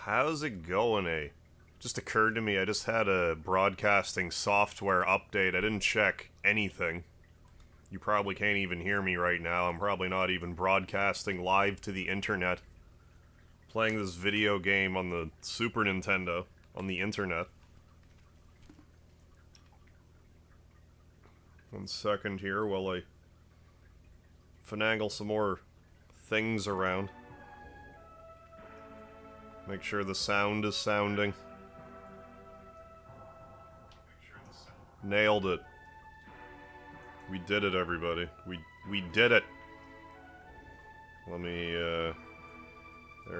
How's it going, eh? Just occurred to me, I just had a broadcasting software update. I didn't check anything. You probably can't even hear me right now. I'm probably not even broadcasting live to the internet. Playing this video game on the Super Nintendo on the internet. 1 second here while I finagle some more things around. Make sure the sound is sounding. Nailed it. We did it, everybody. We did it. Let me,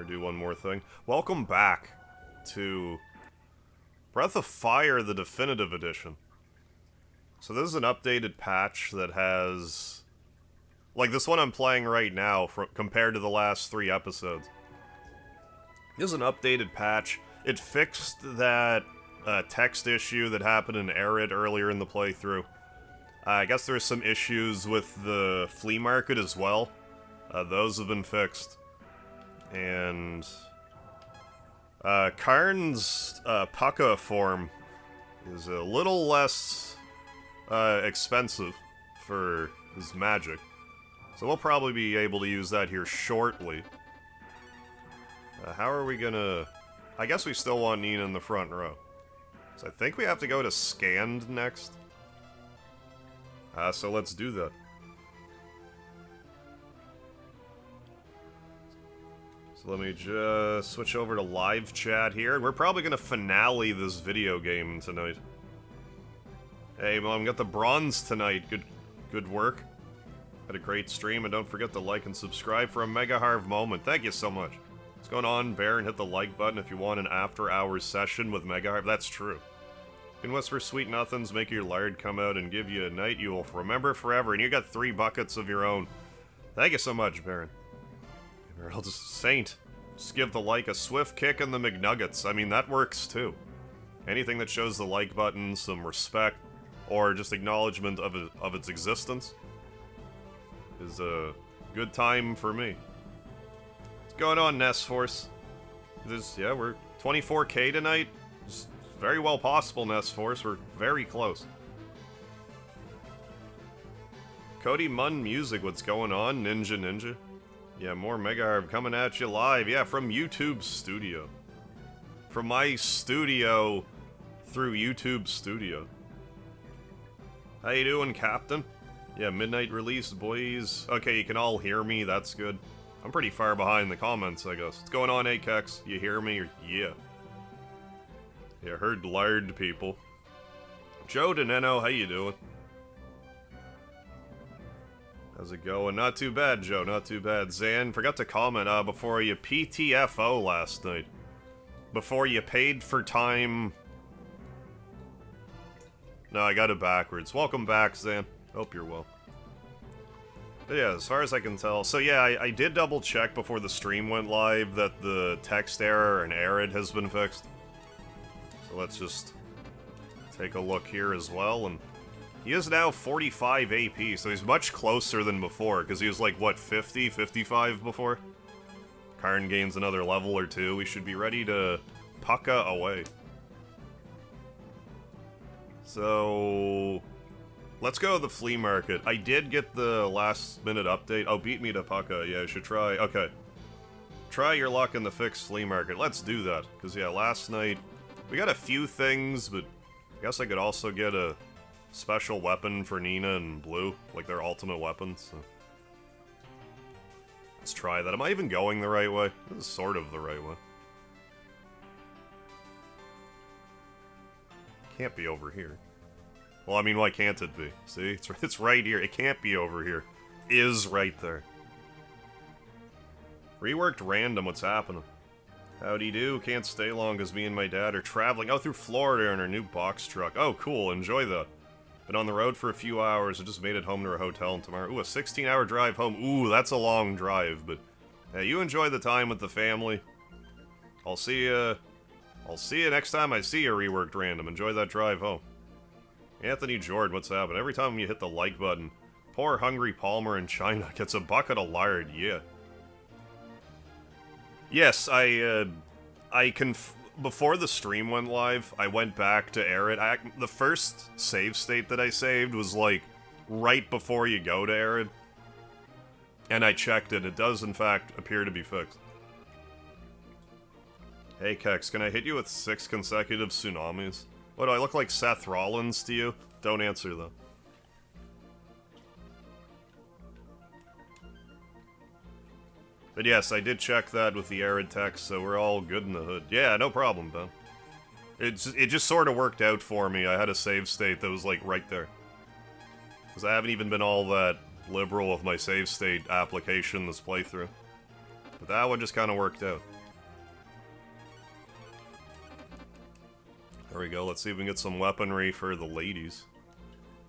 do one more thing. Welcome back to Breath of Fire, the Definitive Edition. So this is an updated patch that has... like, this one I'm playing right now, compared to the last 3 episodes. This is an updated patch. It fixed that text issue that happened in Arid earlier in the playthrough. I guess there's some issues with the flea market as well. Those have been fixed. And Karn's Pucka form is a little less expensive for his magic. So we'll probably be able to use that here shortly. How are we gonna... I guess we still want Nina in the front row. So I think we have to go to Scanned next. So let's do that. So let me just switch over to live chat here. We're probably gonna finale this video game tonight. Hey, Mom, got the bronze tonight. Good work. Had a great stream, and don't forget to like and subscribe for a Mega Harv moment. Thank you so much. What's going on, Baron? Hit the like button if you want an after-hours session with Mega Harv. That's true. You can whisper sweet nothings, make your lard come out, and give you a night you will remember forever, and you got 3 buckets of your own. Thank you so much, Baron. Emerald Saint. Just give the like a swift kick in the McNuggets. I mean, that works too. Anything that shows the like button some respect, or just acknowledgement of its existence, is a good time for me. What's going on, Ness Force? Yeah, we're 24k tonight. It's very well possible, Ness Force. We're very close. Cody Munn Music, what's going on? Ninja. Yeah, more Mega Harv coming at you live. Yeah, from YouTube Studio. From my studio through YouTube Studio. How you doing, Captain? Yeah, midnight release, boys. Okay, you can all hear me, that's good. I'm pretty far behind the comments, I guess. What's going on, Akex? You hear me? Yeah. Yeah, heard lard people. Joe Deneno, how you doing? How's it going? Not too bad, Joe, not too bad. Zan, forgot to comment, before you PTFO last night. Before you paid for time... No, I got it backwards. Welcome back, Zan. Hope you're well. But yeah, as far as I can tell... So yeah, I did double check before the stream went live that the text error in Arid has been fixed. So let's just take a look here as well, and... He is now 45 AP, so he's much closer than before, because he was like, what, 50, 55 before? Karn gains another level or 2, we should be ready to Pucka away. So... let's go to the flea market. I did get the last minute update. Oh, beat me to Pucka. Yeah, I should try. Okay. Try your luck in the fixed flea market. Let's do that. Because, yeah, last night, we got a few things, but I guess I could also get a special weapon for Nina and Blue. Like their ultimate weapons. So. Let's try that. Am I even going the right way? This is sort of the right way. Can't be over here. Well, I mean, why can't it be? See? It's right here. It can't be over here. Is right there. Reworked random. What's happening? Howdy do. Can't stay long because me and my dad are traveling. Oh, through Florida in our new box truck. Oh, cool. Enjoy that. Been on the road for a few hours. I just made it home to our hotel and tomorrow. Ooh, a 16-hour drive home. Ooh, that's a long drive. But, hey, you enjoy the time with the family. I'll see you next time I see you, Reworked Random. Enjoy that drive home. Anthony Jordan, what's happening? Every time you hit the like button, poor hungry Palmer in China gets a bucket of lard, yeah. Yes, before the stream went live, I went back to air it. The first save state that I saved was, like, right before you go to air it. And I checked it. It does, in fact, appear to be fixed. Hey, Kex, can I hit you with 6 consecutive tsunamis? What, do I look like Seth Rollins to you? Don't answer, though. But yes, I did check that with the arid text, so we're all good in the hood. Yeah, no problem, Ben. It just sort of worked out for me. I had a save state that was, like, right there. Because I haven't even been all that liberal with my save state application this playthrough. But that one just kind of worked out. There we go, let's see if we can get some weaponry for the ladies.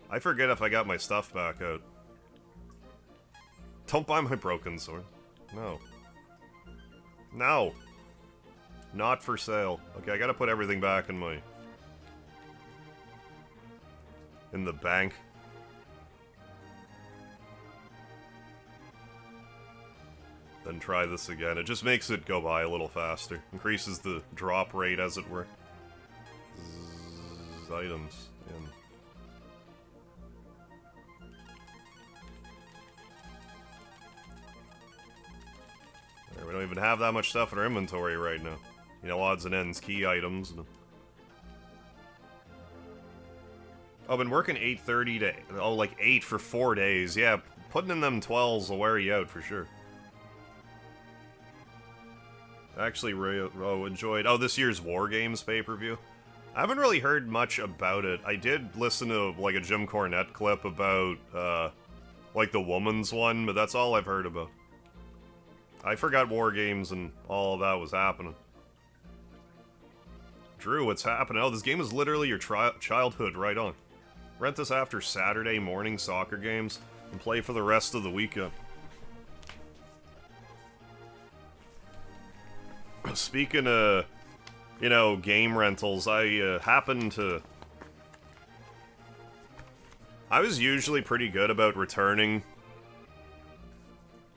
I forget if I got my stuff back out. Don't buy my broken sword. No. No! Not for sale. Okay, I gotta put everything back in my... in the bank. Then try this again. It just makes it go by a little faster. Increases the drop rate, as it were. Items. In. We don't even have that much stuff in our inventory right now. You know, odds and ends, key items. Oh, I've been working 8:30 to... oh, like 8 for 4 days. Yeah, putting in them 12s will wear you out for sure. Actually, enjoyed... oh, this year's War Games pay-per-view. I haven't really heard much about it. I did listen to, like, a Jim Cornette clip about, like, the woman's one, but that's all I've heard about. I forgot War Games and all of that was happening. Drew, what's happening? Oh, this game is literally your childhood, right on. Rent this after Saturday morning soccer games and play for the rest of the weekend. Speaking of... you know, game rentals, I happened to... I was usually pretty good about returning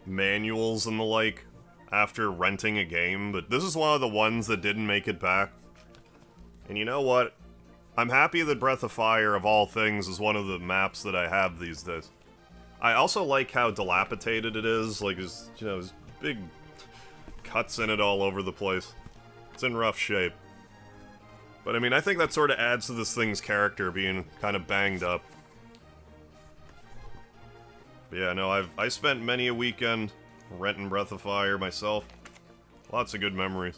manuals and the like after renting a game, but this is one of the ones that didn't make it back. And you know what? I'm happy that Breath of Fire, of all things, is one of the maps that I have these days. I also like how dilapidated it is, like, there's, you know, there's big cuts in it all over the place. It's in rough shape. But I mean, I think that sort of adds to this thing's character being kind of banged up. But yeah, no, I spent many a weekend renting Breath of Fire myself. Lots of good memories.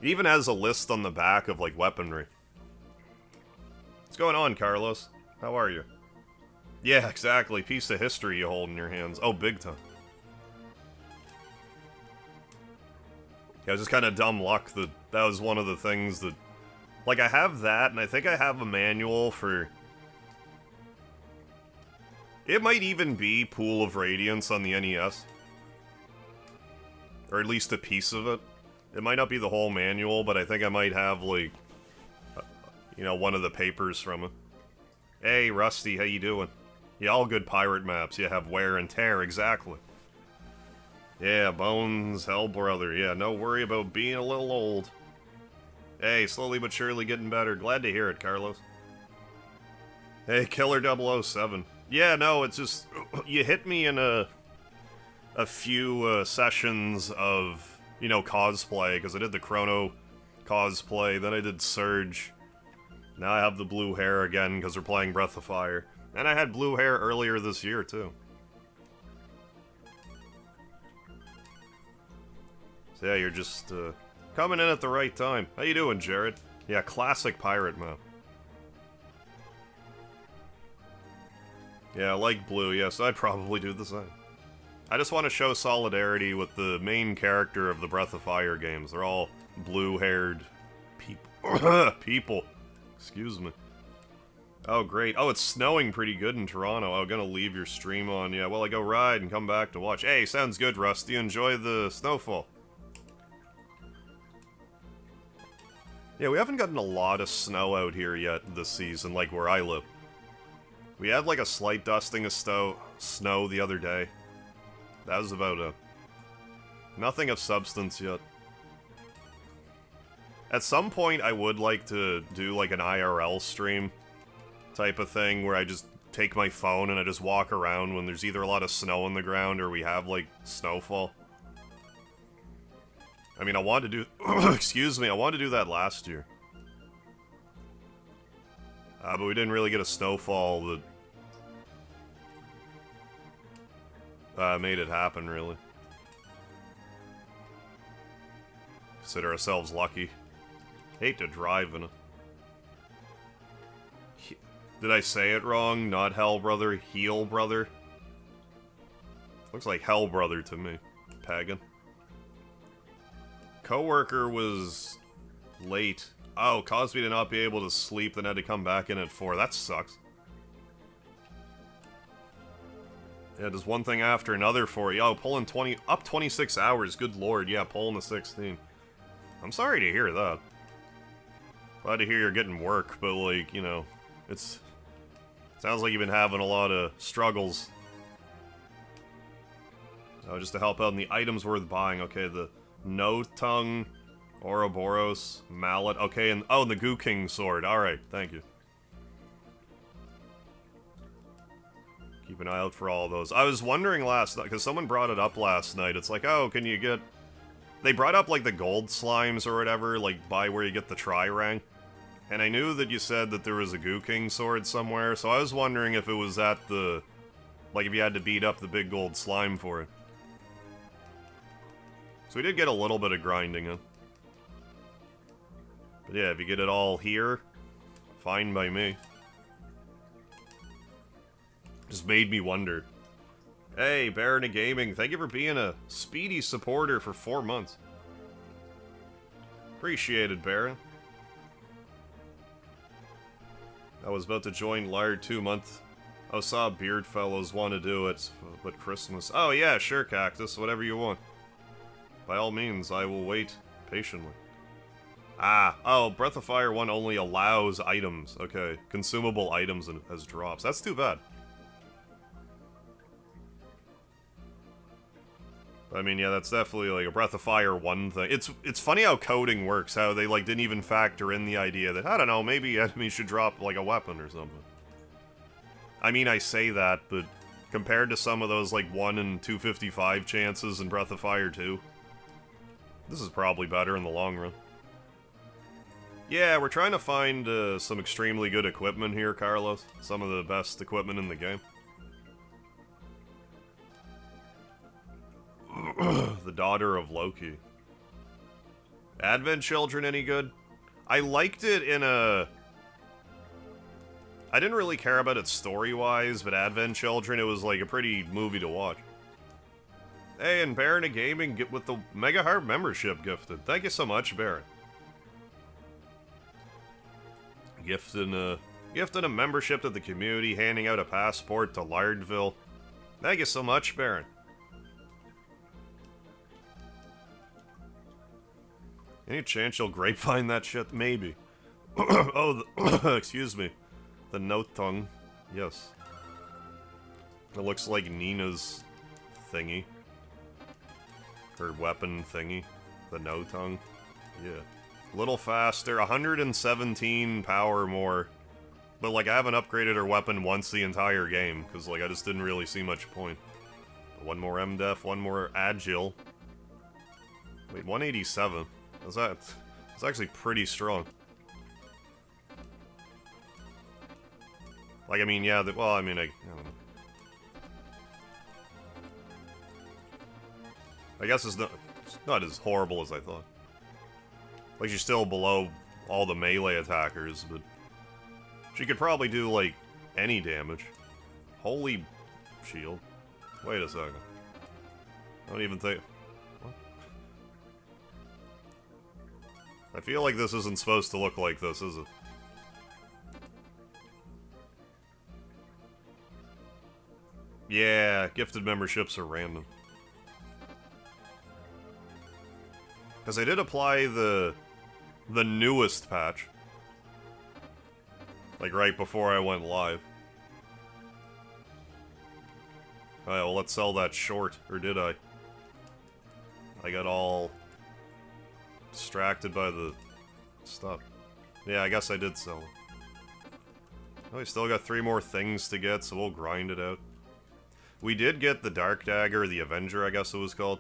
It even has a list on the back of, like, weaponry. What's going on, Carlos? How are you? Yeah, exactly. Piece of history you hold in your hands. Oh, big time. Yeah, it was just kind of dumb luck that was one of the things that... like, I have that, and I think I have a manual for... it might even be Pool of Radiance on the NES. Or at least a piece of it. It might not be the whole manual, but I think I might have, like... you know, one of the papers from it. Hey, Rusty, how you doing? Yeah, all good pirate maps. You have wear and tear, exactly. Yeah, Bones, hell brother. Yeah, no worry about being a little old. Hey, slowly but surely getting better. Glad to hear it, Carlos. Hey, Killer 007. Yeah, no, it's just... you hit me in a few sessions of, you know, cosplay, because I did the Chrono cosplay, then I did Surge. Now I have the blue hair again, because we're playing Breath of Fire. And I had blue hair earlier this year, too. So yeah, you're just coming in at the right time. How you doing, Jared? Yeah, classic pirate map. Yeah, I like blue, yes, I'd probably do the same. I just want to show solidarity with the main character of the Breath of Fire games. They're all blue-haired people. people. Excuse me. Oh, great. Oh, it's snowing pretty good in Toronto. I'm gonna leave your stream on. Yeah, well, I go ride and come back to watch. Hey, sounds good, Rusty. Enjoy the snowfall. Yeah, we haven't gotten a lot of snow out here yet this season, like where I live. We had like a slight dusting of snow the other day. That was about it. Nothing of substance yet. At some point, I would like to do like an IRL stream type of thing where I just take my phone and I just walk around when there's either a lot of snow on the ground or we have like snowfall. I mean, I wanted to do, excuse me, I wanted to do that last year. But we didn't really get a snowfall that made it happen, really. Consider ourselves lucky. Hate to drive in it. Did I say it wrong? Not Hell Brother, Heel Brother? Looks like Hell Brother to me. Pagan. Coworker was late. Oh, caused me to not be able to sleep, then had to come back in at 4. That sucks. Yeah, does one thing after another for you. Oh, pulling 26 hours. Good lord. Yeah, pulling the 16. I'm sorry to hear that. Glad to hear you're getting work, but like, you know, sounds like you've been having a lot of struggles. Oh, just to help out in the items worth buying. Okay, the No Tongue, Ouroboros, Mallet. Okay, and oh, and the Goo King sword. Alright, thank you. Keep an eye out for all those. I was wondering last night, because someone brought it up last night. It's like, oh, can you get... They brought up, like, the gold slimes or whatever, like, by where you get the tri-rank. And I knew that you said that there was a Goo King sword somewhere, so I was wondering if it was at the... Like, if you had to beat up the big gold slime for it. So we did get a little bit of grinding in. But yeah, if you get it all here, fine by me. Just made me wonder. Hey, Baron of Gaming, thank you for being a Speedy supporter for 4 months. Appreciated, Baron. I was about to join Lard 2 month. I saw Beard Fellows want to do it, but Christmas. Oh yeah, sure, Cactus, whatever you want. By all means, I will wait patiently. Ah, oh, Breath of Fire 1 only allows items. Okay, consumable items as drops. That's too bad. I mean, yeah, that's definitely like a Breath of Fire 1 thing. It's funny how coding works, how they like didn't even factor in the idea that, I don't know, maybe enemies should drop like a weapon or something. I mean, I say that, but compared to some of those like 1 in 255 chances in Breath of Fire 2, this is probably better in the long run. Yeah, we're trying to find some extremely good equipment here, Carlos. Some of the best equipment in the game. The Daughter of Loki. Advent Children any good? I liked it in a... I didn't really care about it story-wise, but Advent Children, it was like a pretty movie to watch. Hey, and Baron of Gaming, get with the Mega Heart membership gifted. Thank you so much, Baron. Gifting a membership to the community, handing out a passport to Lardville. Thank you so much, Baron. Any chance you'll grapevine that shit? Maybe. Oh, excuse me. The Note Tongue. Yes. It looks like Nina's thingy. Her weapon thingy. The No Tongue. Yeah. A little faster. 117 power more. But, like, I haven't upgraded her weapon once the entire game. Because, like, I just didn't really see much point. But one more MDef, one more Agile. Wait, 187. That's actually pretty strong. Like, I mean, yeah, well, I mean, I don't know. I guess it's not as horrible as I thought. Like, she's still below all the melee attackers, but she could probably do, like, any damage. Holy shield. Wait a second. I don't even think... What? I feel like this isn't supposed to look like this, is it? Yeah, gifted memberships are random. Because I did apply the newest patch. Like, right before I went live. Alright, well, let's sell that short. Or did I? I got all distracted by the stuff. Yeah, I guess I did sell. Oh, we still got 3 more things to get, so we'll grind it out. We did get the Dark Dagger, the Avenger, I guess it was called.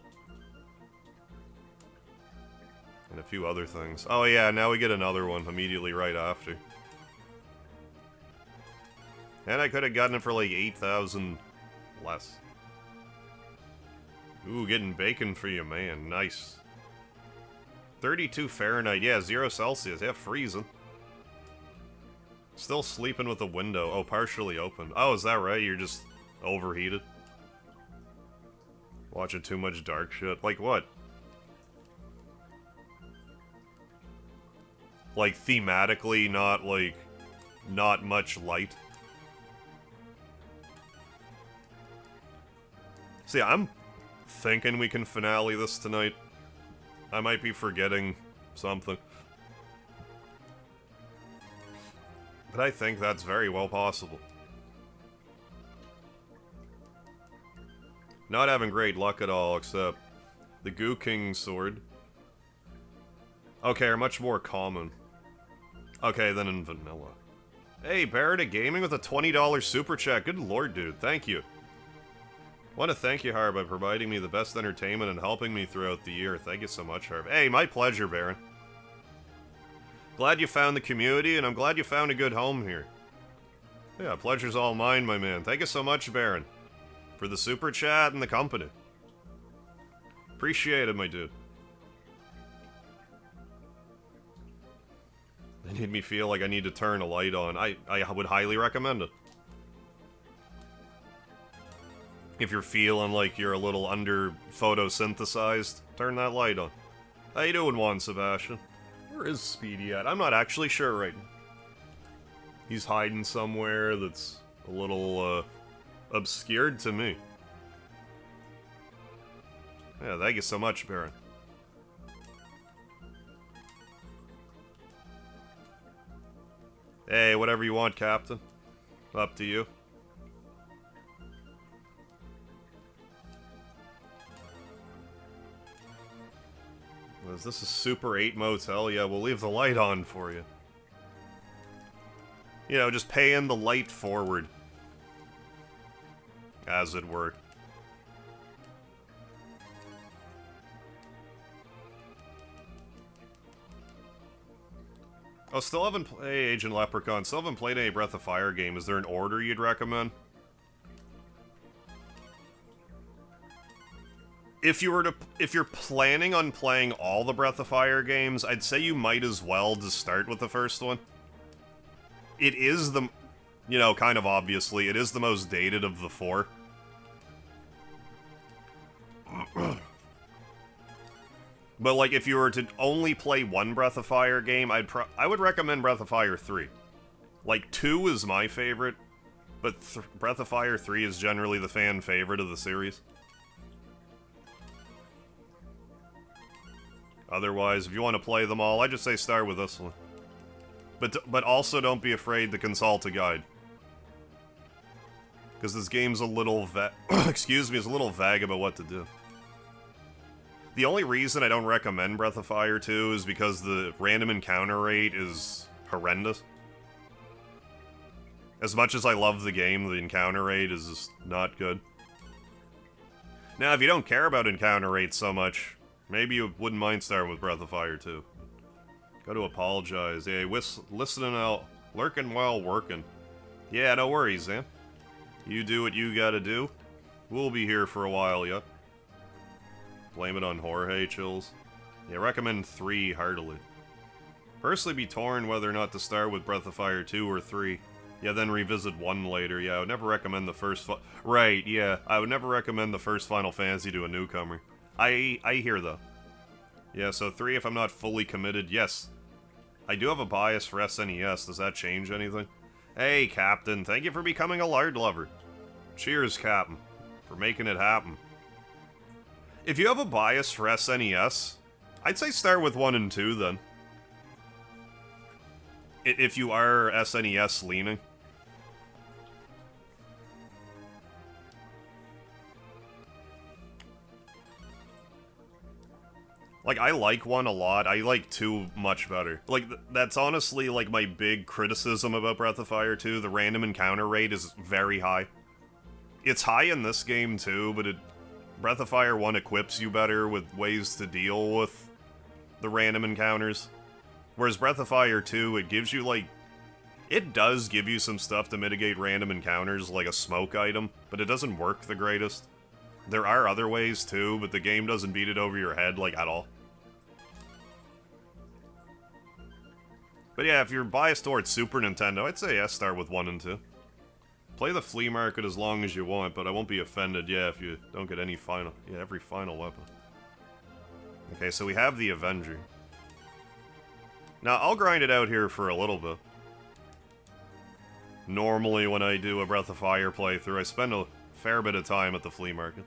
And a few other things. Oh yeah, now we get another one immediately right after. And I could have gotten it for like 8,000 less. Ooh, getting bacon for you, man. Nice. 32 Fahrenheit. Yeah, 0 Celsius. Yeah, freezing. Still sleeping with the window. Oh, partially open. Oh, is that right? You're just overheated? Watching too much dark shit. Like what? Like thematically, not much light. See, I'm thinking we can finale this tonight. I might be forgetting something. But I think that's very well possible. Not having great luck at all, except the Goo King sword. Okay, are much more common. Okay, then in vanilla. Hey, Barrett Gaming with a $20 super chat. Good lord, dude. Thank you. Want to thank you, Harb, by providing me the best entertainment and helping me throughout the year. Thank you so much, Harb. Hey, my pleasure, Baron. Glad you found the community, and I'm glad you found a good home here. Yeah, pleasure's all mine, my man. Thank you so much, Baron, for the super chat and the company. Appreciate it, my dude. They made me feel like I need to turn a light on. I would highly recommend it. If you're feeling like you're a little under photosynthesized, turn that light on. How you doing, Juan Sebastian? Where is Speedy at? I'm not actually sure right now. He's hiding somewhere that's a little, obscured to me. Yeah, thank you so much, Baron. Hey, whatever you want, Captain. Up to you. Is this a Super 8 motel? Yeah, we'll leave the light on for you. You know, just paying the light forward. As it were. Oh, still haven't played Agent Leprechaun. Still haven't played any Breath of Fire game. Is there an order you'd recommend? If you're planning on playing all the Breath of Fire games, I'd say you might as well just start with the first one. It is the, you know, kind of obviously, it is the most dated of the 4. But, like, if you were to only play one Breath of Fire game, I would recommend Breath of Fire 3. Like, 2 is my favorite, but Breath of Fire 3 is generally the fan favorite of the series. Otherwise, if you want to play them all, I just say start with this one. But also don't be afraid to consult a guide. Because this game's a little excuse me, is a little vague about what to do. The only reason I don't recommend Breath of Fire 2 is because the random encounter rate is horrendous. As much as I love the game, the encounter rate is just not good. Now, if you don't care about encounter rates so much, maybe you wouldn't mind starting with Breath of Fire 2. Gotta apologize. Yeah, listening out, lurking while working. Yeah, no worries, man. You do what you gotta do. We'll be here for a while yet. Blame it on Jorge, chills. Yeah, recommend 3 heartily. Personally be torn whether or not to start with Breath of Fire 2 or 3. Yeah, then revisit 1 later. Yeah, I would never recommend the first right, yeah. I would never recommend the first Final Fantasy to a newcomer. I hear though. Yeah, so 3 if I'm not fully committed. Yes. I do have a bias for SNES. Does that change anything? Hey, Captain. Thank you for becoming a lard lover. Cheers, Captain. For making it happen. If you have a bias for SNES, I'd say start with 1 and 2 then. If you are SNES leaning. Like, I like 1 a lot. I like 2 much better. Like, that's honestly, like, my big criticism about Breath of Fire 2. The random encounter rate is very high. It's high in this game, too, but Breath of Fire 1 equips you better with ways to deal with the random encounters. Whereas Breath of Fire 2, it gives you, like... It does give you some stuff to mitigate random encounters, like a smoke item, but it doesn't work the greatest. There are other ways, too, but the game doesn't beat it over your head, like, at all. But yeah, if you're biased towards Super Nintendo, I'd say yes, start with 1 and 2. Play the flea market as long as you want, but I won't be offended, yeah, if you don't get any final... Yeah, every final weapon. Okay, so we have the Avenger. Now, I'll grind it out here for a little bit. Normally, when I do a Breath of Fire playthrough, I spend a fair bit of time at the flea market.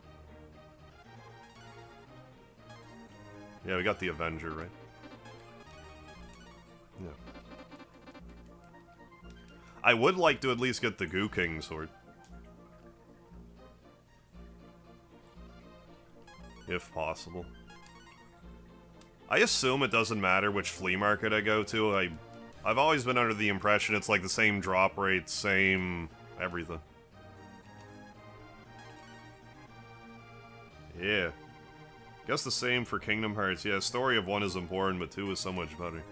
Yeah, we got the Avenger, right? Yeah. I would like to at least get the Goo King sword. If possible. I assume it doesn't matter which flea market I go to. I've always been under the impression it's like the same drop rate, same everything. Yeah. Guess the same for Kingdom Hearts. Yeah, story of 1 is important, but 2 is so much better.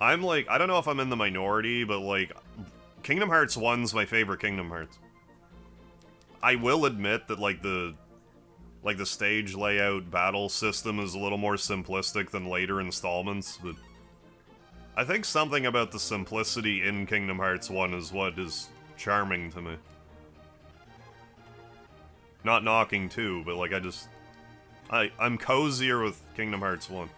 I'm like, I don't know if I'm in the minority, but like, Kingdom Hearts 1's my favorite Kingdom Hearts. I will admit that like the stage layout battle system is a little more simplistic than later installments, but I think something about the simplicity in Kingdom Hearts 1 is what is charming to me. Not knocking 2, but like I'm cozier with Kingdom Hearts 1.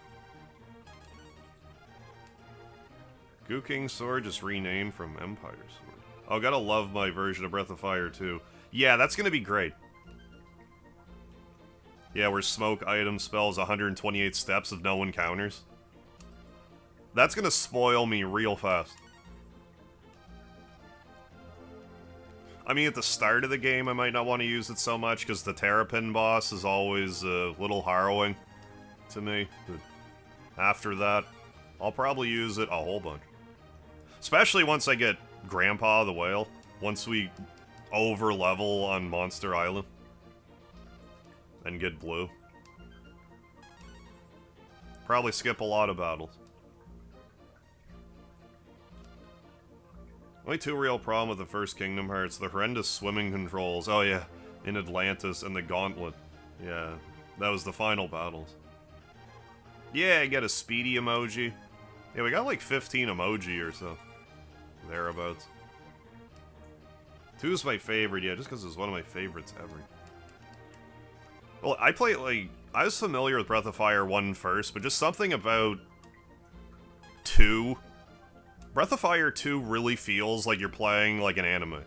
Goo King Sword just renamed from Empire Sword. Oh, gotta love my version of Breath of Fire 2. Yeah, that's gonna be great. Yeah, where smoke item spells 128 steps if no one counters. That's gonna spoil me real fast. I mean, at the start of the game, I might not want to use it so much, because the Terrapin boss is always a little harrowing to me. But after that, I'll probably use it a whole bunch. Especially once I get Grandpa the Whale. Once we over-level on Monster Island. And get blue. Probably skip a lot of battles. Only 2 real problem with the first Kingdom Hearts. The horrendous swimming controls. Oh yeah, in Atlantis and the Gauntlet. Yeah, that was the final battles. Yeah, I get a Speedy emoji. Yeah, we got like 15 emoji or so. Thereabouts. 2's my favorite, yeah, just because it's one of my favorites ever. Well, I was familiar with Breath of Fire 1 first, but just something about 2. Breath of Fire 2 really feels like you're playing like an anime.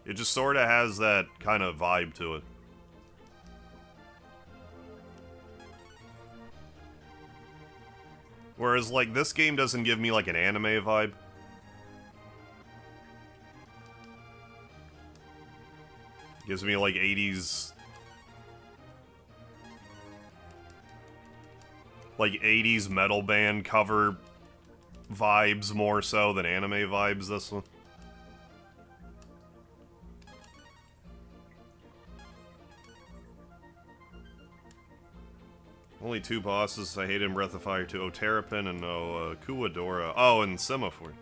It just sort of has that kind of vibe to it. Whereas, like, this game doesn't give me like an anime vibe. Gives me like 80s... like 80s metal band cover vibes more so than anime vibes, this one. Only 2 bosses I hate in Breath of Fire 2. Terrapin and Kuwadora. Oh, and Semaphore.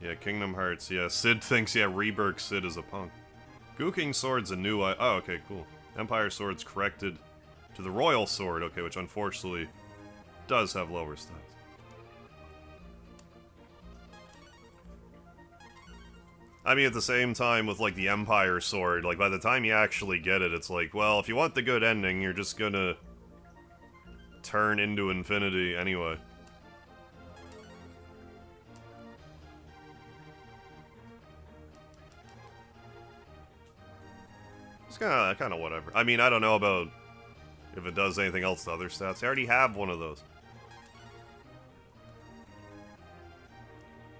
Yeah, Kingdom Hearts. Yeah, Sid thinks, yeah, Rebirth Sid is a punk. Goo King Sword's a new... oh, okay, cool. Empire Sword's corrected to the Royal Sword, okay, which unfortunately does have lower stats. I mean, at the same time, with, like, the Empire Sword, like, by the time you actually get it, it's like, well, if you want the good ending, you're just gonna turn into infinity anyway. It's kinda whatever. I mean, I don't know about if it does anything else to other stats. I already have one of those.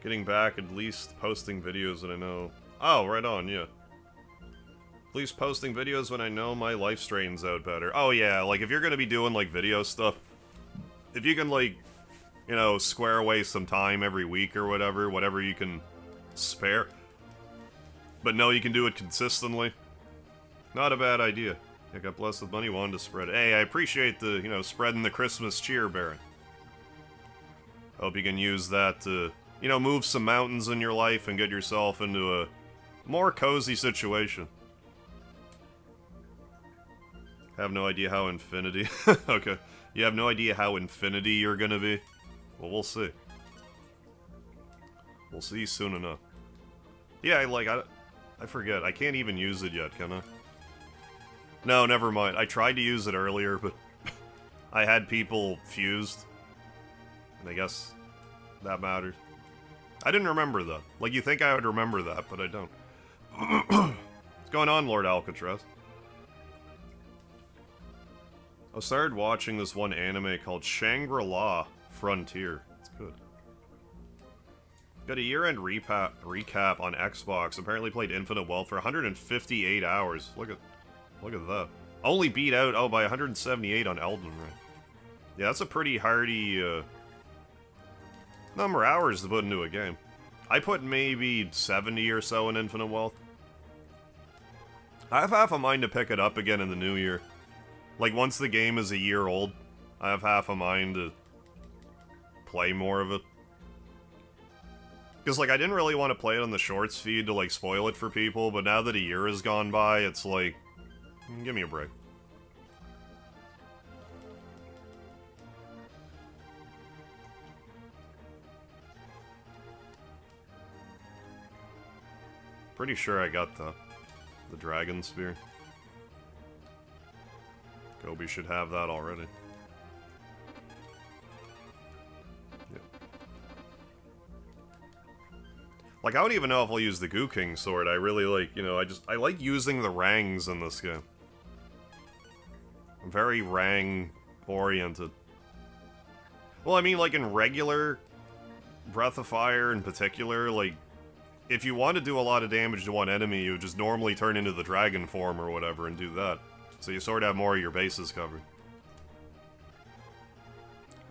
Getting back, at least posting videos that I know. Oh, right on, yeah. Please posting videos when I know my life straightens out better. Oh yeah, like if you're gonna be doing like video stuff, if you can like, you know, square away some time every week or whatever you can spare, but no, you can do it consistently, not a bad idea. I got blessed with money, wanted to spread it. Hey, I appreciate the, you know, spreading the Christmas cheer, Baron. Hope you can use that to, you know, move some mountains in your life and get yourself into a more cozy situation. Have no idea how infinity... Okay. You have no idea how infinity you're gonna be? Well, we'll see. We'll see soon enough. Yeah, I forget. I can't even use it yet, can I? No, never mind. I tried to use it earlier, but I had people fused. And I guess that matters. I didn't remember that. Like, you think I would remember that, but I don't. What's going on, Lord Alcatraz? I started watching this one anime called Shangri-La Frontier. It's good. Got a year-end recap on Xbox. Apparently played Infinite Wealth for 158 hours. Look at that. Only beat out, oh, by 178 on Elden Ring. Yeah, that's a pretty hardy, number of hours to put into a game. I put maybe 70 or so in Infinite Wealth. I have half a mind to pick it up again in the new year. Like, once the game is a year old, I have half a mind to play more of it. Because, like, I didn't really want to play it on the shorts feed to, like, spoil it for people, but now that a year has gone by, it's like, give me a break. Pretty sure I got the Dragon Spear. Gobi should have that already. Yep. Like, I don't even know if I'll use the Goo King sword. I really like, you know, I like using the rangs in this game. I'm very rang-oriented. Well, I mean, like, in regular Breath of Fire in particular, like, if you want to do a lot of damage to one enemy, you would just normally turn into the dragon form or whatever and do that. So you sort of have more of your bases covered.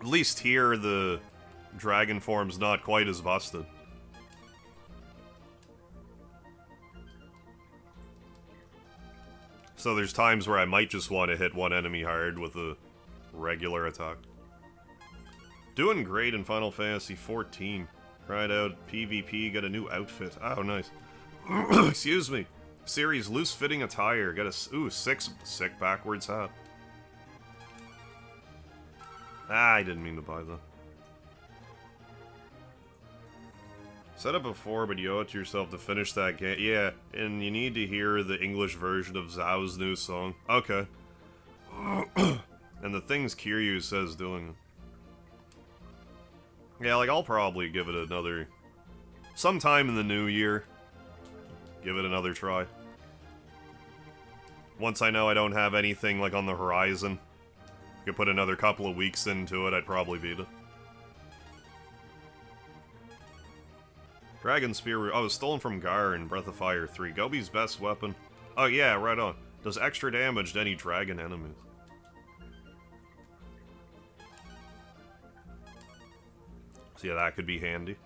At least here, the dragon form's not quite as busted. So there's times where I might just want to hit one enemy hard with a regular attack. Doing great in Final Fantasy XIV. Tried out PvP, got a new outfit. Oh, nice. Excuse me. Series loose-fitting attire. Got a... Ooh, sick backwards hat. Ah, I didn't mean to buy that. Said it before, but you owe it to yourself to finish that game. Yeah, and you need to hear the English version of Zhao's new song. Okay. And the things Kiryu says doing it. Yeah, like, I'll probably give it another... Sometime in the new year. Give it another try. Once I know I don't have anything, like, on the horizon, I could put another couple of weeks into it, I'd probably beat it. Dragon Spear... Oh, stolen from Gar in Breath of Fire 3. Gobi's best weapon. Oh, yeah, right on. Does extra damage to any dragon enemies. So yeah, that could be handy.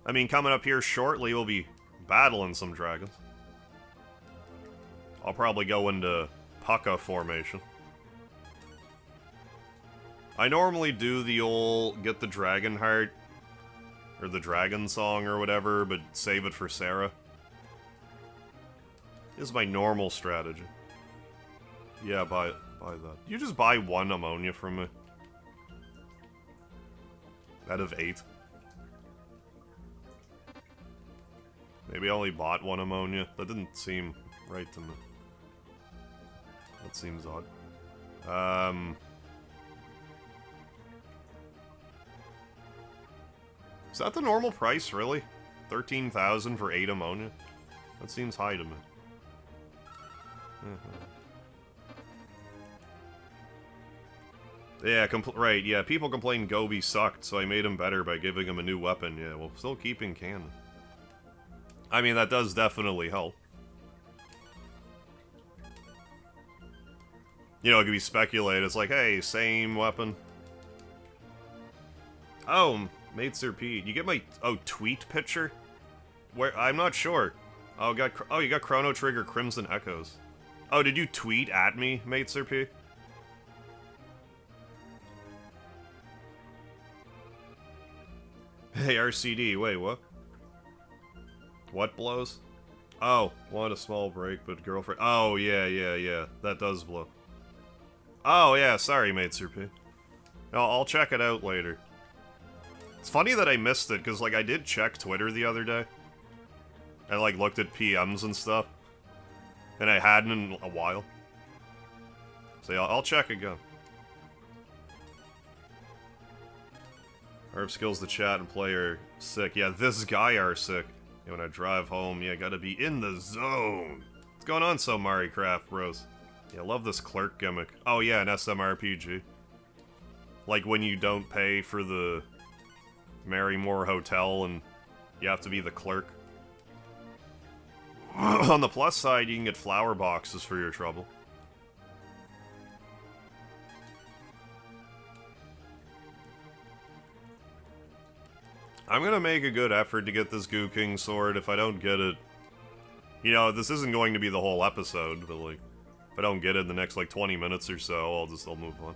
I mean, coming up here shortly, we'll be battling some dragons. I'll probably go into Pucka formation. I normally do the old get the dragon heart, or the dragon song or whatever, but save it for Sarah. This is my normal strategy. Yeah, buy that. You just buy one ammonia from me. Out of 8. Maybe I only bought one ammonia. That didn't seem right to me. That seems odd. Is that the normal price, really? 13,000 for 8 ammonia? That seems high to me. Yeah, right, yeah, people complain Gobi sucked, so I made him better by giving him a new weapon. Yeah, well, still keeping canon. I mean, that does definitely help. You know, it could be speculated. It's like, hey, same weapon. Oh, Mates Pete. You get my tweet picture? Where I'm not sure. Oh, you got Chrono Trigger Crimson Echoes. Oh, did you tweet at me, Mates Pete? Hey, RCD. Wait, what? What blows? Oh, want a small break, but girlfriend. Oh, yeah. That does blow. Oh, yeah, sorry, Mate P. No, I'll check it out later. It's funny that I missed it, because, like, I did check Twitter the other day. I, like, looked at PMs and stuff. And I hadn't in a while. So, yeah, I'll check again. Herb skills the chat and play are sick. Yeah, this guy are sick. Yeah, when I drive home, yeah, gotta be in the zone. What's going on, so Mari Craft, bros? Yeah, I love this clerk gimmick. Oh yeah, an SMRPG. Like when you don't pay for the Marrymore Hotel and you have to be the clerk. On the plus side, you can get flower boxes for your trouble. I'm gonna make a good effort to get this Goo King sword. If I don't get it... You know, this isn't going to be the whole episode, but like... If I don't get it in the next, like, 20 minutes or so, I'll move on.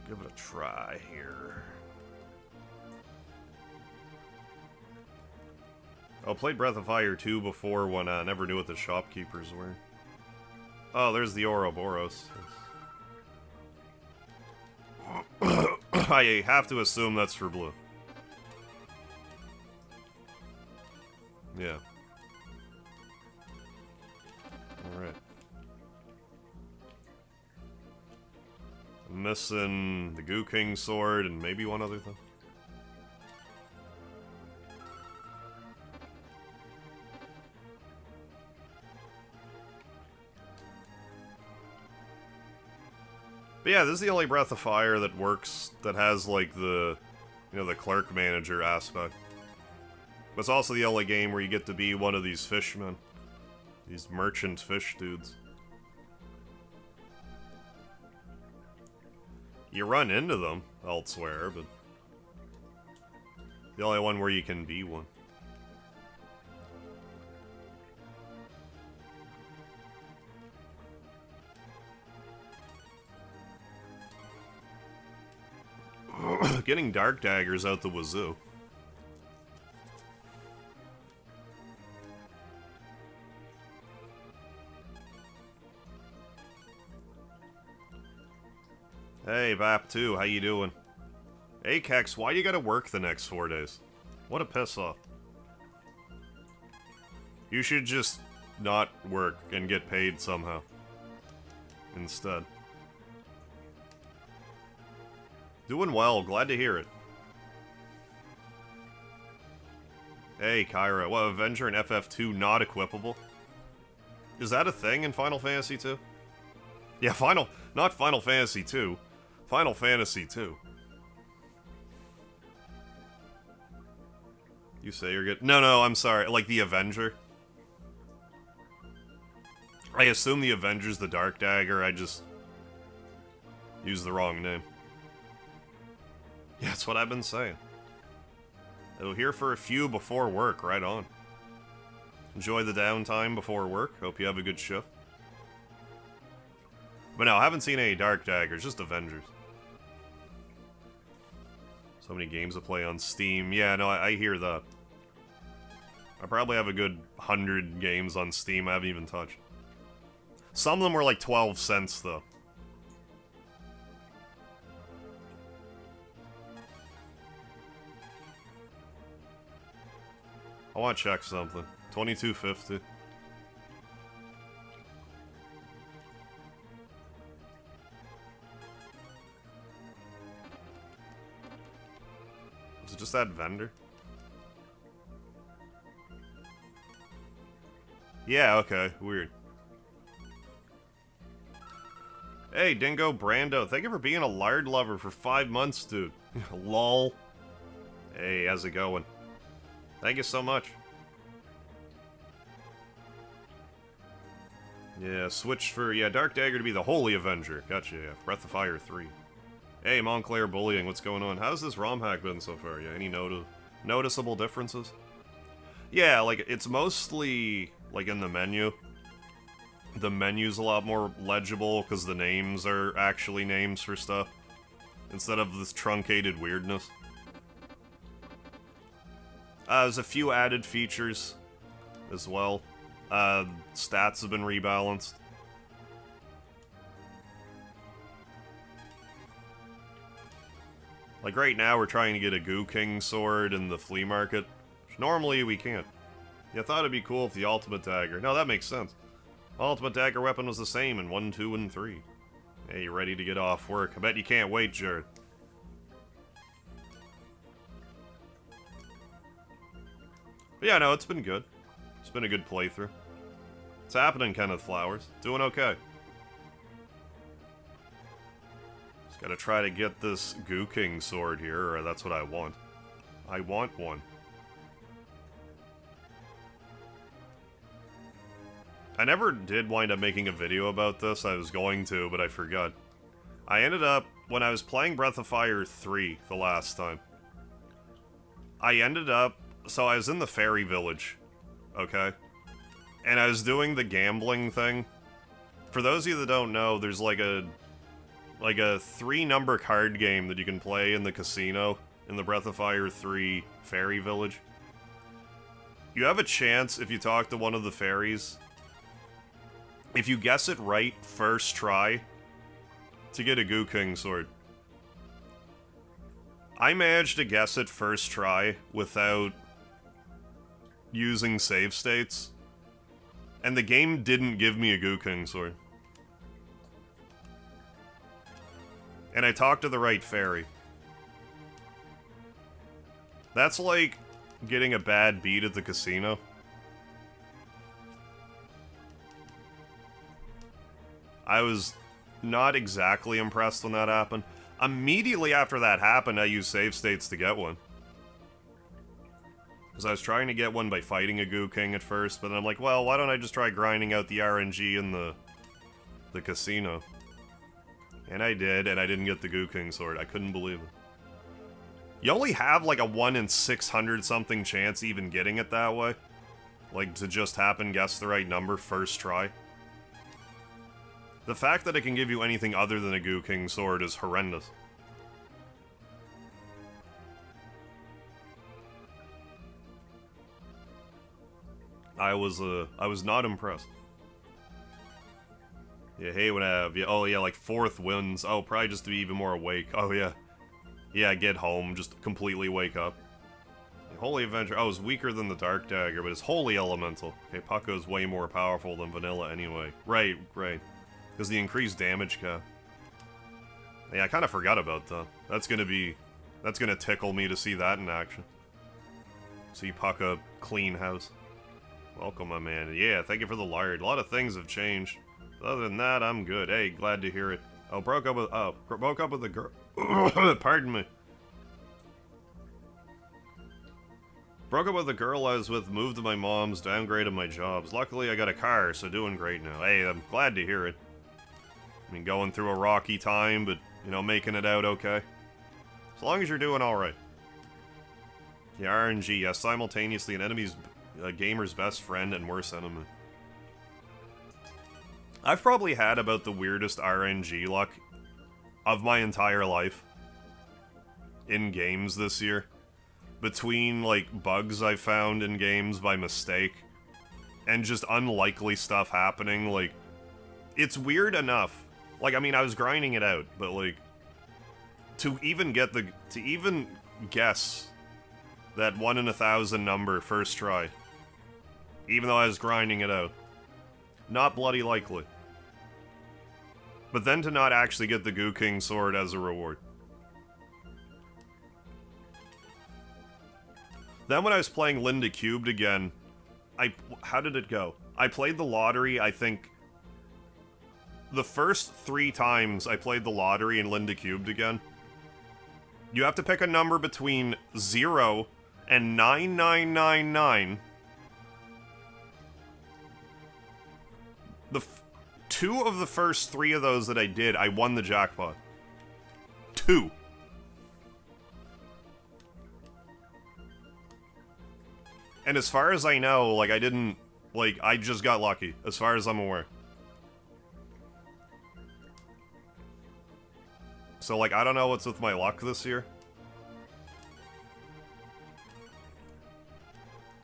Give it a try here. I played Breath of Fire 2 before when I never knew what the shopkeepers were. Oh, there's the Ouroboros. I have to assume that's for blue. Yeah. Alright. I'm missing the Goo King sword and maybe one other thing. But yeah, this is the only Breath of Fire that works, that has, like, the, you know, the clerk manager aspect. But it's also the only game where you get to be one of these fishmen. These merchant fish dudes. You run into them elsewhere, but... the only one where you can be one. Getting Dark Daggers out the wazoo. Hey, Bap2, how you doing? Hey, Kex, why do you gotta work the next 4 days? What a piss off. You should just not work and get paid somehow. Instead. Doing well, glad to hear it. Hey, Kyra. What, Avenger and FF2 not equipable? Is that a thing in Final Fantasy 2? Yeah, not Final Fantasy 2. Final Fantasy 2. You say you're good? No, I'm sorry. Like the Avenger. I assume the Avenger's the Dark Dagger, I just used the wrong name. Yeah, that's what I've been saying. It'll here for a few before work, right on. Enjoy the downtime before work. Hope you have a good shift. But no, I haven't seen any Dark Daggers, just Avengers. So many games to play on Steam. Yeah, no, I hear that. I probably have a good 100 games on Steam I haven't even touched. Some of them were like 12 cents, though. I want to check something. $22.50. Was it just that vendor? Yeah, okay. Weird. Hey, Dingo Brando. Thank you for being a lard lover for 5 months, dude. Lol. Hey, how's it going? Thank you so much. Yeah, switch for, yeah, Dark Dagger to be the Holy Avenger. Gotcha, yeah. Breath of Fire 3. Hey, Montclair Bullying, what's going on? How's this ROMHack been so far? Yeah, any noticeable differences? Yeah, like, it's mostly, like, in the menu. The menu's a lot more legible, because the names are actually names for stuff. Instead of this truncated weirdness. There's a few added features as well. Stats have been rebalanced. Like right now, we're trying to get a Goo King sword in the flea market. Which normally we can't. Yeah, I thought it'd be cool if the ultimate dagger. No, that makes sense. Ultimate dagger weapon was the same in 1, 2, and 3. Hey, you ready to get off work? I bet you can't wait, Jared. But yeah, no, it's been good. It's been a good playthrough. It's happening, Kenneth Flowers. Doing okay. Just gotta try to get this Goo King sword here, or that's what I want. I want one. I never did wind up making a video about this. I was going to, but I forgot. I ended up, when I was playing Breath of Fire 3 the last time, so I was in the fairy village, okay? And I was doing the gambling thing. For those of you that don't know, there's like a 3-number card game that you can play in the casino in the Breath of Fire 3 fairy village. You have a chance if you talk to one of the fairies, if you guess it right first try, to get a Goo King sword. I managed to guess it first try without using save states, and the game didn't give me a Goo King sword. And I talked to the right fairy. That's like getting a bad beat at the casino. I was not exactly impressed when that happened. Immediately after that happened, I used save states to get one. Because I was trying to get one by fighting a Goo King at first, but then I'm like, well, why don't I just try grinding out the RNG in the casino? And I did, and I didn't get the Goo King sword. I couldn't believe it. You only have like a 1 in 600 something chance even getting it that way. Like, to just happen guess the right number first try. The fact that it can give you anything other than a Goo King sword is horrendous. I was not impressed. Yeah, hey, what have you? Oh yeah, like 4th wins. Oh, probably just to be even more awake. Oh yeah. Yeah, get home, just completely wake up. Holy Avenger. Oh, it's weaker than the Dark Dagger, but it's Holy Elemental. Okay, Pucco's way more powerful than Vanilla anyway. Right. Because the increased damage cap. Yeah, I kind of forgot about that. That's gonna tickle me to see that in action. See Pucco clean house. Welcome, my man. Yeah, thank you for the lard. A lot of things have changed. Other than that, I'm good. Hey, glad to hear it. Oh, broke up with a girl. Pardon me. Broke up with the girl I was with, moved to my mom's, downgraded my jobs. Luckily, I got a car, so doing great now. Hey, I'm glad to hear it. I mean, going through a rocky time, but, you know, making it out okay. As long as you're doing alright. Yeah, RNG, yes, simultaneously an enemy's gamer's best friend and worst enemy. I've probably had about the weirdest RNG luck of my entire life in games this year. Between, like, bugs I found in games by mistake and just unlikely stuff happening, like, it's weird enough. Like, I mean, I was grinding it out, but, like, to even guess that 1 in 1,000 number first try, even though I was grinding it out, not bloody likely. But then to not actually get the Goo King sword as a reward. Then when I was playing Linda Cubed again, how did it go? I played the lottery, I think, the first 3 times I played the lottery in Linda Cubed again. You have to pick a number between 0 and 9999. Two of the first three of those that I did, I won the jackpot. 2. And as far as I know, like, I didn't... Like, I just got lucky, as far as I'm aware. So, like, I don't know what's with my luck this year.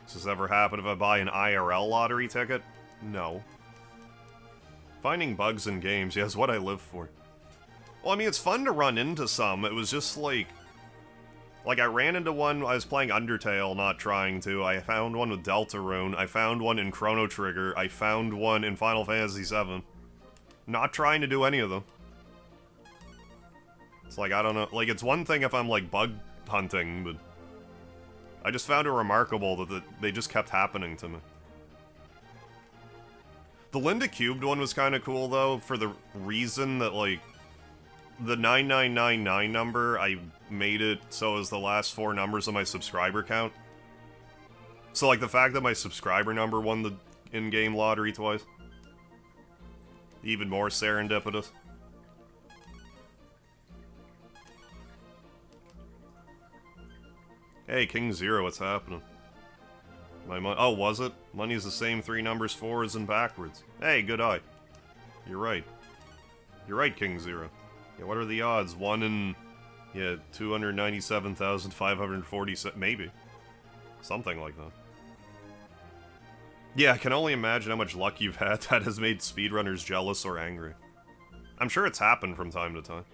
Does this ever happen if I buy an IRL lottery ticket? No. Finding bugs in games, yeah, is what I live for. Well, I mean, it's fun to run into some. It was just like... Like, I ran into one, I was playing Undertale, not trying to. I found one with Deltarune. I found one in Chrono Trigger. I found one in Final Fantasy VII. Not trying to do any of them. It's like, I don't know. Like, it's one thing if I'm, like, bug hunting, but... I just found it remarkable that they just kept happening to me. The Linda Cubed one was kind of cool, though, for the reason that, like, the 9999 number, I made it so it was the last 4 numbers of my subscriber count. So, like, the fact that my subscriber number won the in-game lottery twice. Even more serendipitous. Hey, King Zero, what's happening? My money. Oh, was it? Money's the same 3 numbers forwards and backwards. Hey, good eye. You're right. You're right, King Zero. Yeah, what are the odds? 1 in... Yeah, 297,547... Maybe. Something like that. Yeah, I can only imagine how much luck you've had that has made speedrunners jealous or angry. I'm sure it's happened from time to time.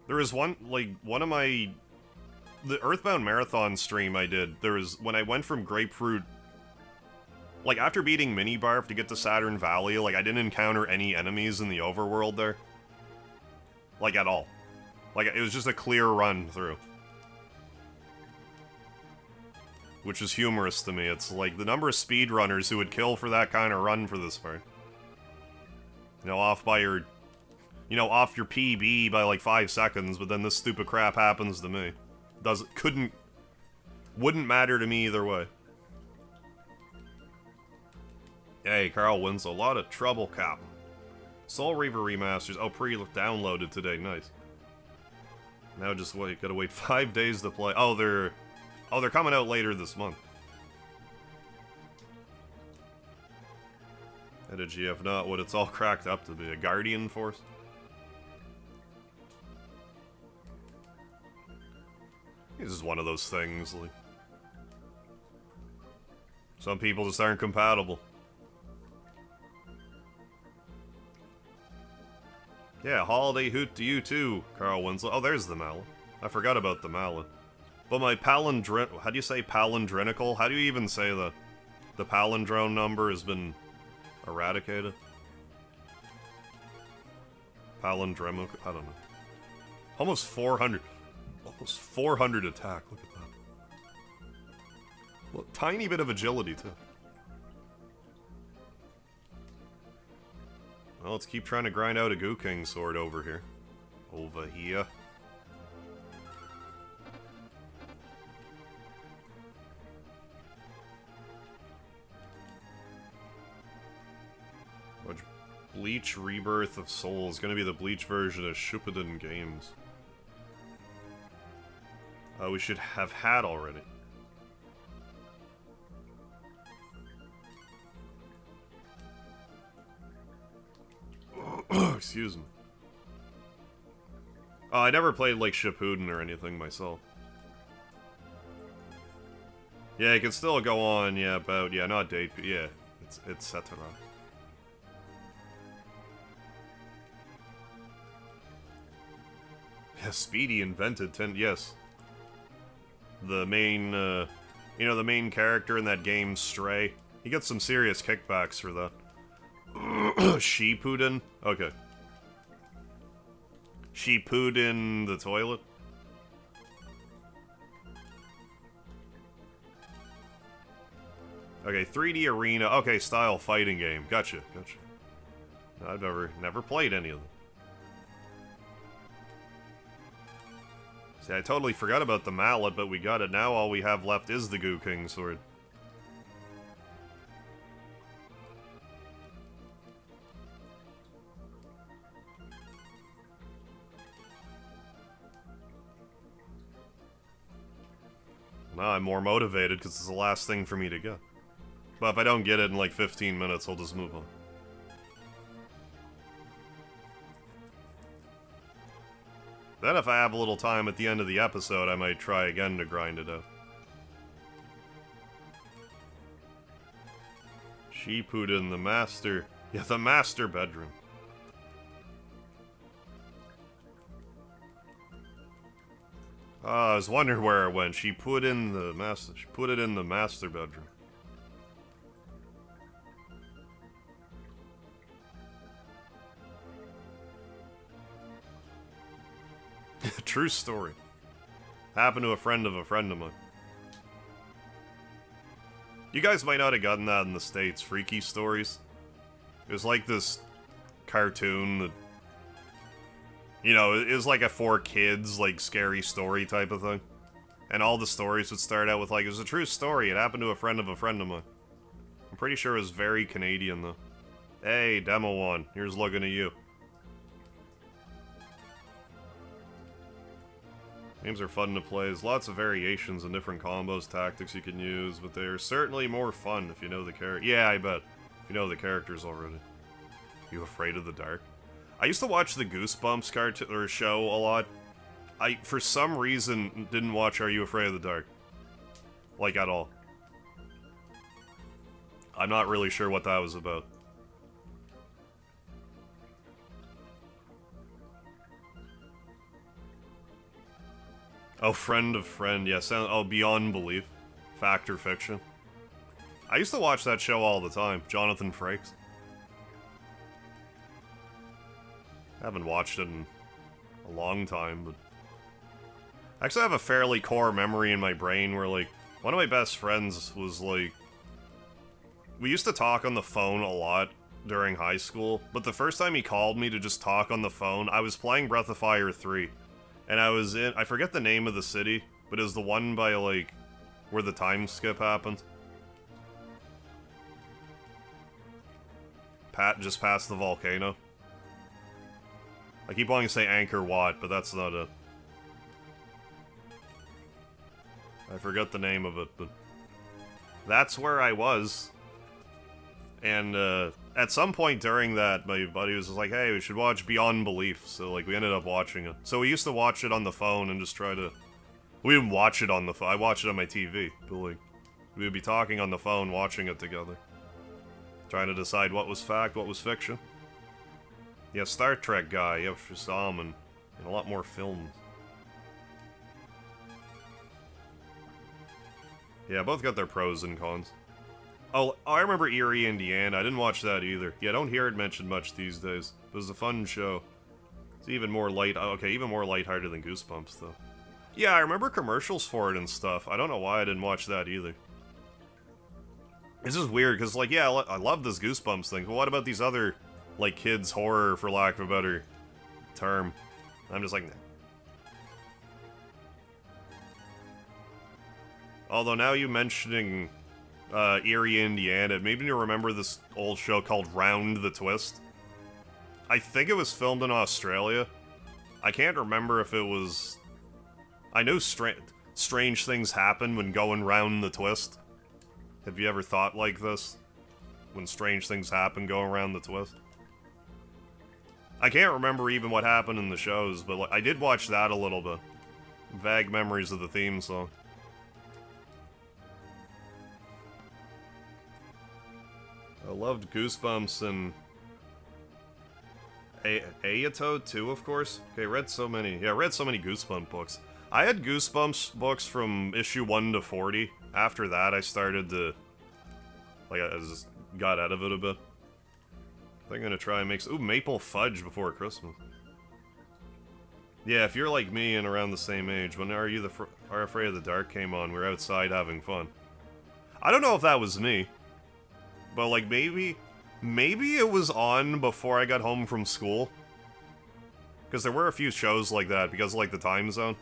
There was one, like, one of my... The Earthbound Marathon stream I did, there was... When I went from Grapefruit... Like, after beating Mini Barf to get to Saturn Valley, like, I didn't encounter any enemies in the overworld there. Like, at all. Like, it was just a clear run through. Which is humorous to me. It's like, the number of speedrunners who would kill for that kind of run for this part. You know, off by your... You know, off your PB by, like, 5 seconds, but then this stupid crap happens to me. Wouldn't matter to me either way. Hey, Carl wins a lot of trouble, Cap. Soul Reaver remasters. Oh, pre-downloaded today. Nice. Now just wait. Gotta wait 5 days to play. Oh, they're coming out later this month. And a GF, not what it's all cracked up to be. A Guardian Force? This is one of those things, like... Some people just aren't compatible. Yeah, holiday hoot to you too, Carl Winslow. Oh, there's the Mallet. I forgot about the Mallet. But my how do you say palindrinical? How do you even say that? The palindrome number has been eradicated? Palindromic? I don't know. Almost 400. Almost 400 attack, look at that. Well, tiny bit of agility, too. Well, let's keep trying to grind out a Goo King sword over here. Over here. Bleach Rebirth of Souls. Gonna be the Bleach version of Shippuden games. We should have had already. Excuse me. I never played, like, Shippuden or anything myself. Yeah, you can still go on, yeah, about, yeah, not date, but yeah, it's etc. Yeah, Speedy invented 10, yes. The main, you know, the main character in that game, Stray. He gets some serious kickbacks for that. Shippuden? Okay. She pooed in the toilet? Okay, 3D Arena. Okay, style fighting game. Gotcha, gotcha. I've never played any of them. See, I totally forgot about the mallet, but we got it. Now all we have left is the Goo King sword. Now I'm more motivated because it's the last thing for me to get. But if I don't get it in like 15 minutes, I'll just move on. Then if I have a little time at the end of the episode, I might try again to grind it out. She put in the master... Yeah, the master bedroom. I was wondering where it went. She put in the master... She put it in the master bedroom. True story. Happened to a friend of mine. You guys might not have gotten that in the States. Freaky Stories. It was like this cartoon that... You know, it was like a for kids, like, scary story type of thing. And all the stories would start out with, like, it was a true story. It happened to a friend of mine. I'm pretty sure it was very Canadian, though. Hey, Demo 1. Here's looking at you. Games are fun to play. There's lots of variations and different combos, tactics you can use, but they're certainly more fun if you know the character. Yeah, I bet. If you know the characters already. You afraid of the dark? I used to watch the Goosebumps cartoon or show a lot. I, for some reason, didn't watch Are You Afraid of the Dark? Like, at all. I'm not really sure what that was about. Oh, Friend of Friend, yes. Yeah, oh, Beyond Belief. Fact or Fiction. I used to watch that show all the time. Jonathan Frakes. I haven't watched it in a long time, but... I actually have a fairly core memory in my brain where, like, one of my best friends was, like... We used to talk on the phone a lot during high school, but the first time he called me to just talk on the phone, I was playing Breath of Fire 3. And I was in... I forget the name of the city, but it was the one by, like, where the time skip happened. Just past the volcano. I keep wanting to say Angkor Wat, but that's not it. I forgot the name of it, but... That's where I was. And, at some point during that, my buddy was just like, hey, we should watch Beyond Belief. So, like, we ended up watching it. So we used to watch it on the phone and just try to... We didn't watch it on the phone. I watched it on my TV. But, like, we would be talking on the phone, watching it together. Trying to decide what was fact, what was fiction. Yeah, Star Trek guy. Yeah, we saw him in a lot more films. Yeah, both got their pros and cons. Oh, I remember Erie, Indiana. I didn't watch that either. Yeah, I don't hear it mentioned much these days. It was a fun show. It's even more even more lighthearted than Goosebumps, though. Yeah, I remember commercials for it and stuff. I don't know why I didn't watch that either. It's just weird, because, like, yeah, I love this Goosebumps thing, but what about these other, like, kids' horror, for lack of a better term? I'm just like, nah. Although now you mentioning Erie, Indiana, it made me remember this old show called Round the Twist. I think it was filmed in Australia. I can't remember if it was... I know strange things happen when going round the twist. Have you ever thought like this? When strange things happen going around the twist? I can't remember even what happened in the shows, but like, I did watch that a little bit. Vague memories of the theme song. I loved Goosebumps and... Ayato too, of course. Okay, read so many Goosebumps books. I had Goosebumps books from issue 1 to 40. After that, I started to... Like, I just got out of it a bit. I think I'm gonna try and make... Ooh, Maple Fudge Before Christmas. Yeah, if you're like me and around the same age, when Are You Are Afraid of the Dark came on, we were outside having fun. I don't know if that was me. But, like, maybe it was on before I got home from school. Because there were a few shows like that, because of, like, the time zone.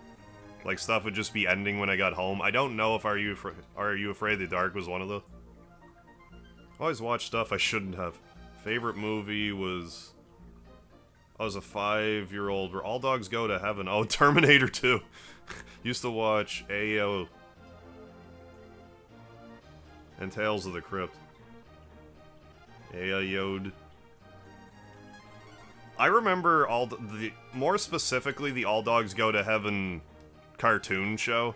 Like, stuff would just be ending when I got home. I don't know if Are You Afraid of the Dark was one of those. Always watch stuff I shouldn't have. Favorite movie was... I was a 5-year-old where All Dogs Go to Heaven. Oh, Terminator 2. Used to watch AO and Tales of the Crypt. Yod. I remember more specifically the All Dogs Go to Heaven cartoon show,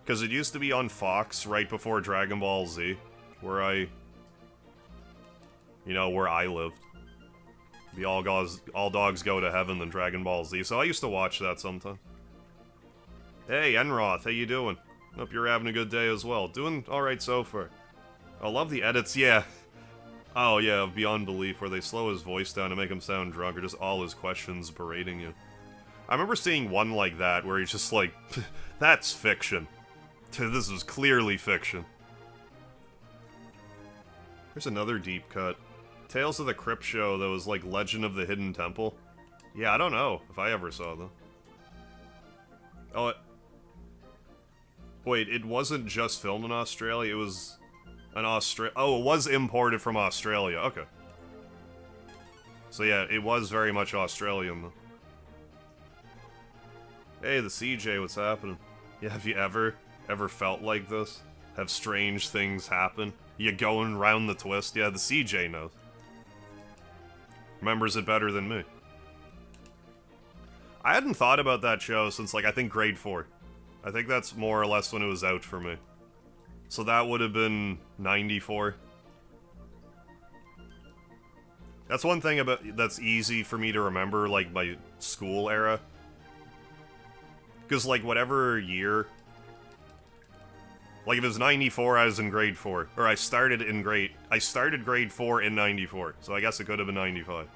because it used to be on Fox right before Dragon Ball Z, where I lived. The All Dogs Go to Heaven and Dragon Ball Z, so I used to watch that sometime. Hey, Enroth, how you doing? Hope you're having a good day as well. Doing alright so far. I love the edits, yeah. Oh yeah, of Beyond Belief, where they slow his voice down to make him sound drunk, or just all his questions berating you. I remember seeing one like that, where he's just like, that's fiction. This is clearly fiction. There's another deep cut. Tales of the Crypt show that was like Legend of the Hidden Temple. Yeah, I don't know if I ever saw them. Oh, wait, it wasn't just filmed in Australia, it was an oh, it was imported from Australia, okay. So yeah, it was very much Australian though. Hey, the CJ, what's happening? Yeah, have you ever felt like this? Have strange things happen? You going round the twist? Yeah, the CJ knows. Remembers it better than me. I hadn't thought about that show since, like, I think grade 4. I think that's more or less when it was out for me. So that would have been 94. That's one thing that's easy for me to remember, like, my school era. Because, like, whatever year... Like, if it was 94, I was in grade 4. Or I started grade 4 in 94. So I guess it could have been 95.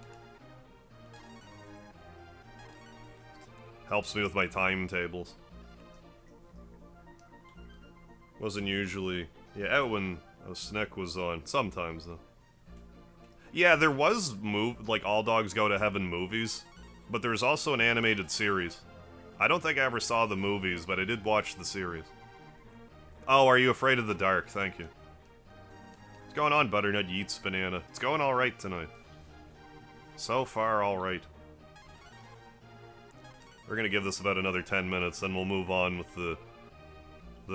Helps me with my timetables. Wasn't usually... Yeah, out when SNES was on. Sometimes, though. Yeah, there was, like, All Dogs Go to Heaven movies. But there's also an animated series. I don't think I ever saw the movies, but I did watch the series. Oh, Are You Afraid of the Dark? Thank you. What's going on, Butternut Yeats Banana? It's going alright tonight. So far, alright. We're gonna give this about another 10 minutes, then we'll move on with the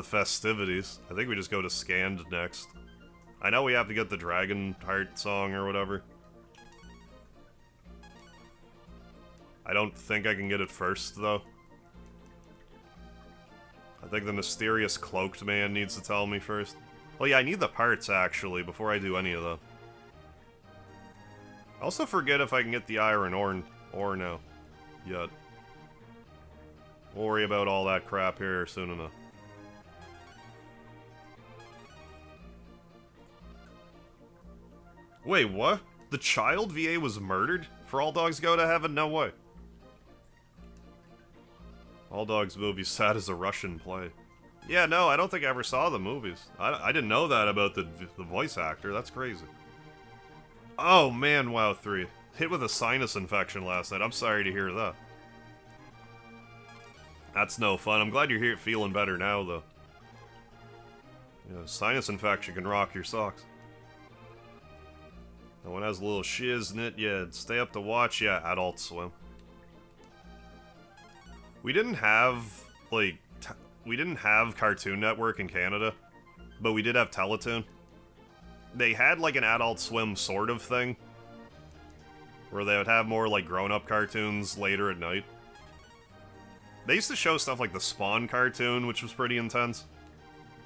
festivities. I think we just go to Scanned next. I know we have to get the Dragon Heart song or whatever. I don't think I can get it first, though. I think the mysterious cloaked man needs to tell me first. Well, yeah, I need the parts, actually, before I do any of them. I also forget if I can get the iron ore now. Yet. We'll worry about all that crap here soon enough. Wait, what? The child VA was murdered? For All Dogs Go to Heaven? No way. All Dogs movie sad as a Russian play. Yeah, no, I don't think I ever saw the movies. I didn't know that about the voice actor. That's crazy. Oh, man, WoW 3. Hit with a sinus infection last night. I'm sorry to hear that. That's no fun. I'm glad you're here feeling better now, though. You know, sinus infection can rock your socks. No one has a little shiz in it. Yeah, stay up to watch. Yeah, Adult Swim. We didn't have, like, we didn't have Cartoon Network in Canada, but we did have Teletoon. They had, like, an Adult Swim sort of thing, where they would have more, like, grown-up cartoons later at night. They used to show stuff like the Spawn cartoon, which was pretty intense.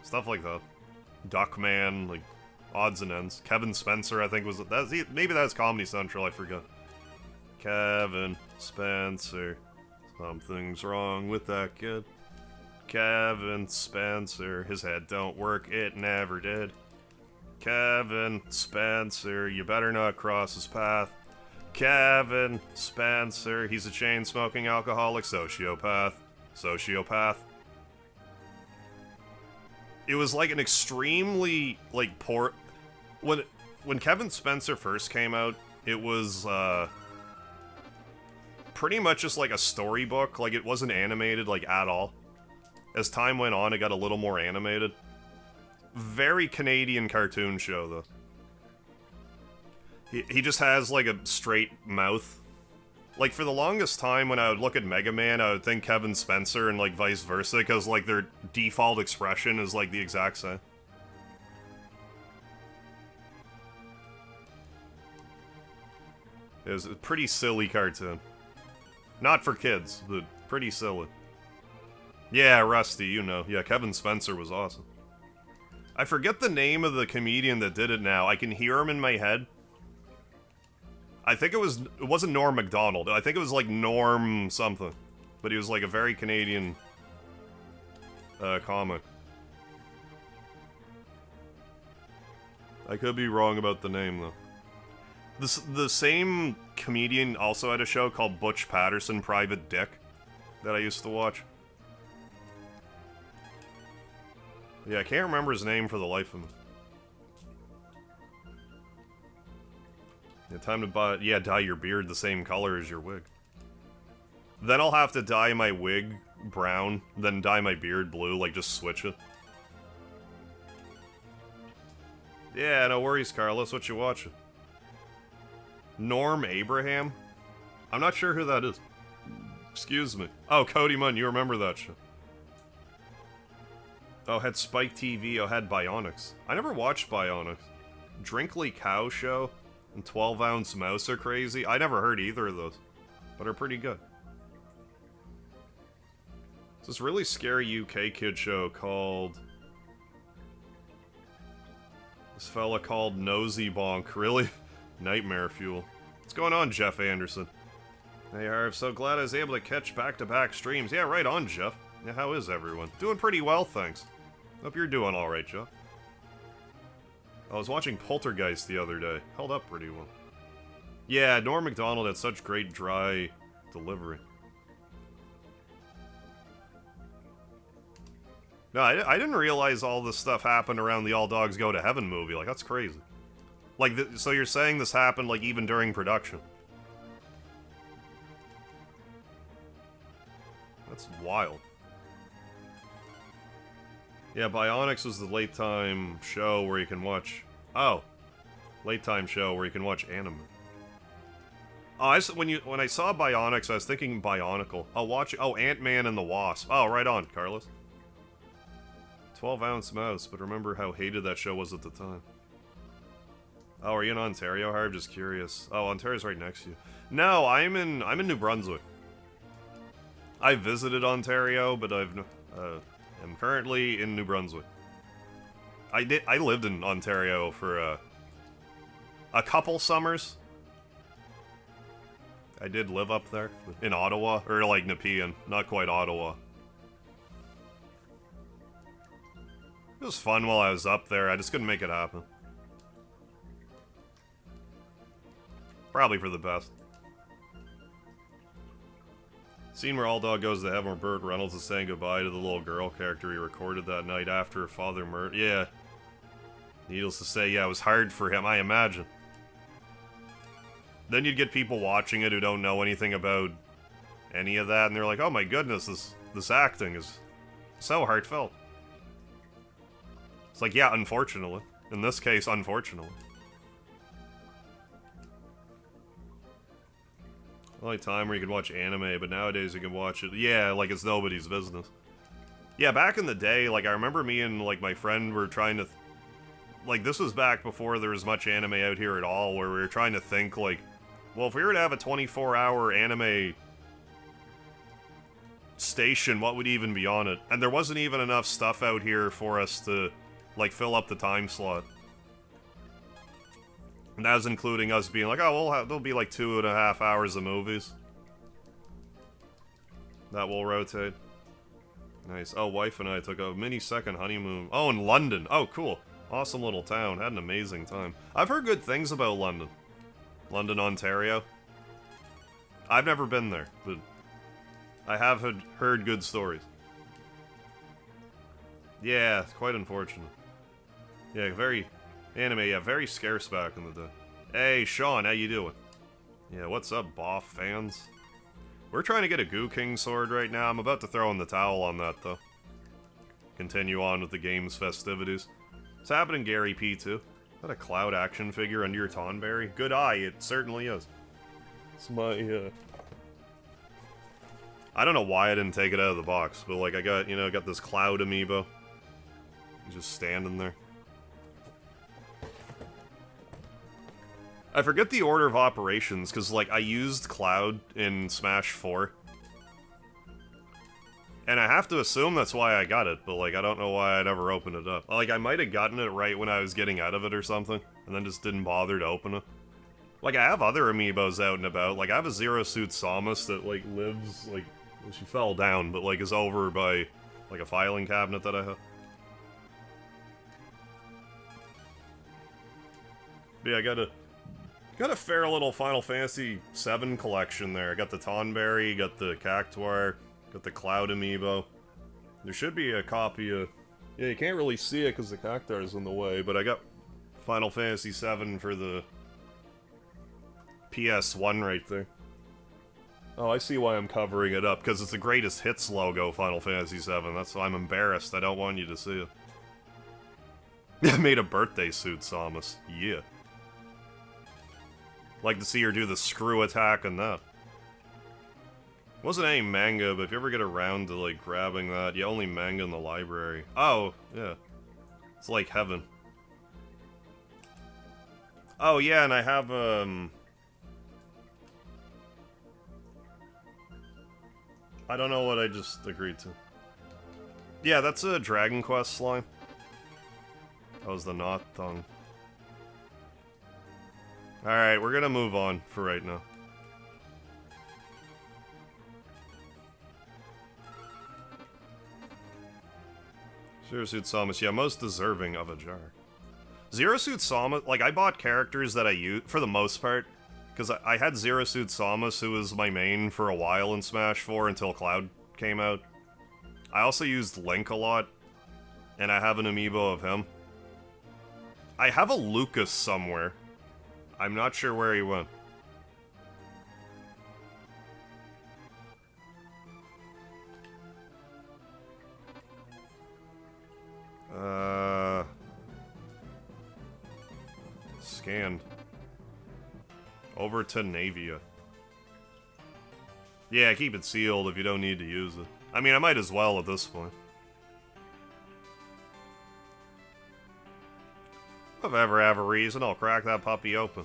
Stuff like that. Duckman, like, odds and ends. Kevin Spencer, I think, was... maybe that's Comedy Central, I forgot. Kevin Spencer... Something's wrong with that kid. Kevin Spencer, his head don't work, it never did. Kevin Spencer, you better not cross his path. Kevin Spencer, he's a chain-smoking alcoholic sociopath. Sociopath. It was like an extremely, like, poor... When Kevin Spencer first came out, it was, pretty much just like a storybook. Like, it wasn't animated, like, at all. As time went on, it got a little more animated. Very Canadian cartoon show, though. He just has, like, a straight mouth. Like, for the longest time, when I would look at Mega Man, I would think Kevin Spencer and, like, vice versa, because, like, their default expression is, like, the exact same. It was a pretty silly cartoon. Not for kids, but pretty silly. Yeah, Rusty, you know. Yeah, Kevin Spencer was awesome. I forget the name of the comedian that did it now. I can hear him in my head. I think it wasn't Norm Macdonald. I think it was like Norm something. But he was like a very Canadian comic. I could be wrong about the name though. The same comedian also had a show called Butch Patterson Private Dick that I used to watch. Yeah, I can't remember his name for the life of me. Yeah, time to dye your beard the same color as your wig. Then I'll have to dye my wig brown, then dye my beard blue, like just switch it. Yeah, no worries, Carlos. What you watching? Norm Abraham? I'm not sure who that is. Excuse me. Oh, Cody Munn, you remember that shit. Oh, had Spike TV. Oh, had Bionics. I never watched Bionics. Drinkly Cow Show and 12 Ounce Mouse are crazy. I never heard either of those, but are pretty good. It's this really scary UK kid show called... This fella called Nosy Bonk. Really? Nightmare fuel. What's going on, Jeff Anderson? Hey, Harv, so glad I was able to catch back-to-back streams. Yeah, right on, Jeff. Yeah, how is everyone? Doing pretty well, thanks. Hope you're doing alright, Jeff. I was watching Poltergeist the other day. Held up pretty well. Yeah, Norm Macdonald had such great dry delivery. No, I didn't realize all this stuff happened around the All Dogs Go to Heaven movie. Like, that's crazy. Like, so you're saying this happened, like, even during production? That's wild. Yeah, Bionics was the late time show where you can watch... Oh. Late time show where you can watch anime. Oh, when I saw Bionics, I was thinking Bionicle. Oh, Ant-Man and the Wasp. Oh, right on, Carlos. 12 Ounce Mouse, but remember how hated that show was at the time. Oh, are you in Ontario, Harv? Just curious. Oh, Ontario's right next to you. No, I'm in New Brunswick. I visited Ontario, but I'm currently in New Brunswick. I lived in Ontario for a couple summers. I did live up there in Ottawa, or like Nepean, not quite Ottawa. It was fun while I was up there. I just couldn't make it happen. Probably for the best. Scene where All Dog Goes to Heaven where Burt Reynolds is saying goodbye to the little girl character he recorded that night after her father murdered. Yeah. Needless to say, yeah, it was hard for him, I imagine. Then you'd get people watching it who don't know anything about any of that, and they're like, oh my goodness, this acting is so heartfelt. It's like, yeah, unfortunately. In this case, unfortunately. Only time where you could watch anime, but nowadays you can watch it, yeah, like it's nobody's business. Yeah, back in the day, like, I remember me and, like, my friend were trying to... Like, this was back before there was much anime out here at all, where we were trying to think, like, well, if we were to have a 24-hour anime station, what would even be on it? And there wasn't even enough stuff out here for us to, like, fill up the time slot. And that was including us being like, oh, there'll be like 2.5 hours of movies that will rotate. Nice. Oh, wife and I took a mini-second honeymoon. Oh, in London. Oh, cool. Awesome little town. Had an amazing time. I've heard good things about London. London, Ontario. I've never been there, but I have heard good stories. Yeah, it's quite unfortunate. Yeah, very... Anime, yeah, very scarce back in the day. Hey, Sean, how you doing? Yeah, what's up, Boff fans? We're trying to get a Goo King sword right now. I'm about to throw in the towel on that, though. continue on with the game's festivities. It's happening, Gary P, too. Is that a Cloud action figure under your Tonberry? Good eye, it certainly is. It's my, I don't know why I didn't take it out of the box, but, like, I got, you know, got this Cloud amiibo. Just standing there. I forget the order of operations, because, like, I used Cloud in Smash 4. And I have to assume that's why I got it, but, like, I don't know why I'd ever opened it up. Like, I might have gotten it right when I was getting out of it or something, and then just didn't bother to open it. Like, I have other amiibos out and about. Like, I have a Zero Suit Samus that, like, lives, like, well, she fell down, but, like, is over by, like, a filing cabinet that I have. But yeah, I got a fair little Final Fantasy VII collection there. I got the Tonberry, got the Cactuar, got the Cloud amiibo. There should be a copy of... Yeah, you can't really see it because the Cactuar is in the way, but I got Final Fantasy VII for the PS1 right there. Oh, I see why I'm covering it up, because it's the Greatest Hits logo, Final Fantasy VII. That's why I'm embarrassed. I don't want you to see it. I made a birthday suit, Samus. Yeah. Like to see her do the screw attack and that. Wasn't any manga, but if you ever get around to, like, grabbing that, yeah, only manga in the library. Oh, yeah. It's like heaven. Oh, yeah, and I have, I don't know what I just agreed to. Yeah, that's a Dragon Quest slime. That was the knot tongue. Alright, we're gonna move on for right now. Zero Suit Samus, yeah, most deserving of a jar. Zero Suit Samus, like, I bought characters that I use, for the most part, because I had Zero Suit Samus, who was my main for a while in Smash 4 until Cloud came out. I also used Link a lot, and I have an amiibo of him. I have a Lucas somewhere. I'm not sure where he went. Scanned. Over to Navia. Yeah, keep it sealed if you don't need to use it. I mean, I might as well at this point. If I ever have a reason, I'll crack that puppy open.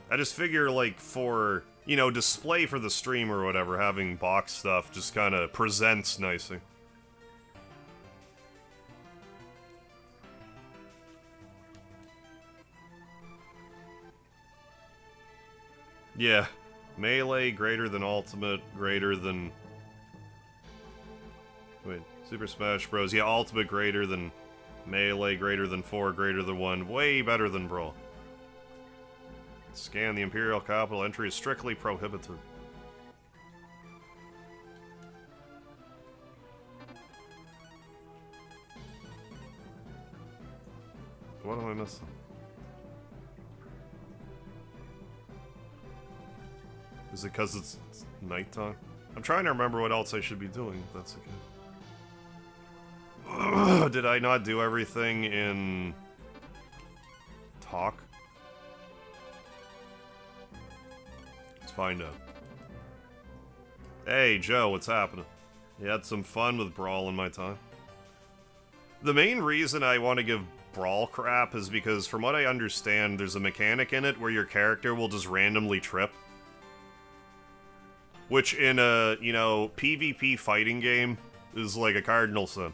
I just figure, like, for, you know, display for the stream or whatever, having box stuff just kind of presents nicely. Yeah. Melee greater than Ultimate, greater than... Wait, Super Smash Bros. Yeah, Ultimate greater than Melee, greater than 4, greater than 1. Way better than Brawl. Scan the Imperial Capital. Entry is strictly prohibited. What am I missing? Is it because it's nighttime? I'm trying to remember what else I should be doing, if that's okay. Did I not do everything in... Talk? Let's find out. Hey, Joe, what's happening? You had some fun with Brawl in my time? The main reason I want to give Brawl crap is because, from what I understand, there's a mechanic in it where your character will just randomly trip. Which in a, you know, PvP fighting game is like a cardinal sin.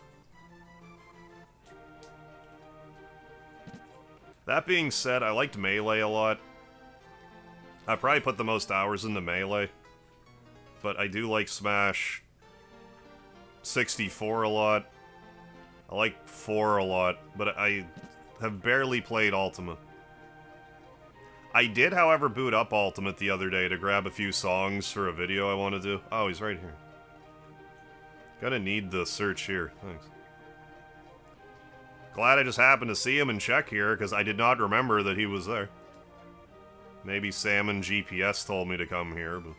That being said, I liked Melee a lot. I probably put the most hours into Melee. But I do like Smash 64 a lot. I like 4 a lot, but I have barely played Ultimate. I did, however, boot up Ultimate the other day to grab a few songs for a video I want to do. Oh, he's right here. Gonna need the search here. Thanks. Glad I just happened to see him and check here, because I did not remember that he was there. Maybe Salmon GPS told me to come here, but...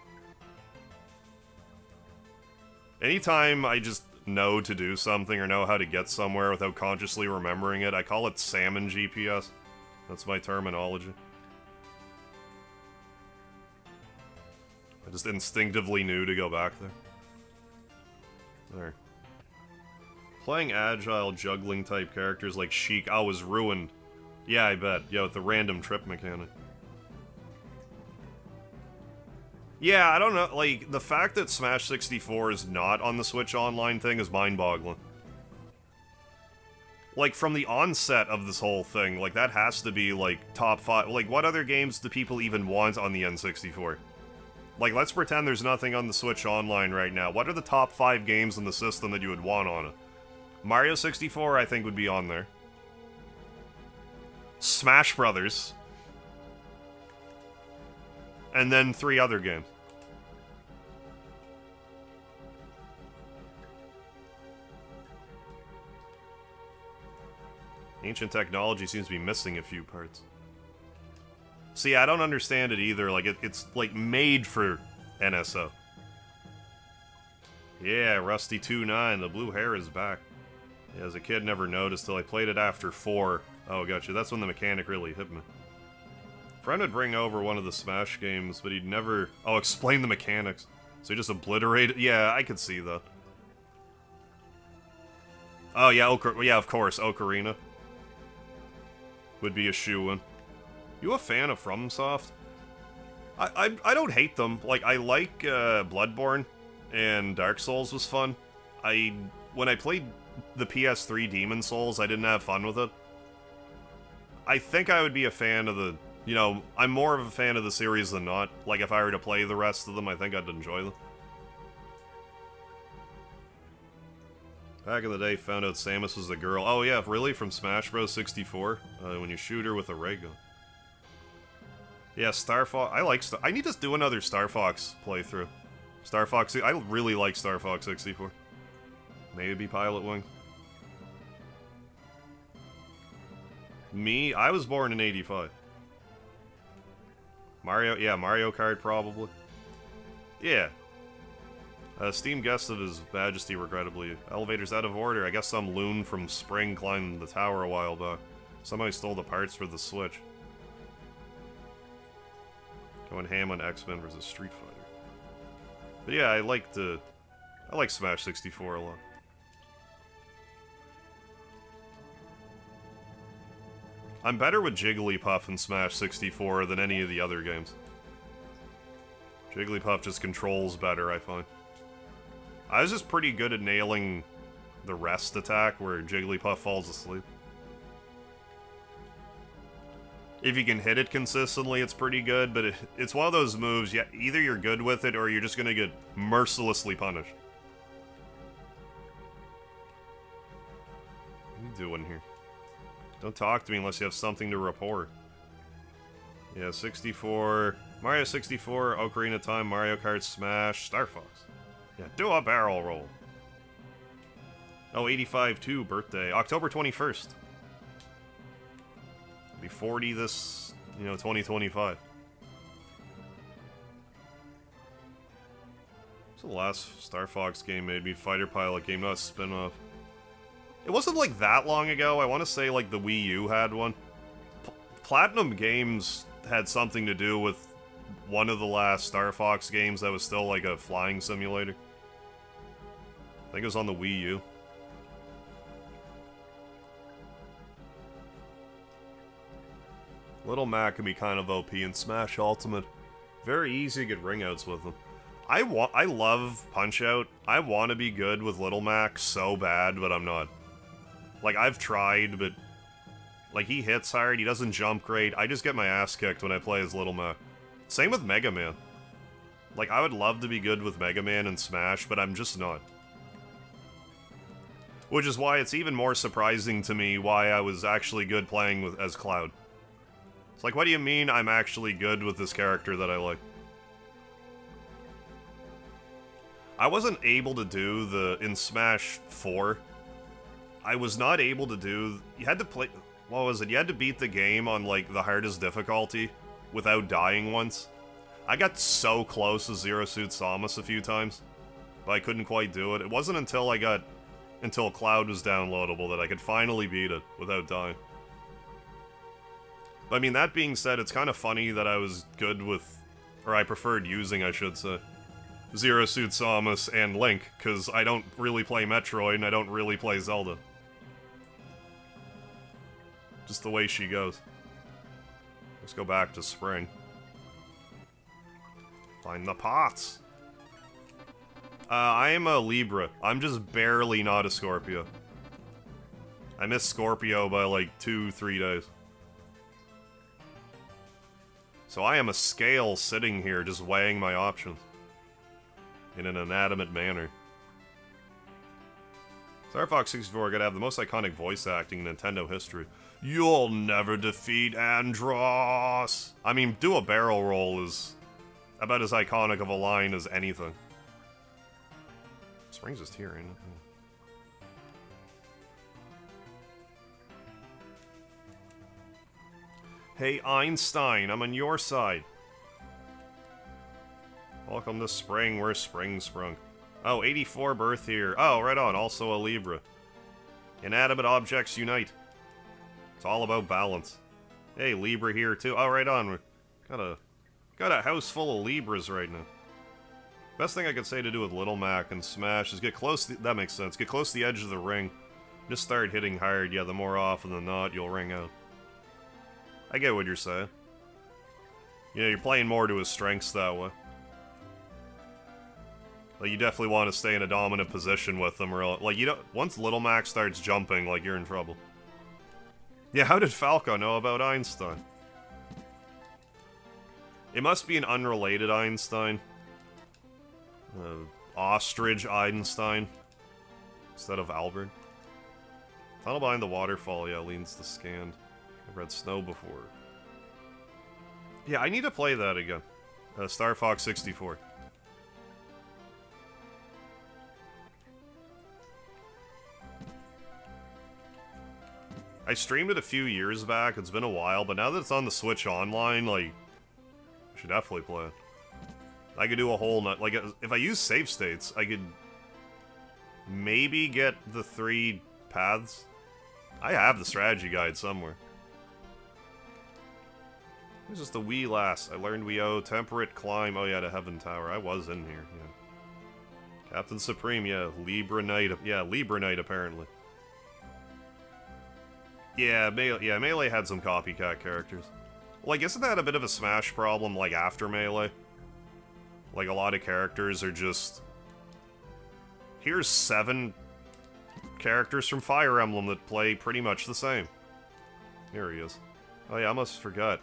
Anytime I just know to do something or know how to get somewhere without consciously remembering it, I call it salmon GPS. That's my terminology. I just instinctively knew to go back there. There. Playing agile juggling type characters like Sheik, I was ruined. Yeah, I bet. Yeah, with the random trip mechanic. Yeah, I don't know, like, the fact that Smash 64 is not on the Switch Online thing is mind-boggling. Like, from the onset of this whole thing, like, that has to be, like, top 5. Like, what other games do people even want on the N64? Like, let's pretend there's nothing on the Switch Online right now. What are the top 5 games in the system that you would want on it? Mario 64, I think, would be on there. Smash Brothers. And then 3 other games. Ancient technology seems to be missing a few parts. See, I don't understand it either. Like, it's, like, made for NSO. Yeah, Rusty 2.9, the blue hair is back. Yeah, as a kid, never noticed till I played it after 4. Oh, gotcha. That's when the mechanic really hit me. Friend would bring over one of the Smash games, but he'd never... Oh, explain the mechanics. So he just obliterated... Yeah, I could see that. Oh, yeah, yeah, of course, Ocarina. Would be a shoo-in. You a fan of FromSoft? I don't hate them. Like, I like Bloodborne, and Dark Souls was fun. When I played the PS3 Demon Souls, I didn't have fun with it. I think I would be a fan of the... You know, I'm more of a fan of the series than not. Like, if I were to play the rest of them, I think I'd enjoy them. Back in the day, found out Samus was a girl. Oh yeah, really? From Smash Bros. 64? When you shoot her with a ray gun. Yeah, Star Fox... I like I need to do another Star Fox playthrough. Star Fox... I really like Star Fox 64. Maybe Pilot Wing. Me? I was born in 85. Mario? Yeah, Mario Kart, probably. Yeah. Steam guest of His Majesty, regrettably. Elevator's out of order. I guess some loon from Spring climbed the tower a while back. Somebody stole the parts for the Switch. Going ham on X-Men vs. Street Fighter. But yeah, I like Smash 64 a lot. I'm better with Jigglypuff in Smash 64 than any of the other games. Jigglypuff just controls better, I find. I was just pretty good at nailing the rest attack where Jigglypuff falls asleep. If you can hit it consistently, it's pretty good, but it's one of those moves, yeah, either you're good with it or you're just gonna get mercilessly punished. What are you doing here? Don't talk to me unless you have something to report. Yeah, 64... Mario 64, Ocarina of Time, Mario Kart, Smash, Star Fox. Yeah, do a barrel roll. Oh, 85 too, birthday. October 21st. Be 40 this, 2025. What's the last Star Fox game made me? Fighter Pilot game, not a spin-off. It wasn't, like, that long ago. I want to say, like, the Wii U had one. Platinum Games had something to do with one of the last Star Fox games that was still, like, a flying simulator. I think it was on the Wii U. Little Mac can be kind of OP in Smash Ultimate. Very easy to get ringouts with him. I love Punch-Out. I want to be good with Little Mac so bad, but I'm not. Like, I've tried, but... Like, he hits hard, he doesn't jump great. I just get my ass kicked when I play as Little Mac. Same with Mega Man. Like, I would love to be good with Mega Man and Smash, but I'm just not. Which is why it's even more surprising to me why I was actually good playing as Cloud. It's like, what do you mean I'm actually good with this character that I like? I wasn't able to do in Smash 4, I was not able to do... You had to play... What was it? You had to beat the game on, like, the hardest difficulty without dying once. I got so close to Zero Suit Samus a few times. but I couldn't quite do it. It wasn't until until Cloud was downloadable that I could finally beat it without dying. But I mean, that being said, it's kind of funny that I was good with, or I preferred using, I should say, Zero Suit Samus and Link, because I don't really play Metroid and I don't really play Zelda. Just the way she goes. Let's go back to spring. Find the pots. I am a Libra. I'm just barely not a Scorpio. I missed Scorpio by like 2-3 days. So I am a scale sitting here just weighing my options. In an inanimate manner. Star Fox 64 gotta have the most iconic voice acting in Nintendo history. You'll never defeat Andross! I mean, do a barrel roll is about as iconic of a line as anything. Spring's just here, ain't it? Hey Einstein, I'm on your side. Welcome to spring, where spring sprung. Oh, 84 birth here. Oh, right on, also a Libra. Inanimate objects unite. It's all about balance. Hey, Libra here too. Oh, right on. Got a house full of Libras right now. Best thing I could say to do with Little Mac and Smash is get close to, that makes sense. Get close to the edge of the ring. Just start hitting hard. Yeah, the more often than not, you'll ring out. I get what you're saying. You know, you're playing more to his strengths that way. Like, you definitely want to stay in a dominant position with them, or like, you don't. Once Little Mac starts jumping, like, you're in trouble. Yeah, how did Falco know about Einstein? It must be an unrelated Einstein. Ostrich Einstein. Instead of Albert. Tunnel behind the waterfall, yeah, leans the scanned. I've read Snow before. Yeah, I need to play that again. Star Fox 64. I streamed it a few years back, it's been a while, but now that it's on the Switch Online, like, I should definitely play it. I could do a whole nut, like, if I use save states, I could maybe get the 3 paths. I have the strategy guide somewhere. This is the wee lass. I learned we owe temperate climb. Oh yeah, to Heaven Tower. I was in here, yeah. Captain Supreme, yeah. Libra Knight. Yeah, Libra Knight, apparently. Yeah, Melee had some copycat characters. Like, isn't that a bit of a Smash problem, like, after Melee? Like, a lot of characters are just... Here's 7 characters from Fire Emblem that play pretty much the same. Here he is. Oh yeah, I almost forgot.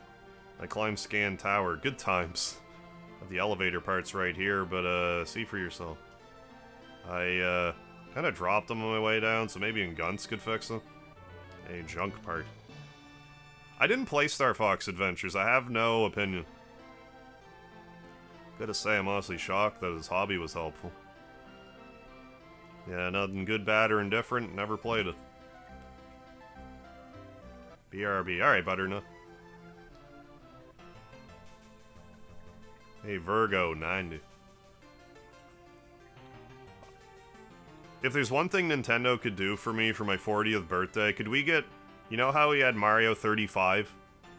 I climbed Scan Tower. Good times. The elevator part's right here, but, see for yourself. I, kind of dropped them on my way down, so maybe Gunts could fix them. A junk part. I didn't play Star Fox Adventures. I have no opinion. Gotta say, I'm honestly shocked that his hobby was helpful. Yeah, nothing good, bad, or indifferent. Never played it. BRB. Alright, Butternut. Hey, Virgo, 90. If there's one thing Nintendo could do for me for my 40th birthday, could we get... You know how we had Mario 35?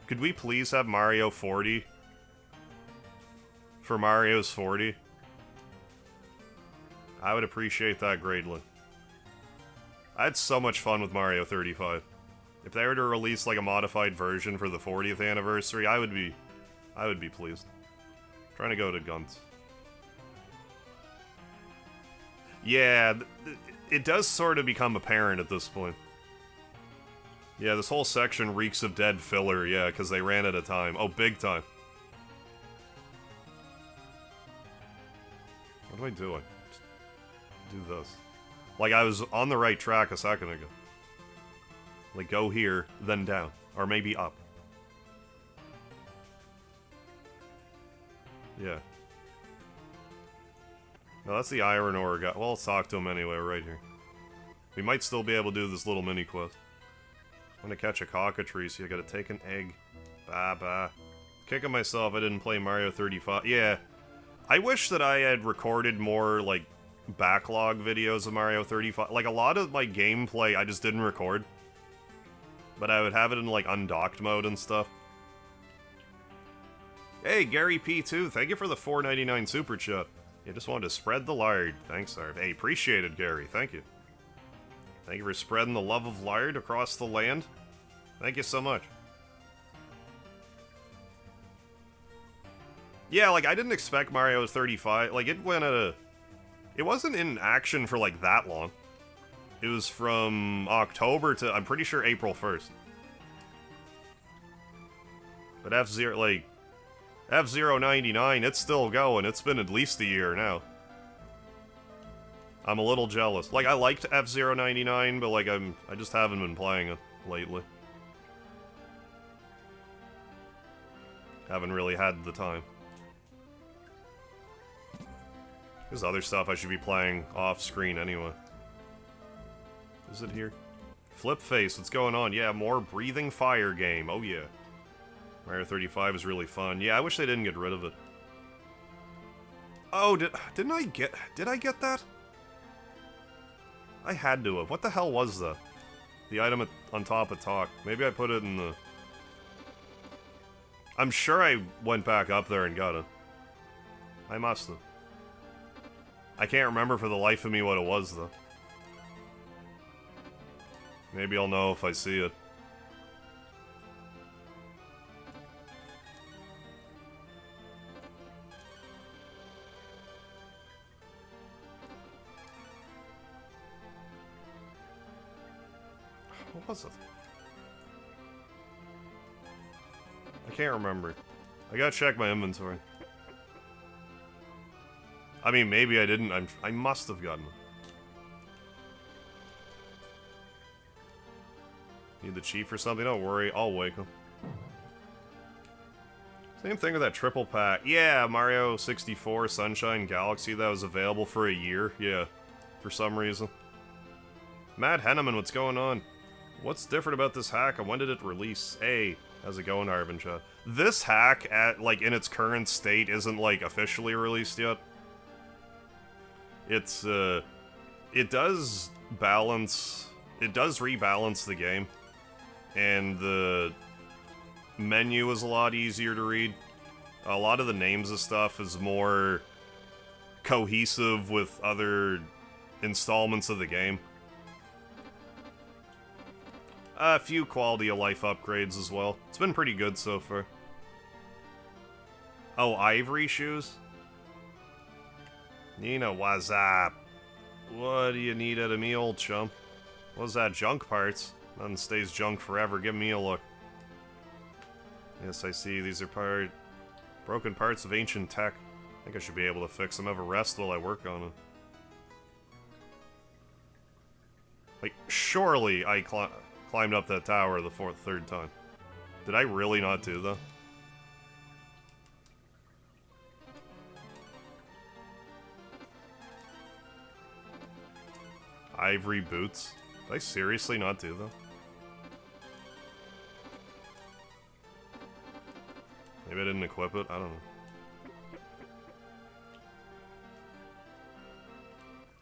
Could we please have Mario 40? For Mario's 40? I would appreciate that greatly. I had so much fun with Mario 35. If they were to release, like, a modified version for the 40th anniversary, I would be pleased. I'm trying to go to Guns. Yeah, it does sort of become apparent at this point. Yeah, this whole section reeks of dead filler, yeah, because they ran out of time. Oh, big time. What do I do? I just do this. Like, I was on the right track a second ago. Like, go here, then down. Or maybe up. Yeah. No, that's the iron ore guy. Well, let's talk to him anyway, right here. We might still be able to do this little mini quest. I'm gonna catch a cockatrice, so I gotta take an egg. Bah, bah. Kicking myself I didn't play Mario 35. Yeah. I wish that I had recorded more, like, backlog videos of Mario 35. Like, a lot of my gameplay I just didn't record. But I would have it in, like, undocked mode and stuff. Hey, Gary P2, thank you for the $4.99 super chat. You just wanted to spread the lard. Thanks, sir. Hey, appreciate it, Gary. Thank you. Thank you for spreading the love of lard across the land. Thank you so much. Yeah, like, I didn't expect Mario 35. Like, it went at a... It wasn't in action for, like, that long. It was from October to, I'm pretty sure, April 1st. But F-Zero, like... F-Zero 99, it's still going. It's been at least a year now. I'm a little jealous. Like, I liked F-Zero 99, but, like, I just haven't been playing it lately. Haven't really had the time. There's other stuff I should be playing off-screen anyway. Is it here? Flip Face, what's going on? Yeah, more Breathing Fire game. Oh, yeah. Mario 35 is really fun. Yeah, I wish they didn't get rid of it. Oh, did I get that? I had to have. What the hell was that? The item on top of talk. Maybe I put it in the... I'm sure I went back up there and got it. I must have. I can't remember for the life of me what it was, though. Maybe I'll know if I see it. What was it? I can't remember. I gotta check my inventory. I mean, maybe I didn't. I must have gotten it. Need the chief or something? Don't worry, I'll wake him. Same thing with that triple pack. Yeah, Mario 64 Sunshine Galaxy that was available for a year. Yeah, for some reason. Matt Henneman, what's going on? What's different about this hack and when did it release? Hey, how's it going, Arvincha? This hack, like, in its current state, isn't, like, officially released yet. It's, it does rebalance the game. And the menu is a lot easier to read. A lot of the names of stuff is more cohesive with other installments of the game. A few quality of life upgrades as well. It's been pretty good so far. Oh, ivory shoes? Nina, what's up? What do you need out of me, old chum? What's that, junk parts? Nothing stays junk forever. Give me a look. Yes, I see. These are broken parts of ancient tech. I think I should be able to fix them. Have a rest while I work on it. Like, surely I climbed up that tower the third time. Did I really not do that? Ivory boots? Did I seriously not do that? Maybe I didn't equip it? I don't know.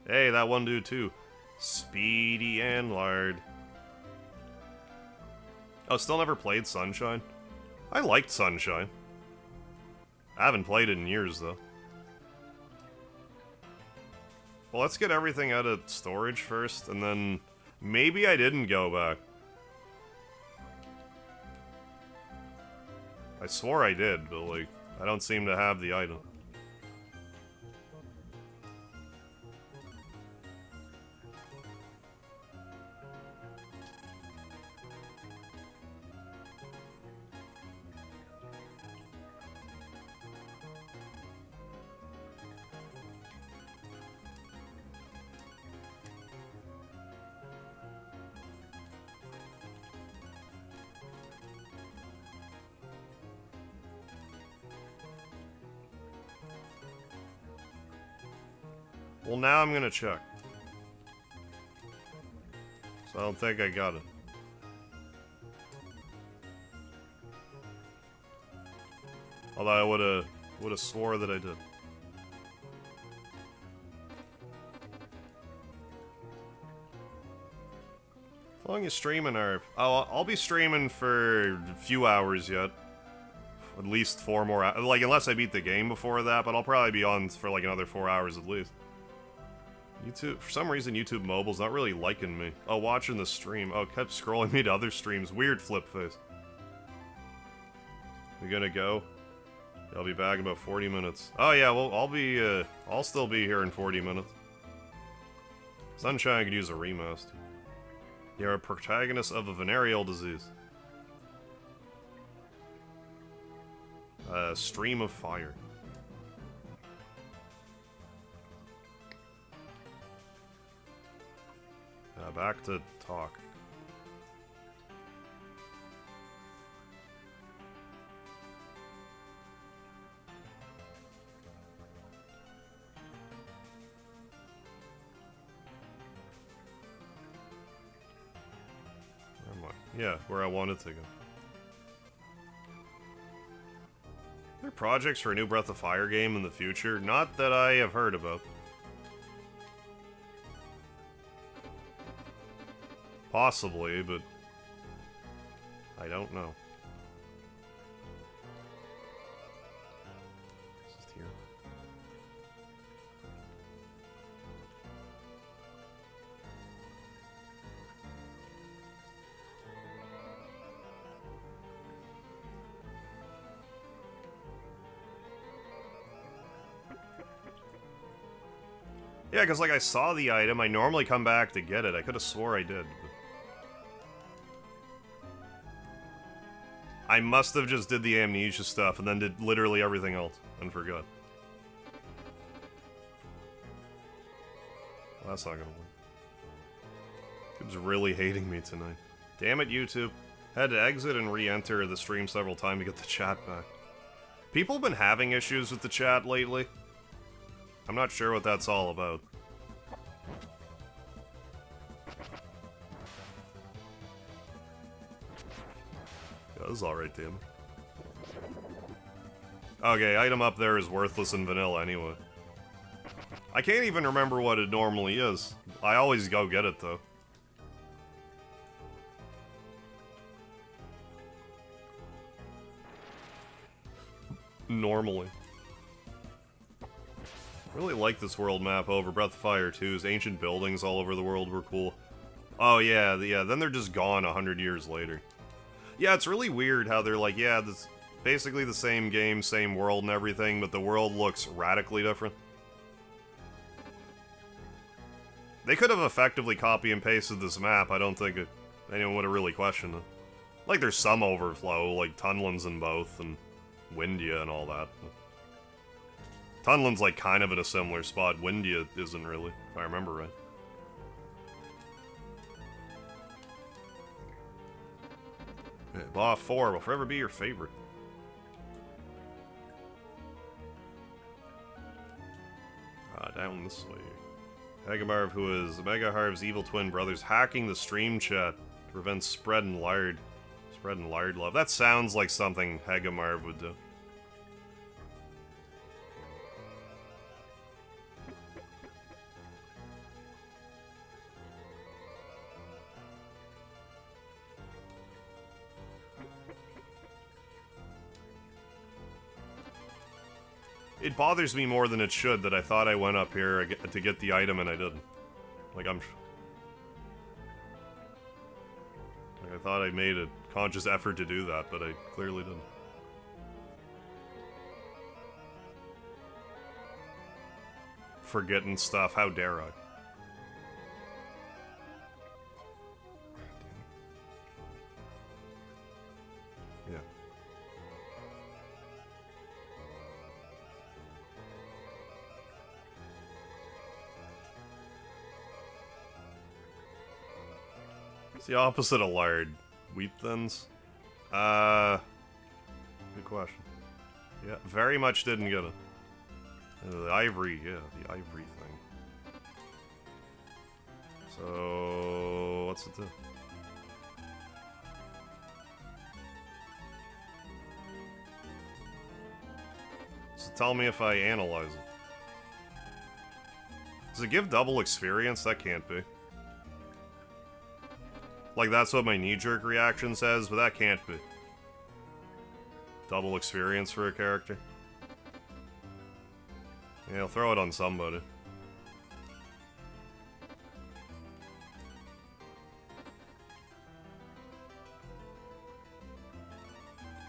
Hey, that one dude too. Speedy and Lard. Oh, still never played Sunshine? I liked Sunshine. I haven't played it in years, though. Well, let's get everything out of storage first, and then... Maybe I didn't go back. I swore I did, but, like, I don't seem to have the item. Well, now I'm gonna check. So I don't think I got it. Although I would've swore that I did. How long you streaming, Arv? Oh, I'll be streaming for a few hours yet. At least 4 more hours. Like, unless I beat the game before that, but I'll probably be on for like another 4 hours at least. YouTube, for some reason, YouTube Mobile's not really liking me. Oh, watching the stream. Oh, kept scrolling me to other streams. Weird flip face. We gonna go? I'll be back in about 40 minutes. Oh yeah, well, I'll still be here in 40 minutes. Sunshine could use a remaster. You're a protagonist of a venereal disease. Stream of fire. Back to talk. Yeah, where I wanted to go. Are there projects for a new Breath of Fire game in the future? Not that I have heard about. Possibly, but I don't know. Just here. Yeah, because like I saw the item, I normally come back to get it. I could have swore I did. But I must have just did the amnesia stuff and then did literally everything else and forgot. Well, that's not gonna work. YouTube's really hating me tonight. Damn it, YouTube. Had to exit and re-enter the stream several times to get the chat back. People have been having issues with the chat lately. I'm not sure what that's all about. Yeah, this is alright, damn it. Okay, item up there is worthless in vanilla anyway. I can't even remember what it normally is. I always go get it, though. Normally. Really like this world map over Breath of Fire 2's ancient buildings all over the world were cool. Oh yeah, then they're just gone 100 years later. Yeah, it's really weird how they're like, yeah, this basically the same game, same world and everything, but the world looks radically different. They could have effectively copy and pasted this map. I don't think anyone would have really questioned it. Like, there's some overflow, like Tunland's in both, and Windia and all that. Tunland's like kind of in a similar spot. Windia isn't really, if I remember right. Okay, Law 4 will forever be your favorite. Down this way. Hagemarv, who is Mega Harv's evil twin brothers, hacking the stream chat to prevent spreading lard love. That sounds like something Hagemarv would do. It bothers me more than it should that I thought I went up here to get the item and I didn't. Like, I thought I made a conscious effort to do that, but I clearly didn't. Forgetting stuff, how dare I? Yeah. It's the opposite of lard. Wheat thins? Good question. Yeah, very much didn't get it. The ivory, yeah, the ivory thing. So, what's it do? So tell me if I analyze it. Does it give double experience? That can't be. Like, that's what my knee-jerk reaction says, but that can't be. Double experience for a character. Yeah, I'll throw it on somebody.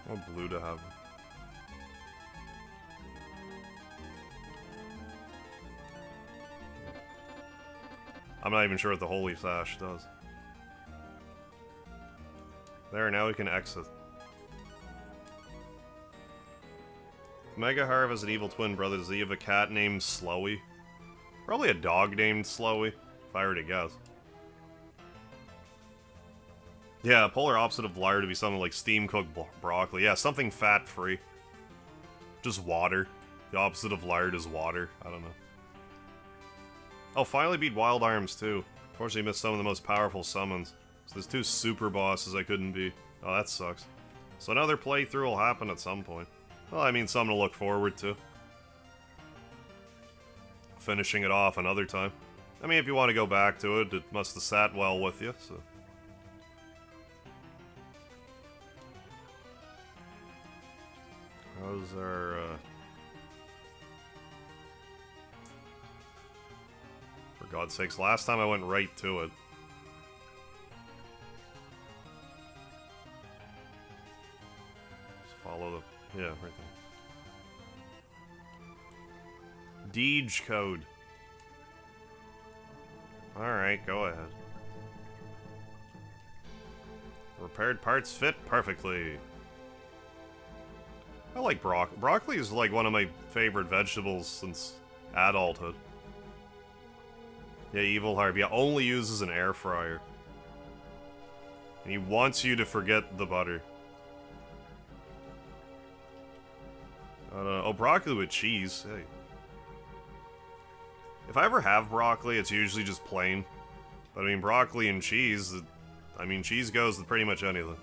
I want blue to have. I'm not even sure what the Holy Sash does. There, now we can exit. Mega Harv has an evil twin brother. Does he have a cat named Slowy? Probably a dog named Slowy, if I were to guess. Yeah, polar opposite of lard to be something like steam-cooked broccoli. Yeah, something fat-free. Just water. The opposite of lard is water. I don't know. Oh, finally beat Wild Arms, too. Unfortunately, missed some of the most powerful summons. So there's 2 super bosses I couldn't beat. Oh, that sucks. So another playthrough will happen at some point. Well, I mean, something to look forward to. Finishing it off another time. I mean, if you want to go back to it, it must have sat well with you, so... How's our, For God's sakes, last time I went right to it. Just follow the... Yeah, right there. Deej code. Alright, go ahead. Repaired parts fit perfectly. I like broccoli. Broccoli is like one of my favorite vegetables since adulthood. Yeah, Evil Harv. Yeah, only uses an air fryer. And he wants you to forget the butter. I don't know. Oh, broccoli with cheese. Hey. If I ever have broccoli, it's usually just plain. But I mean, broccoli and cheese, I mean, cheese goes with pretty much anything.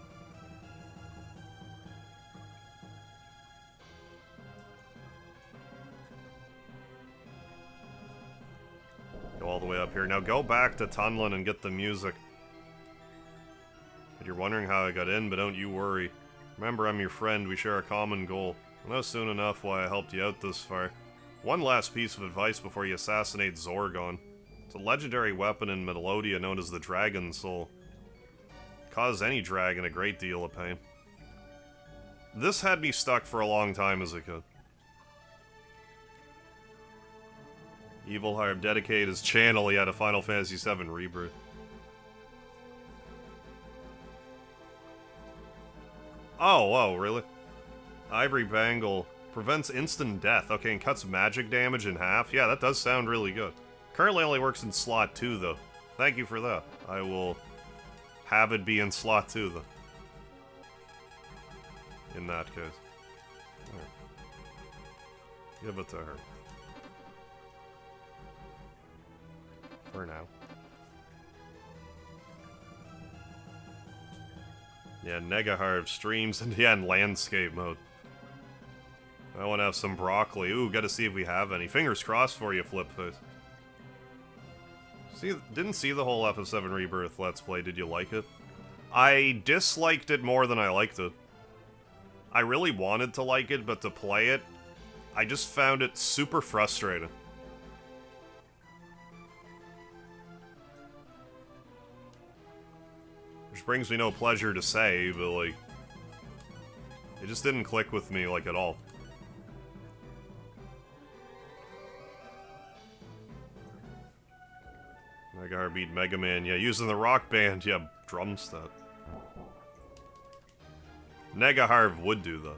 Go all the way up here. Now go back to Tunlin and get the music. But you're wondering how I got in, but don't you worry. Remember, I'm your friend. We share a common goal. I know soon enough why I helped you out this far. One last piece of advice before you assassinate Zorgon. It's a legendary weapon in Melodia known as the Dragon Soul. It caused any dragon a great deal of pain. This had me stuck for a long time as a kid. Evil Harv dedicated his channel, he had a Final Fantasy VII Rebirth. Oh, whoa, really? Ivory Bangle prevents instant death. Okay, and cuts magic damage in half. Yeah, that does sound really good. Currently only works in slot 2, though. Thank you for that. I will have it be in slot 2, though. In that case. Right. Give it to her. For now. Yeah, Negaharv streams and yeah, in landscape mode. I want to have some broccoli. Ooh, gotta see if we have any. Fingers crossed for you, Flipface. Didn't see the whole FF7 Rebirth Let's Play. Did you like it? I disliked it more than I liked it. I really wanted to like it, but to play it, I just found it super frustrating. Which brings me no pleasure to say, but like... It just didn't click with me, like, at all. Megaharv beat Mega Man, yeah, using the Rock Band, yeah, drum set. Negaharv would do that.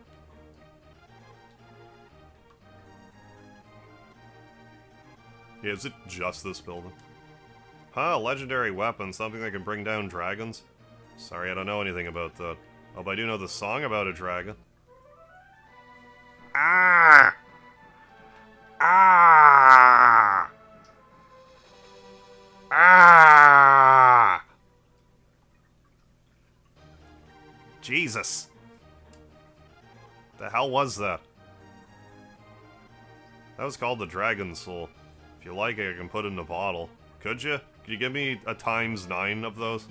Yeah, is it just this building? Huh, legendary weapon, something that can bring down dragons? Sorry, I don't know anything about that. Oh, but I do know the song about a dragon. Ah! Ah! Ah! Jesus. The hell was that? That was called the Dragon Soul. If you like it, I can put it in a bottle. Could you? Could you give me a ×9 of those?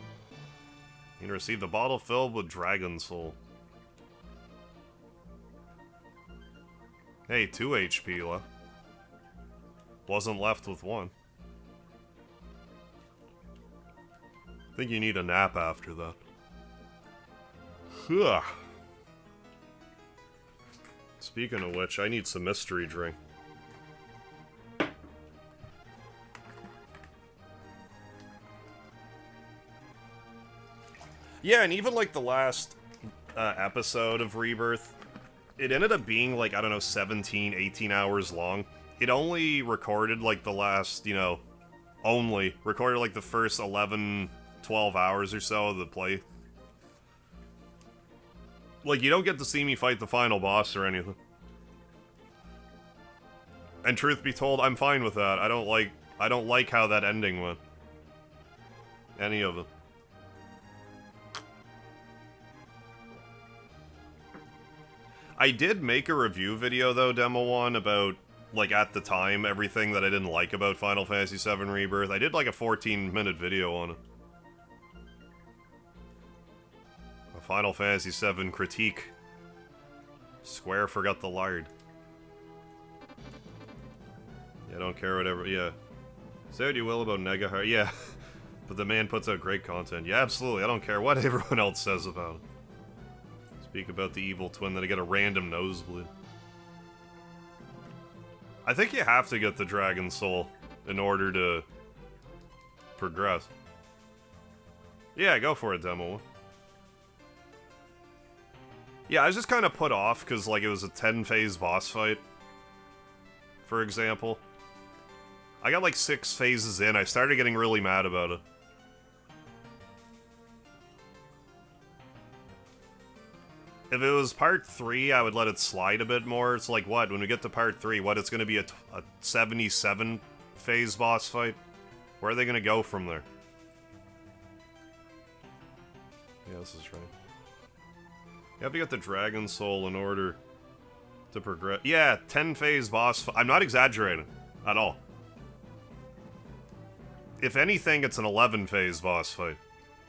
You receive the bottle filled with Dragon Soul. Hey, 2 HP left. Wasn't left with 1. I think you need a nap after that. Ugh. Speaking of which, I need some mystery drink. Yeah, and even like the last episode of Rebirth, it ended up being like, I don't know, 17, 18 hours long. It only recorded like the last, you know, only recorded like the first 11, 12 hours or so of the play. Like, you don't get to see me fight the final boss or anything. And truth be told, I'm fine with that. I don't like how that ending went. Any of it. I did make a review video, though, Demo 1, about, like, at the time, everything that I didn't like about Final Fantasy VII Rebirth. I did, like, a 14-minute video on it. A Final Fantasy VII critique. Square forgot the lard. Yeah, I don't care whatever, yeah. Say what you will about Negaheart, yeah. But the man puts out great content. Yeah, absolutely, I don't care what everyone else says about it. Speak about the evil twin, then I get a random nosebleed. I think you have to get the Dragon Soul in order to progress. Yeah, go for it, Demo. Yeah, I was just kind of put off because, like, it was a 10-phase boss fight, for example. I got, like, 6 phases in. I started getting really mad about it. If it was part 3, I would let it slide a bit more. It's like, what? When we get to part 3, what? It's going to be a 77-phase boss fight? Where are they going to go from there? Yeah, this is right. You have to get the Dragon Soul in order to progress. Yeah, 10-phase boss fight. I'm not exaggerating at all. If anything, it's an 11-phase boss fight.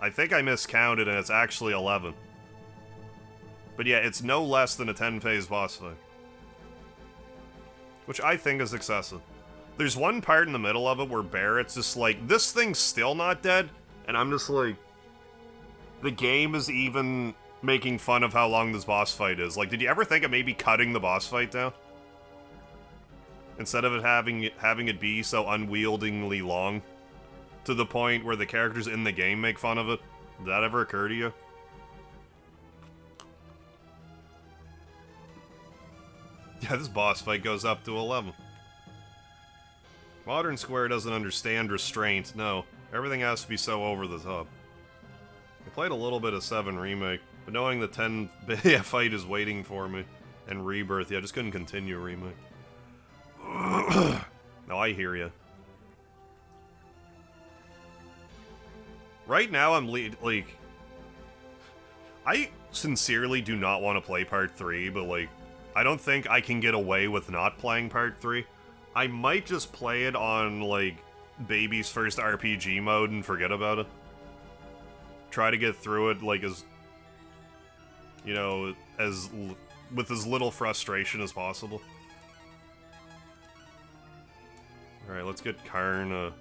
I think I miscounted and it's actually 11. But yeah, it's no less than a 10-phase boss fight. Which I think is excessive. There's one part in the middle of it where Barrett's just like, this thing's still not dead, and I'm just like, the game is even making fun of how long this boss fight is. Like, did you ever think of maybe cutting the boss fight down? Instead of it having it be so unwieldingly long, to the point where the characters in the game make fun of it? Did that ever occur to you? Yeah, this boss fight goes up to 11. Modern Square doesn't understand restraint, no. Everything has to be so over the top. I played a little bit of 7 Remake, but knowing the 10 fight is waiting for me, and Rebirth, yeah, I just couldn't continue Remake. No, I hear ya. Right now, I'm like... I sincerely do not want to play Part 3, but, like, I don't think I can get away with not playing Part 3. I might just play it on, like, Baby's first RPG mode and forget about it. Try to get through it, like, as... You know, with as little frustration as possible. Alright, let's get Karn a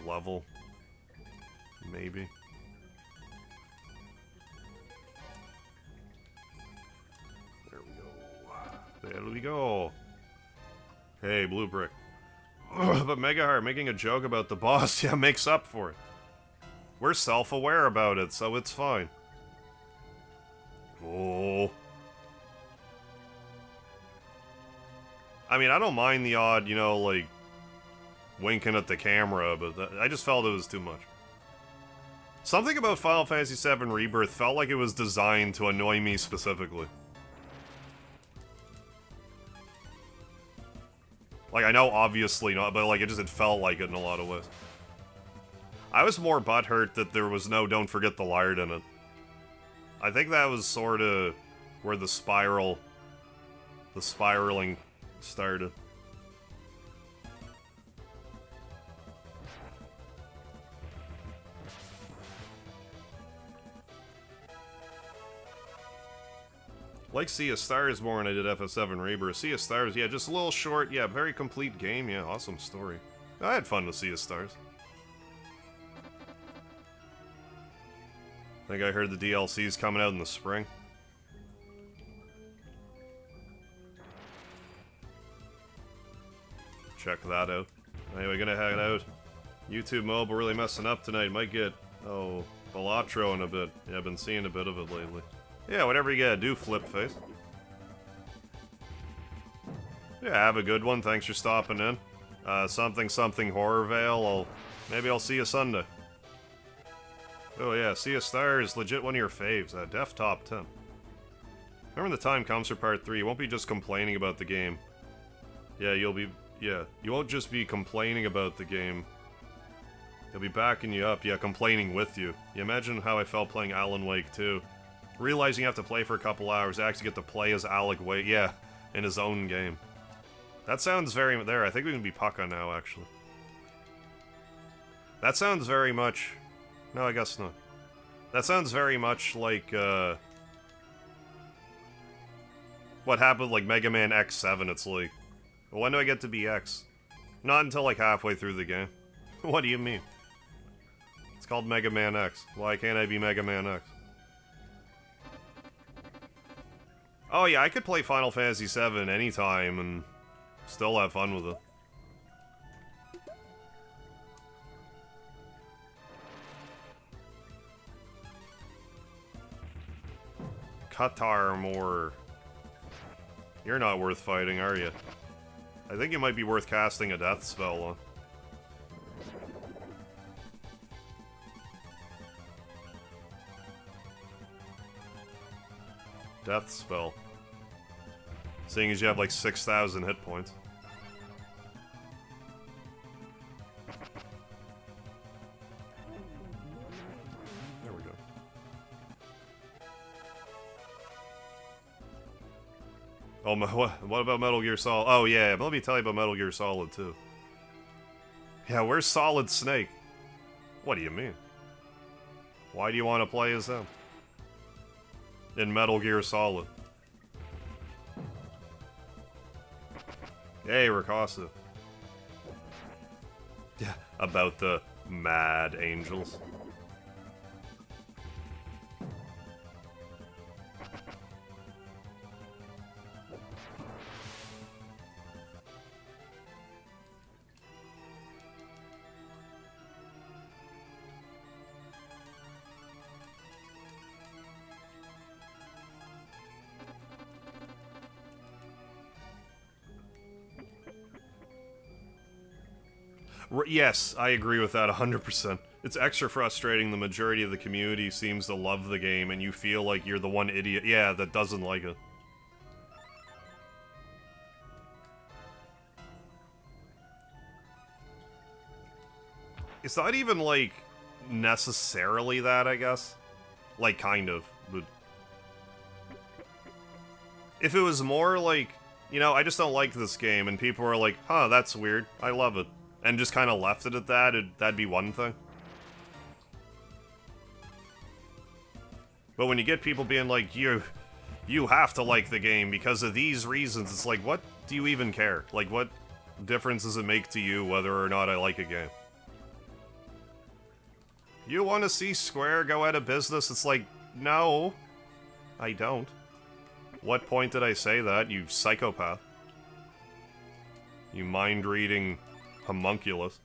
level. Maybe. There we go. Hey, Blue Brick. But Megaheart making a joke about the boss, yeah, makes up for it. We're self-aware about it, so it's fine. Oh. I mean, I don't mind the odd, you know, like, winking at the camera, but I just felt it was too much. Something about Final Fantasy VII Rebirth felt like it was designed to annoy me specifically. Like, I know obviously not, but like, it felt like it in a lot of ways. I was more butthurt that there was no Don't Forget the Lard in it. I think that was sort of where the spiraling started. Like Sea of Stars more when I did FF7 Rebirth. Sea of Stars, yeah, just a little short, yeah, very complete game, yeah, awesome story. I had fun with Sea of Stars. I think I heard the DLC's coming out in the spring. Check that out. Anyway, gonna head out. YouTube mobile really messing up tonight. Might get, Balatro in a bit. Yeah, I've been seeing a bit of it lately. Yeah, whatever you gotta do, flip face. Yeah, have a good one. Thanks for stopping in. Something Horror Veil. Maybe I'll see you Sunday. Oh yeah, Sea of Stars, legit one of your faves. Def top 10. Remember when the time comes for part 3, you won't be just complaining about the game. Yeah, you won't just be complaining about the game. He'll be backing you up, yeah, complaining with you. You imagine how I felt playing Alan Wake 2. Realizing you have to play for a couple hours, actually get to play as Alec Wake, yeah, in his own game. That sounds very... There, I think we can be Pucka now, actually. That sounds very much... No, I guess not. That sounds very much like, what happened like Mega Man X7, it's like... Well, when do I get to be X? Not until like halfway through the game. What do you mean? It's called Mega Man X. Why can't I be Mega Man X? Oh yeah, I could play Final Fantasy VII anytime and still have fun with it. Qatar more. You're not worth fighting, are you? I think you might be worth casting a death spell on. Death spell. Seeing as you have like 6,000 hit points. There we go. Oh, what about Metal Gear Solid? Oh yeah, let me tell you about Metal Gear Solid too. Yeah, where's Solid Snake? What do you mean? Why do you want to play as him? In Metal Gear Solid. Hey, Rakasa. Yeah, about the mad angels. Yes, I agree with that 100%. It's extra frustrating the majority of the community seems to love the game and you feel like you're the one idiot, yeah, that doesn't like it. It's not even, like, necessarily that, I guess. Like, kind of. But if it was more like, you know, I just don't like this game, and people are like, huh, that's weird, I love it, and just kind of left it at that, that'd be one thing. But when you get people being like, you have to like the game because of these reasons, it's like, what do you even care? Like, what difference does it make to you whether or not I like a game? You want to see Square go out of business? It's like, no, I don't. What point did I say that, you psychopath? You mind-reading homunculus.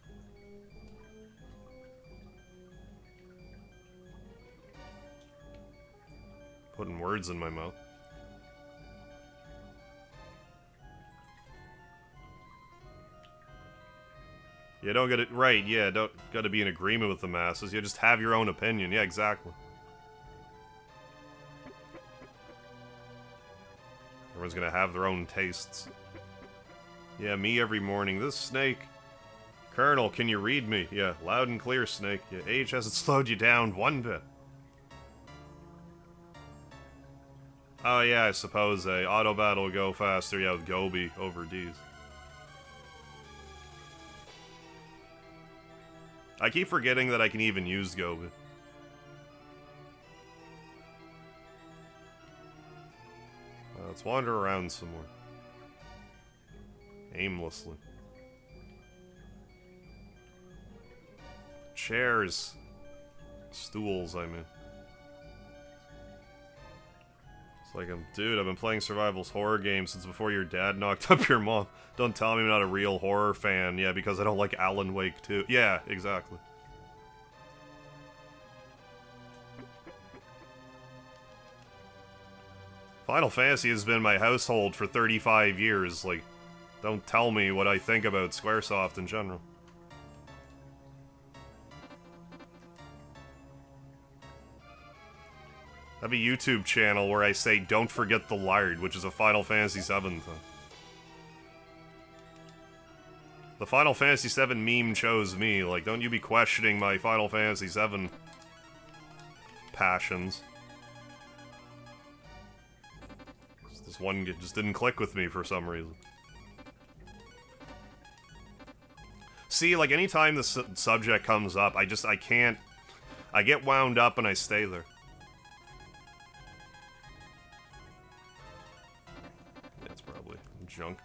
Putting words in my mouth. You don't get it right, yeah, don't gotta be in agreement with the masses, you just have your own opinion, yeah, exactly. Everyone's gonna have their own tastes. Yeah, me every morning, this Snake. Colonel, can you read me? Yeah, loud and clear, Snake. Yeah, age hasn't slowed you down one bit. Oh yeah, I suppose auto battle will go faster, yeah, with Gobi over D's. I keep forgetting that I can even use Gobi. Let's wander around some more. Aimlessly. Chairs. Stools, I mean. It's like, dude, I've been playing survival's horror games since before your dad knocked up your mom. Don't tell me I'm not a real horror fan. Yeah, because I don't like Alan Wake 2. Yeah, exactly. Final Fantasy has been my household for 35 years. Like, don't tell me what I think about Squaresoft in general. I have a YouTube channel where I say, don't forget the Lard, which is a Final Fantasy VII thing. The Final Fantasy VII meme chose me. Like, don't you be questioning my Final Fantasy VII passions. This one just didn't click with me for some reason. See, like, anytime the subject comes up, I can't... I get wound up and I stay there. It's probably junk.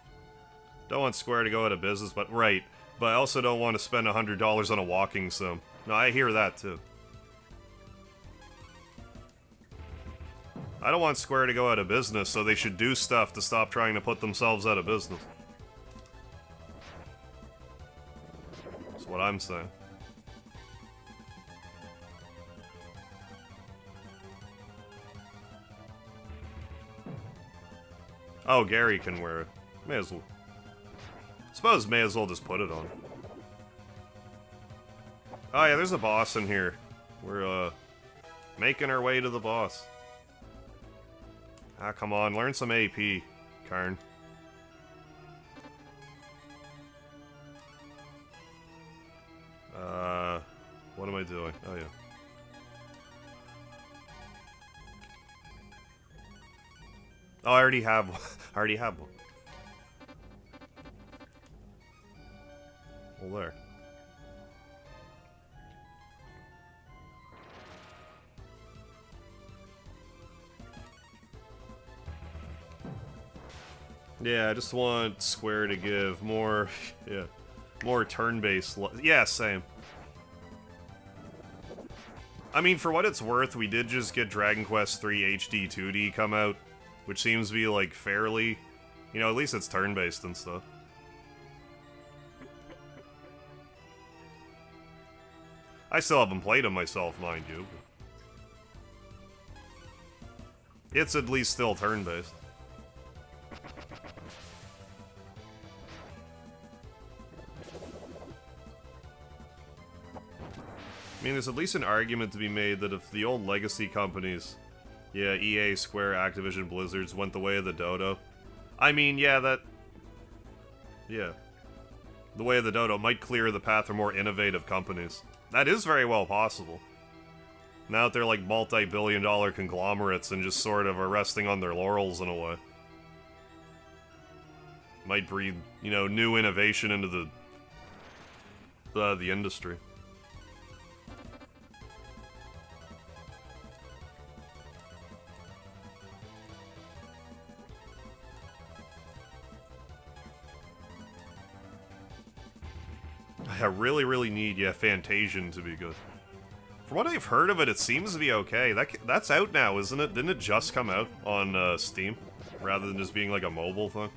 Don't want Square to go out of business, but right. But I also don't want to spend $100 on a walking sim. No, I hear that too. I don't want Square to go out of business, so they should do stuff to stop trying to put themselves out of business. That's what I'm saying. Oh, Gary can wear it. May as well. Suppose may as well just put it on. Oh yeah, there's a boss in here. We're, making our way to the boss. Ah, come on, learn some AP, Karn. What am I doing? Oh, yeah. Oh, I already have one. I already have one. Well, there. Yeah, I just want Square to give more, yeah, more turn-based. Yeah, same. I mean, for what it's worth, we did just get Dragon Quest III HD 2D come out, which seems to be, like, fairly, you know, at least it's turn-based and stuff. I still haven't played them myself, mind you. It's at least still turn-based. I mean, there's at least an argument to be made that if the old legacy companies, yeah, EA, Square, Activision, Blizzards, went the way of the dodo, I mean, yeah, that, yeah, the way of the dodo might clear the path for more innovative companies. That is very well possible. Now that they're like multi-billion-dollar conglomerates and just sort of are resting on their laurels in a way. Might breed, you know, new innovation into the industry. I really, really need, yeah, Fantasian to be good. From what I've heard of it, it seems to be okay. That's out now, isn't it? Didn't it just come out on Steam, rather than just being like a mobile thing?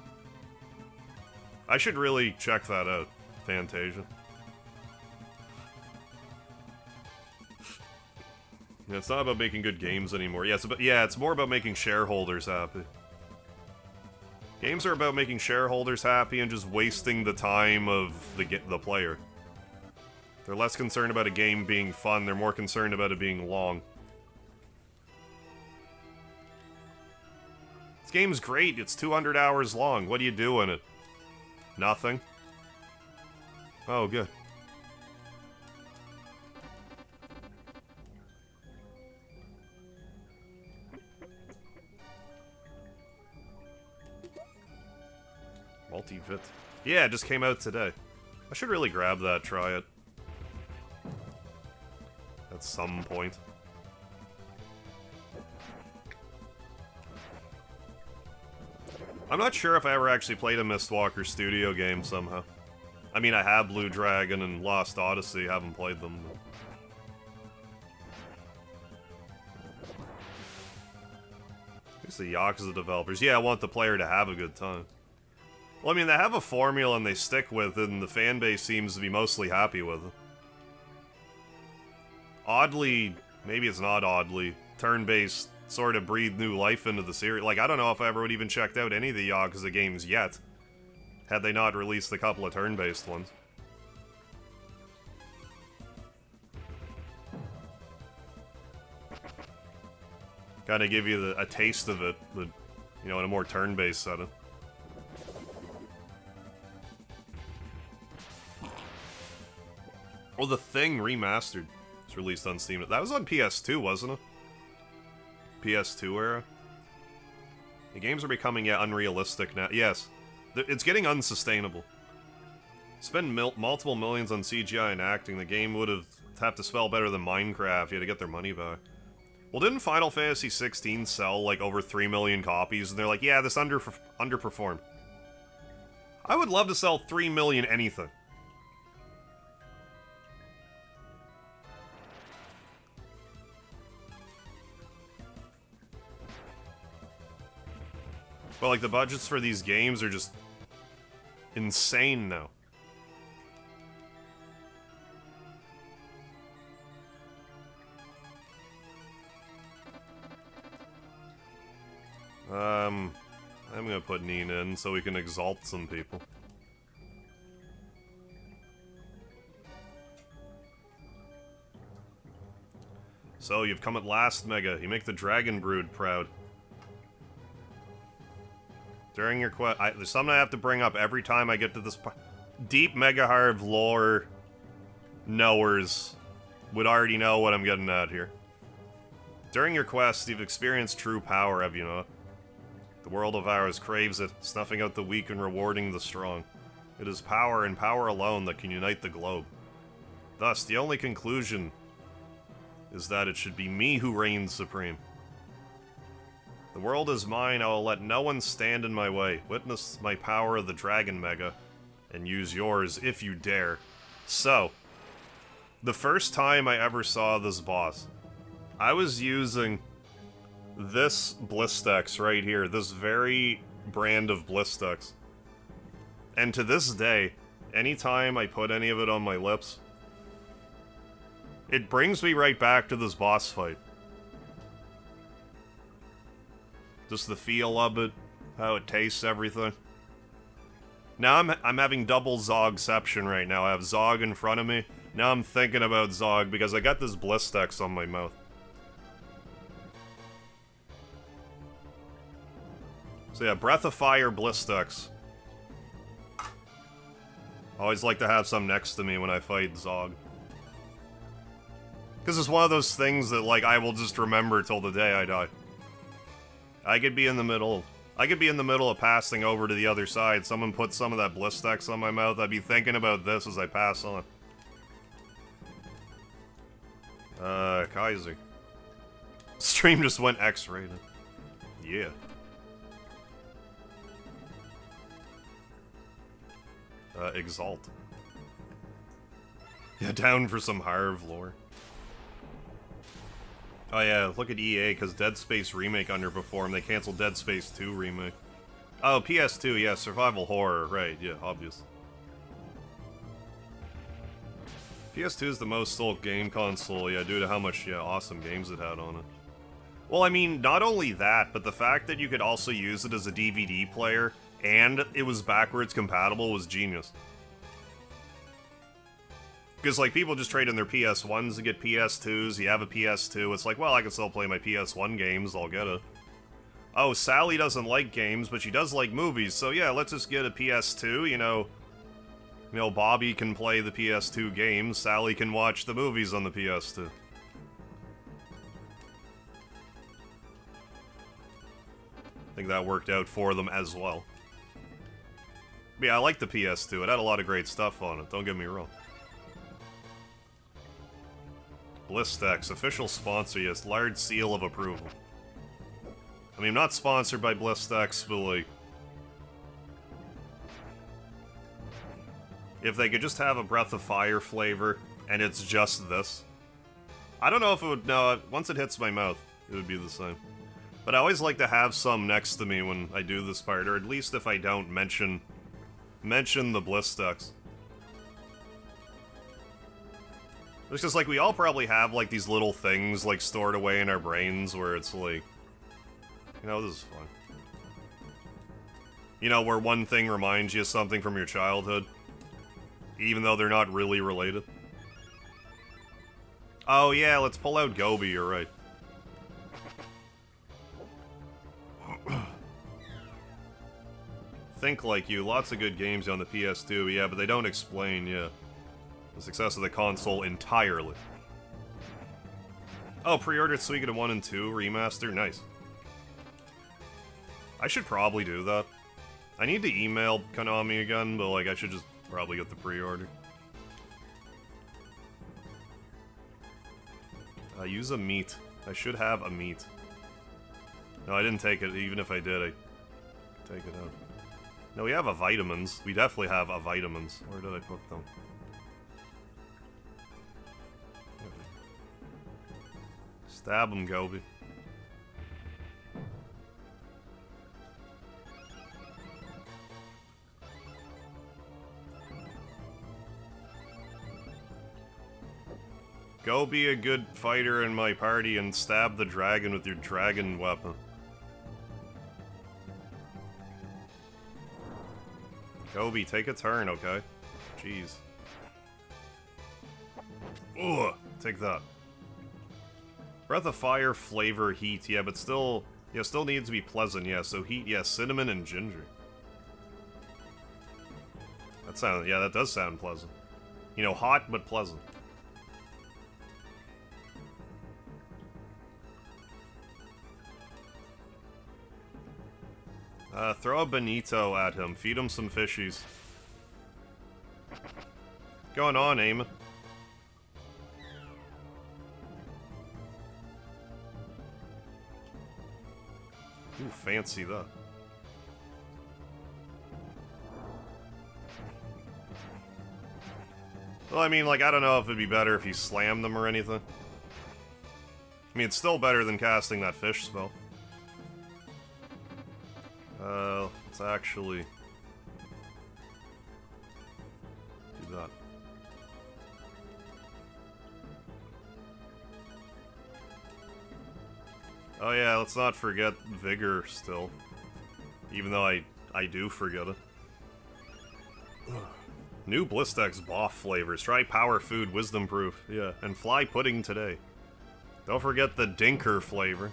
I should really check that out, Fantasian. Yeah, it's not about making good games anymore. Yeah, it's more about making shareholders happy. Games are about making shareholders happy and just wasting the time of the player. They're less concerned about a game being fun, they're more concerned about it being long. This game's great, it's 200 hours long. What do you do in it? Nothing? Oh, good. Multivit. Yeah, it just came out today. I should really grab that, try it. At some point. I'm not sure if I ever actually played a Mistwalker Studio game somehow. I mean, I have Blue Dragon and Lost Odyssey, haven't played them. But... It's the Yakuza developers. Yeah, I want the player to have a good time. Well, I mean, they have a formula and they stick with it, and the fan base seems to be mostly happy with it. Oddly, maybe it's not oddly, turn-based sort of breathed new life into the series. Like, I don't know if I ever would even checked out any of the Yakuza games yet, had they not released a couple of turn-based ones. Kind of give you a taste of it, but, you know, in a more turn-based setting. Oh, The Thing Remastered. It's released on Steam. That was on PS2, wasn't it? PS2 era? The games are becoming, yeah, unrealistic now. Yes. It's getting unsustainable. Spend multiple millions on CGI and acting, the game would have to spell better than Minecraft. You had to get their money back. Well, didn't Final Fantasy 16 sell, like, over 3 million copies? And they're like, yeah, this underperformed. I would love to sell 3 million anything. But, like, the budgets for these games are just insane now. I'm gonna put Nina in so we can exalt some people. So, you've come at last, Mega. You make the Dragon Brood proud. During your quest, there's something I have to bring up every time I get to this part. Deep Mega Harv lore knowers would already know what I'm getting at here. During your quest, you've experienced true power, have you not? The world of ours craves it, snuffing out the weak and rewarding the strong. It is power and power alone that can unite the globe. Thus, the only conclusion is that it should be me who reigns supreme. The world is mine, I will let no one stand in my way. Witness my power of the Dragon Mega, and use yours if you dare. So, the first time I ever saw this boss, I was using this Blistex right here, this very brand of Blistex. And to this day, anytime I put any of it on my lips, it brings me right back to this boss fight. Just the feel of it, how it tastes, everything. Now I'm having double Zogception right now. I have Zog in front of me. Now I'm thinking about Zog because I got this Blistex on my mouth. So yeah, Breath of Fire Blistex. Always like to have some next to me when I fight Zog. Because it's one of those things that, like, I will just remember till the day I die. I could be in the middle. I could be in the middle of passing over to the other side. Someone put some of that Blistex on my mouth. I'd be thinking about this as I pass on. Kaiser. Stream just went X-rated. Yeah. Exalt. Yeah, down for some Harv lore. Oh yeah, look at EA, because Dead Space Remake underperformed. They canceled Dead Space 2 Remake. Oh, PS2, yeah, survival horror, right, yeah, obvious. PS2 is the most sold game console, yeah, due to how much, yeah, awesome games it had on it. Well, I mean, not only that, but the fact that you could also use it as a DVD player, and it was backwards compatible was genius. Because, like, people just trade in their PS1s to get PS2s, you have a PS2, it's like, well, I can still play my PS1 games, I'll get it. Oh, Sally doesn't like games, but she does like movies, so yeah, let's just get a PS2, you know, Bobby can play the PS2 games, Sally can watch the movies on the PS2. I think that worked out for them as well. But yeah, I like the PS2, it had a lot of great stuff on it, don't get me wrong. Blistex, official sponsor, yes, large seal of approval. I mean, I'm not sponsored by Blistex, but like, If they could just have a Breath of Fire flavor, and it's just this. I don't know if it would... No, once it hits my mouth, it would be the same. But I always like to have some next to me when I do this part, or at least if I don't mention the Bliss Stacks. It's just like, we all probably have, like, these little things, like, stored away in our brains where it's like... You know, this is fun. You know, where one thing reminds you of something from your childhood. Even though they're not really related. Oh yeah, let's pull out Gobi, you're right. Think Like You, lots of good games on the PS2, yeah, but they don't explain, yeah, the success of the console entirely. Oh, pre-ordered Suikoden 1 and 2 remaster, nice. I should probably do that. I need to email Konami again, but like I should just probably get the pre-order. Use a meat. I should have a meat. No, I didn't take it. Even if I did, I take it out. No, we have a vitamins. We definitely have a vitamins. Where did I put them? Stab him, Gobi. Go be a good fighter in my party and stab the dragon with your dragon weapon. Gobi, take a turn, okay? Jeez. Ugh, take that. Breath of Fire, flavor, heat, yeah, but still... Yeah, still needs to be pleasant, yeah, so heat, yeah, cinnamon and ginger. That sounds... Yeah, that does sound pleasant. You know, hot but pleasant. Throw a Benito at him. Feed him some fishies. Going on, Aim. Ooh, fancy that. Well, I mean, like, I don't know if it'd be better if he slammed them or anything. I mean, it's still better than casting that fish spell. Let's actually do that. Oh yeah, let's not forget Vigor still. Even though I do forget it. New Blistex Boff flavors. Try Power Food Wisdom Proof. Yeah, and Fly Pudding today. Don't forget the Dinker flavor.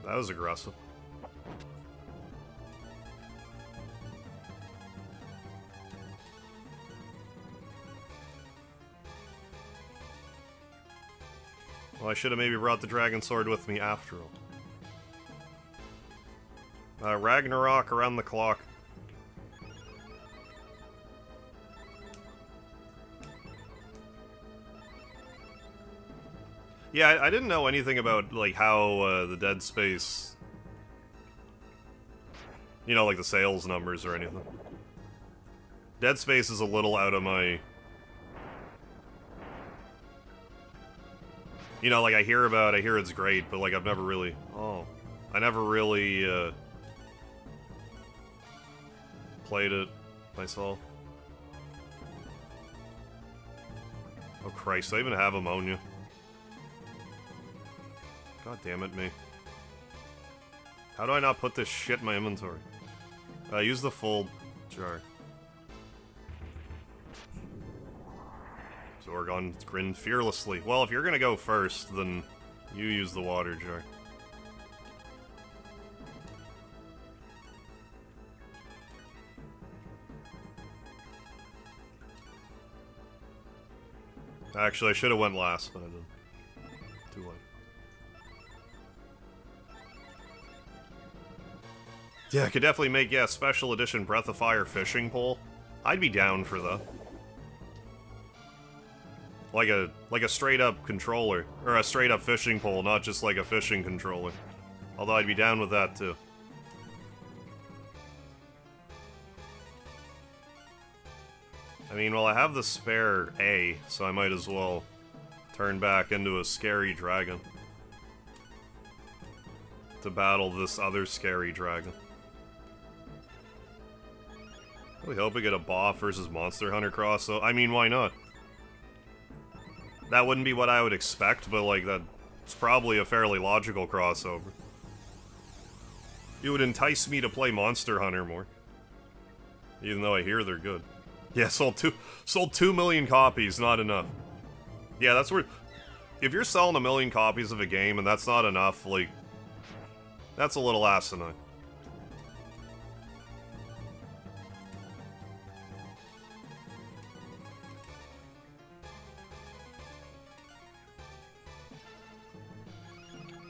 That was aggressive. Well, I should have maybe brought the Dragon Sword with me after all. Ragnarok around the clock. Yeah, I didn't know anything about, like, how, the Dead Space... You know, like, the sales numbers or anything. Dead Space is a little out of my... You know, like, I hear it's great, but, like, I've never really... Oh. I never really, played it myself. Oh, Christ, I even have ammonia. God damn it, me. How do I not put this shit in my inventory? Use the full jar. Zorgon grinned fearlessly. Well, if you're gonna go first, then you use the water jar. Actually, I should have went last, but I didn't. Too late. Yeah, I could definitely make, yeah, special edition Breath of Fire fishing pole. I'd be down for that. Like a straight up controller. Or a straight up fishing pole, not just like a fishing controller. Although I'd be down with that too. I mean, well, I have the spare A, so I might as well turn back into a scary dragon to battle this other scary dragon. I really hope we get a Boff versus Monster Hunter cross, so I mean, why not? That wouldn't be what I would expect, but like, that's probably a fairly logical crossover. It would entice me to play Monster Hunter more. Even though I hear they're good. Yeah, sold 2 million copies, not enough. Yeah, that's where... If you're selling 1 million copies of a game and that's not enough, like... That's a little asinine.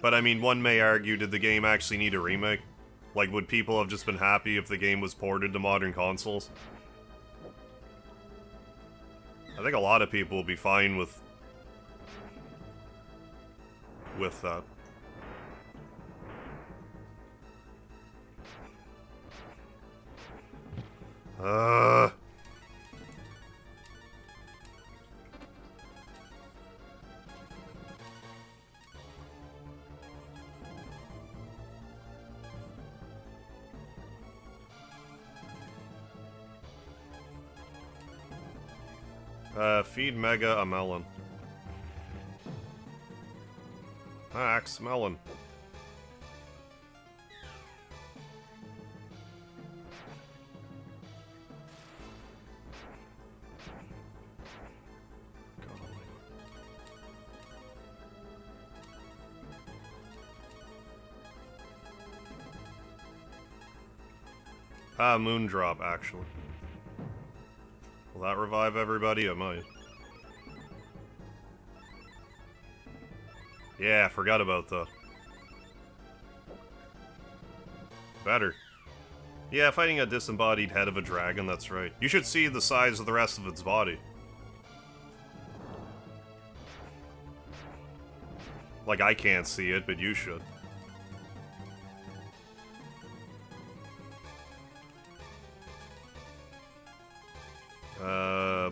But I mean, one may argue, did the game actually need a remake? Like, would people have just been happy if the game was ported to modern consoles? I think a lot of people will be fine with that. Feed Mega a melon. Max, melon. Moondrop, actually. Will that revive everybody? It might. Yeah, I forgot about that. Better. Yeah, fighting a disembodied head of a dragon, that's right. You should see the size of the rest of its body. Like, I can't see it, but you should.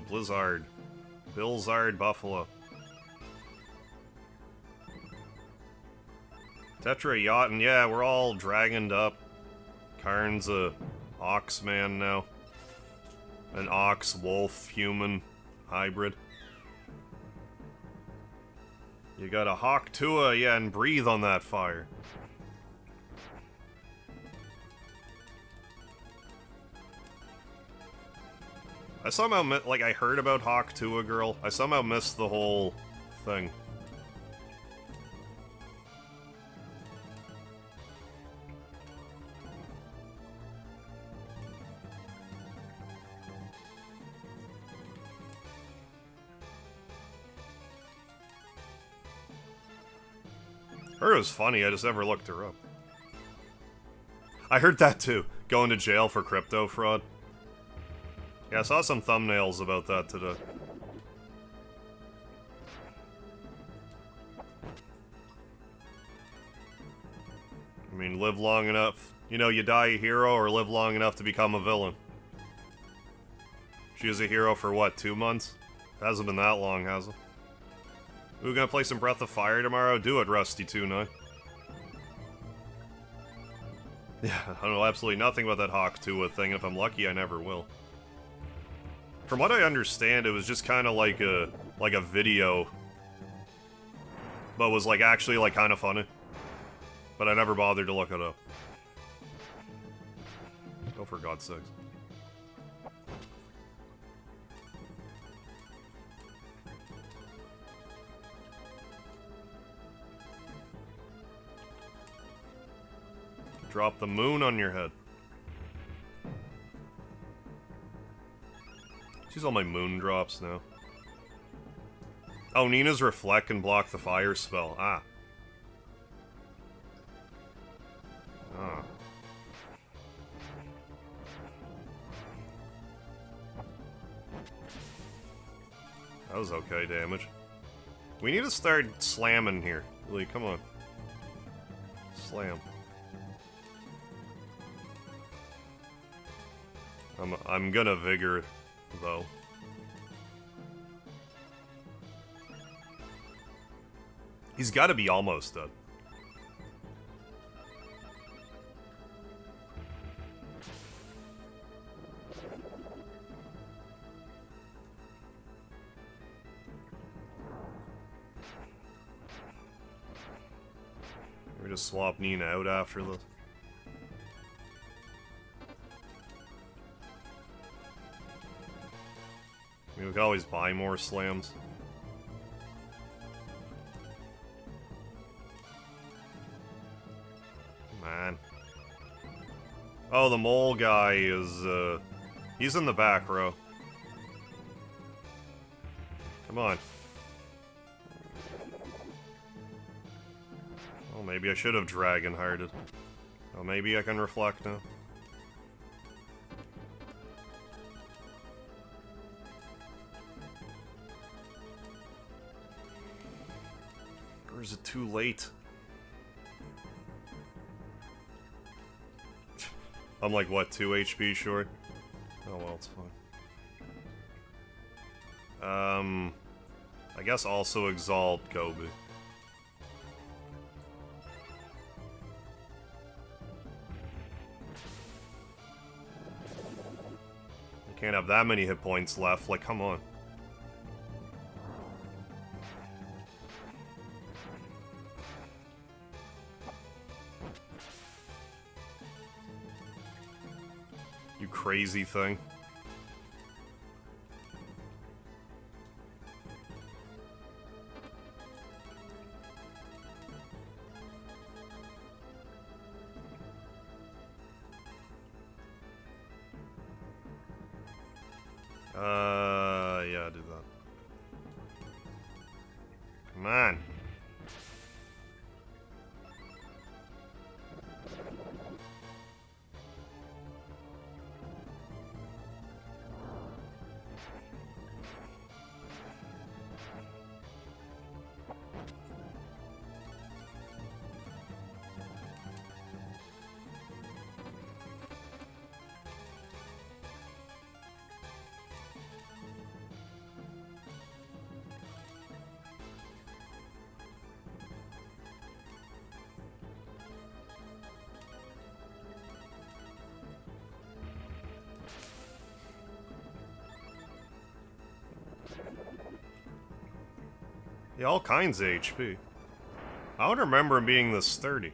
Blizzard. Billzard Buffalo. Tetra Yachtin, yeah, we're all dragoned up. Karn's a ox man now. An ox, wolf, human hybrid. You got a Hawk Tua, yeah, and breathe on that fire. I somehow, like, I heard about Hawk Tua Girl. I somehow missed the whole thing. Her was funny, I just never looked her up. I heard that too. Going to jail for crypto fraud. Yeah, I saw some thumbnails about that today. I mean, live long enough. You know, you die a hero or live long enough to become a villain. She was a hero for what, 2 months? Hasn't been that long, has it? We're gonna play some Breath of Fire tomorrow? Do it, Rusty29. Yeah, I know absolutely nothing about that Hawk Tua thing. If I'm lucky, I never will. From what I understand, it was just kind of like a video, but was like actually like kind of funny. But I never bothered to look it up. Oh, for God's sakes. Drop the moon on your head. She's all my moon drops now. Oh, Nina's Reflect can block the fire spell. Ah. Ah. That was okay damage. We need to start slamming here. Really, come on. Slam. I'm gonna Vigor, though. He's gotta be almost dead. We just swap Nina out after this. I mean, we could always buy more slams. Man. Oh, the mole guy is, he's in the back row. Come on. Oh, maybe I should have dragon-hearted. Oh, maybe I can reflect now. Or is it too late? I'm like, what, 2 HP short? Oh well, it's fine. I guess also Exalt Gobi. I can't have that many hit points left, like, come on. You crazy thing. Yeah, do that. Come on. Yeah, all kinds of HP. I don't remember him being this sturdy.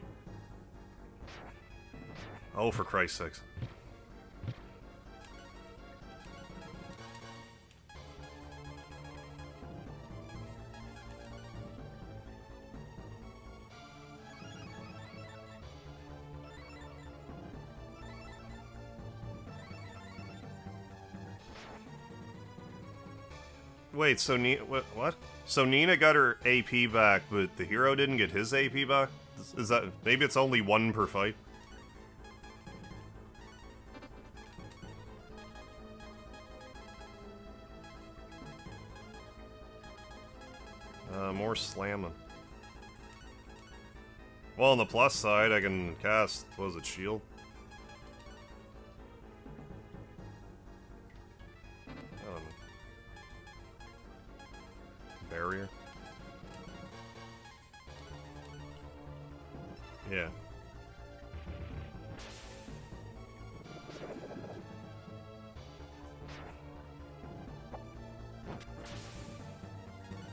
Oh, for Christ's sakes. Wait, so what? So Nina got her AP back, but the hero didn't get his AP back? Is that... maybe it's only 1 per fight? More slamming. Well, on the plus side, I can cast... what was it, shield? Barrier. Yeah.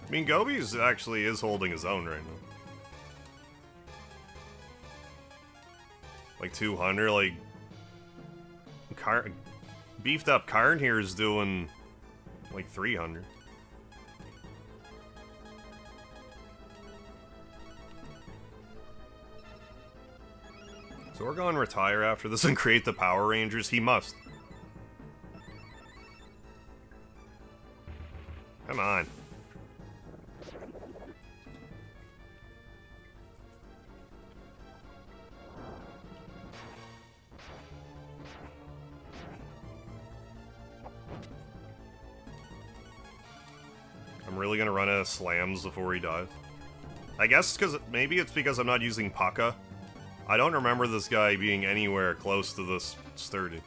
I mean, Gobi's actually is holding his own right now. Like 200, like... beefed up Karn here is doing like 300. So we're going to retire after this and create the Power Rangers? He must. Come on. I'm really gonna run out of slams before he dies. I guess because maybe it's because I'm not using Paka. I don't remember this guy being anywhere close to this sturdy.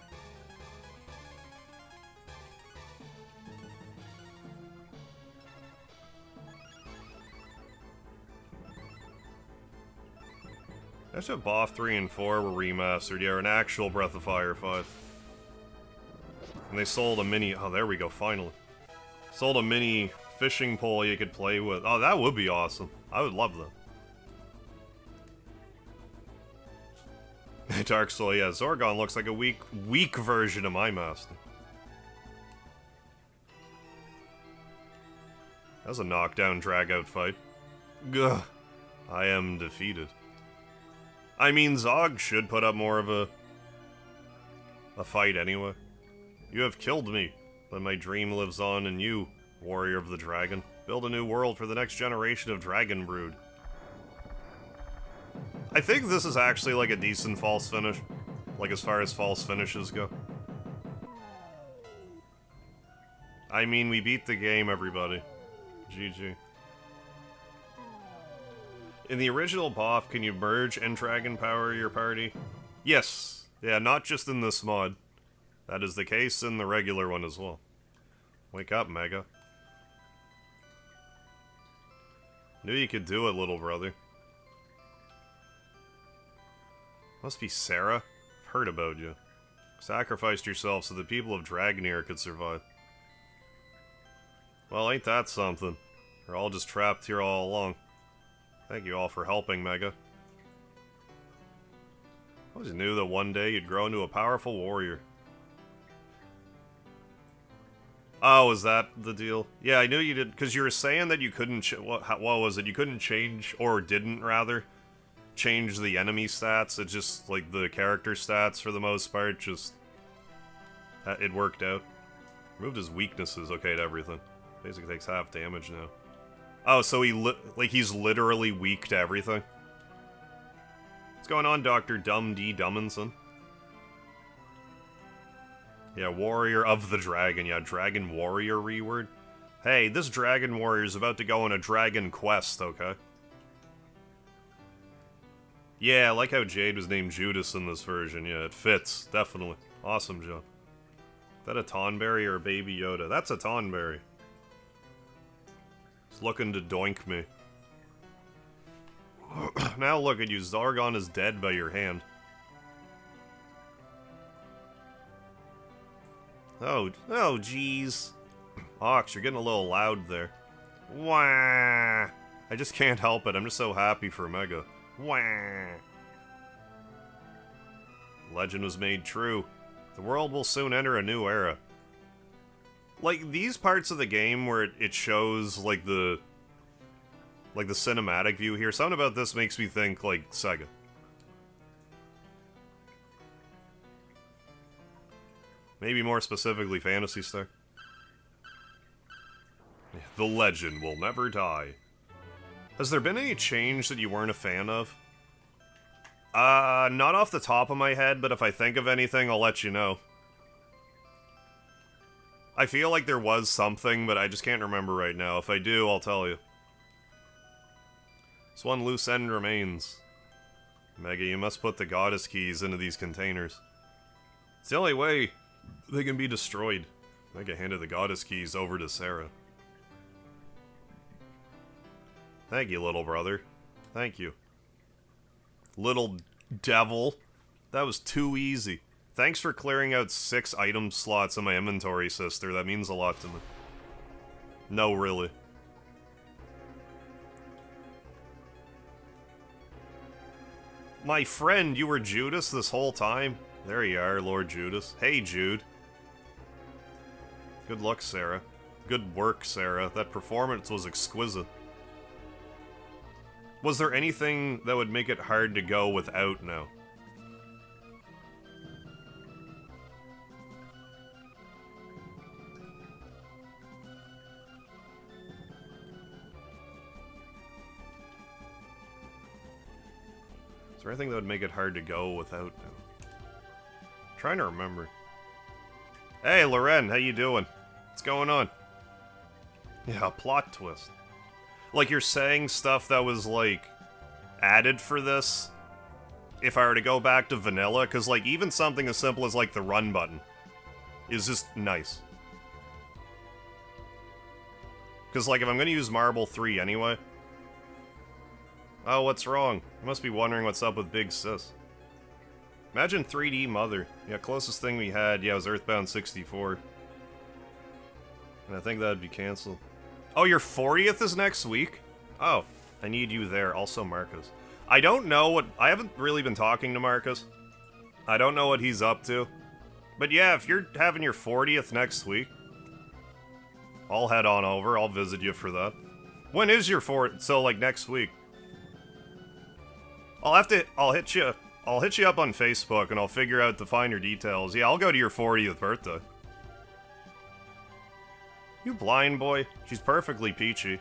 That's what BoF 3 and 4 were remastered. Yeah, an actual Breath of Fire 5. And they sold a mini... Oh, there we go, finally. Sold a mini fishing pole you could play with. Oh, that would be awesome. I would love that. Dark Soul, yeah. Zorgon looks like a weak version of my master. That was a knockdown, drag-out fight. Gah. I am defeated. I mean, Zog should put up more of a fight anyway. You have killed me, but my dream lives on in you, warrior of the dragon. Build a new world for the next generation of dragon brood. I think this is actually like a decent false finish. Like as far as false finishes go. I mean, we beat the game, everybody. GG. In the original BoF, can you merge and dragon power your party? Yes. Yeah, not just in this mod. That is the case in the regular one as well. Wake up, Mega. Knew you could do it, little brother. Must be Sarah. I've heard about you. Sacrificed yourself so the people of Dragonir could survive. Well, ain't that something? We're all just trapped here all along. Thank you all for helping, Mega. I always knew that one day you'd grow into a powerful warrior. Oh, is that the deal? Yeah, I knew you did, because you were saying that you couldn't, what was it? You couldn't change, or didn't, rather, change the enemy stats. It's just, like, the character stats, for the most part, just, it worked out. Removed his weaknesses, okay, to everything. Basically takes half damage now. Oh, so he's literally weak to everything? What's going on, Dr. Dumb D. Dumminson? Yeah, Warrior of the Dragon. Yeah, Dragon Warrior reword. Hey, this Dragon Warrior is about to go on a Dragon Quest, okay? Yeah, I like how Jade was named Judas in this version. Yeah, it fits. Definitely. Awesome, Joe. Is that a Tonberry or a Baby Yoda? That's a Tonberry. He's looking to doink me. Now look at you. Zargon is dead by your hand. Oh, jeez. Ox, you're getting a little loud there. Wah! I just can't help it. I'm just so happy for Mega. Wah! Legend was made true. The world will soon enter a new era. Like, these parts of the game where it shows, like, the cinematic view here, something about this makes me think, like, Sega. Maybe more specifically Phantasy Star. The legend will never die. Has there been any change that you weren't a fan of? Not off the top of my head, but if I think of anything, I'll let you know. I feel like there was something, but I just can't remember right now. If I do, I'll tell you. This one loose end remains. Mega, you must put the goddess keys into these containers. It's the only way they can be destroyed. Mega handed the goddess keys over to Sarah. Thank you, little brother. Thank you. Little devil. That was too easy. Thanks for clearing out 6 item slots in my inventory, sister. That means a lot to me. No, really. My friend, you were Judas this whole time? There you are, Lord Judas. Hey, Jude. Good luck, Sarah. Good work, Sarah. That performance was exquisite. Was there anything that would make it hard to go without now? Is there anything that would make it hard to go without now? I'm trying to remember. Hey, Loren, how you doing? What's going on? Yeah, a plot twist. Like, you're saying stuff that was, like, added for this if I were to go back to vanilla, because, like, even something as simple as, like, the run button is just nice. Because, like, if I'm going to use Marble 3 anyway... Oh, what's wrong? You must be wondering what's up with Big Sis. Imagine 3D Mother. Yeah, closest thing we had, yeah, was Earthbound 64. And I think that'd be canceled. Oh, your 40th is next week? Oh, I need you there. Also, Marcus. I don't know what... I haven't really been talking to Marcus. I don't know what he's up to. But yeah, if you're having your 40th next week, I'll head on over. I'll visit you for that. When is your 40th? So, like, next week. I'll hit you up on Facebook and I'll figure out the finer details. Yeah, I'll go to your 40th birthday. You blind boy. She's perfectly peachy.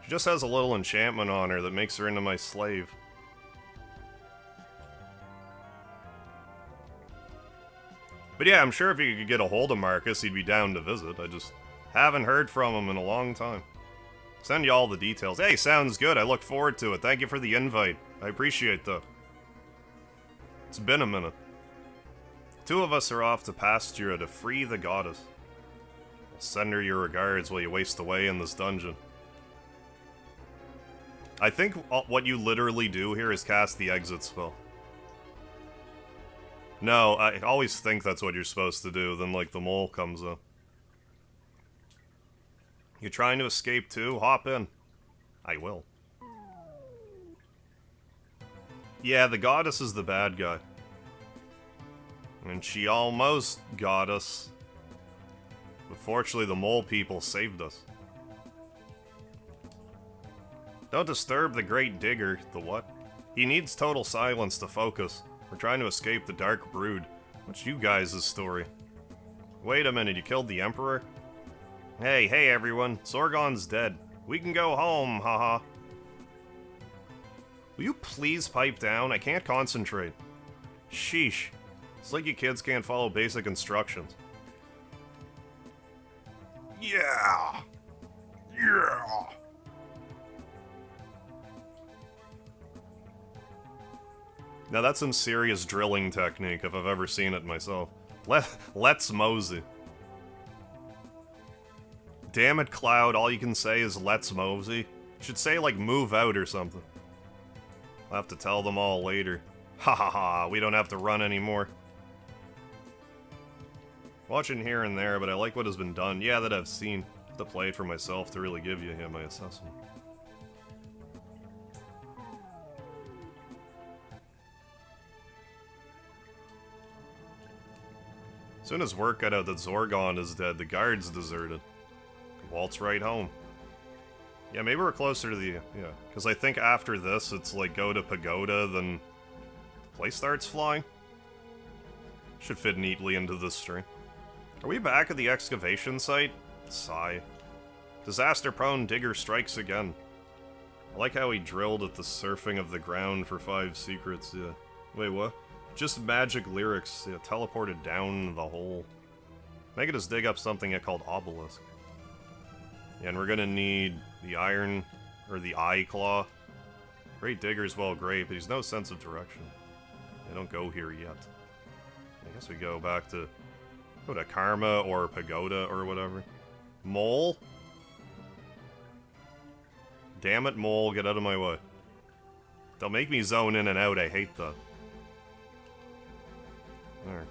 She just has a little enchantment on her that makes her into my slave. But yeah, I'm sure if you could get a hold of Marcus, he'd be down to visit. I just haven't heard from him in a long time. Send you all the details. Hey, sounds good. I look forward to it. Thank you for the invite. I appreciate that. It's been a minute. 2 of us are off to Pastura to free the goddess. Send her your regards while you waste away in this dungeon. I think what you literally do here is cast the exit spell. No, I always think that's what you're supposed to do, then like the mole comes up. You trying to escape too? Hop in. I will. Yeah, the goddess is the bad guy. And she almost got us. But fortunately, the mole people saved us. Don't disturb the great digger. The what? He needs total silence to focus. We're trying to escape the Dark Brood. What's you guys' story? Wait a minute, you killed the Emperor? Hey everyone, Sorgon's dead. We can go home, haha. Will you please pipe down? I can't concentrate. Sheesh. It's like you kids can't follow basic instructions. Yeah! Yeah! Now that's some serious drilling technique if I've ever seen it myself. Let's mosey. Damn it, Cloud, all you can say is let's mosey. You should say, like, move out or something. I'll have to tell them all later. Ha ha ha, we don't have to run anymore. Watching here and there, but I like what has been done. Yeah, that I've seen. I have to play it for myself to really give you my assessment. As soon as word got out that Zorgon is dead, the guards deserted. Waltz right home. Yeah, maybe we're closer to the... Yeah, because I think after this, it's like go to Pagoda, then the place starts flying. Should fit neatly into this stream. Are we back at the excavation site? Sigh. Disaster-prone digger strikes again. I like how he drilled at the surfing of the ground for 5 secrets, yeah. Wait, what? Just magic lyrics, yeah, teleported down the hole. Make it just dig up something called Obelisk. Yeah, and we're gonna need the iron, or the eye claw. Great Digger's well great, but he's no sense of direction. They don't go here yet. I guess we go back to... Go to Karma, or Pagoda, or whatever. Mole? Damn it, Mole, get out of my way. They'll make me zone in and out, I hate that. There.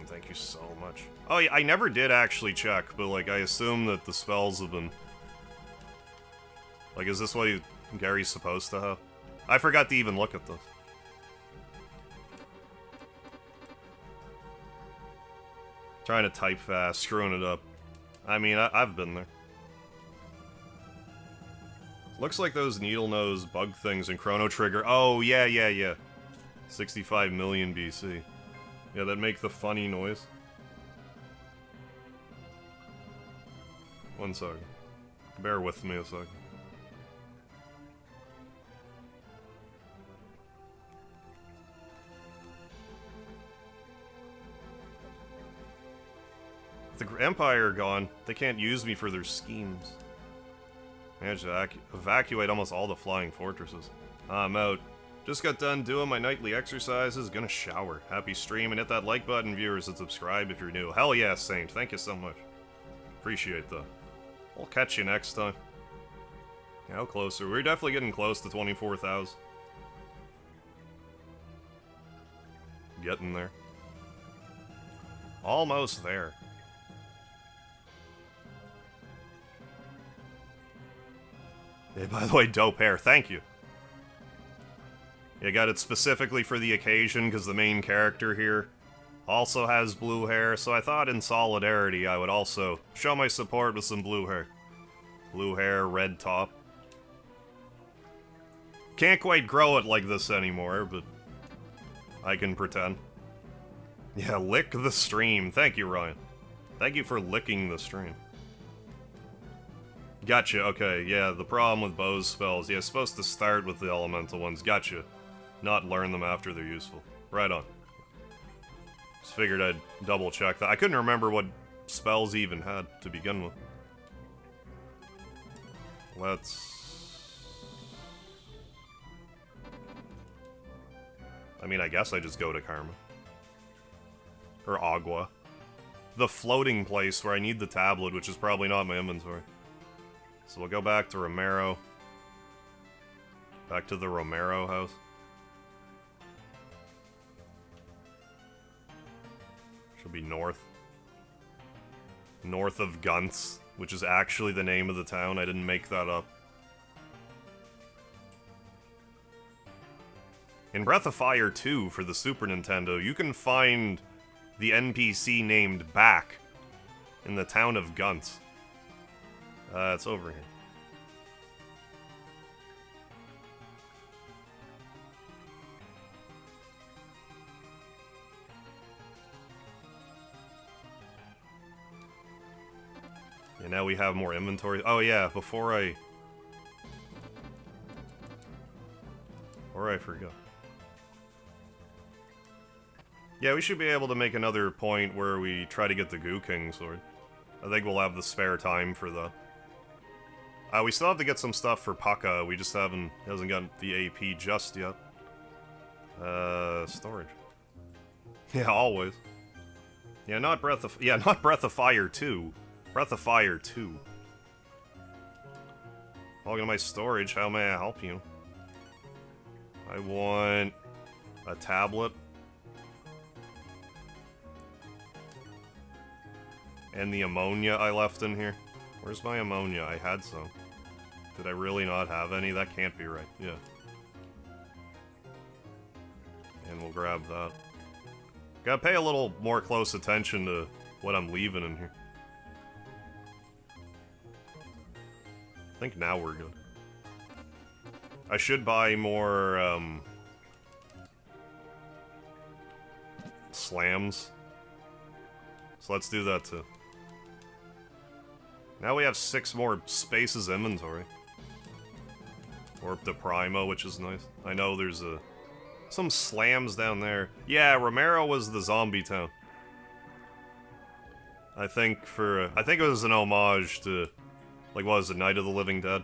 Thank you so much. Oh yeah, I never did actually check, but like I assume that the spells have been... Like, is this what Gary's supposed to have? I forgot to even look at this. Trying to type fast, screwing it up. I mean, I've been there. Looks like those needle nose bug things in Chrono Trigger. Oh, yeah. 65 million BC. Yeah, that make the funny noise. One second. Bear with me a second. The Empire gone. They can't use me for their schemes. Managed to evacuate almost all the flying fortresses. I'm out. Just got done doing my nightly exercises. Gonna shower. Happy stream and hit that like button, viewers, and subscribe if you're new. Hell yeah, Saint. Thank you so much. Appreciate that. I'll catch you next time. How close are we? We're definitely getting close to 24,000. Getting there. Almost there. Hey, by the way, dope hair. Thank you. Yeah, got it specifically for the occasion because the main character here also has blue hair, so I thought in solidarity I would also show my support with some blue hair. Blue hair, red top. Can't quite grow it like this anymore, but I can pretend. Yeah, lick the stream. Thank you, Ryan. Thank you for licking the stream. Gotcha, okay, yeah, the problem with Bo's spells, yeah, it's supposed to start with the elemental ones, gotcha. Not learn them after they're useful. Right on. Just figured I'd double check that. I couldn't remember what spells he even had to begin with. I mean, I guess I just go to Karma. Or Agua. The floating place where I need the tablet, which is probably not in my inventory. So we'll go back to Romero. Back to the Romero house. Should be north. North of Guntz, which is actually the name of the town. I didn't make that up. In Breath of Fire 2 for the Super Nintendo, you can find the NPC named Back in the town of Guntz. It's over here. Yeah, now we have more inventory. Oh yeah, before I forgot. Yeah, we should be able to make another point where we try to get the Goo King sword. I think we'll have the spare time for that. We still have to get some stuff for Paka. We just hasn't gotten the AP just yet. Storage. Yeah, always. Yeah, not Breath of Fire 2. Breath of Fire 2. Logging to my storage, how may I help you? I want a tablet. And the ammonia I left in here. Where's my ammonia? I had some. Did I really not have any? That can't be right. Yeah. And we'll grab that. Gotta pay a little more close attention to what I'm leaving in here. I think now we're good. I should buy more, slams. So let's do that too. Now we have 6 more spaces inventory. Or the Primo, which is nice. I know there's some slams down there. Yeah, Romero was the zombie town. I think it was an homage to, like, what was it, Night of the Living Dead?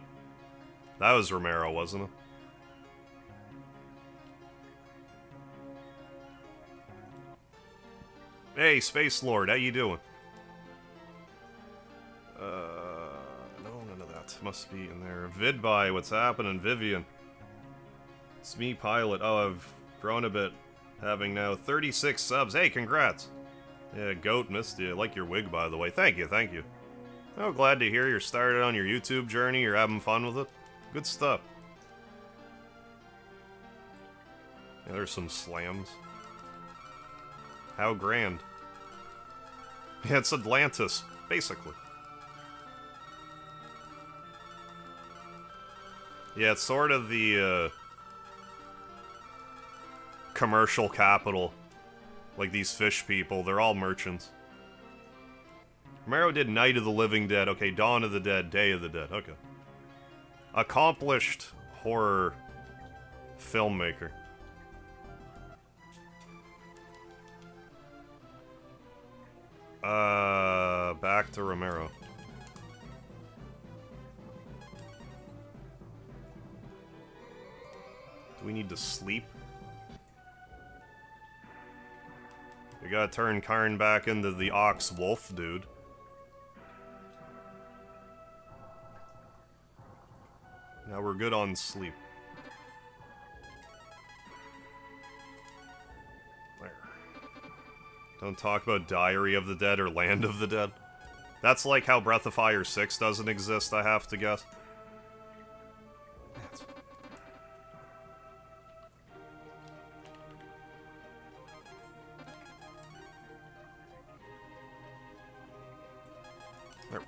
That was Romero, wasn't it? Hey, Space Lord, how you doing? No, none of that. Must be in there. Vidby, what's happening? Vivian. It's me, Pilot. Oh, I've grown a bit. Having now 36 subs. Hey, congrats! Yeah, Goat missed you. I like your wig, by the way. Thank you, thank you. Oh, glad to hear you're started on your YouTube journey. You're having fun with it. Good stuff. Yeah, there's some slams. How grand. Yeah, it's Atlantis, basically. Yeah, it's sort of the, commercial capital. Like these fish people, they're all merchants. Romero did Night of the Living Dead. Okay, Dawn of the Dead, Day of the Dead. Okay. Accomplished horror filmmaker. back to Romero. Do we need to sleep? We gotta turn Karn back into the ox wolf dude. Now we're good on sleep. There. Don't talk about Diary of the Dead or Land of the Dead. That's like how Breath of Fire 6 doesn't exist, I have to guess. There.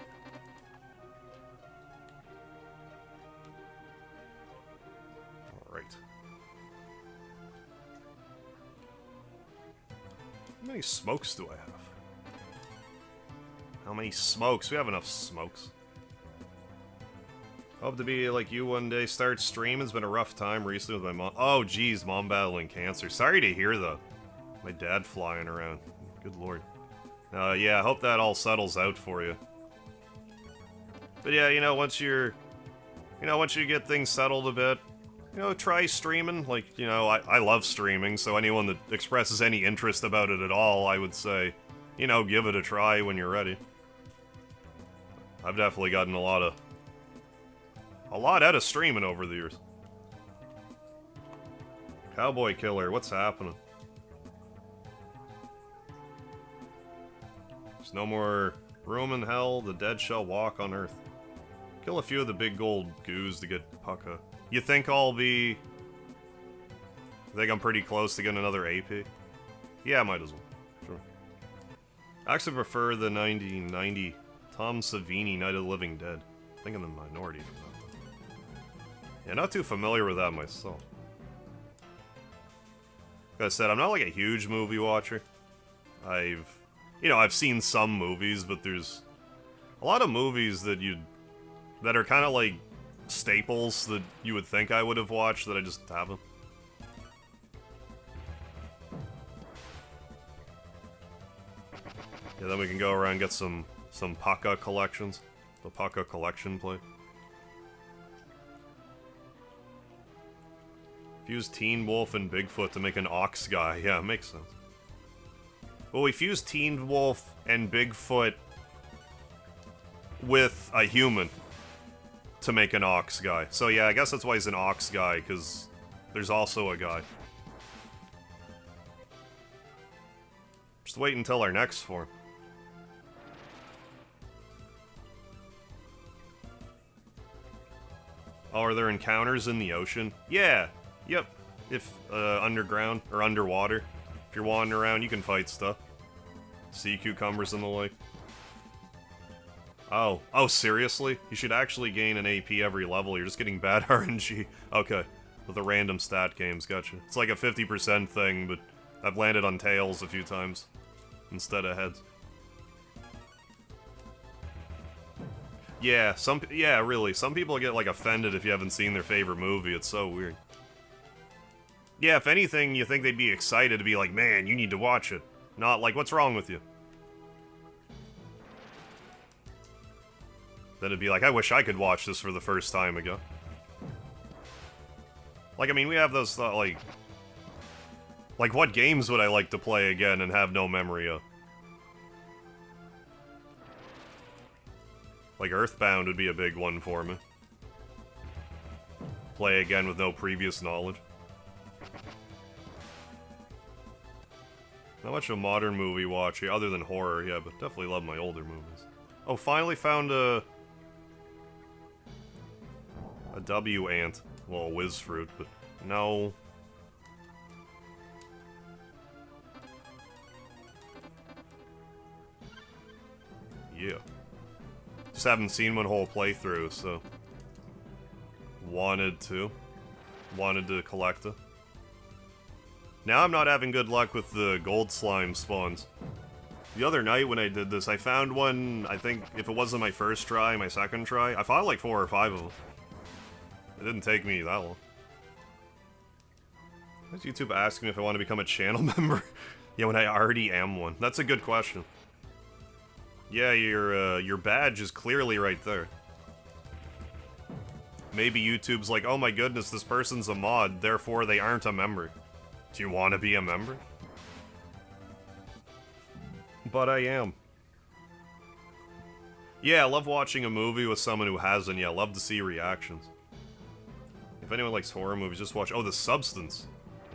Alright. How many smokes do I have? How many smokes? We have enough smokes. Hope to be like you one day. Start stream. It's been a rough time recently with my mom. Oh, geez, mom battling cancer. Sorry to hear, though. My dad flying around. Good lord. Yeah, I hope that all settles out for you. But yeah, once you get things settled a bit, try streaming. Like, I love streaming, so anyone that expresses any interest about it at all, I would say, give it a try when you're ready. I've definitely gotten a lot out of streaming over the years. Cowboy Killer, what's happening? There's no more room in hell, the dead shall walk on earth. Kill a few of the big gold goos to get Pucka. You think I'll be... I think I'm pretty close to getting another AP? Yeah, might as well. Sure. I actually prefer the 1990 Tom Savini Night of the Living Dead. I think I'm in the minority for that. Yeah, not too familiar with that myself. Like I said, I'm not like a huge movie watcher. I've seen some movies, but there's a lot of movies that are kind of like staples that you would think I would have watched that I just haven't. Yeah, then we can go around and get some Paka collections. The Paka collection play. Fuse Teen Wolf and Bigfoot to make an ox guy. Yeah, it makes sense. Well, we fused Teen Wolf and Bigfoot with a human to make an ox guy. So yeah, I guess that's why he's an ox guy, because there's also a guy. Just wait until our next form. Oh, are there encounters in the ocean? Yeah. Yep. If, underground, or underwater. If you're wandering around, you can fight stuff. Sea cucumbers and the like. Oh, seriously? You should actually gain an AP every level, you're just getting bad RNG. Okay, with the random stat games, gotcha. It's like a 50% thing, but I've landed on tails a few times instead of heads. Yeah, really, some people get, like, offended if you haven't seen their favorite movie, it's so weird. Yeah, if anything, you think they'd be excited to be like, man, you need to watch it. Not like, what's wrong with you? Then it'd be like, I wish I could watch this for the first time again. Like, I mean, we have those, like, what games would I like to play again and have no memory of? Like, Earthbound would be a big one for me. Play again with no previous knowledge. Not much of a modern movie watch here, other than horror, yeah, but definitely love my older movies. Oh, finally found a W ant. Well, a whiz fruit, but no. Yeah. Just haven't seen one whole playthrough, so wanted to collect it. Now I'm not having good luck with the gold slime spawns. The other night when I did this, I found one, I think, if it wasn't my first try, my second try. I fought like 4 or 5 of them. It didn't take me that long. Why is YouTube asking me if I want to become a channel member? Yeah, when I already am one. That's a good question. Yeah, your badge is clearly right there. Maybe YouTube's like, oh my goodness, this person's a mod, therefore they aren't a member. Do you want to be a member? But I am. Yeah, I love watching a movie with someone who hasn't yet. Love to see reactions. If anyone likes horror movies, just watch... Oh, The Substance.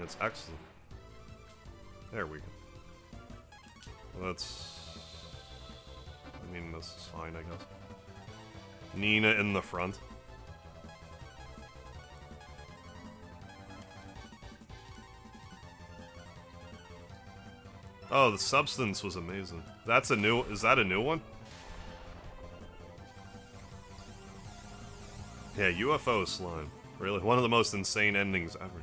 It's excellent. There we go. That's... I mean, this is fine, I guess. Nina in the front. Oh, The Substance was amazing. That's a new... Is that a new one? Yeah, UFO slime. Really, one of the most insane endings ever.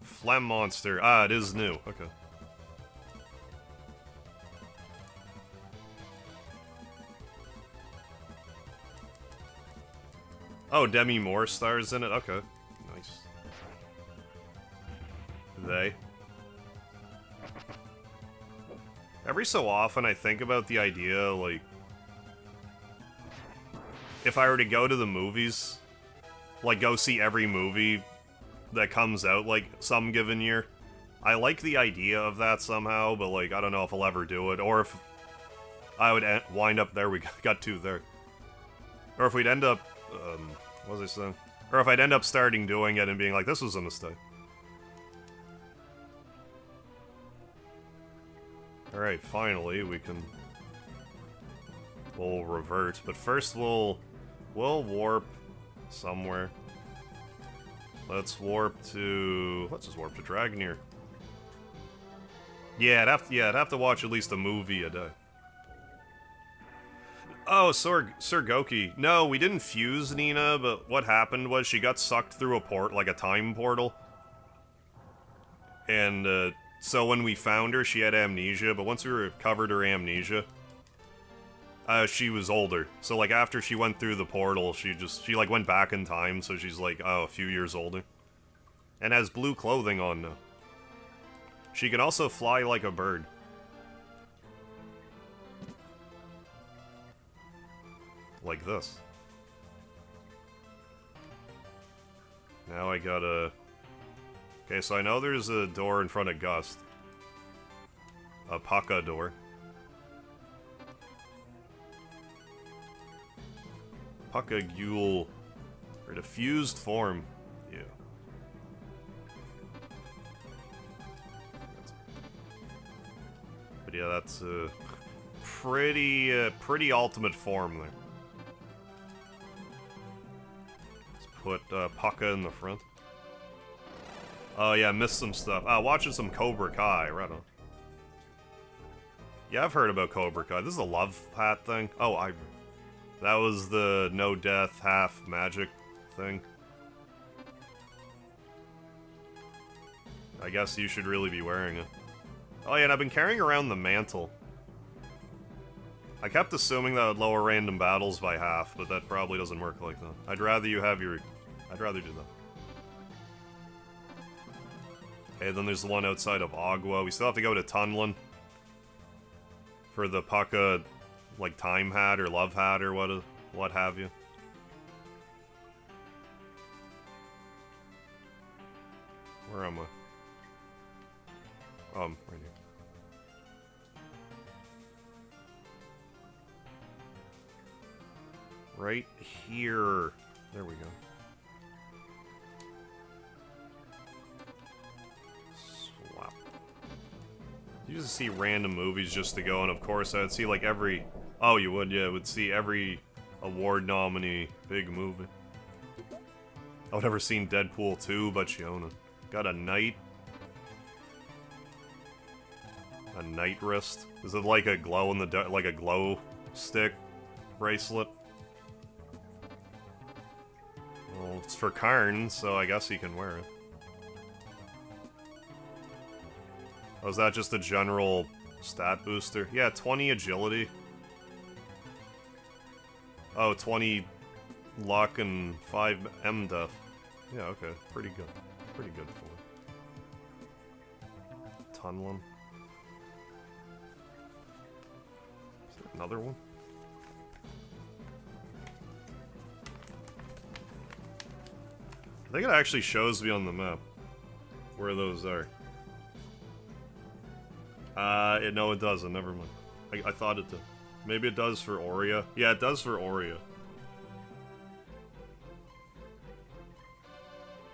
Phlegm monster. Ah, it is new. Okay. Oh, Demi Moore stars in it? Okay. Nice. They. Every so often I think about the idea, like, if I were to go to the movies, like, go see every movie that comes out, like, some given year. I like the idea of that somehow, but, like, I don't know if I'll ever do it, or if I would wind up there, we got two there. Or if we'd end up, what was I saying? Or if I'd end up starting doing it and being like, this was a mistake. Alright, finally, we can... We'll revert, but first we'll warp somewhere. Let's warp to... Let's just warp to Dragoneer. Yeah, I'd have to watch at least a movie a day. Oh, Sir Goki. No, we didn't fuse Nina, but what happened was she got sucked through a time portal. And, so when we found her, she had amnesia, but once we recovered her amnesia, she was older. So, like, after she went through the portal, she like, went back in time, so she's, like, oh, a few years older. And has blue clothing on now. She can also fly like a bird. Like this. Now I gotta... Okay, so I know there's a door in front of Gust. A Paka door. Paka Ghoul. Or diffused form. Yeah. But yeah, that's a pretty ultimate form there. Let's put Paka in the front. Oh yeah, missed some stuff. Watching some Cobra Kai, right on. Yeah, I've heard about Cobra Kai. This is a love hat thing. Oh, that was the no death, half magic thing. I guess you should really be wearing it. Oh yeah, and I've been carrying around the mantle. I kept assuming that would lower random battles by half, but that probably doesn't work like that. I'd rather you have your... I'd rather do that. Okay, then there's the one outside of Agua. We still have to go to Tunlin for the Paka, like, time hat or love hat or what have you. Where am I? Right here. Right here. There we go. You just see random movies just to go, and of course I'd see like every... Oh, you would, yeah, would see every award nominee big movie. I would never seen Deadpool 2, but Shiona. Got a knight. A knight wrist. Is it like a glow in the dark, like a glow stick bracelet? Well, it's for Karn, so I guess he can wear it. Oh, is that just a general stat booster? Yeah, 20 agility. Oh, 20 luck and 5 M def. Yeah, okay. Pretty good. Pretty good for it. Tunlin. Is there another one? I think it actually shows me on the map where those are. No, it doesn't. Never mind. I thought it did. Maybe it does for Aurea. Yeah, it does for Aurea.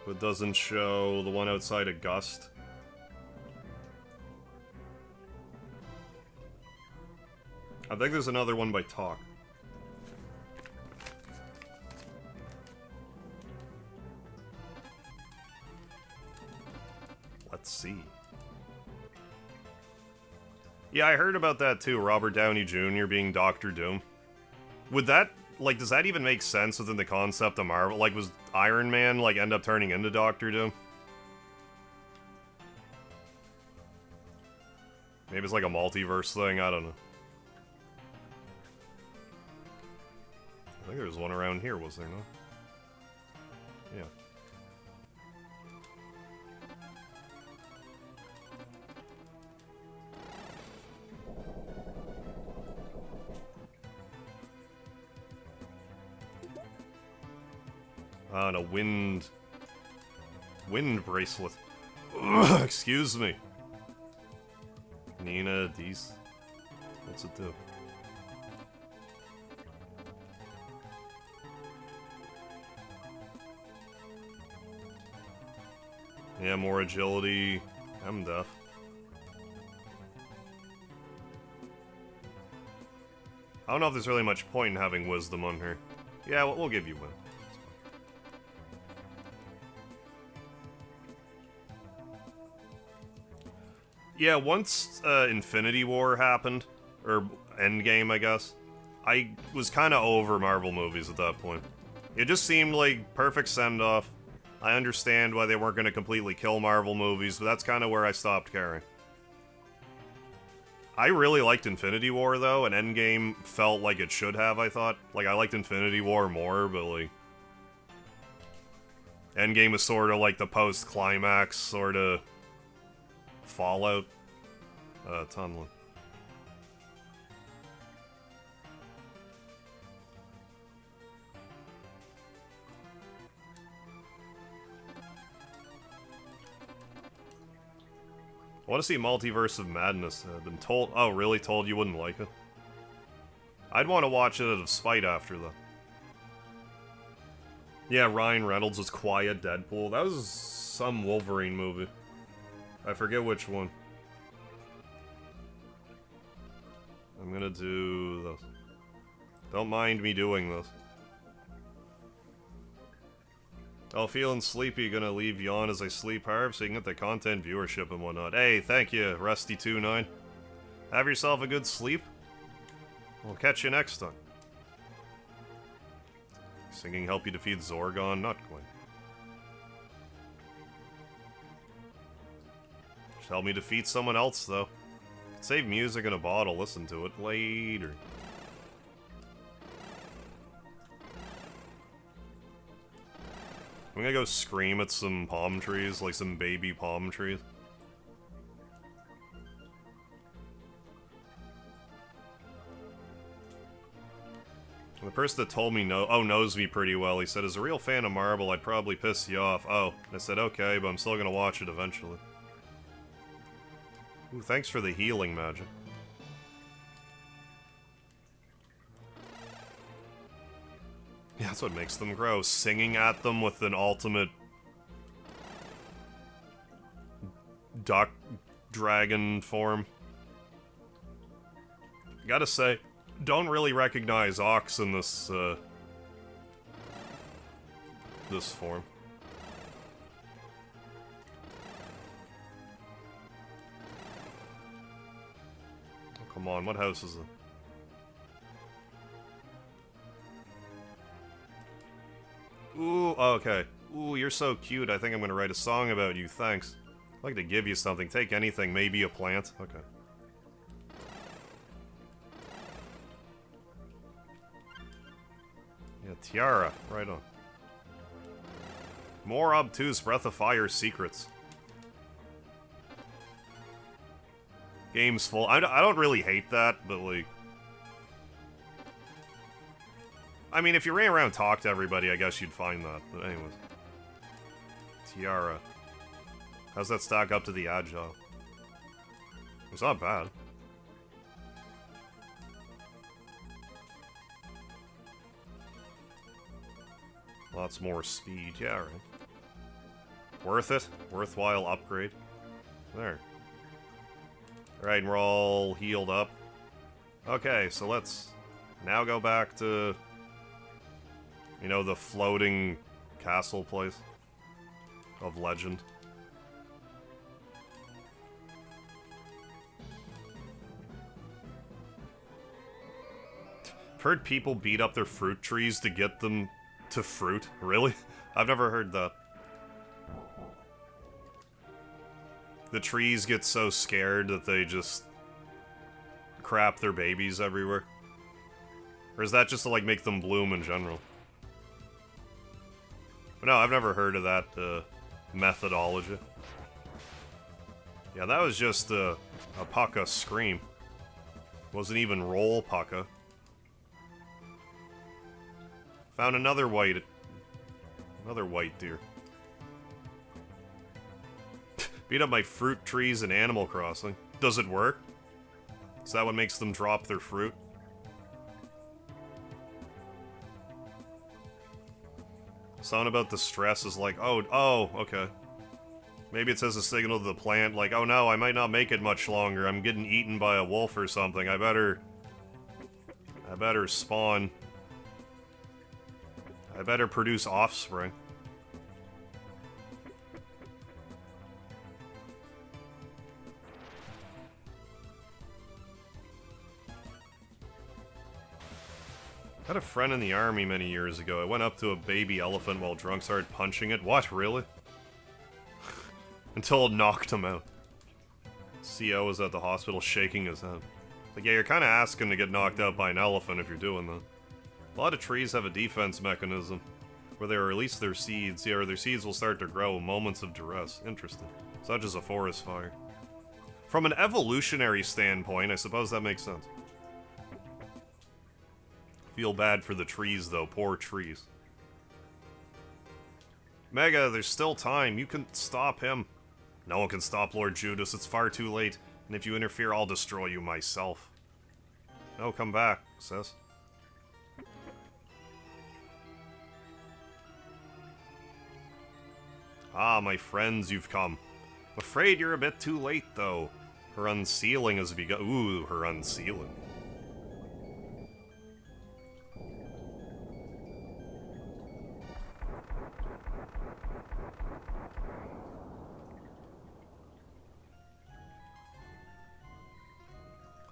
But it doesn't show the one outside of Gust. I think there's another one by Talk. Let's see. Yeah, I heard about that too, Robert Downey Jr. being Doctor Doom. Would that, like, does that even make sense within the concept of Marvel? Like, was Iron Man, like, end up turning into Doctor Doom? Maybe it's like a multiverse thing, I don't know. I think there was one around here, was there not? Yeah. And a wind bracelet. Ugh, excuse me. Nina, these. What's it do? Yeah, more agility. I'm deaf. I don't know if there's really much point in having wisdom on her. Yeah, we'll give you one. Yeah, once Infinity War happened, or Endgame, I guess, I was kind of over Marvel movies at that point. It just seemed like perfect send-off. I understand why they weren't going to completely kill Marvel movies, but that's kind of where I stopped caring. I really liked Infinity War, though, and Endgame felt like it should have, I thought. Like, I liked Infinity War more, but, like... Endgame was sort of like the post-climax, sort of... Fallout. Tunlin. I want to see Multiverse of Madness. I've been told... Oh, really? Told you wouldn't like it? I'd want to watch it out of spite after, though. Yeah, Ryan Reynolds was Quiet Deadpool. That was some Wolverine movie. I forget which one. I'm gonna do this. Don't mind me doing this. Oh, feeling sleepy, gonna leave yawn as I sleep hard so you can get the content viewership and whatnot. Hey, thank you, Rusty29. Have yourself a good sleep. We'll catch you next time. Singing help you defeat Zorgon? Not quite. Just help me defeat someone else, though. Save music in a bottle, listen to it later. I'm gonna go scream at some palm trees, like some baby palm trees. The person that told me knows me pretty well. He said, as a real fan of Marvel, I'd probably piss you off. Oh, I said, okay, but I'm still gonna watch it eventually. Ooh, thanks for the healing magic. Yeah, that's what makes them grow. Singing at them with an ultimate... duck dragon form. Gotta say, don't really recognize Ox in this, this form. Oh, come on, what house is it? Ooh, okay. Ooh, you're so cute. I think I'm gonna write a song about you. Thanks. I'd like to give you something. Take anything. Maybe a plant. Okay. Yeah, Tiara. Right on. More obtuse Breath of Fire secrets. Game's full. I don't really hate that, but like... I mean, if you ran around and talked to everybody, I guess you'd find that. But anyways. Tiara. How's that stack up to the Agile? It's not bad. Lots more speed. Yeah, right. Worth it. Worthwhile upgrade. There. Alright, and we're all healed up. Okay, so let's now go back to... You know, the floating castle place of legend. I've heard people beat up their fruit trees to get them to fruit. Really? I've never heard that. The trees get so scared that they just crap their babies everywhere. Or is that just to, like, make them bloom in general? But no, I've never heard of that methodology. Yeah, that was just a Pucka scream. Wasn't even roll Pucka. Found another white deer. Beat up my fruit trees in Animal Crossing. Does it work? Is that what makes them drop their fruit? Something about the stress is like, oh, okay. Maybe it says a signal to the plant, like, oh no, I might not make it much longer. I'm getting eaten by a wolf or something. I better spawn. I better produce offspring. I had a friend in the army many years ago. I went up to a baby elephant while drunk, started punching it. What, really? Until it knocked him out. CO was at the hospital shaking his head. Like, yeah, you're kind of asking to get knocked out by an elephant if you're doing that. A lot of trees have a defense mechanism where they release their seeds. Yeah, or their seeds will start to grow in moments of duress. Interesting. Such as a forest fire. From an evolutionary standpoint, I suppose that makes sense. Feel bad for the trees, though. Poor trees. Mega, there's still time. You can stop him. No one can stop Lord Judas. It's far too late. And if you interfere, I'll destroy you myself. No, come back, sis. Ah, my friends, you've come. I'm afraid you're a bit too late, though. Her unsealing has begun. Ooh, her unsealing.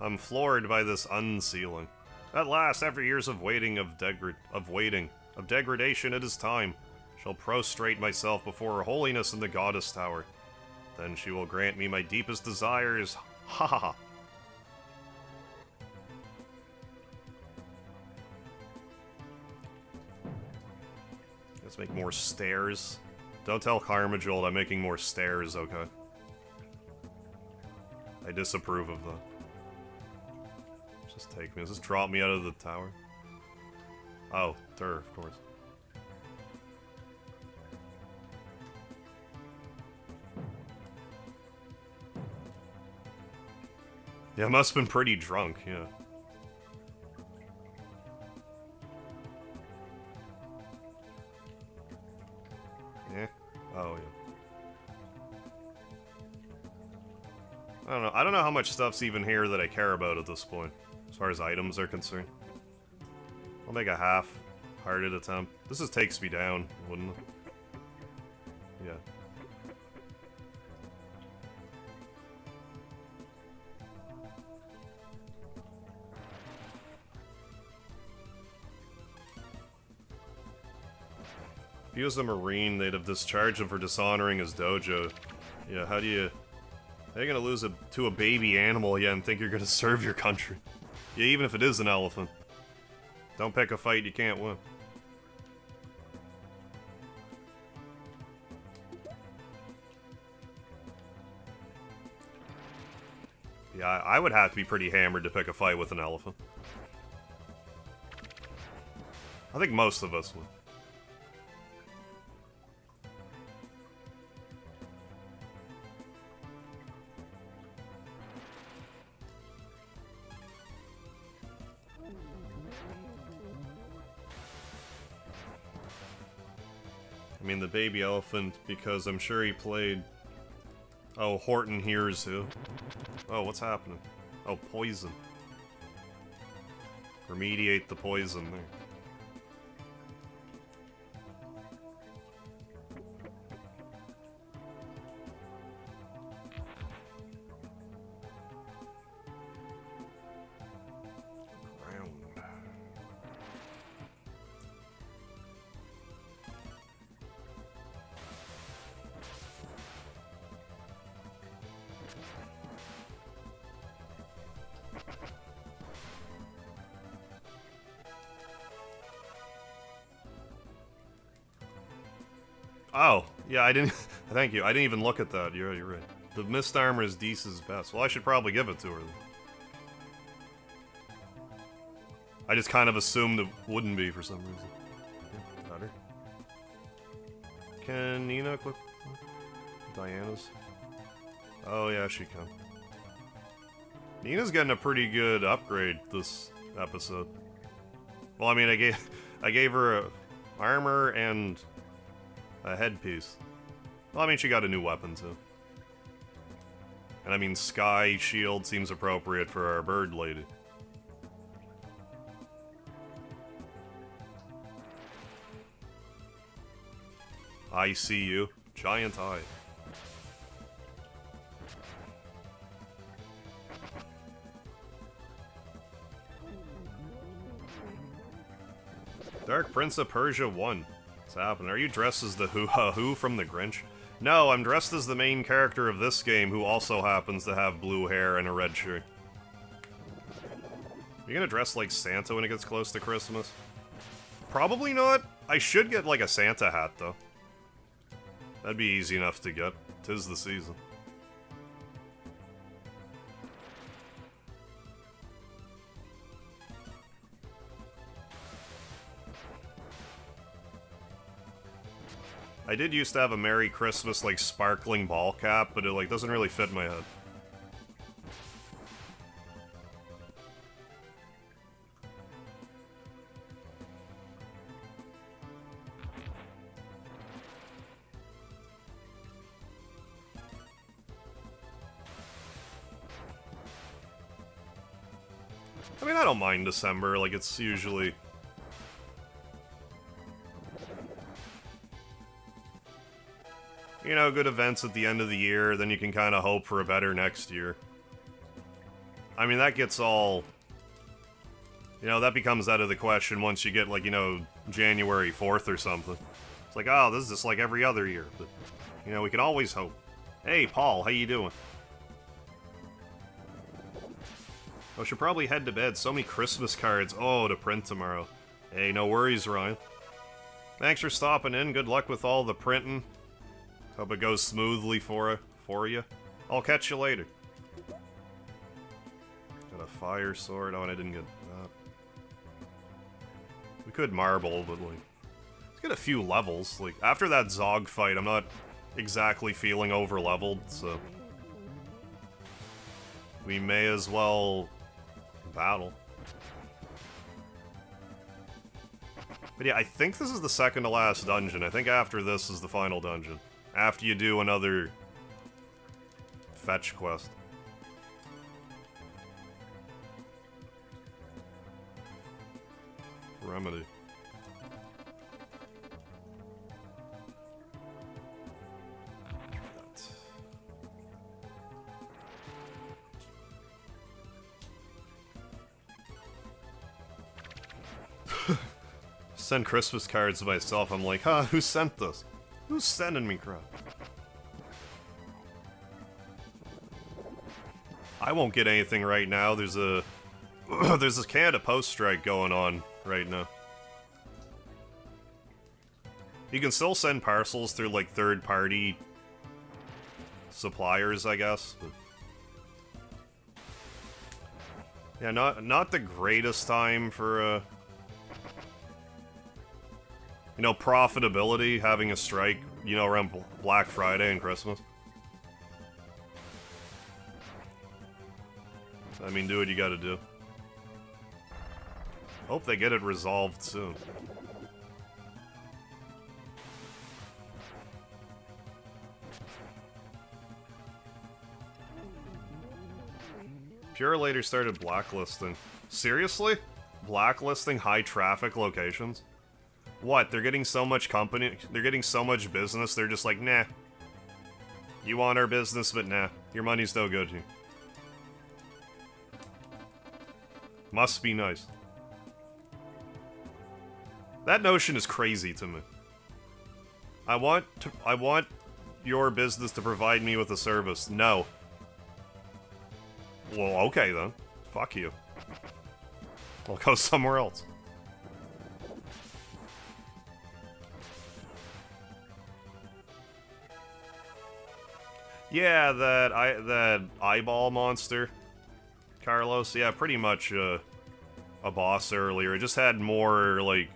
I'm floored by this unsealing. At last, after years of waiting, of degradation, it is time. Shall prostrate myself before her holiness in the goddess tower. Then she will grant me my deepest desires. Ha ha ha. Let's make more stairs. Don't tell Carmajold I'm making more stairs, okay? I disapprove of that. Just take me. Does this drop me out of the tower? Oh, of course. Yeah, I must have been pretty drunk, yeah. Yeah? Oh, yeah. I don't know how much stuff's even here that I care about at this point, as far as items are concerned. I'll make a half-hearted attempt. This just takes me down, wouldn't it? Yeah. If he was a Marine, they'd have discharged him for dishonoring his dojo. Yeah, how are you gonna lose to a baby animal, yeah, and think you're gonna serve your country? Yeah, even if it is an elephant. Don't pick a fight you can't win. Yeah, I would have to be pretty hammered to pick a fight with an elephant. I think most of us would. I mean, the baby elephant, because I'm sure he played... Oh, Horton Hears Who. Oh, what's happening? Oh, poison. Remediate the poison there. Oh, yeah, I didn't... Thank you, I didn't even look at that. You're right. The mist armor is Deese's best. Well, I should probably give it to her then. I just kind of assumed it wouldn't be for some reason. Yeah, better. Can Nina equip Diana's? Oh yeah, she can. Nina's getting a pretty good upgrade this episode. Well, I mean, I gave her a armor and a headpiece. Well, I mean, she got a new weapon too. And I mean, Sky Shield seems appropriate for our bird lady. I see you. Giant eye. Dark Prince of Persia 1. What's happening? Are you dressed as the Who from The Grinch? No, I'm dressed as the main character of this game who also happens to have blue hair and a red shirt. You gonna dress like Santa when it gets close to Christmas? Probably not. I should get like a Santa hat though. That'd be easy enough to get. 'Tis the season. I did used to have a Merry Christmas, like, sparkling ball cap, but it, like, doesn't really fit my head. I mean, I don't mind December, like, it's usually... You know, good events at the end of the year, then you can kind of hope for a better next year. I mean, that gets all... You know, that becomes out of the question once you get, like, you know, January 4th or something. It's like, oh, this is just like every other year. But, you know, we can always hope. Hey, Paul, how you doing? I should probably head to bed. So many Christmas cards. Oh, to print tomorrow. Hey, no worries, Ryan. Thanks for stopping in. Good luck with all the printing. Hope it goes smoothly for you. I'll catch you later. Got a fire sword. Oh, and I didn't get that. We could marble, but like... Let's get a few levels. Like, after that Zog fight, I'm not exactly feeling over-leveled, so... We may as well... battle. But yeah, I think this is the second to last dungeon. I think after this is the final dungeon. After you do another fetch quest. Remedy. Send Christmas cards to myself. I'm like, huh, who sent this? Who's sending me crap? I won't get anything right now. There's a... there's this Canada Post strike going on right now. You can still send parcels through, like, third-party suppliers, I guess. But Yeah, not the greatest time for, you know, profitability, having a strike, you know, around Black Friday and Christmas. I mean, do what you gotta do. Hope they get it resolved soon. Pure later started blacklisting. Seriously? Blacklisting high traffic locations? What, they're getting so much they're getting so much business, they're just like, nah. You want our business, but nah. Your money's no good here. Must be nice. That notion is crazy to me. I want your business to provide me with a service. No. Well, okay then. Fuck you. I'll go somewhere else. Yeah, that eyeball monster, Carlos. Yeah, pretty much a boss earlier. It just had more like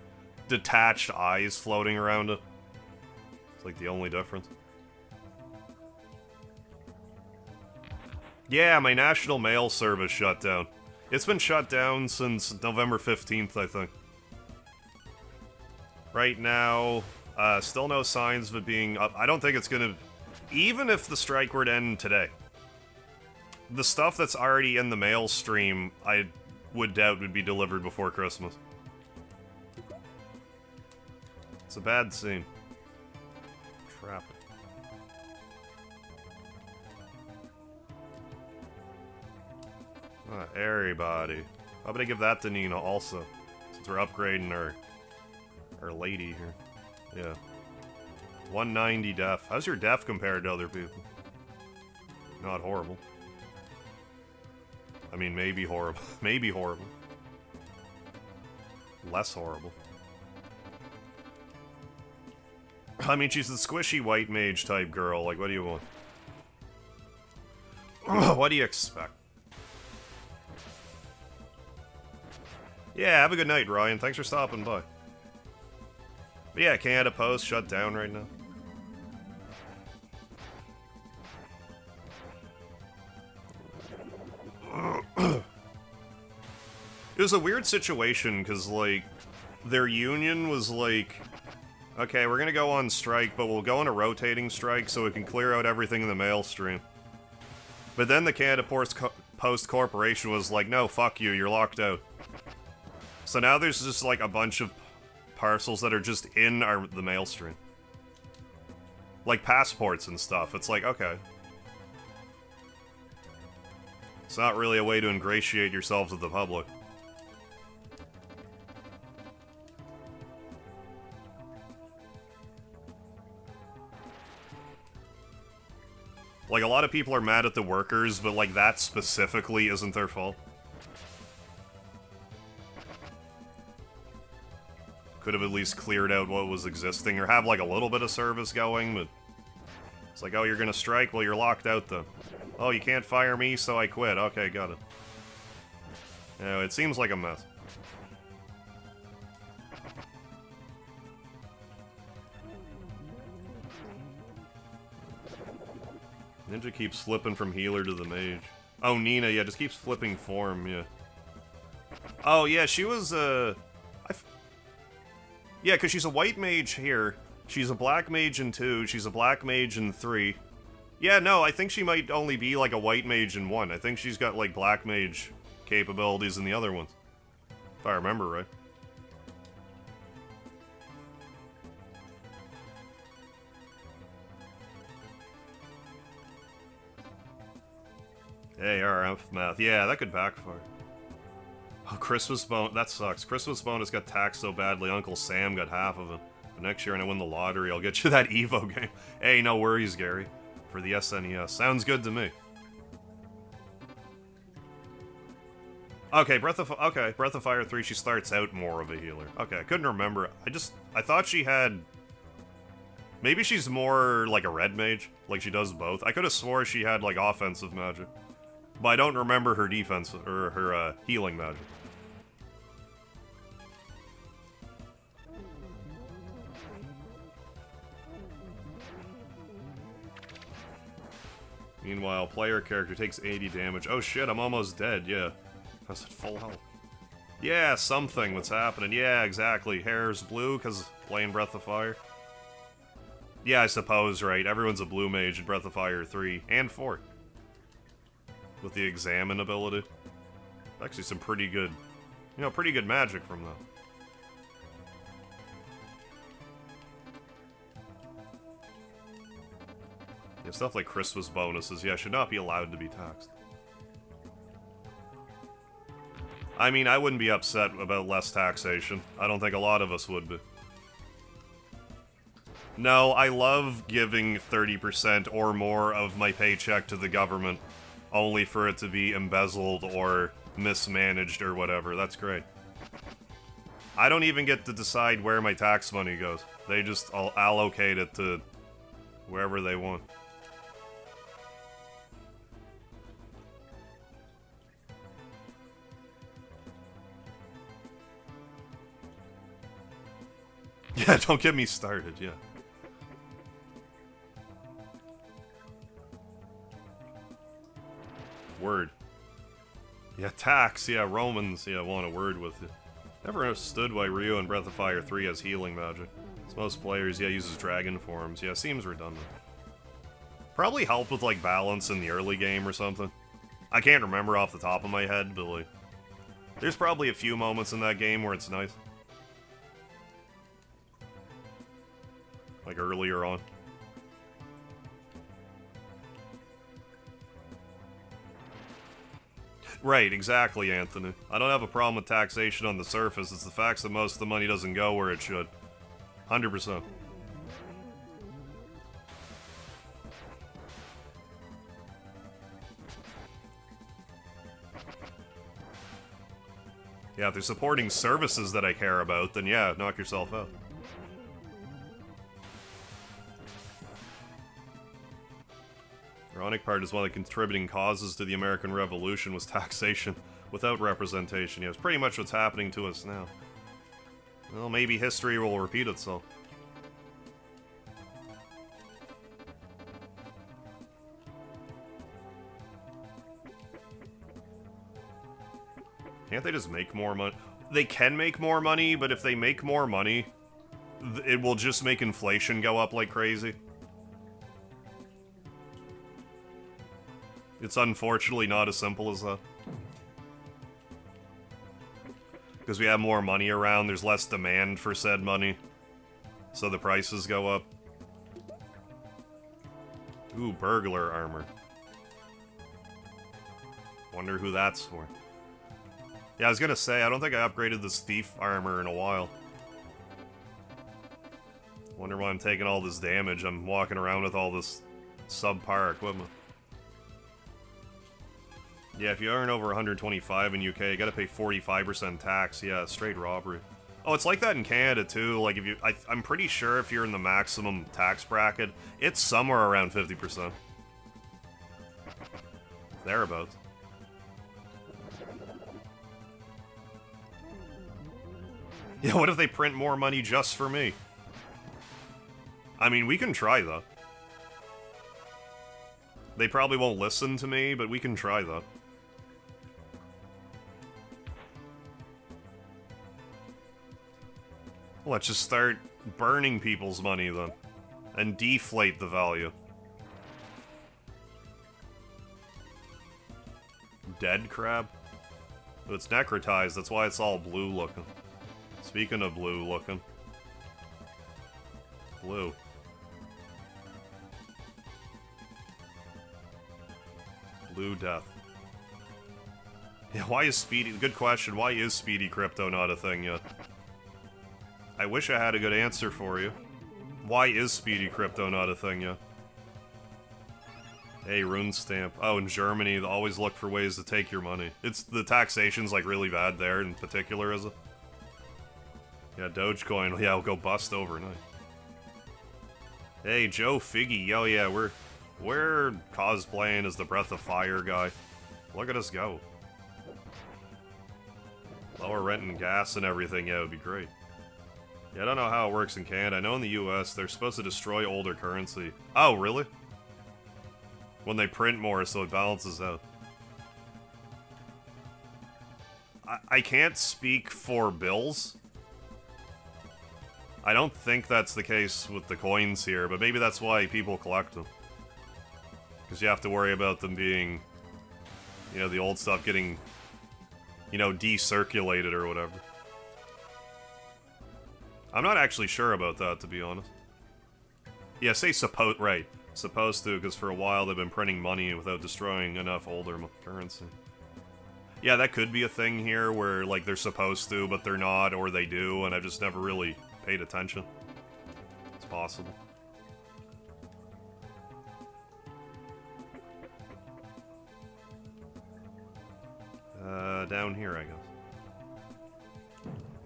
detached eyes floating around it. It's like the only difference. Yeah, my national mail service shut down. It's been shut down since November 15th, I think. Right now, still no signs of it being up. I don't think it's gonna... Even if the strike were to end today, the stuff that's already in the mail stream, I would doubt would be delivered before Christmas. It's a bad scene. Trap. Everybody. How about I give that to Nina also? Since we're upgrading our lady here. Yeah. 190 def. How's your def compared to other people? Not horrible. I mean, maybe horrible. Maybe horrible. Less horrible. I mean, she's the squishy white mage type girl. Like, what do you want? What do you expect? Yeah, have a good night, Ryan. Thanks for stopping by. But yeah, Canada Post shut down right now. It was a weird situation, because, like, their union was like, okay, we're gonna go on strike, but we'll go on a rotating strike so we can clear out everything in the mail stream. But then the Canada Post Corporation was like, no, fuck you, you're locked out. So now there's just, like, a bunch of parcels that are just in the mail stream. Like passports and stuff. It's like, okay. It's not really a way to ingratiate yourselves with the public. Like, a lot of people are mad at the workers, but, like, that specifically isn't their fault. Could have at least cleared out what was existing, or have, like, a little bit of service going, but... It's like, oh, you're gonna strike? Well, you're locked out, then. Oh, you can't fire me, so I quit. Okay, got it. No, it seems like a mess. Ninja keeps flipping from healer to the mage. Oh, Nina, yeah, just keeps flipping form, yeah. Oh, yeah, she was, yeah, because she's a white mage here. She's a black mage in 2. She's a black mage in 3. Yeah, no, I think she might only be, like, a white mage in 1. I think she's got, like, black mage capabilities in the other ones. If I remember right. ARF math. Yeah, that could backfire. Oh, Christmas bonus. That sucks. Christmas bonus got taxed so badly, Uncle Sam got half of it. But next year when I win the lottery, I'll get you that Evo game. Hey, no worries, Gary. For the SNES. Sounds good to me. Okay, Breath of Fire 3, she starts out more of a healer. Okay, I couldn't remember. I thought she had... Maybe she's more like a red mage, like she does both. I could have swore she had, like, offensive magic. But I don't remember her defense, or her, healing magic. Meanwhile, player character takes 80 damage. Oh shit, I'm almost dead, yeah. I was at full health. Yeah, something, what's happening? Yeah, exactly. Hair's blue, because playing Breath of Fire. Yeah, I suppose, right. Everyone's a blue mage in Breath of Fire 3 and 4. With the examine ability. Actually some pretty good, pretty good magic from that. Yeah, stuff like Christmas bonuses, yeah, should not be allowed to be taxed. I mean, I wouldn't be upset about less taxation. I don't think a lot of us would be. No, I love giving 30% or more of my paycheck to the government, only for it to be embezzled or mismanaged or whatever. That's great. I don't even get to decide where my tax money goes. They just allocate it to wherever they want. Yeah, don't get me started, yeah. Word. Yeah, tax, yeah, Romans, yeah, want a word with you. Never understood why Ryu in Breath of Fire 3 has healing magic. As most players, yeah, uses dragon forms. Yeah, seems redundant. Probably helped with, like, balance in the early game or something. I can't remember off the top of my head, but, like... There's probably a few moments in that game where it's nice. Like, earlier on. Right, exactly, Anthony. I don't have a problem with taxation on the surface, it's the fact that most of the money doesn't go where it should. 100%. Yeah, if they're supporting services that I care about, then yeah, knock yourself out. Ironic part is one of the contributing causes to the American Revolution was taxation without representation. Yeah, it's pretty much what's happening to us now. Well, maybe history will repeat itself. Can't they just make more money? They can make more money, but if they make more money, it will just make inflation go up like crazy. It's unfortunately not as simple as that. Because we have more money around, there's less demand for said money. So the prices go up. Ooh, burglar armor. Wonder who that's for. Yeah, I was gonna say, I don't think I upgraded this thief armor in a while. Wonder why I'm taking all this damage. I'm walking around with all this subpar equipment. Yeah, if you earn over 125 in UK, you gotta pay 45% tax. Yeah, straight robbery. Oh, it's like that in Canada, too. Like, if you... I'm pretty sure if you're in the maximum tax bracket, it's somewhere around 50%. Thereabouts. Yeah, what if they print more money just for me? I mean, we can try, though. They probably won't listen to me, but we can try, though. Let's just start burning people's money, then. And deflate the value. Dead crab? Oh, it's necrotized, that's why it's all blue looking. Speaking of blue looking. Blue. Blue death. Yeah, why is Speedy... Good question, why is Speedy Crypto not a thing yet? I wish I had a good answer for you. Why is Speedy Crypto not a thing yet? Hey, rune stamp. Oh, in Germany, they always look for ways to take your money. It's... The taxation's, like, really bad there, in particular, is it? Yeah, Dogecoin, yeah, will go bust overnight. Hey, Joe Figgy, oh yeah, we're cosplaying as the Breath of Fire guy. Look at us go. Lower rent and gas and everything, yeah, it would be great. Yeah, I don't know how it works in Canada. I know in the US, they're supposed to destroy older currency. Oh, really? When they print more, so it balances out. I can't speak for bills. I don't think that's the case with the coins here, but maybe that's why people collect them. Because you have to worry about them being, you know, the old stuff getting, you know, decirculated or whatever. I'm not actually sure about that, to be honest. Yeah, say right. Supposed to, because for a while they've been printing money without destroying enough older currency. Yeah, that could be a thing here where, like, they're supposed to, but they're not, or they do, and I've just never really paid attention. It's possible. Down here, I guess.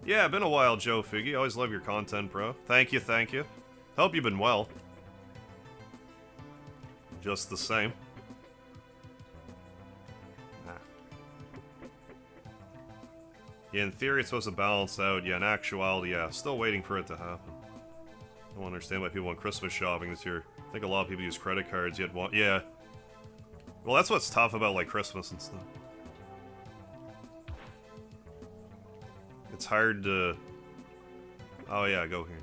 Yeah, been a while, Joe Figgy. Always love your content, bro. Thank you, thank you. Hope you've been well. Just the same. Yeah, in theory it's supposed to balance out. Yeah, in actuality, yeah. Still waiting for it to happen. I don't understand why people want Christmas shopping this year. I think a lot of people use credit cards, yet want... Yeah. Well, that's what's tough about, like, Christmas and stuff. It's hard to... Oh, yeah, go here.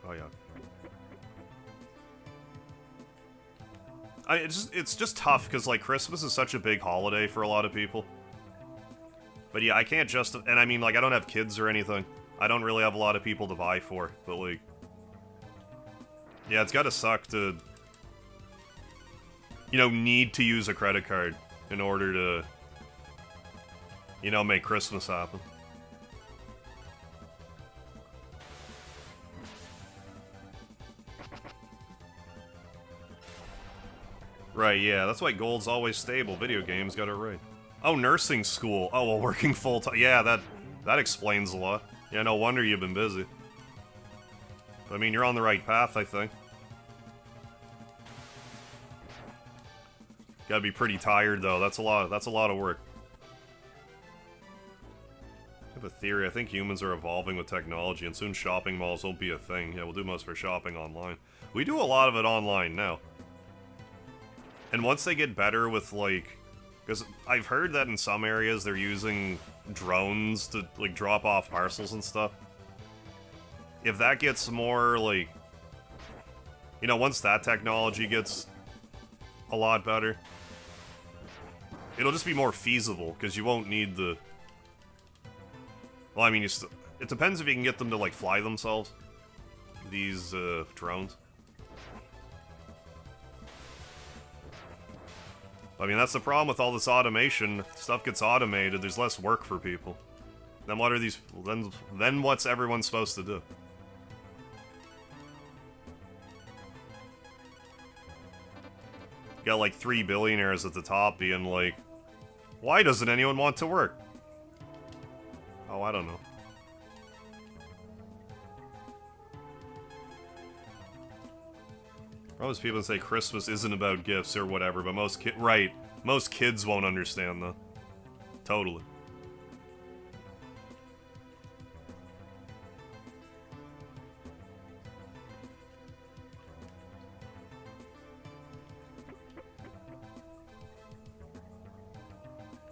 Oh, yeah. It's just tough, because, like, Christmas is such a big holiday for a lot of people. But yeah, I can't just... And I mean, like, I don't have kids or anything. I don't really have a lot of people to buy for, but, like... Yeah, it's gotta suck to... You know, need to use a credit card in order to... You know, make Christmas happen. Right, yeah, that's why gold's always stable. Video games got it right. Oh, nursing school. Oh, well, working full-time. Yeah, that explains a lot. Yeah, no wonder you've been busy. But, I mean, you're on the right path, I think. Gotta be pretty tired, though. That's a lot of work. I have a theory. I think humans are evolving with technology, and soon shopping malls will be a thing. Yeah, we'll do most of our shopping online. We do a lot of it online now. And once they get better with, like... Because I've heard that in some areas they're using drones to, like, drop off parcels and stuff. If that gets more, like... You know, once that technology gets a lot better, it'll just be more feasible, because you won't need the... Well, I mean, it depends if you can get them to, like, fly themselves. These, drones. I mean, that's the problem with all this automation. Stuff gets automated, there's less work for people. Then what are these... Then what's everyone supposed to do? You got like 3 billionaires at the top being like, why doesn't anyone want to work? Oh, I don't know. Most people say Christmas isn't about gifts or whatever, but most kids won't understand that. Totally.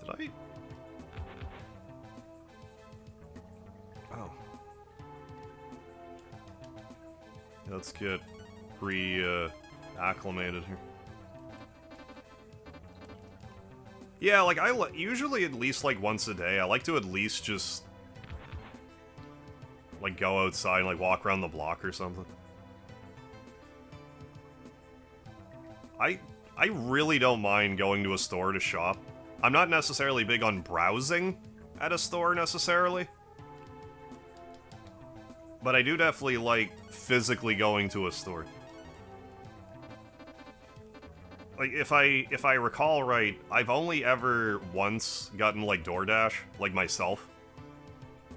Did I? Oh. Let's get acclimated here. Yeah, like, usually at least, like, once a day, I like to at least just, like, go outside and, like, walk around the block or something. I really don't mind going to a store to shop. I'm not necessarily big on browsing at a store, necessarily. But I do definitely like physically going to a store. Like, if I recall right, I've only ever once gotten, like, DoorDash, like, myself.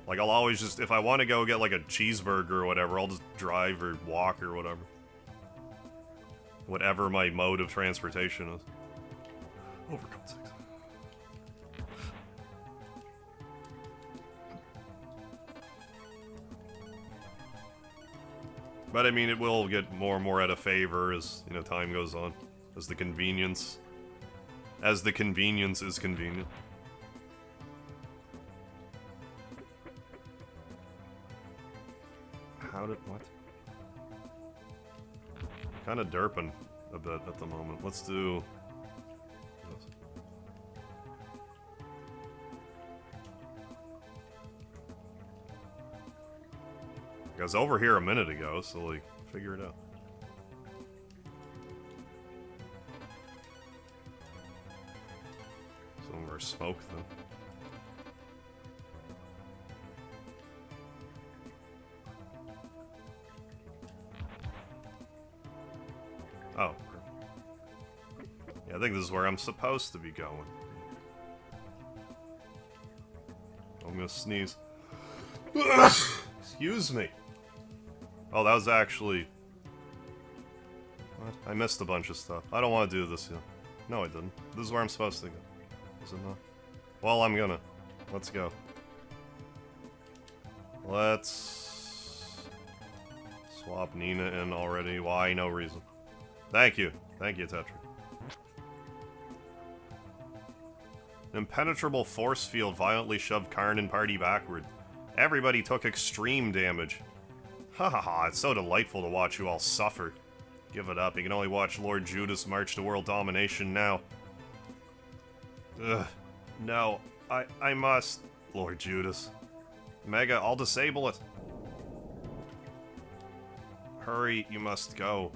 Like, I'll always just, if I want to go get, like, a cheeseburger or whatever, I'll just drive or walk or whatever. whatever my mode of transportation is. Oh, for God's sakes. But I mean, it will get more and more out of favor as, you know, time goes on. As the convenience is convenient. What? Kind of derping a bit at the moment. Let's do this. I was over here a minute ago, so like, figure it out. Some of our smoke then. Oh, perfect. Yeah, I think this is where I'm supposed to be going. I'm gonna sneeze. Excuse me. Oh, that was actually... What? I missed a bunch of stuff. I don't want to do this yet. No, I didn't. This is where I'm supposed to go. Is it not? Well, I'm gonna. Let's go. Let's... swap Nina in already. Why? No reason. Thank you. Thank you, Tetra. An impenetrable force field violently shoved Karn and party backward. Everybody took extreme damage. Ha ha ha, it's so delightful to watch you all suffer. Give it up, you can only watch Lord Judas march to world domination now. Ugh. No, I must. Lord Judas. Mega, I'll disable it. Hurry, you must go.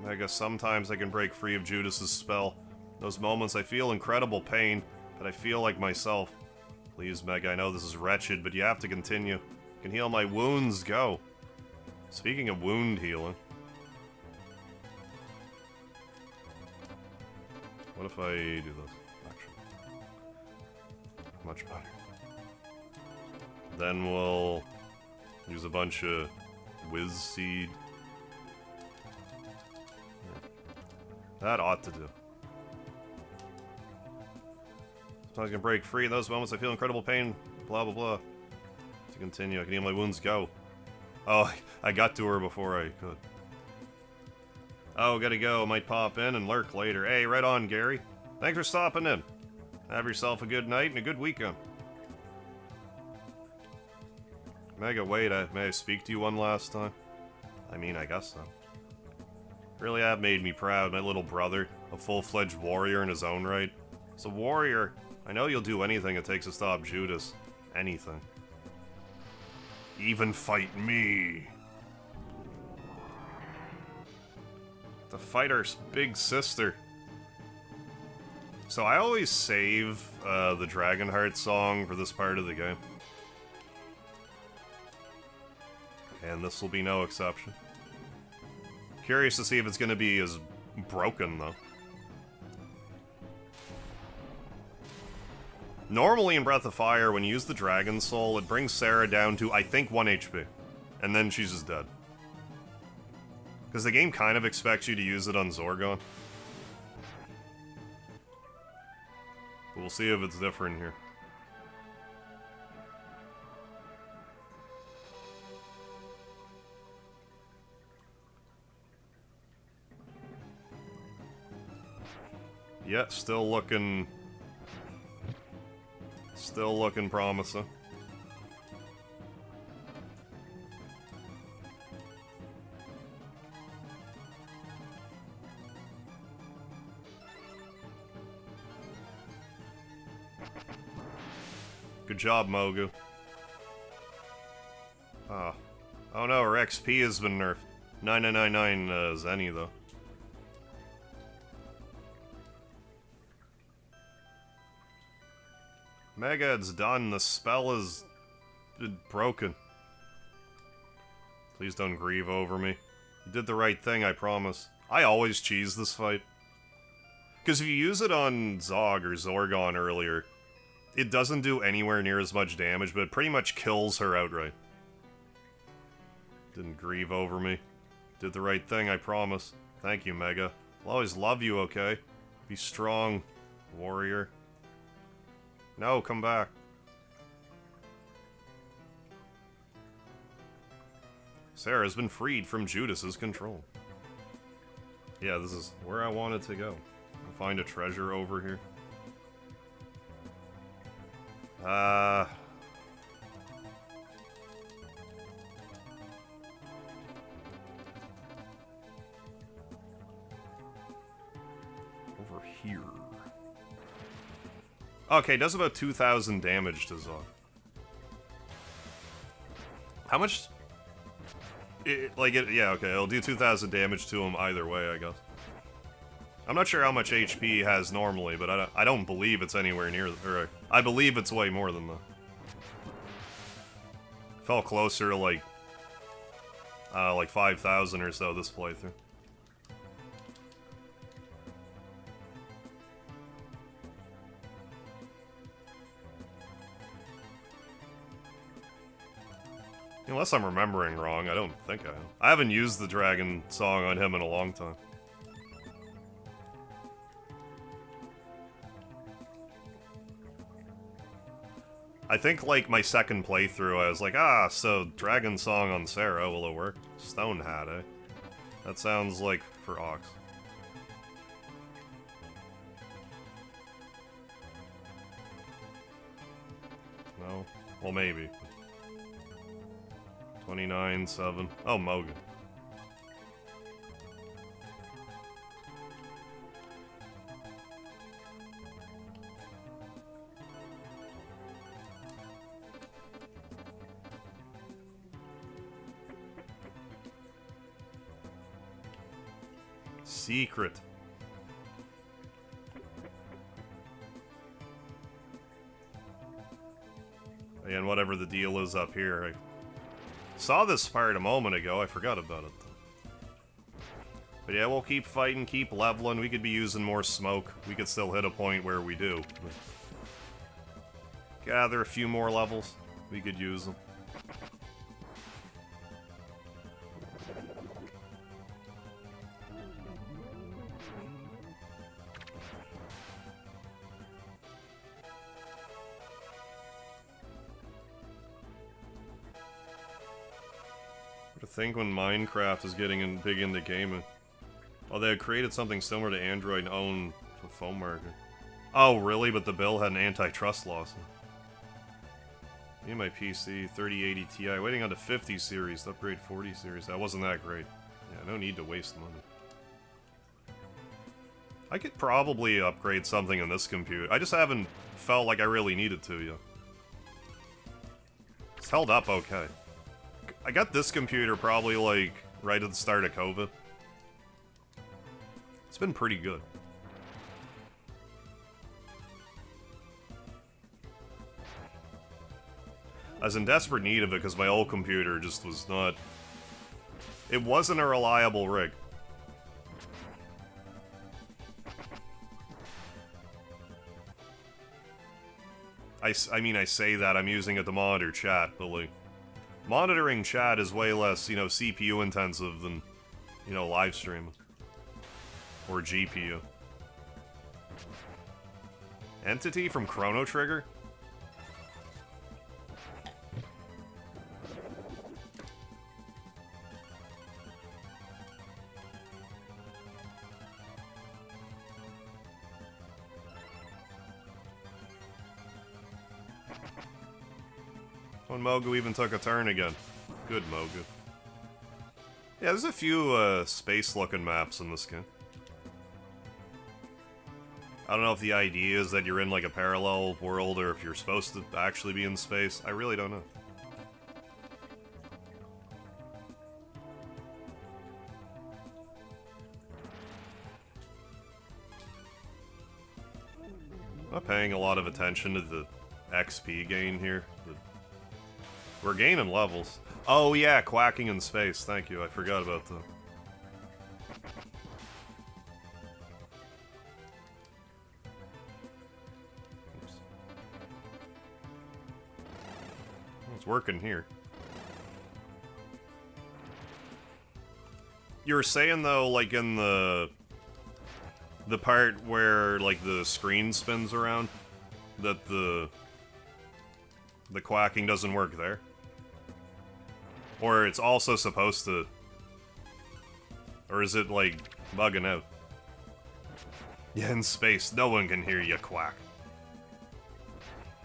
Mega, sometimes I can break free of Judas's spell. Those moments I feel incredible pain, but I feel like myself. Please, Mega, I know this is wretched, but you have to continue. You can heal my wounds, go. Speaking of wound healing. What if I do this? Actually. Much better. Then we'll use a bunch of Whiz Seed. That ought to do. Sometimes I can break free. In those moments I feel incredible pain. Blah, blah, blah. To continue, I can heal my wounds. Go. Oh, I got to her before I could. Oh, gotta go. Might pop in and lurk later. Hey, right on, Gary. Thanks for stopping in. Have yourself a good night and a good weekend. Mega, wait, may I speak to you one last time? I mean, I guess so. Really have made me proud, my little brother. A full-fledged warrior in his own right. As a warrior, I know you'll do anything it takes to stop Judas. Anything. Even fight me. To fight our big sister. So I always save the Dragonheart song for this part of the game. And this will be no exception. Curious to see if it's going to be as broken, though. Normally in Breath of Fire, when you use the Dragon Soul, it brings Sarah down to, I think, 1 HP. And then she's just dead. Because the game kind of expects you to use it on Zorgon. But we'll see if it's different here. Yeah, still looking promising. Good job, Mogu. Ah. Oh no, her XP has been nerfed. 9999 Zenny, though. Mega, it's done. The spell is broken. Please don't grieve over me. You did the right thing, I promise. I always cheese this fight. Because if you use it on Zog or Zorgon earlier, it doesn't do anywhere near as much damage, but it pretty much kills her outright. Didn't grieve over me. Did the right thing, I promise. Thank you, Mega. I'll always love you, okay? Be strong, warrior. No, come back. Sarah's been freed from Judas's control. Yeah, this is where I wanted to go. I'll find a treasure over here. Over here. Okay, does about 2,000 damage to Zog. How much... yeah, okay, it'll do 2,000 damage to him either way, I guess. I'm not sure how much HP he has normally, but I don't believe it's anywhere near... Or, I believe it's way more than that. Felt closer to, like 5,000 or so this playthrough. Unless I'm remembering wrong, I don't think I am. I haven't used the dragon song on him in a long time. I think, like, my second playthrough, I was like, ah, so dragon song on Sarah, will it work? Stone hat, eh? That sounds like for Ox. No? Well, maybe. 29-7. Oh, Mogan. Secret. And whatever the deal is up here, I saw this part a moment ago, I forgot about it. But yeah, we'll keep fighting, keep leveling. We could be using more smoke. We could still hit a point where we do. Gather a few more levels. We could use them. I think when Minecraft is getting big into gaming. Oh, they had created something similar to Android and owned a phone market. Oh, really? But the bill had an antitrust lawsuit. Me and my PC, 3080 Ti, waiting on the 50 series to upgrade 40 series. That wasn't that great. Yeah, no need to waste money. I could probably upgrade something in this computer. I just haven't felt like I really needed to yet. It's held up okay. I got this computer probably, like, right at the start of COVID. It's been pretty good. I was in desperate need of it because my old computer just was not... It wasn't a reliable rig. I mean, I say that, I'm using it to monitor chat, but, like... Monitoring chat is way less, you know, CPU intensive than, you know, live streaming. Or GPU. Entity from Chrono Trigger? When Mogu even took a turn again. Good, Mogu. Yeah, there's a few, space-looking maps in this game. I don't know if the idea is that you're in, like, a parallel world, or if you're supposed to actually be in space. I really don't know. I'm not paying a lot of attention to the XP gain here. We're gaining levels. Oh yeah, quacking in space. Thank you, I forgot about that. Oops. Well, it's working here. You were saying, though, like, in the part where, like, the screen spins around, that the quacking doesn't work there? Or it's also supposed to... Or is it, like, bugging out? Yeah, in space, no one can hear you quack.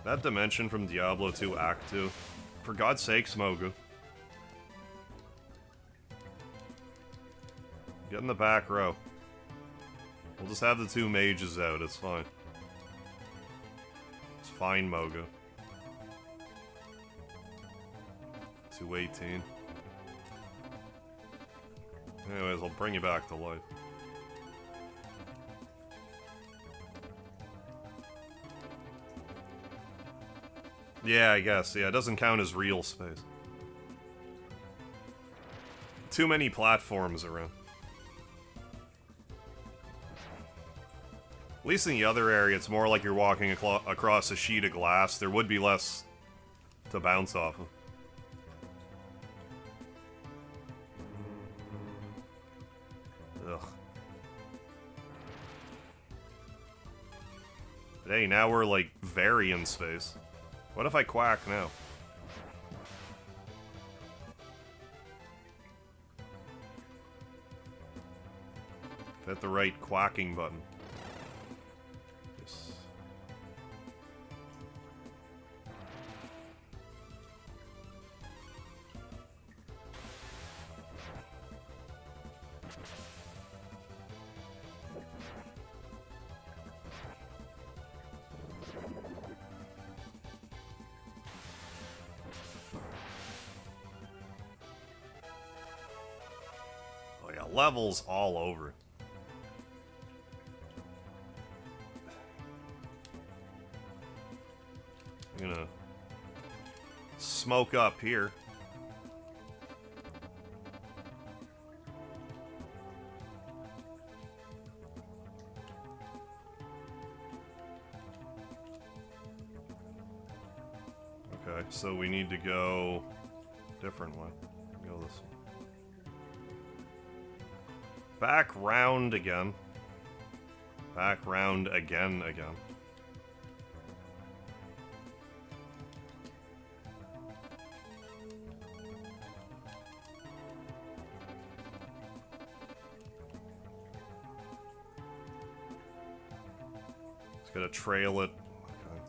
That dimension from Diablo 2 Act 2. For God's sakes, Mogu. Get in the back row. We'll just have the two mages out, it's fine. It's fine, Mogu. 218. Anyways, I'll bring you back to life. Yeah, I guess. Yeah, it doesn't count as real space. Too many platforms around. At least in the other area, it's more like you're walking across a sheet of glass. There would be less to bounce off of. Ugh. But hey, now we're, like, very in space. What if I quack now? Hit the right quacking button. Yes. Oh yeah, levels all over. I'm gonna smoke up here. Okay, so we need to go different way. Go this way. Back round again. Back round again. Just gotta trail it. Okay.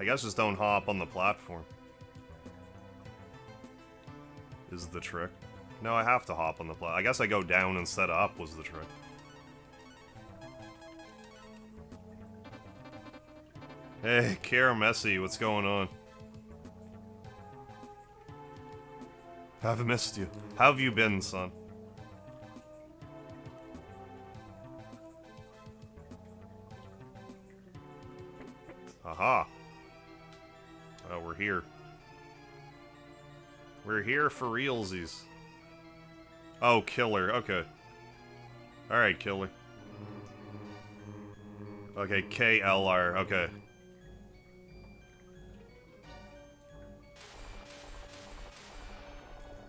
I guess just don't hop on the platform. Is the trick. No, I have to hop on the platform. I guess I go down instead of up was the trick. Hey, Kara Messi, what's going on? I've missed you. How have you been, son? Aha. Oh, we're here. We're here for realsies. Oh, killer. Okay. Alright, killer. Okay, KLR. Okay.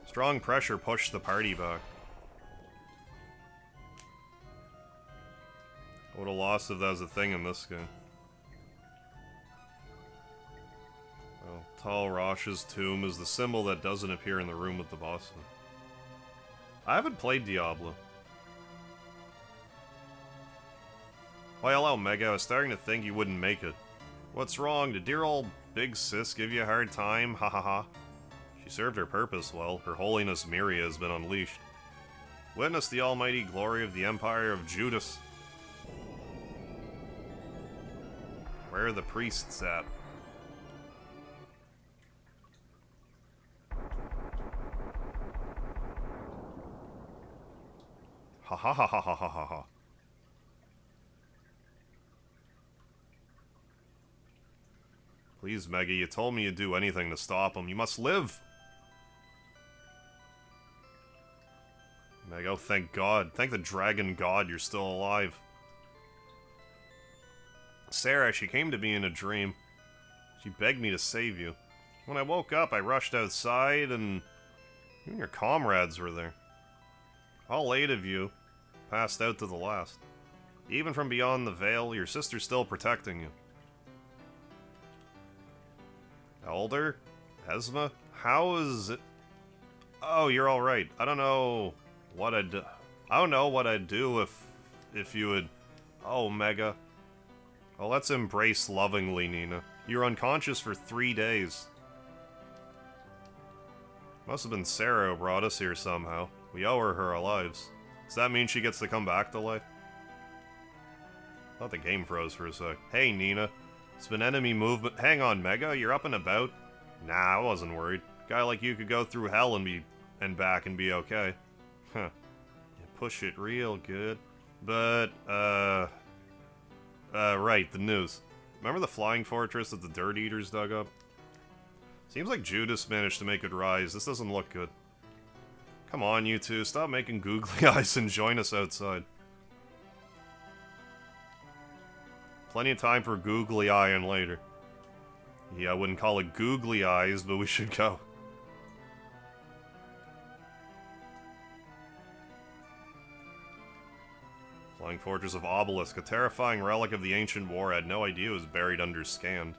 Strong pressure pushed the party back. I would have lost if that was a thing in this game. Oh, Tal Rosh's tomb is the symbol that doesn't appear in the room with the boss. I haven't played Diablo. Why allow Mega? I was starting to think you wouldn't make it. What's wrong? Did dear old Big Sis give you a hard time? Ha ha ha. She served her purpose well. Her holiness Miria has been unleashed. Witness the almighty glory of the Empire of Judas. Where are the priests at? Ha ha ha ha ha ha ha ha. Please, Meggy, you told me you'd do anything to stop him. You must live! Meg, oh, thank God. Thank the dragon god you're still alive. Sarah, she came to me in a dream. She begged me to save you. When I woke up, I rushed outside, and you and your comrades were there. All 8 of you passed out to the last. Even from beyond the veil, your sister's still protecting you. Elder? Esma? How is it? Oh, you're alright. I don't know what I'd do. I don't know what I'd do if you would... Oh, Mega. Well, let's embrace lovingly, Nina. You were unconscious for 3 days. Must have been Sarah who brought us here somehow. We owe her our lives. Does that mean she gets to come back to life? Thought the game froze for a sec. Hey, Nina. It's been enemy movement. Hang on, Mega. You're up and about? Nah, I wasn't worried. Guy like you could go through hell and back and be okay. Huh. You push it real good. But, right, the news. Remember the flying fortress that the Dirt Eaters dug up? Seems like Judas managed to make it rise. This doesn't look good. Come on, you two. Stop making googly eyes and join us outside. Plenty of time for googly eyeing later. Yeah, I wouldn't call it googly eyes, but we should go. Flying Fortress of Obelisk, a terrifying relic of the ancient war. I had no idea it was buried under Scand.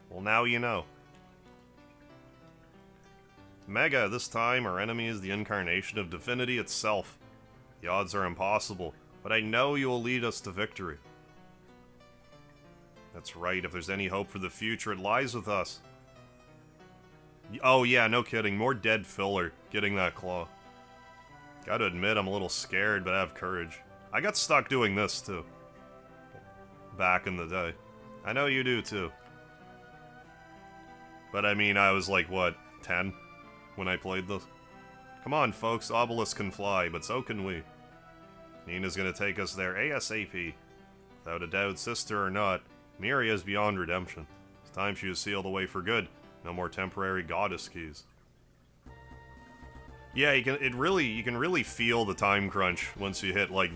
Well, now you know. Mega, this time our enemy is the incarnation of divinity itself. The odds are impossible, but I know you will lead us to victory. That's right, if there's any hope for the future, it lies with us. Oh yeah, no kidding, more dead filler getting that claw. Gotta admit, I'm a little scared, but I have courage. I got stuck doing this, too. Back in the day. I know you do, too. But I mean, I was like, what, 10? When I played this? Come on, folks, Obelisk can fly, but so can we. Nina's gonna take us there ASAP. Without a doubt, sister or not, Miria is beyond redemption. It's time she was sealed away for good. No more temporary goddess keys. Yeah, you can really feel the time crunch once you hit, like,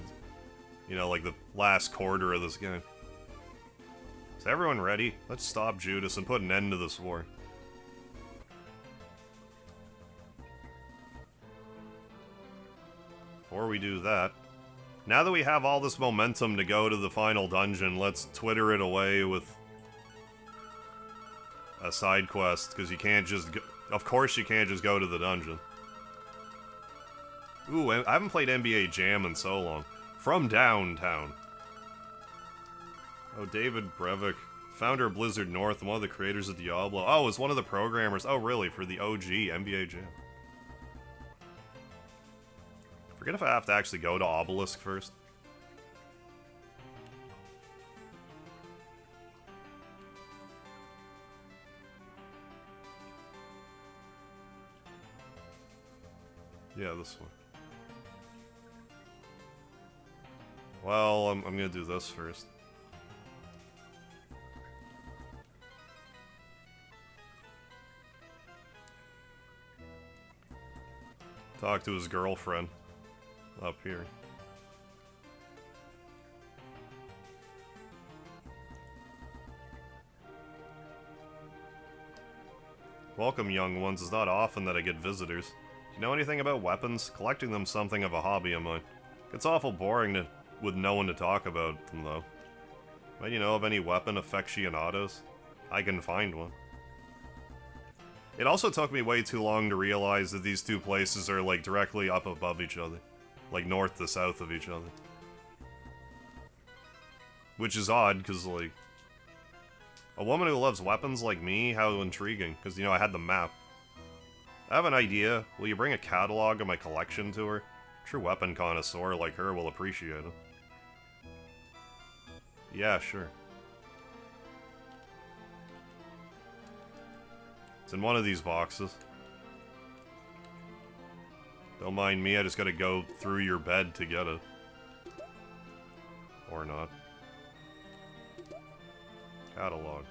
you know, like the last quarter of this game. Is everyone ready? Let's stop Judas and put an end to this war. Before we do that, now that we have all this momentum to go to the final dungeon, let's Twitter it away with a side quest, because you can't just go, of course you can't just go to the dungeon. Ooh, I haven't played NBA Jam in so long. From downtown. Oh, David Brevik, founder of Blizzard North and one of the creators of Diablo. Oh, is one of the programmers. Oh, really? For the OG NBA Jam. Forget if I have to actually go to Obelisk first. Yeah, this one. Well, I'm gonna do this first. Talk to his girlfriend. Up here. Welcome, young ones. It's not often that I get visitors. Do you know anything about weapons? Collecting them's something of a hobby of mine. It's awful boring with no one to talk about them, though. Might you know of any weapon aficionados? I can find one. It also took me way too long to realize that these two places are, like, directly up above each other. Like, north to south of each other. Which is odd, because, like... A woman who loves weapons like me? How intriguing. Because, you know, I had the map. I have an idea. Will you bring a catalog of my collection to her? A true weapon connoisseur like her will appreciate it. Yeah, sure. It's in one of these boxes. Don't mind me, I just gotta go through your bed to get it. Or not. Catalog.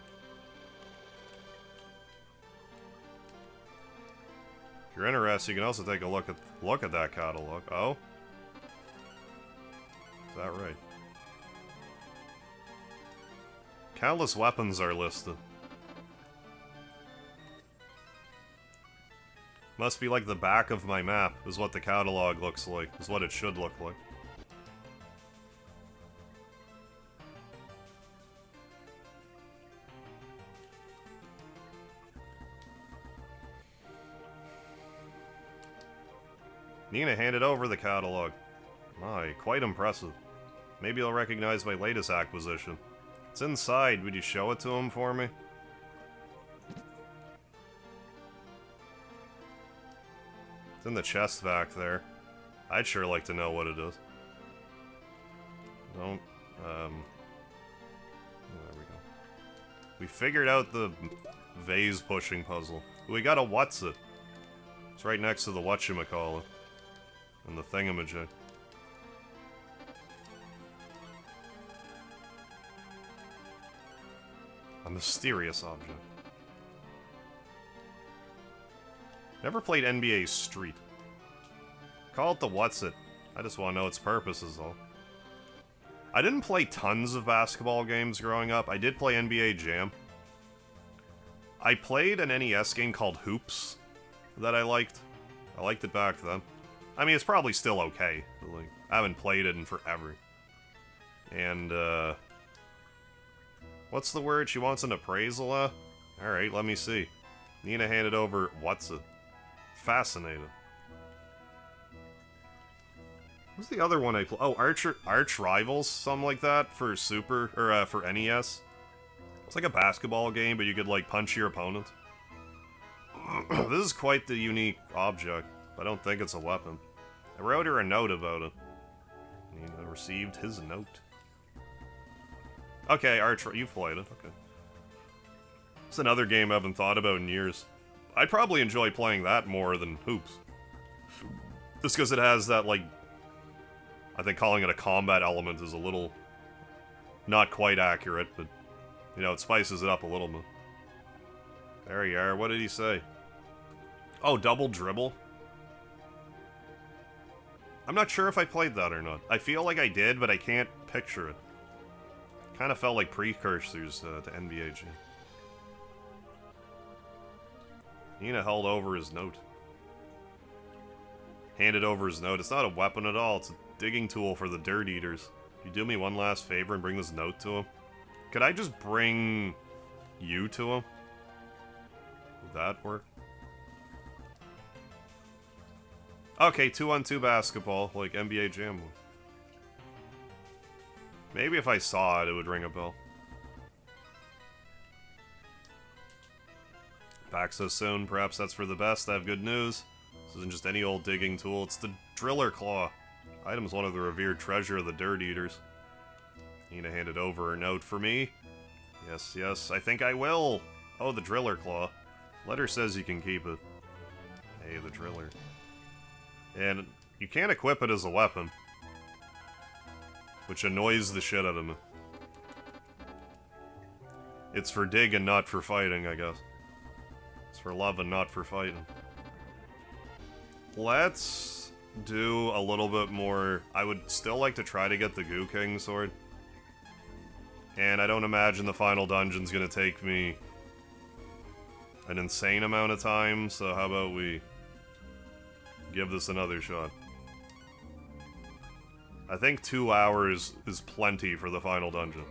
If you're interested, you can also take a look at that catalog. Oh? Is that right? Countless weapons are listed. Must be like the back of my map, is what the catalog looks like, is what it should look like. Nina handed over the catalog. My, quite impressive. Maybe he'll recognize my latest acquisition. It's inside. Would you show it to him for me? It's in the chest back there. I'd sure like to know what it is. Don't, there we go. We figured out the vase pushing puzzle. We got a what's it. It's right next to the whatchamacallit. And the thingamajig. A mysterious object. Never played NBA Street. Call it the what's it. I just want to know its purpose is all. I didn't play tons of basketball games growing up. I did play NBA Jam. I played an NES game called Hoops that I liked. I liked it back then. I mean, it's probably still okay, but like, I haven't played it in forever. And, what's the word? She wants an appraisal, Alright, let me see. Nina handed over, what's it? Fascinating. What's the other one I play? Oh, Arch Rivals, something like that, for Super, or, for NES. It's like a basketball game, but you could, like, punch your opponent. This is quite the unique object. I don't think it's a weapon. I wrote her a note about it. Nina received his note. Okay, you've played it, okay. It's another game I haven't thought about in years. I'd probably enjoy playing that more than Hoops. Just because it has that, like... I think calling it a combat element is a little... not quite accurate, but... you know, it spices it up a little bit. There you are, what did he say? Oh, double dribble? I'm not sure if I played that or not. I feel like I did, but I can't picture it. Kind of felt like precursors to NBA Jam. Nina held over his note. Handed over his note. It's not a weapon at all. It's a digging tool for the dirt eaters. You do me one last favor and bring this note to him? Could I just bring you to him? Would that work? Okay, 2-on-2 basketball, like NBA Jam would. Maybe if I saw it, it would ring a bell. Back so soon, perhaps that's for the best. I have good news. This isn't just any old digging tool, it's the Driller Claw. Item's one of the revered treasure of the Dirt Eaters. Nina handed over her note for me. Yes, yes, I think I will. Oh, the Driller Claw. Letter says you can keep it. Hey, the Driller. And you can't equip it as a weapon. Which annoys the shit out of me. It's for dig and not for fighting, I guess. It's for love and not for fighting. Let's do a little bit more... I would still like to try to get the Goo King sword. And I don't imagine the final dungeon's gonna take me an insane amount of time, so how about we give this another shot. I think 2 hours is plenty for the final dungeon.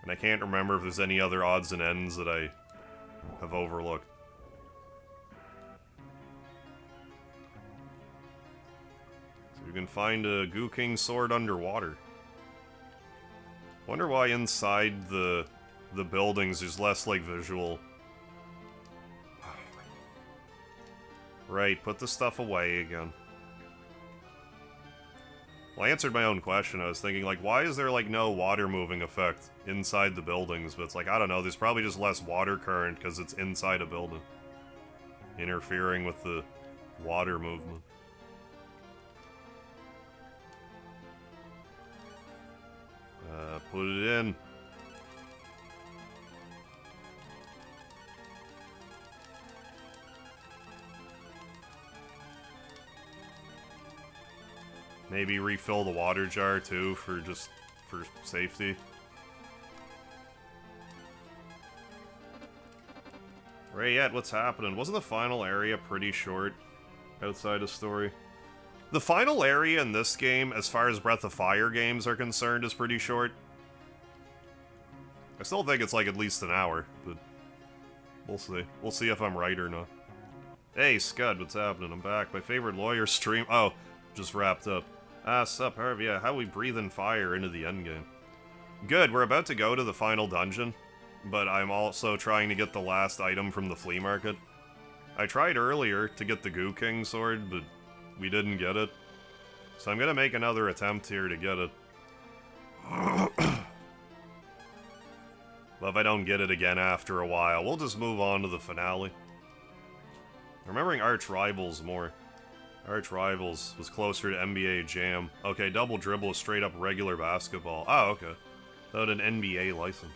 And I can't remember if there's any other odds and ends that I have overlooked. So you can find a Goo King sword underwater. Wonder why inside the buildings there's less, like, visual... Right, put the stuff away again. Well, I answered my own question. I was thinking, like, why is there, like, no water moving effect inside the buildings? But it's like, I don't know, there's probably just less water current because it's inside a building. Interfering with the water movement. Put it in. Maybe refill the water jar too for safety. Rayette, what's happening? Wasn't the final area pretty short outside of story? The final area in this game, as far as Breath of Fire games are concerned, is pretty short. I still think it's like at least an hour, but we'll see. We'll see if I'm right or not. Hey, Scud, what's happening? I'm back. My favorite lawyer stream. Oh, just wrapped up. Sup, Harvey? Yeah, how we breathing fire into the endgame. Good, we're about to go to the final dungeon, but I'm also trying to get the last item from the flea market. I tried earlier to get the Goo King sword, but we didn't get it. So I'm gonna make another attempt here to get it. But if I don't get it again after a while, we'll just move on to the finale. Remembering Arch Rivals more. Arch Rivals was closer to NBA Jam. Okay, Double Dribble is straight up regular basketball. Oh, okay. Without an NBA license.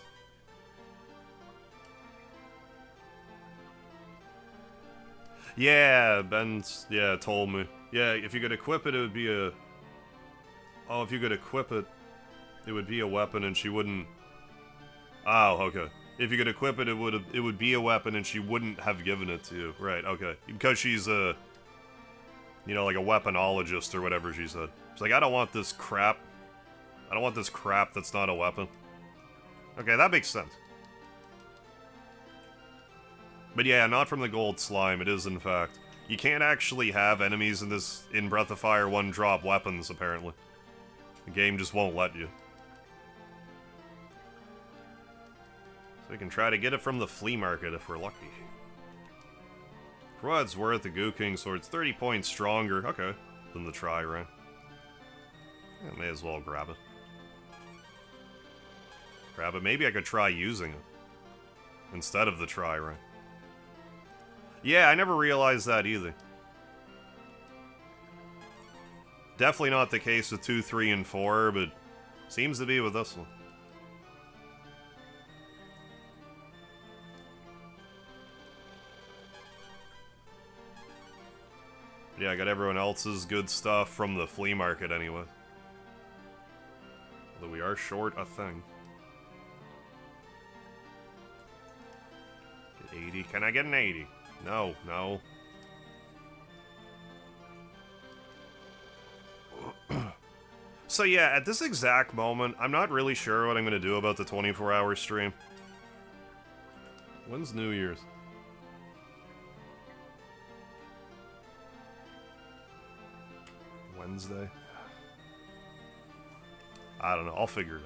Yeah, Ben's, told me. Yeah, if you could equip it, it would be a... Oh, if you could equip it, it would be a weapon and she wouldn't... Oh, okay. If you could equip it, it would be a weapon and she wouldn't have given it to you. Right, okay. Because she's a... You know, like a weaponologist or whatever she said. She's like, I don't want this crap. I don't want this crap that's not a weapon. Okay, that makes sense. But yeah, not from the gold slime, it is in fact. You can't actually have enemies in Breath of Fire 1 drop weapons, apparently. The game just won't let you. So we can try to get it from the flea market if we're lucky. For what it's worth, the Goo King sword's 30 points stronger, okay, than the Tri-Ring. Yeah, may as well grab it. Grab it. Maybe I could try using it instead of the Tri-Ring. Yeah, I never realized that either. Definitely not the case with 2, 3, and 4, but seems to be with this one. Yeah, I got everyone else's good stuff from the flea market anyway. Although we are short a thing. Get 80. Can I get an 80? No, no. So yeah, at this exact moment, I'm not really sure what I'm going to do about the 24-hour stream. When's New Year's? Wednesday? I don't know, I'll figure it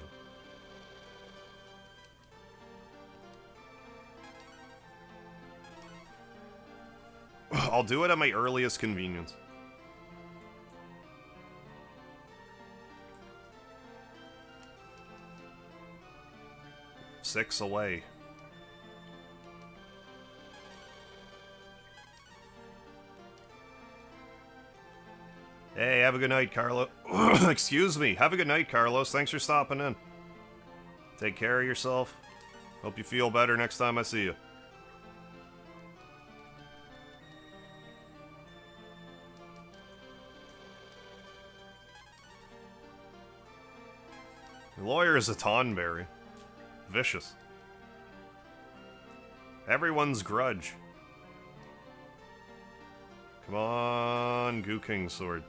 out. I'll do it at my earliest convenience. Six away. Hey, have a good night, Carlo. Excuse me. Have a good night, Carlos. Thanks for stopping in. Take care of yourself. Hope you feel better next time I see you. The lawyer is a Tonberry. Vicious. Everyone's grudge. Come on, Goo King sword.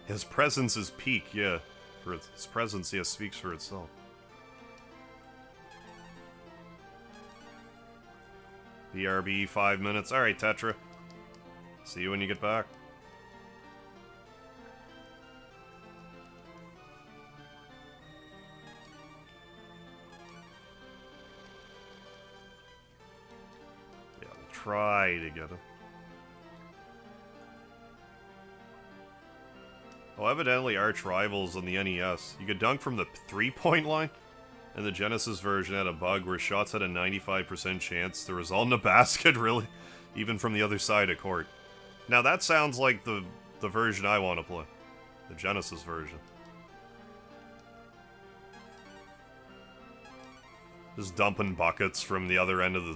His presence is peak, yeah. For his presence, yeah, speaks for itself. BRB, 5 minutes. Alright, Tetra. See you when you get back. Yeah, we'll try to get him. Oh, evidently Arch Rivals on the NES. You could dunk from the 3-point line, and the Genesis version had a bug where shots had a 95% chance to result in a basket, really, even from the other side of court. Now that sounds like the version I want to play. The Genesis version. Just dumping buckets from the other end of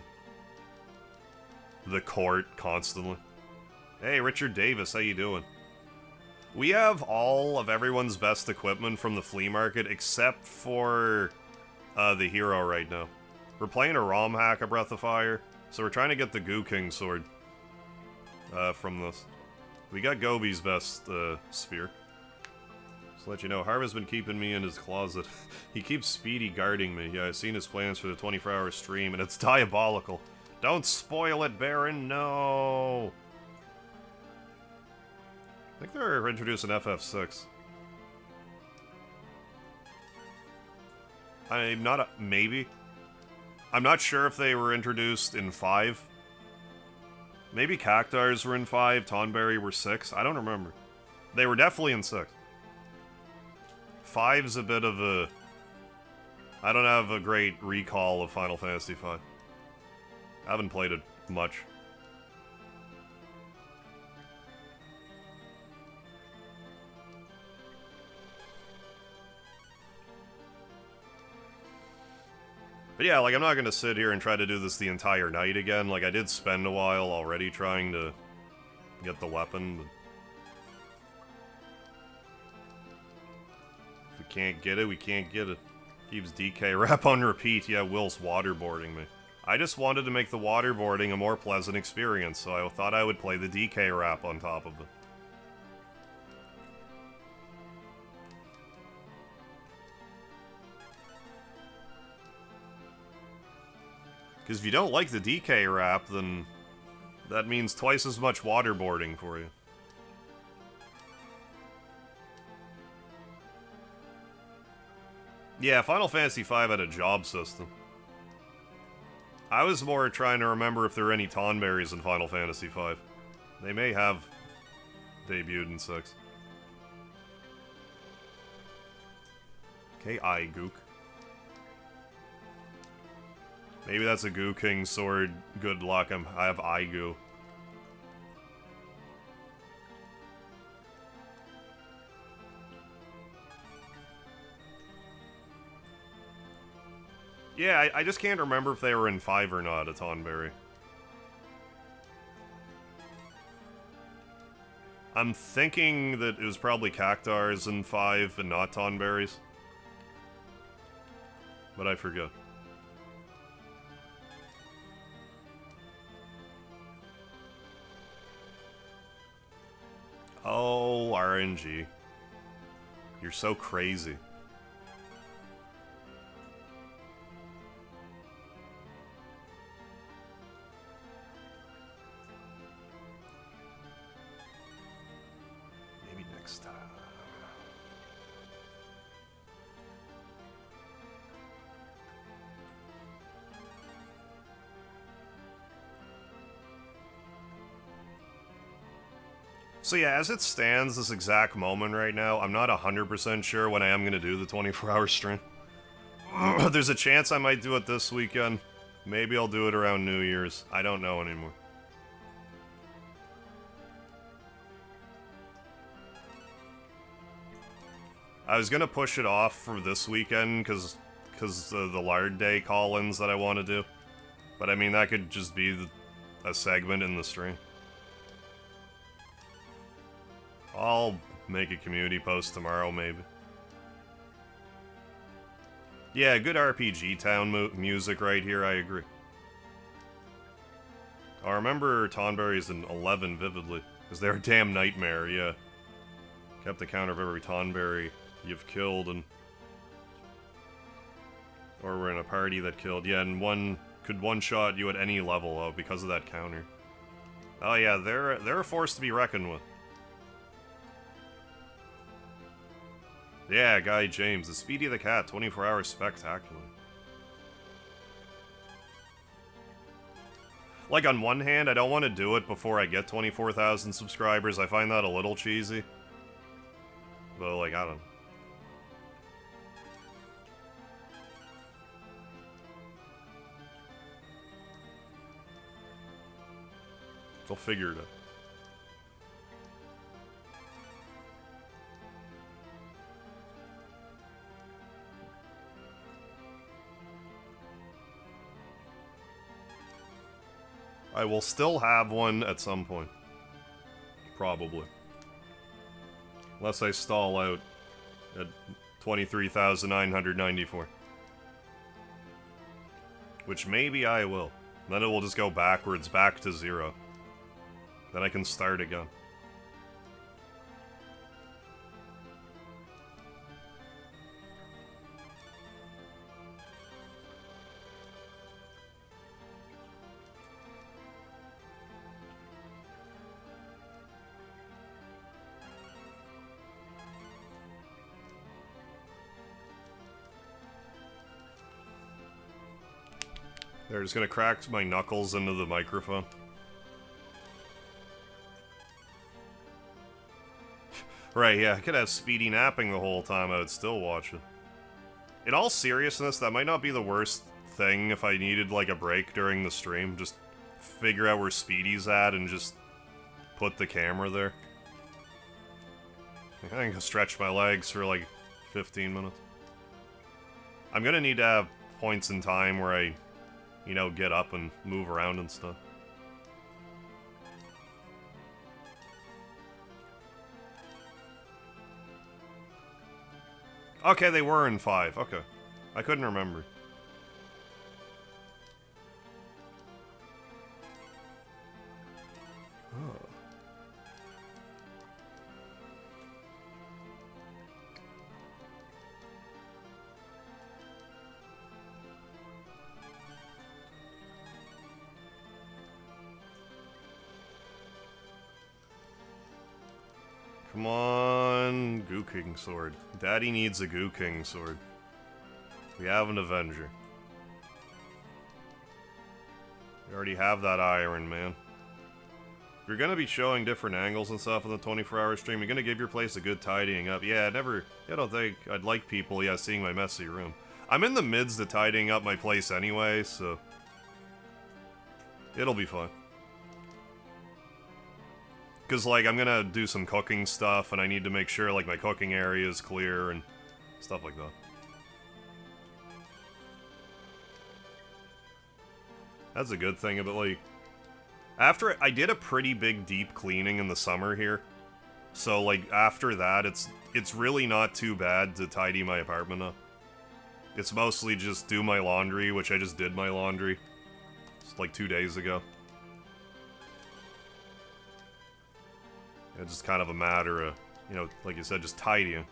the court constantly. Hey, Richard Davis, how you doing? We have all of everyone's best equipment from the flea market, except for the hero right now. We're playing a ROMHack, a Breath of Fire, so we're trying to get the Goo King sword from this. We got Gobi's best spear. Just to let you know, Harva's been keeping me in his closet. He keeps Speedy guarding me. Yeah, I've seen his plans for the 24-hour stream, and it's diabolical. Don't spoil it, Baron, no! I think they're introducing FF6. I'm not maybe. I'm not sure if they were introduced in 5. Maybe Cactars were in 5, Tonberry were 6. I don't remember. They were definitely in 6. 5's a bit of a... I don't have a great recall of Final Fantasy V. I haven't played it much. But yeah, like, I'm not gonna sit here and try to do this the entire night again. Like, I did spend a while already trying to get the weapon, but... if we can't get it, we can't get it. Keeps DK rap on repeat. Yeah, Will's waterboarding me. I just wanted to make the waterboarding a more pleasant experience, so I thought I would play the DK rap on top of it. Because if you don't like the DK rap, then that means twice as much waterboarding for you. Yeah, Final Fantasy V had a job system. I was more trying to remember if there are any Tonberries in Final Fantasy V. They may have debuted in 6. Okay, Gook. Maybe that's a Goo King sword. Good luck. I have Goo. Yeah, I just can't remember if they were in 5 or not, a Tonberry. I'm thinking that it was probably Cactars in 5 and not Tonberries. But I forget. Oh, RNG. You're so crazy. Maybe next time. So yeah, as it stands this exact moment right now, I'm not 100% sure when I am going to do the 24-hour stream. There's a chance I might do it this weekend. Maybe I'll do it around New Year's. I don't know anymore. I was going to push it off for this weekend because the Lard Day call-ins that I want to do. But I mean, that could just be a segment in the stream. I'll make a community post tomorrow, maybe. Yeah, good RPG town music right here, I agree. I remember Tonberries in 11 vividly, because they're a damn nightmare, yeah. Kept the count of every Tonberry you've killed, and... or we're in a party that killed, yeah, and could one-shot you at any level because of that counter. Oh yeah, they're a force to be reckoned with. Yeah, Guy James, the Speedy the Cat, 24 hours spectacular. Like, on one hand, I don't want to do it before I get 24,000 subscribers. I find that a little cheesy. But, like, I don't know. We'll figure it out. I will still have one at some point. Probably. Unless I stall out at 23,994. Which maybe I will. Then it will just go backwards, back to 0. Then I can start again. They're just gonna crack my knuckles into the microphone. Right, yeah, I could have Speedy napping the whole time, I would still watch it. In all seriousness, that might not be the worst thing if I needed, like, a break during the stream. Just figure out where Speedy's at and just put the camera there. I think I'll stretch my legs for, like, 15 minutes. I'm gonna need to have points in time where I, you know, get up and move around and stuff. Okay, they were in 5. Okay. I couldn't remember. Oh. Come on, Goo King Sword. Daddy needs a Goo King Sword. We have an Avenger. We already have that Iron Man. If you're gonna be showing different angles and stuff in the 24-hour stream, you're gonna give your place a good tidying up. Yeah, I don't think I'd like people, seeing my messy room. I'm in the midst of tidying up my place anyway, so it'll be fun. Because, like, I'm gonna do some cooking stuff, and I need to make sure, like, my cooking area is clear and stuff like that. That's a good thing about, like... After I did a pretty big deep cleaning in the summer here. So, like, after that, it's really not too bad to tidy my apartment up. It's mostly just do my laundry, which I just did my laundry. It's like 2 days ago. It's just kind of a matter of, you know, like you said, just tidying.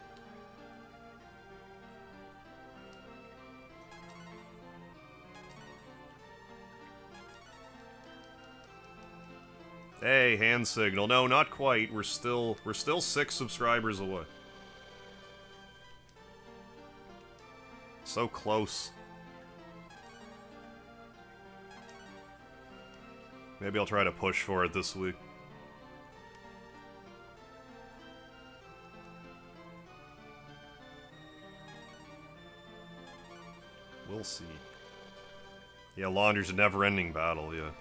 Hey, hand signal. No, not quite. We're still 6 subscribers away. So close. Maybe I'll try to push for it this week. We'll see. Yeah, laundry's a never-ending battle, yeah.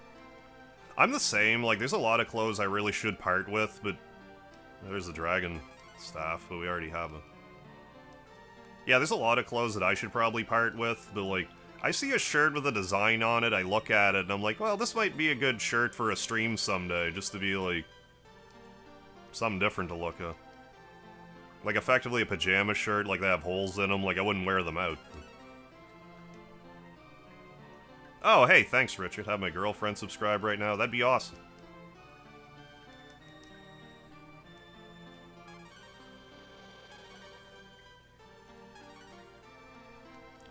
I'm the same, like, there's a lot of clothes I really should part with, but... There's the dragon staff, but we already have it. Yeah, there's a lot of clothes that I should probably part with, but, like, I see a shirt with a design on it, I look at it, and I'm like, well, this might be a good shirt for a stream someday, just to be, like... something different to look at. Like, effectively a pajama shirt, like, they have holes in them, like, I wouldn't wear them out. Oh, hey, thanks, Richard. Have my girlfriend subscribe right now. That'd be awesome.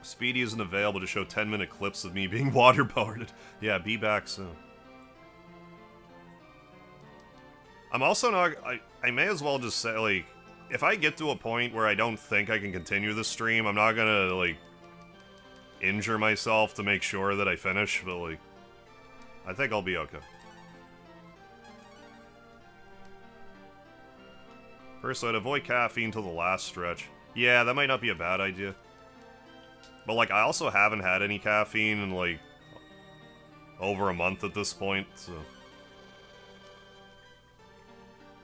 Speedy isn't available to show 10-minute clips of me being waterboarded. Yeah, be back soon. I'm also not... I may as well just say, like, if I get to a point where I don't think I can continue this stream, I'm not gonna, like... injure myself to make sure that I finish, but, like, I think I'll be okay. First, I'd avoid caffeine till the last stretch. Yeah, that might not be a bad idea. But, like, I also haven't had any caffeine in, like, over a month at this point, so...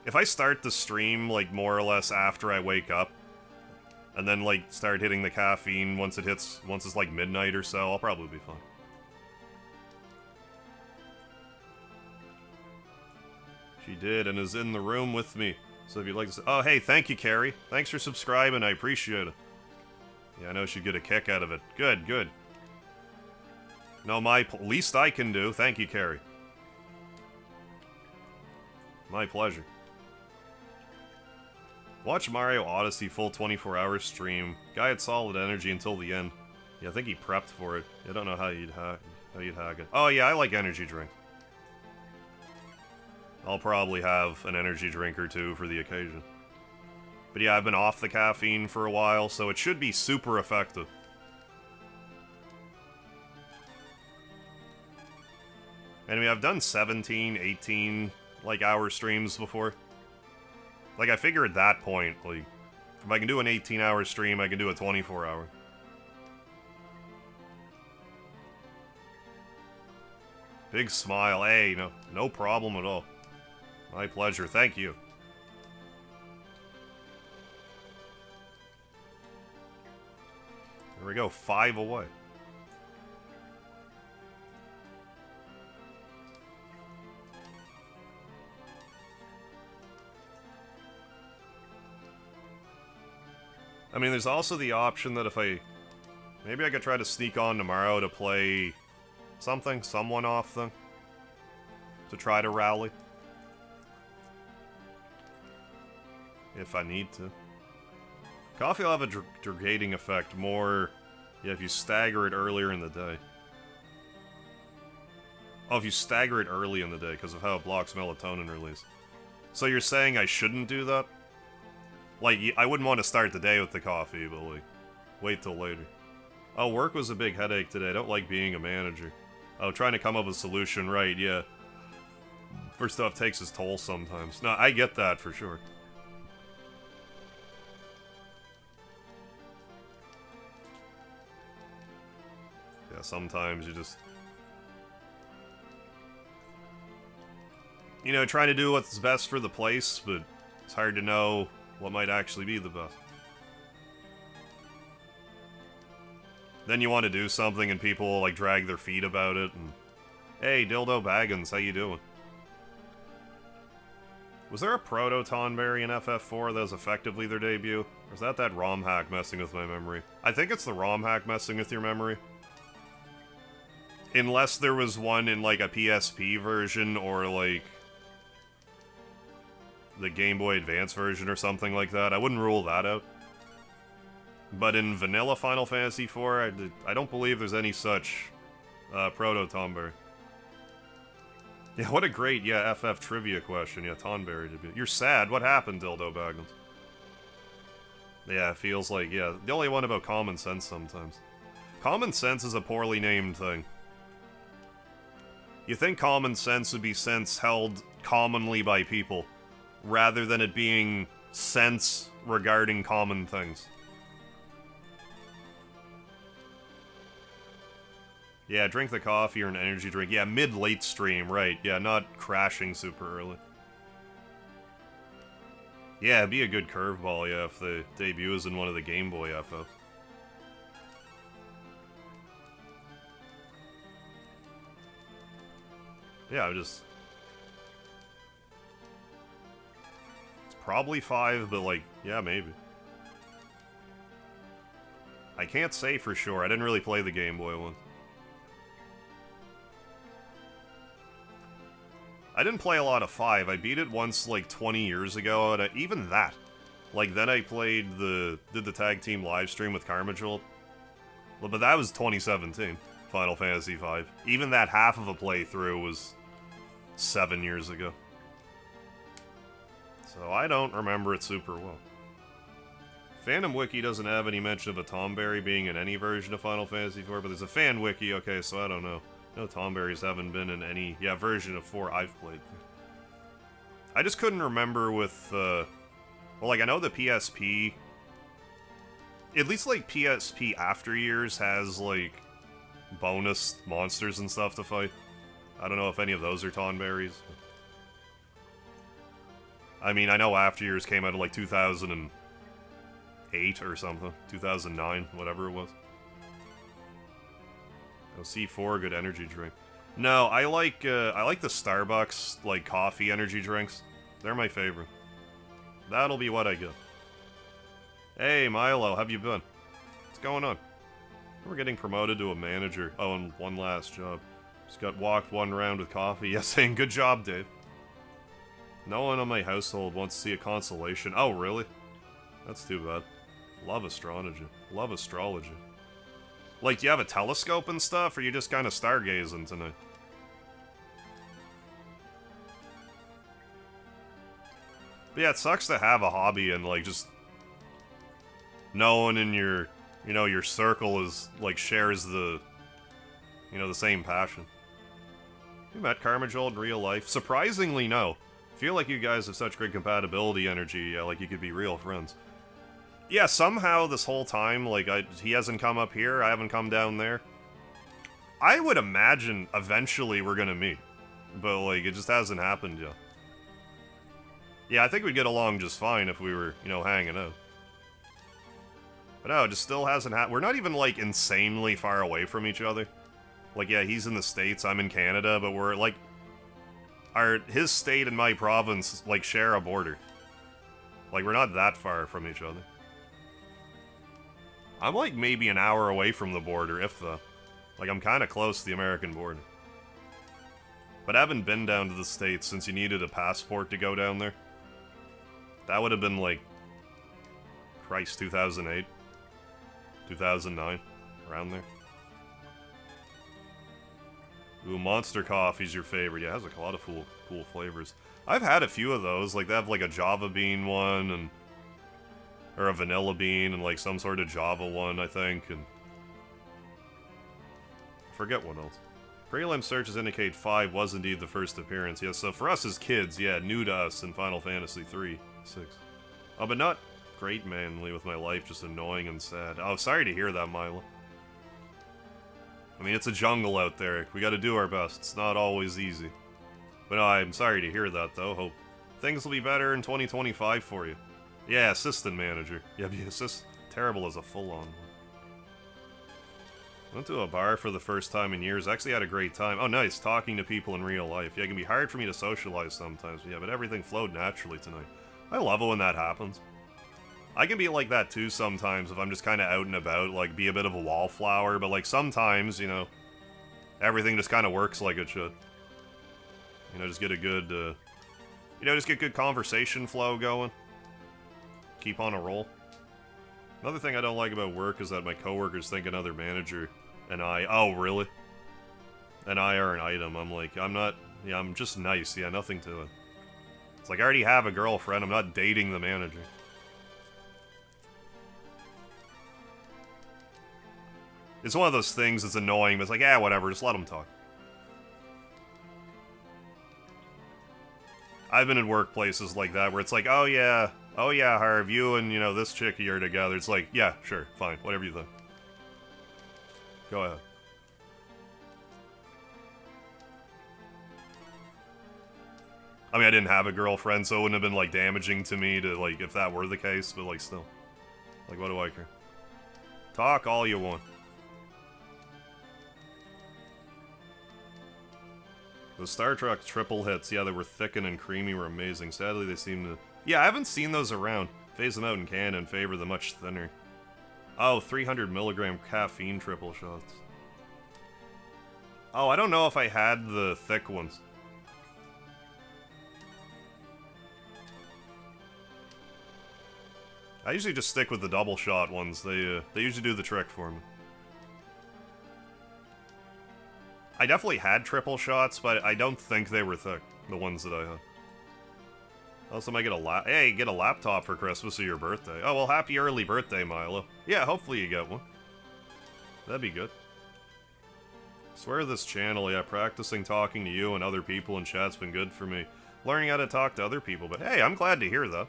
If I start the stream, like, more or less after I wake up, and then, like, start hitting the caffeine once it's, like, midnight or so, I'll probably be fine. She did, and is in the room with me. So if you'd like to say... Oh, hey, thank you, Carrie. Thanks for subscribing, I appreciate it. Yeah, I know she'd get a kick out of it. Good, good. No, least I can do. Thank you, Carrie. My pleasure. Watch Mario Odyssey full 24-hour stream. Guy had solid energy until the end. Yeah, I think he prepped for it. I don't know how you'd hack it. Oh yeah, I like energy drink. I'll probably have an energy drink or two for the occasion. But yeah, I've been off the caffeine for a while, so it should be super effective. Anyway, I've done 17, 18, like, hour streams before. Like, I figure at that point, like, if I can do an 18-hour stream, I can do a 24-hour. Big smile. Hey, no problem at all. My pleasure. Thank you. There we go. 5 away. I mean, there's also the option that if maybe I could try to sneak on tomorrow to play someone off thing. To try to rally. If I need to. Coffee will have a degrading effect more, yeah, if you stagger it earlier in the day. Oh, if you stagger it early in the day because of how it blocks melatonin release. So you're saying I shouldn't do that? Like, I wouldn't want to start the day with the coffee, but, like, wait till later. Oh, work was a big headache today. I don't like being a manager. Oh, trying to come up with a solution, right, yeah. First stuff takes its toll sometimes. No, I get that for sure. Yeah, sometimes you just... You know, trying to do what's best for the place, but it's hard to know what might actually be the best. Then you want to do something and people, like, drag their feet about it, and... Hey, Dildo Baggins, how you doing? Was there a Proto-Tonberry in FF4 that was effectively their debut? Or is that ROMHack messing with my memory? I think it's the ROMHack messing with your memory. Unless there was one in, like, a PSP version, or, like... the Game Boy Advance version or something like that. I wouldn't rule that out. But in vanilla Final Fantasy IV, I don't believe there's any such Proto-Tonberry. Yeah, what a great, yeah, FF trivia question. Yeah, Tonberry debut. You're sad. What happened, Dildo Baggins? Yeah, it feels like, yeah, the only one about common sense sometimes. Common sense is a poorly named thing. You think common sense would be sense held commonly by people, rather than it being sense regarding common things. Yeah, drink the coffee or an energy drink. Yeah, mid-late stream, right. Yeah, not crashing super early. Yeah, it'd be a good curveball, yeah, if the debut is in one of the Game Boy FFs. Yeah, I'm just... Probably 5, but, like, yeah, maybe. I can't say for sure. I didn't really play the Game Boy one. I didn't play a lot of 5. I beat it once, like, 20 years ago, and even that. Like, then I did the tag team live stream with Carmajul. Well, but that was 2017, Final Fantasy V. Even that half of a playthrough was 7 years ago. So I don't remember it super well. Fandom Wiki doesn't have any mention of a Tonberry being in any version of Final Fantasy IV, but there's a Fan Wiki, okay, so I don't know. No Tonberries haven't been in any, yeah, version of 4 I've played. I just couldn't remember with, well, like, I know the PSP, at least, like, PSP After Years has, like, bonus monsters and stuff to fight. I don't know if any of those are Tonberries. I mean, I know After Years came out in, like, 2008 or something. 2009, whatever it was. Oh, C4, good energy drink. No, I like the Starbucks, like, coffee energy drinks. They're my favorite. That'll be what I get. Hey, Milo, how have you been? What's going on? We're getting promoted to a manager. Oh, and one last job. Just got walked one round with coffee. Yes, saying good job, Dave. No one in my household wants to see a constellation. Oh, really? That's too bad. Love astrology. Love astrology. Like, do you have a telescope and stuff, or you just kind of stargazing tonight? But yeah, it sucks to have a hobby and, like, just... no one in your, you know, your circle is, like, shares the, you know, the same passion. You met Carmajold in real life? Surprisingly, no. Feel like you guys have such great compatibility energy, like you could be real friends. Yeah, somehow this whole time, like, he hasn't come up here, I haven't come down there. I would imagine eventually we're gonna meet. But, like, it just hasn't happened yet. Yeah, I think we'd get along just fine if we were, you know, hanging out. But no, it just still hasn't happened. We're not even, like, insanely far away from each other. Like, yeah, he's in the States, I'm in Canada, but we're, like... his state and my province, like, share a border. Like, we're not that far from each other. I'm, like, maybe an hour away from the border, if the... like, I'm kind of close to the American border. But I haven't been down to the States since you needed a passport to go down there. That would have been, like... Christ, 2008? 2009? Around there? Ooh, Monster Coffee's your favorite. Yeah, it has like a lot of cool flavors. I've had a few of those. Like, they have like a Java bean one, and... or a vanilla bean, and like some sort of Java one, I think, and... forget what else. Prelim searches indicate 5 was indeed the first appearance. Yes, so for us as kids, yeah, new to us in Final Fantasy 3, 6. Oh, but not great manly with my life, just annoying and sad. Oh, sorry to hear that, Milo. I mean, it's a jungle out there. We gotta do our best. It's not always easy. But no, I'm sorry to hear that, though. Hope things will be better in 2025 for you. Yeah, assistant manager. Yeah, be terrible as a full-on one. Went to a bar for the first time in years. Actually had a great time. Oh, nice. Talking to people in real life. Yeah, it can be hard for me to socialize sometimes. Yeah, but everything flowed naturally tonight. I love it when that happens. I can be like that too sometimes if I'm just kind of out and about, like be a bit of a wallflower, but like sometimes, you know, everything just kind of works like it should. You know, just get a good, you know, just get good conversation flow going. Keep on a roll. Another thing I don't like about work is that my coworkers think another manager and I, oh really? And I are an item. I'm like, I'm not, yeah, I'm just nice, yeah, nothing to it. It's like I already have a girlfriend, I'm not dating the manager. It's one of those things that's annoying, but it's like, yeah, whatever, just let them talk. I've been in workplaces like that where it's like, oh yeah, Harv, you and, you know, this chick are together. It's like, yeah, sure, fine, whatever you think. Go ahead. I mean, I didn't have a girlfriend, so it wouldn't have been, like, damaging to me to, like, if that were the case, but, like, still. Like, what do I care? Talk all you want. The Star Trek triple hits, yeah, they were thick and creamy, were amazing. Sadly, they seem to... yeah, I haven't seen those around. Phase them out in Canada and favor the much thinner. Oh, 300 milligram caffeine triple shots. Oh, I don't know if I had the thick ones. I usually just stick with the double shot ones. They usually do the trick for me. I definitely had triple shots, but I don't think they were thick, the ones that I had. Also, might get get a laptop for Christmas or your birthday. Oh, well, happy early birthday, Milo. Yeah, hopefully you get one. That'd be good. Swear this channel, yeah, practicing talking to you and other people in chat's been good for me. Learning how to talk to other people, but hey, I'm glad to hear that.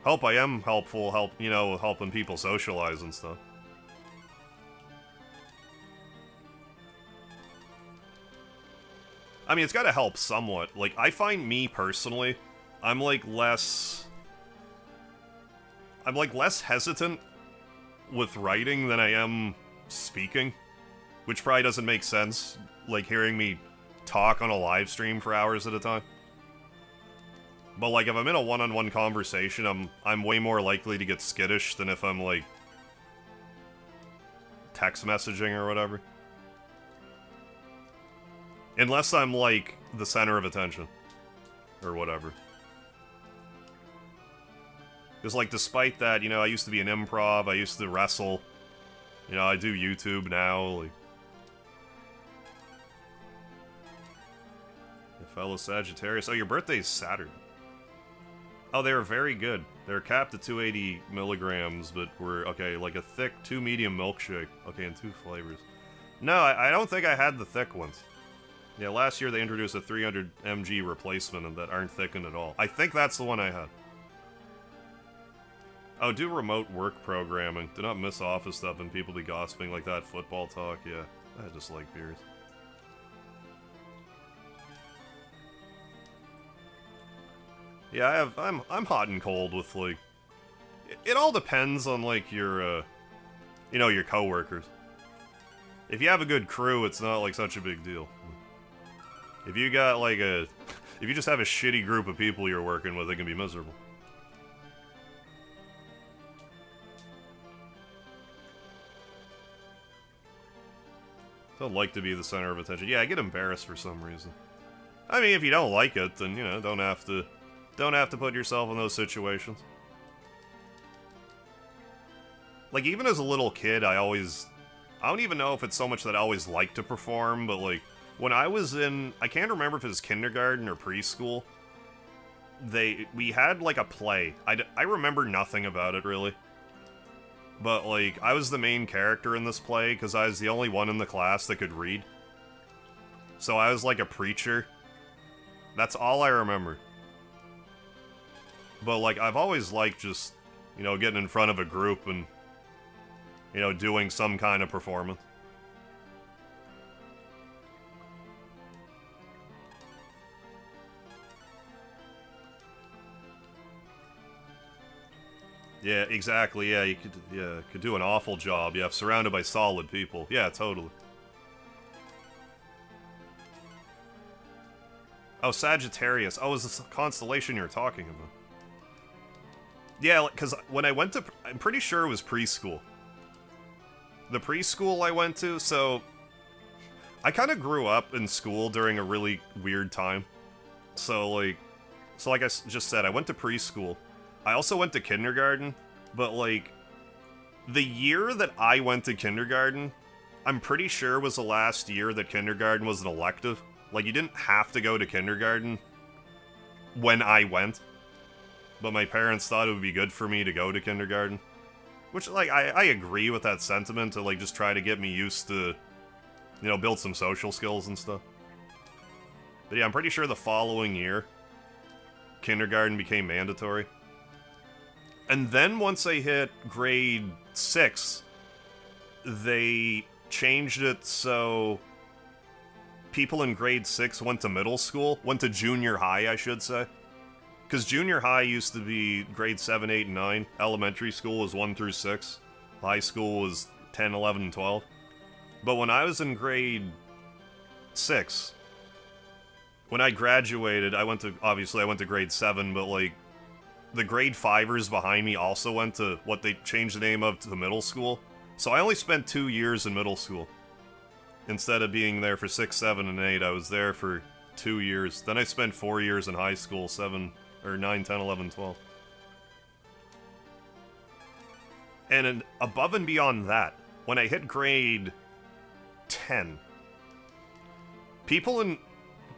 Hope I am helpful, you know, helping people socialize and stuff. I mean, it's gotta help somewhat. Like, I find me, personally, I'm less hesitant with writing than I am speaking. Which probably doesn't make sense, like, hearing me talk on a live stream for hours at a time. But, like, if I'm in a one-on-one conversation, I'm way more likely to get skittish than if I'm, like... text messaging or whatever. Unless I'm, like, the center of attention. Or whatever. Because, like, despite that, you know, I used to be an improv, I used to wrestle. You know, I do YouTube now, like... Fellow Sagittarius. Oh, your birthday's Saturday. Oh, they were very good. They're capped at 280 milligrams, but were, okay, like a thick 2 medium milkshake. Okay, and 2 flavors. No, I don't think I had the thick ones. Yeah, last year they introduced a 300 mg replacement that aren't thickened at all. I think that's the one I had. Oh, do remote work programming. Do not miss office stuff and people be gossiping like that. Football talk, yeah. I just like beers. Yeah, I'm hot and cold with, like... It all depends on, like, your, you know, your coworkers. If you have a good crew, it's not, like, such a big deal. If you got, like, if you just have a shitty group of people you're working with, it can be miserable. Don't like to be the center of attention. Yeah, I get embarrassed for some reason. I mean, if you don't like it, then, you know, don't have to put yourself in those situations. Like, even as a little kid, I don't even know if it's so much that I always liked to perform, but, like, when I was in, I can't remember if it was kindergarten or preschool, we had, like, a play. I remember nothing about it, really. But, like, I was the main character in this play, because I was the only one in the class that could read. So I was, like, a preacher. That's all I remember. But, like, I've always liked just, you know, getting in front of a group and, you know, doing some kind of performance. Yeah, exactly, yeah, you could do an awful job, yeah, surrounded by solid people. Yeah, totally. Oh, Sagittarius. Oh, is this a constellation you're talking about? Yeah, because when I went to... I'm pretty sure it was preschool. The preschool I went to, so... I kind of grew up in school during a really weird time. So, like I just said, I went to preschool. I also went to kindergarten, but, like... The year that I went to kindergarten, I'm pretty sure was the last year that kindergarten was an elective. Like, you didn't have to go to kindergarten when I went. But my parents thought it would be good for me to go to kindergarten. Which, like, I agree with that sentiment to, like, just try to get me used to, you know, build some social skills and stuff. But yeah, I'm pretty sure the following year, kindergarten became mandatory. And then once I hit grade 6, they changed it so people in grade 6 went to middle school, went to junior high, I should say. Because junior high used to be grade 7, 8, and 9. Elementary school was 1 through 6. High school was 10, 11, and 12. But when I was in grade 6, when I graduated, obviously I went to grade 7, but, like, the grade 5ers behind me also went to what they changed the name of to the middle school. So I only spent 2 years in middle school. Instead of being there for 6, 7, and 8, I was there for 2 years. Then I spent 4 years in high school, 9, 10, 11, 12. And above and beyond that, when I hit grade 10, people in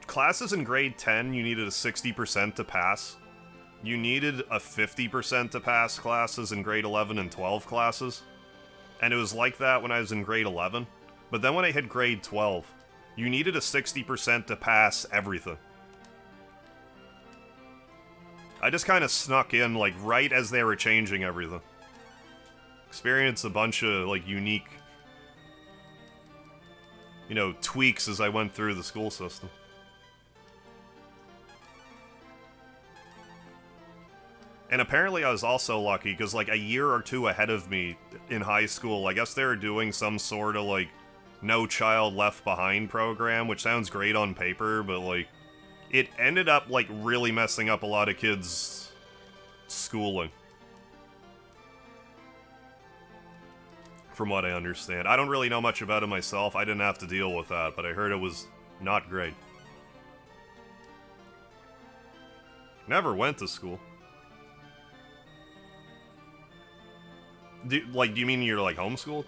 classes in grade 10, you needed a 60% to pass. You needed a 50% to pass classes in grade 11 and 12 classes. And it was like that when I was in grade 11. But then when I hit grade 12, you needed a 60% to pass everything. I just kind of snuck in, like, right as they were changing everything. Experienced a bunch of, like, unique, you know, tweaks as I went through the school system. And apparently I was also lucky, because, like, a year or two ahead of me in high school, I guess they were doing some sort of, like, No Child Left Behind program, which sounds great on paper, but, like, it ended up, like, really messing up a lot of kids' schooling. from what I understand. I don't really know much about it myself. I didn't have to deal with that, but I heard it was not great. Never went to school. Do you mean you're, like, homeschooled?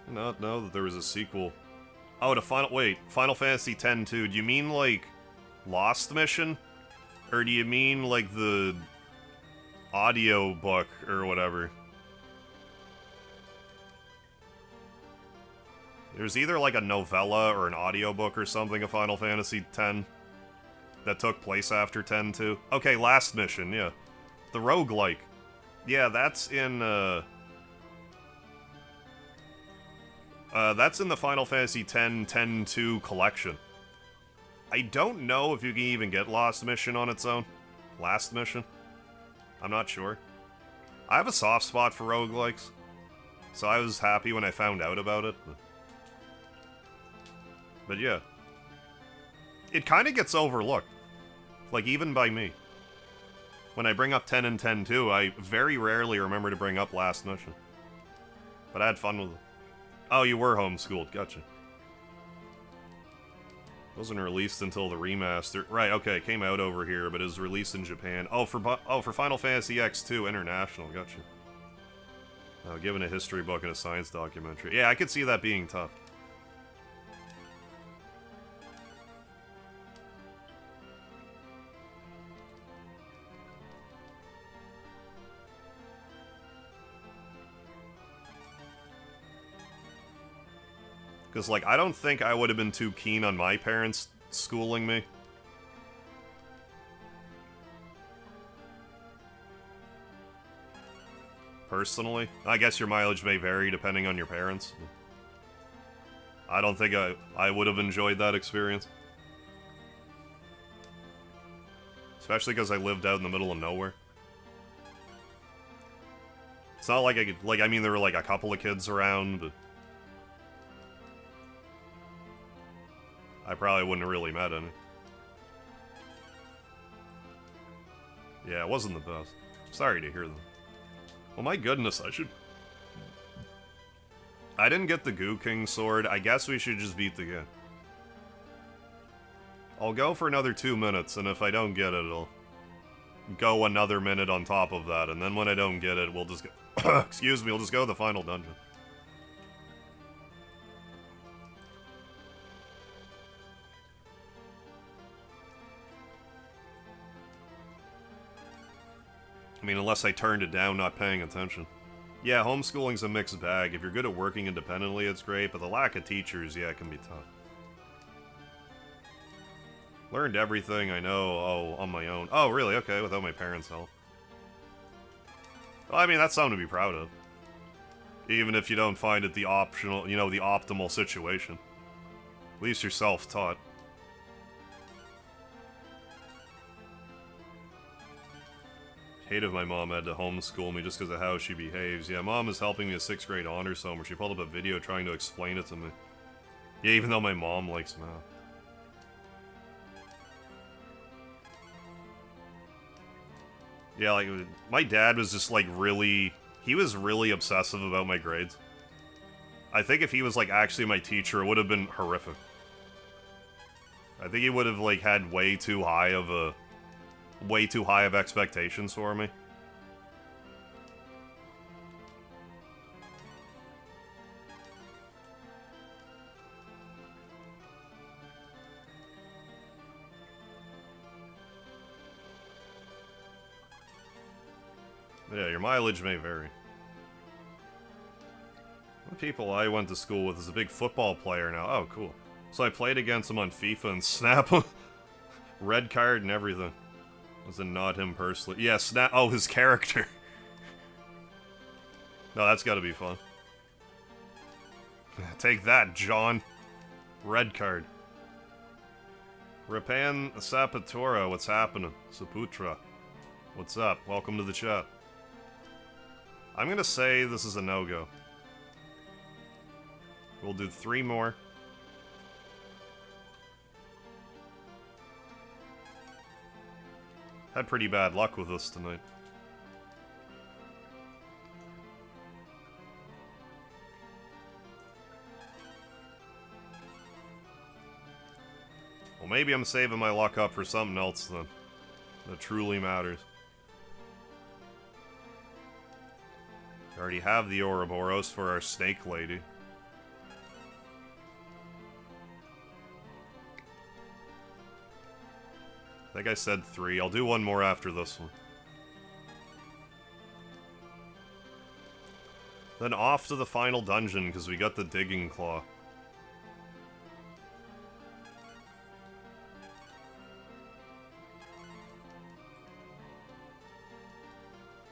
Not know that there was a sequel. Oh, to Final Fantasy X-2. Do you mean, like, Lost Mission? Or do you mean, like, the audio book or whatever? There's either, like, a novella or an audiobook or something of Final Fantasy X that took place after X-2. Okay, Last Mission, yeah. The roguelike. Yeah, that's in the Final Fantasy X-2 collection. I don't know if you can even get Lost Mission on its own. Last Mission? I'm not sure. I have a soft spot for roguelikes, so I was happy when I found out about it. But yeah. It kind of gets overlooked. Like, even by me. When I bring up 10 and 10-2, I very rarely remember to bring up Last Mission. But I had fun with it. Oh, you were homeschooled. Gotcha. Wasn't released until the remaster. Right, okay, it came out over here, but it was released in Japan. Oh, for Final Fantasy X2 International. Gotcha. Oh, given a history book and a science documentary. Yeah, I could see that being tough. Because, like, I don't think I would have been too keen on my parents schooling me. Personally. I guess your mileage may vary depending on your parents. I don't think I would have enjoyed that experience. Especially because I lived out in the middle of nowhere. It's not like I could, like, I mean, there were, like, a couple of kids around, but I probably wouldn't have really met any. Yeah, it wasn't the best. Sorry to hear that. Well, my goodness, I didn't get the Goo King sword. I guess we should just beat the game. I'll go for another 2 minutes, and if I don't get it, I'll go another minute on top of that, and then when I don't get it, we'll just go... Excuse me, we'll just go to the final dungeon. I mean, unless I turned it down not paying attention. Yeah, homeschooling's a mixed bag. If you're good at working independently, it's great, but the lack of teachers, yeah, it can be tough. Learned everything I know, on my own. Oh, really? Okay, without my parents' help. Well, I mean, that's something to be proud of. Even if you don't find it the optional, you know, the optimal situation. At least you're self-taught. Hate if my mom had to homeschool me just because of how she behaves. Yeah, mom is helping me a 6th grade honors home where she pulled up a video trying to explain it to me. Yeah, even though my mom likes math. Yeah, like, my dad was just, like, really... He was really obsessive about my grades. I think if he was, like, actually my teacher, it would have been horrific. I think he would have, like, had way too high of expectations for me. Yeah, your mileage may vary. The people I went to school with is a big football player now. Oh, cool. So I played against him on FIFA and snap him. Red card and everything. Was it not him personally? Yeah, snap. Oh, his character. No, that's gotta be fun. Take that, John. Red card. Rapan Sapatora, what's happening? Saputra. What's up? Welcome to the chat. I'm gonna say this is a no-go. We'll do 3 more. Had pretty bad luck with this tonight. Well, maybe I'm saving my luck up for something else then. That truly matters. I already have the Ouroboros for our snake lady. I think I said 3. I'll do one more after this one. Then off to the final dungeon, because we got the digging claw.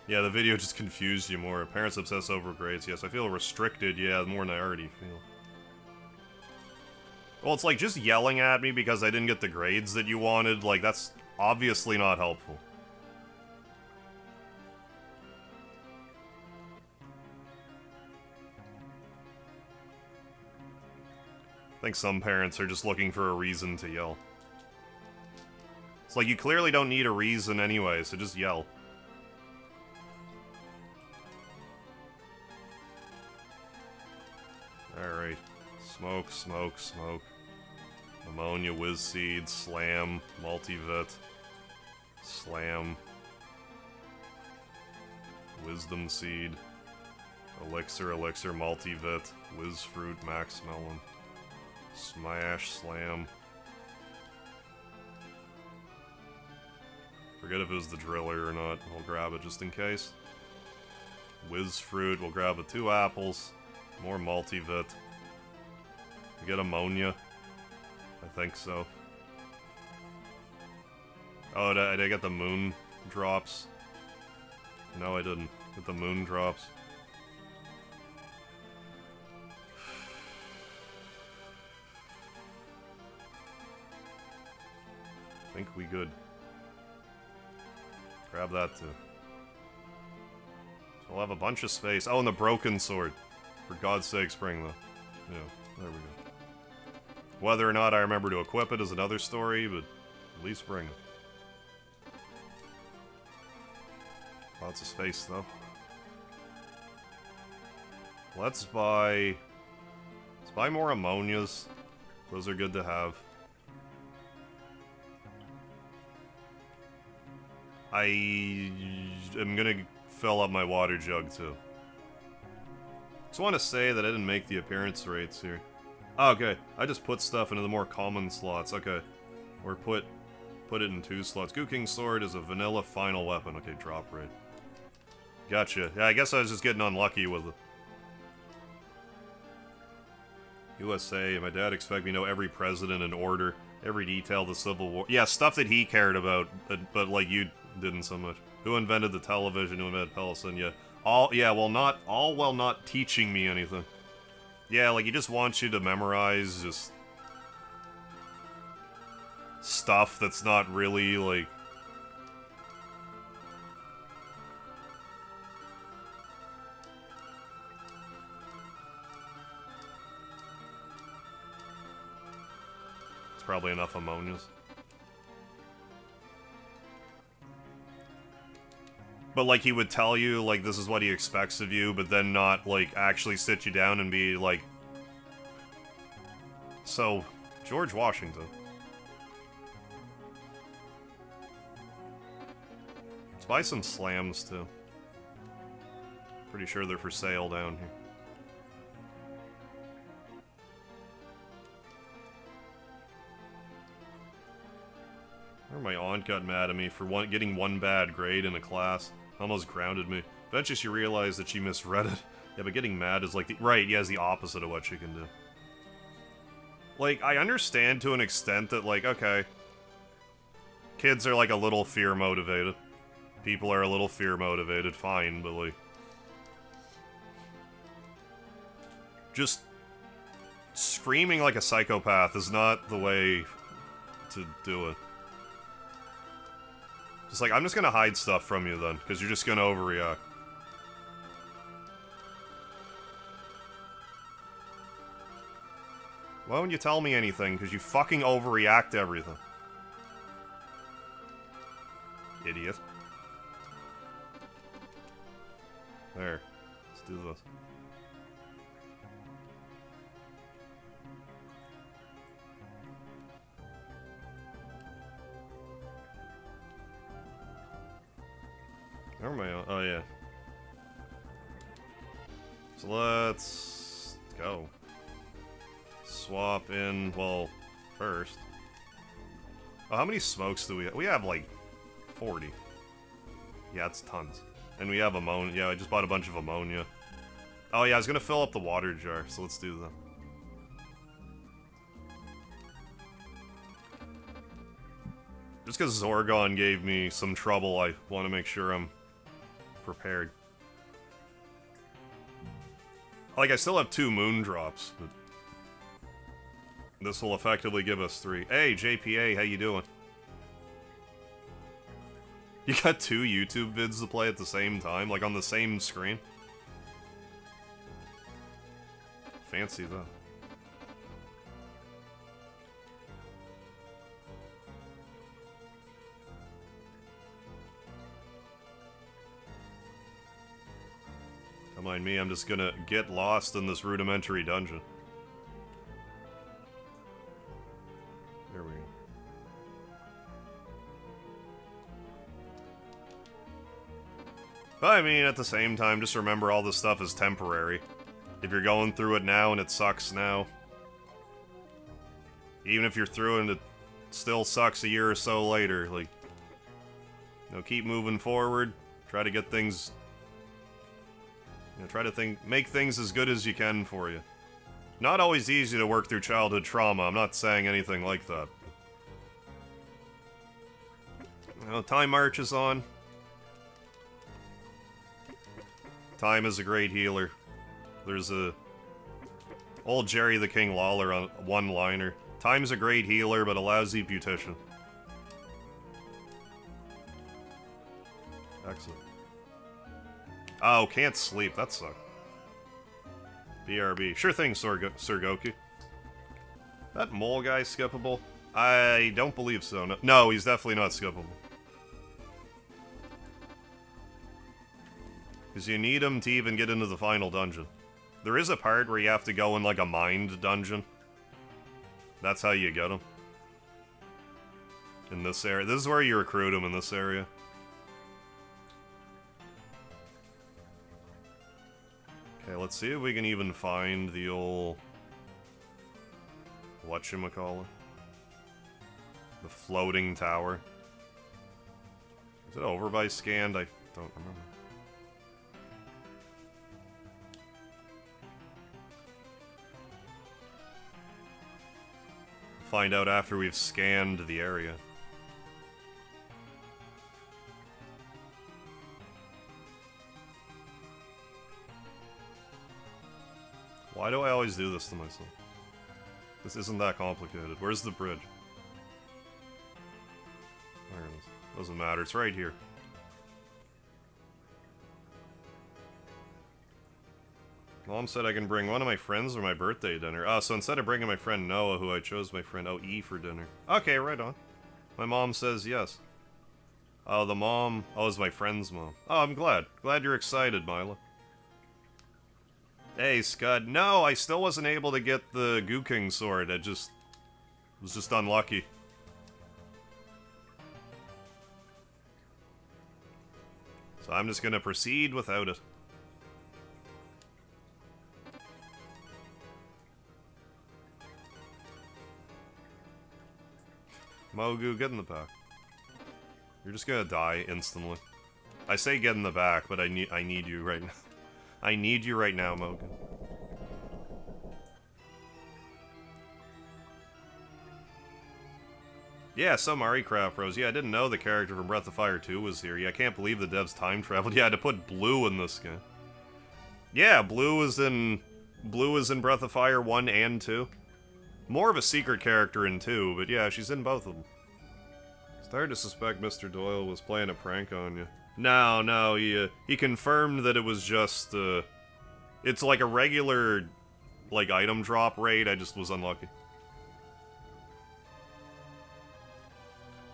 Yeah, the video just confused you more. Parents obsess over grades. Yes, I feel restricted, yeah, more than I already feel. Well, it's like, just yelling at me because I didn't get the grades that you wanted, like, that's obviously not helpful. I think some parents are just looking for a reason to yell. It's like, you clearly don't need a reason anyway, so just yell. Alright. Smoke, smoke, smoke. Ammonia, whiz seed, slam, multivit, slam, wisdom seed, elixir, elixir, multivit, whiz fruit, max melon, smash, slam. Forget if it was the driller or not, I'll grab it just in case. Whiz fruit, we'll grab the 2 apples, more multivit. We get ammonia. I think so. Oh, did I get the moon drops? No, I didn't. Get the moon drops. I think we good. Grab that too. So we'll have a bunch of space. Oh, and the broken sword. For God's sakes, bring the... Yeah, there we go. Whether or not I remember to equip it is another story, but at least bring it. Lots of space, though. Let's buy more ammonias. Those are good to have. I am gonna fill up my water jug, too. Just want to say that I didn't make the appearance rates here. Oh, okay, I just put stuff into the more common slots, okay. Or put it in 2 slots. Gooking Sword is a vanilla final weapon. Okay, drop rate. Gotcha. Yeah, I guess I was just getting unlucky with it. USA, my dad expected me to know every president in order, every detail of the Civil War. Yeah, stuff that he cared about, but like, you didn't so much. Who invented the television? Who invented Penicillin? Yeah. All while not teaching me anything. Yeah, like, he just wants you to memorize just stuff that's not really, like... It's probably enough ammonias. But, like, he would tell you, like, this is what he expects of you, but then not, like, actually sit you down and be, like... So, George Washington. Let's buy some slams, too. Pretty sure they're for sale down here. My aunt got mad at me for getting one bad grade in a class. Almost grounded me. Eventually she realized that she misread it. Yeah, but getting mad is like the... Right, yeah, is the opposite of what she can do. Like, I understand to an extent that, like, okay. Kids are, like, a little fear-motivated. People are a little fear-motivated, fine, but, like... Just... Screaming like a psychopath is not the way to do it. Just like, I'm just gonna hide stuff from you then, because you're just gonna overreact. Why won't you tell me anything? Because you fucking overreact to everything. Idiot. There. Let's do this. Where am I on? Oh, yeah. So let's go. Swap in, well, first. Oh, how many smokes do we have? We have like 40. Yeah, it's tons. And we have ammonia. Yeah, I just bought a bunch of ammonia. Oh yeah, I was gonna fill up the water jar, so let's do that. Just because Zorgon gave me some trouble, I want to make sure I'm prepared. Like, I still have 2 moon drops, but this will effectively give us 3. Hey, JPA, how you doing? You got 2 YouTube vids to play at the same time, like on the same screen? Fancy that. Don't mind me, I'm just gonna get lost in this rudimentary dungeon. There we go. But I mean, at the same time, just remember all this stuff is temporary. If you're going through it now and it sucks now, even if you're through and it still sucks a year or so later, like, you know, keep moving forward, try to get things, you know, try to make things as good as you can for you. Not always easy to work through childhood trauma, I'm not saying anything like that. You know, time marches on. Time is a great healer. There's a old Jerry the King Lawler on one-liner. Time's a great healer, but a lousy beautician. Excellent. Oh, can't sleep. That sucks. BRB. Sure thing, Sir Goku. That mole guy skippable? I don't believe so. No, he's definitely not skippable. Because you need him to even get into the final dungeon. There is a part where you have to go in, like, a mind dungeon. That's how you get him. In this area. This is where you recruit him, in this area. Okay, let's see if we can even find the old... whatchamacallit? The floating tower. Is it over by scanned? I don't remember. Find out after we've scanned the area. Why do I always do this to myself? This isn't that complicated. Where's the bridge? There it is. Doesn't matter, it's right here. Mom said I can bring one of my friends for my birthday dinner. Oh, so instead of bringing my friend Noah, who I chose my friend E for dinner. Okay, right on. My mom says yes. Oh, the mom... Oh, it's my friend's mom. Oh, I'm glad. Glad you're excited, Mila. Hey, Scud. No, I still wasn't able to get the Goo King sword. I was just unlucky. So I'm just gonna proceed without it. Mogu, get in the back. You're just gonna die instantly. I say get in the back, but I need you right now. I need you right now, Mogu. Yeah, some Craft Bros. Yeah, I didn't know the character from Breath of Fire 2 was here. Yeah, I can't believe the devs time traveled. Yeah, to put Blue in this game. Yeah, Blue is in Breath of Fire 1 and 2. More of a secret character in 2, but yeah, she's in both of them. Started to suspect Mr. Doyle was playing a prank on you. No, he confirmed that it was just, it's like a regular, like, item drop raid, I just was unlucky.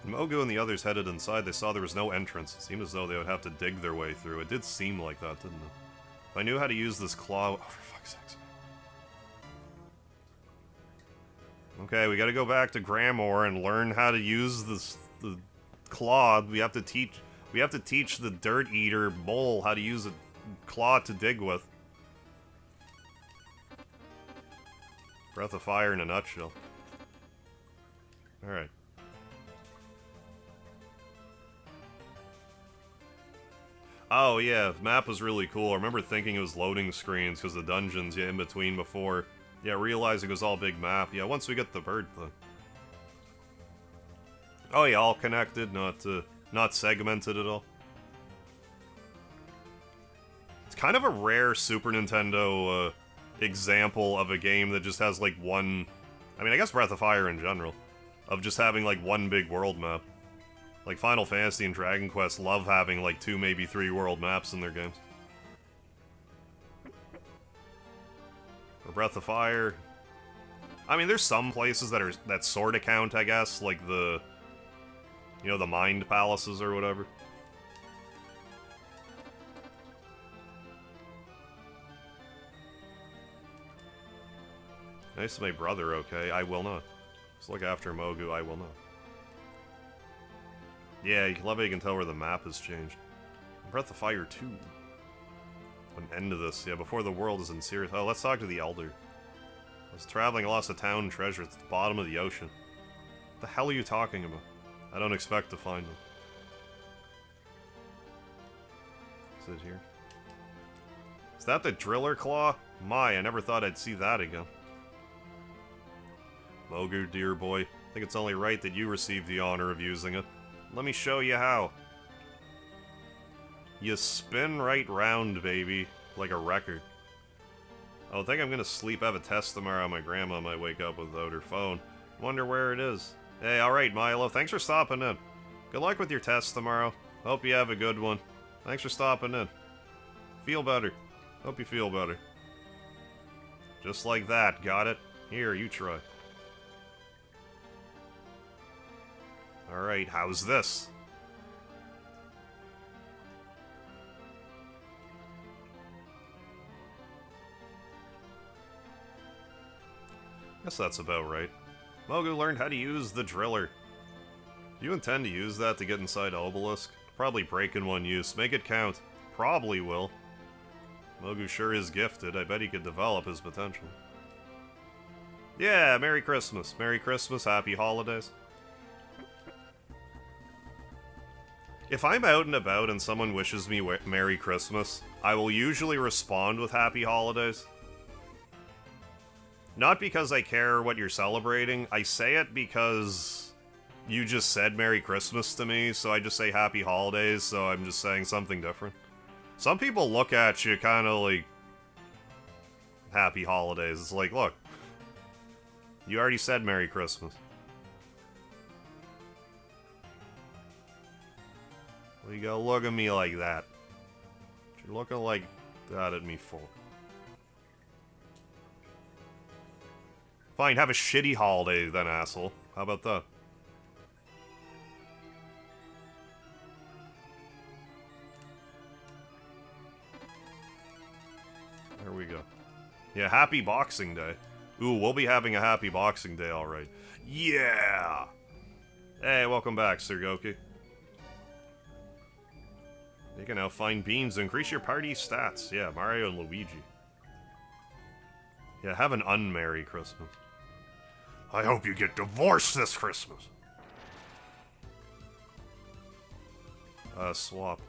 Mogu and the others headed inside. They saw there was no entrance. It seemed as though they would have to dig their way through. It did seem like that, didn't it? If I knew how to use this claw... Oh, for fuck's sakes. Okay, we gotta go back to Grammore and learn how to use the claw. We have to teach the Dirt Eater mole how to use a claw to dig with. Breath of Fire in a nutshell. Alright. Oh yeah, the map was really cool. I remember thinking it was loading screens because the dungeons in between before. Yeah, realizing it was all big map. Yeah, once we get the bird thing. Oh yeah, all connected, not segmented at all. It's kind of a rare Super Nintendo example of a game that just has like one... I mean, I guess Breath of Fire in general. Of just having like one big world map. Like Final Fantasy and Dragon Quest love having like 2, maybe 3 world maps in their games. Or Breath of Fire. I mean, there's some places that sort of count, I guess, like the... You know, the Mind Palaces or whatever. Nice to my brother, okay? I will not. Just look after Mogu, I will not. Yeah, you love how you can tell where the map has changed. Breath of Fire 2. An end to this. Yeah, before the world is in serious... Oh, let's talk to the Elder. I was traveling, I lost a town treasure at the bottom of the ocean. What the hell are you talking about? I don't expect to find them. Is it here? Is that the Driller Claw? My, I never thought I'd see that again. Mogu, dear boy, I think it's only right that you receive the honor of using it. Let me show you how. You spin right round, baby, like a record. I don't think I'm gonna sleep. I have a test tomorrow. My grandma might wake up without her phone. Wonder where it is. Hey, alright, Milo, thanks for stopping in. Good luck with your test tomorrow. Hope you have a good one. Thanks for stopping in. Feel better. Hope you feel better. Just like that, got it? Here, you try. Alright, how's this? Guess that's about right. Mogu learned how to use the driller. Do you intend to use that to get inside Obelisk? Probably break in one use. Make it count. Probably will. Mogu sure is gifted. I bet he could develop his potential. Yeah, Merry Christmas. Merry Christmas, Happy Holidays. If I'm out and about and someone wishes me Merry Christmas, I will usually respond with Happy Holidays. Not because I care what you're celebrating, I say it because you just said Merry Christmas to me, so I just say Happy Holidays, so I'm just saying something different. Some people look at you kind of like, Happy Holidays. It's like, look, you already said Merry Christmas. Well, you gotta look at me like that. What you're looking like that at me for? Fine, have a shitty holiday then, asshole. How about that? There we go. Yeah, happy Boxing Day. Ooh, we'll be having a happy Boxing Day, alright. Yeah! Hey, welcome back, Sir Goku. You can now find beans to increase your party stats. Yeah, Mario and Luigi. Yeah, have an unmerry Christmas. I hope you get divorced this Christmas. Swap.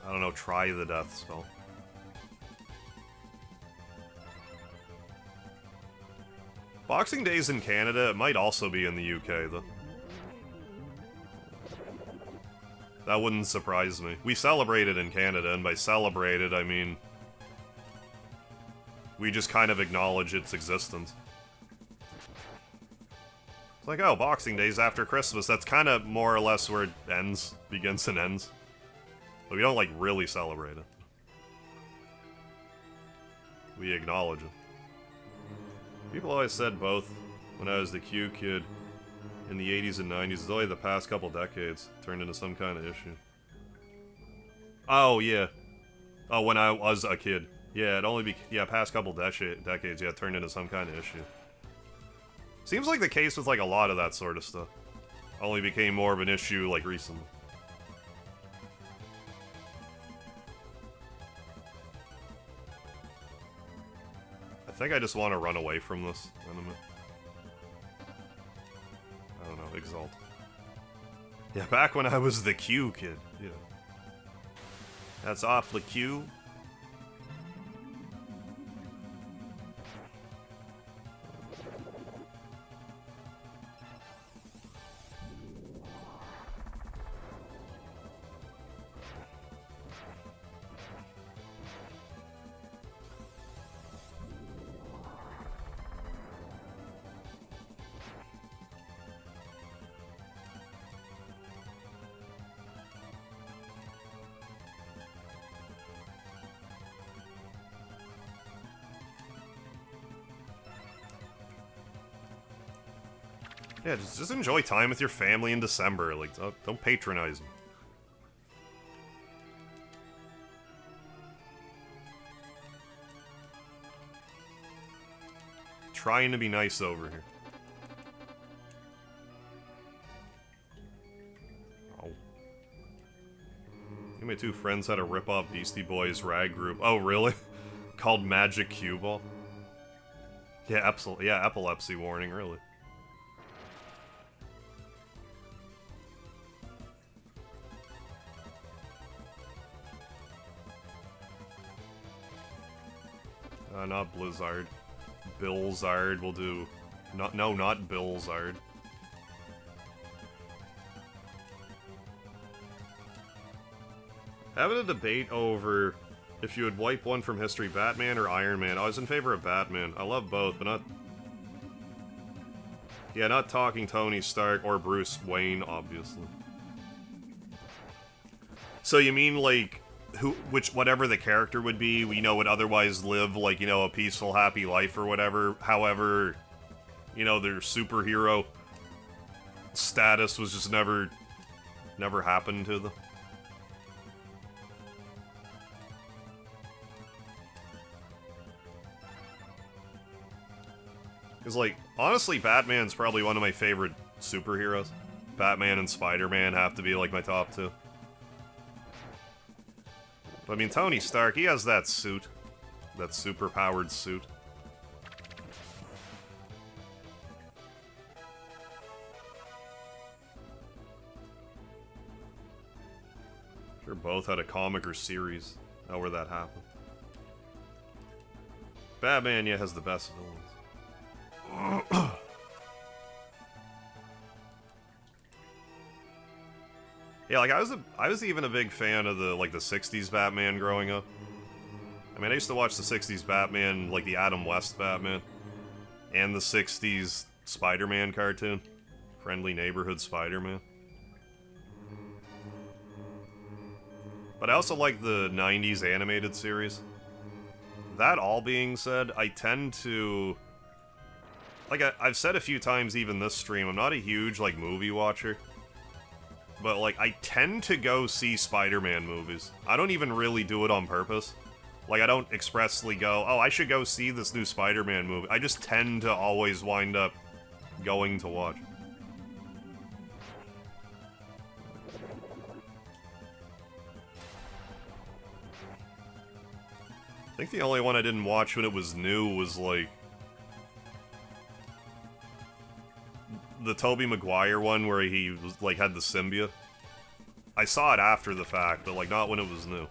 I don't know, try the death spell. Boxing Day's in Canada, it might also be in the UK, though. That wouldn't surprise me. We celebrate it in Canada, and by celebrated, I mean... we just kind of acknowledge its existence. It's like, oh, Boxing Day's after Christmas. That's kind of more or less where it ends, begins and ends. But we don't, like, really celebrate it. we acknowledge it. People always said both when I was the Q kid in the 80s and 90s. It's only the past couple decades turned into some kind of issue. Oh, yeah. Oh, when I was a kid. Yeah, it only be... Yeah, past couple decades, yeah, it turned into some kind of issue. Seems like the case with, like, a lot of that sort of stuff. Only became more of an issue, like, recently. I think I just want to run away from this enemy. I don't know, Exalt. Yeah, back when I was the Q kid, yeah. That's awfully Q. Yeah, just enjoy time with your family in December. Like, don't patronize me. Trying to be nice over here. Oh. My two friends had a rip-off Beastie Boys rag group. Oh, really? Called Magic Cue Ball? Yeah, yeah, epilepsy warning, really. Not Blizzard. Billzard will do... No, not Billzard. Having a debate over if you would wipe one from history, Batman or Iron Man. I was in favor of Batman. I love both, but not... Yeah, not talking Tony Stark or Bruce Wayne, obviously. So you mean, like... whatever the character would be, would otherwise live, like, a peaceful, happy life or whatever. However, their superhero status was just never happened to them. Because, like, honestly, Batman's probably one of my favorite superheroes. Batman and Spider-Man have to be, like, my top two. But, I mean, Tony Stark, he has that suit. That super-powered suit. Sure both had a comic or series where that happened. Batman, yeah, has the best villains. Yeah, like, I was even a big fan of the 60s Batman growing up. I mean, I used to watch the 60s Batman, like the Adam West Batman, and the 60s Spider-Man cartoon. Friendly Neighborhood Spider-Man. But I also like the 90s animated series. That all being said, I tend to... Like, I've said a few times even this stream, I'm not a huge, like, movie watcher. But, like, I tend to go see Spider-Man movies. I don't even really do it on purpose. Like, I don't expressly go, oh, I should go see this new Spider-Man movie. I just tend to always wind up going to watch. I think the only one I didn't watch when it was new was, like... the Tobey Maguire one where he was, like, had the symbiote. I saw it after the fact, but, like, not when it was new.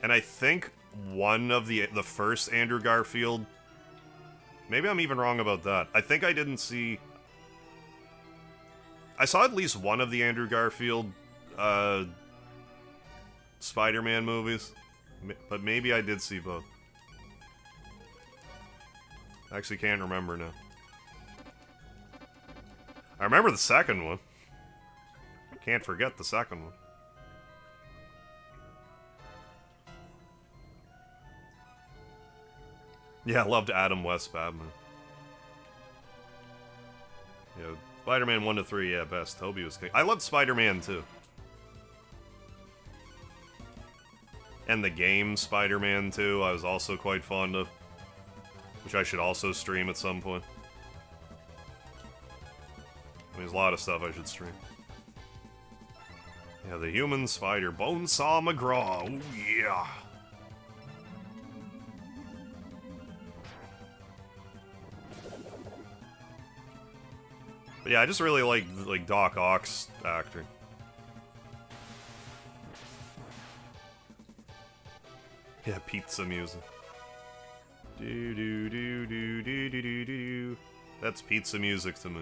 And I think one of the first Andrew Garfield... Maybe I'm even wrong about that. I think I didn't see... I saw at least one of the Andrew Garfield, Spider-Man movies. But maybe I did see both. I actually can't remember now. I remember the second one. Can't forget the second one. Yeah, I loved Adam West Batman. Yeah, Spider-Man 1 to 3, yeah, best. Toby was king. I loved Spider-Man 2. And the game Spider-Man 2, I was also quite fond of. Which I should also stream at some point. I mean, there's a lot of stuff I should stream. Yeah, the human spider. Bonesaw McGraw. Ooh, yeah. But yeah, I just really like Doc Ock's acting. Yeah, pizza music. Do do do do do do do do. That's pizza music to me.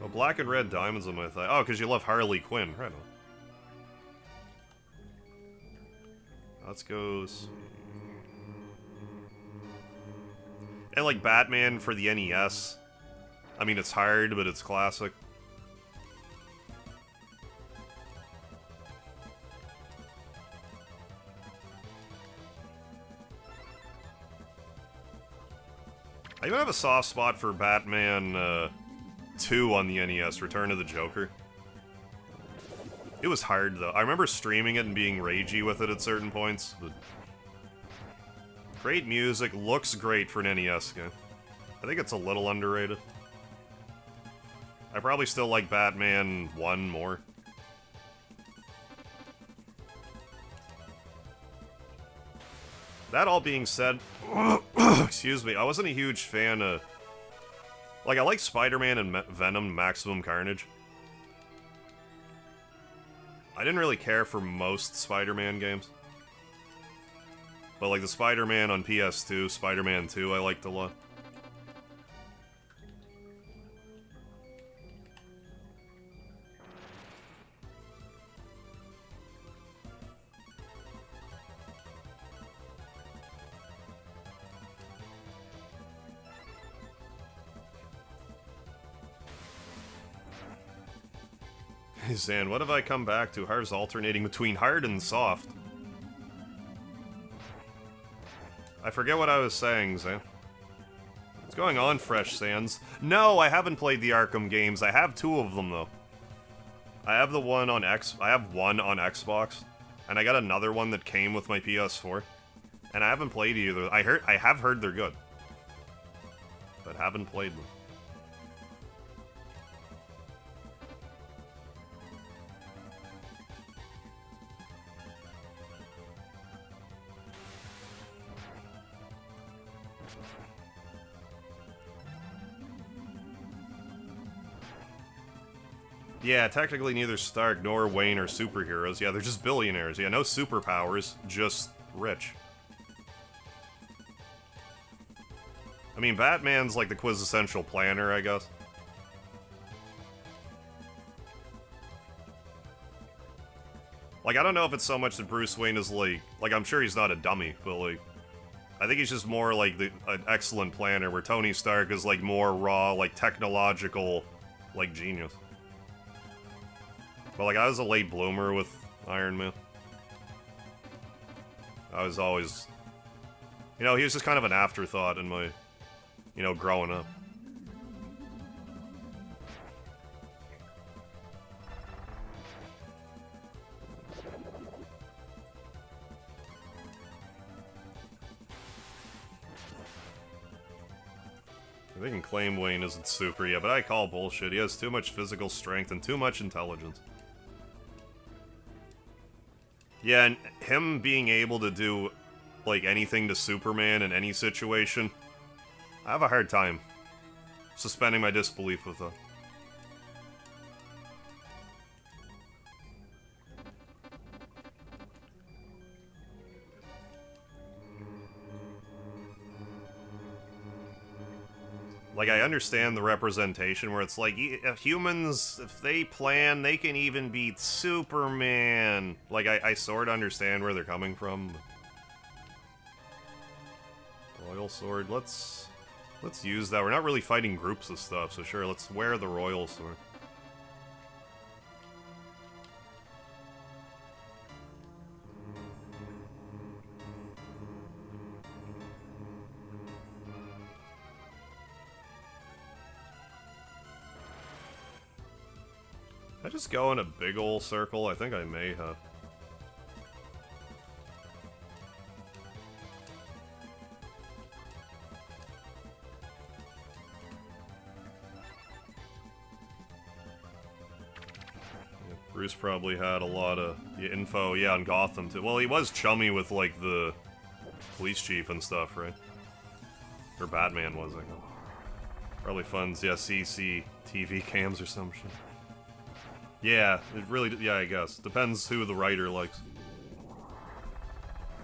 Oh, black and red diamonds on my thigh. Oh, because you love Harley Quinn. Right on. Let's go. And like Batman for the NES. I mean, it's hard, but it's classic. I even have a soft spot for Batman 2 on the NES, Return of the Joker. It was hard, though. I remember streaming it and being ragey with it at certain points, but... Great music, looks great for an NES game. I think it's a little underrated. I probably still like Batman 1 more. That all being said, excuse me, I wasn't a huge fan of... Like, I like Spider-Man and Venom Maximum Carnage. I didn't really care for most Spider-Man games. But, like, the Spider-Man on PS2, Spider-Man 2, I liked a lot. Hey, Zan, what have I come back to? Harv's alternating between hard and soft. I forget what I was saying, Zan. What's going on, Fresh Sands? No, I haven't played the Arkham games. I have 2 of them, though. I have the one on I have one on Xbox, and I got another one that came with my PS4. And I haven't played either. I have heard they're good, but haven't played them. Yeah, technically neither Stark nor Wayne are superheroes. Yeah, they're just billionaires. Yeah, no superpowers, just rich. I mean, Batman's like the quintessential planner, I guess. Like, I don't know if it's so much that Bruce Wayne is like I'm sure he's not a dummy, but like, I think he's just more like an excellent planner, where Tony Stark is like more raw, like technological, like genius. But like, I was a late bloomer with Iron Man. I was always, you know, he was just kind of an afterthought in my, you know, growing up. They can claim Wayne isn't super yet, but I call bullshit. He has too much physical strength and too much intelligence. Yeah, and him being able to do, like, anything to Superman in any situation, I have a hard time suspending my disbelief with that. Like, I understand the representation where it's like, humans, if they plan, they can even beat Superman. Like, I sort of understand where they're coming from. Royal Sword, let's use that. We're not really fighting groups of stuff, so sure, let's wear the Royal Sword. I just go in a big ol' circle? I think I may have. Yeah, Bruce probably had a lot of info, yeah, on Gotham too. Well, he was chummy with, like, the police chief and stuff, right? Or Batman was, I guess. Probably funds, yeah, CCTV cams or some shit. Yeah, it really, yeah, I guess. Depends who the writer likes.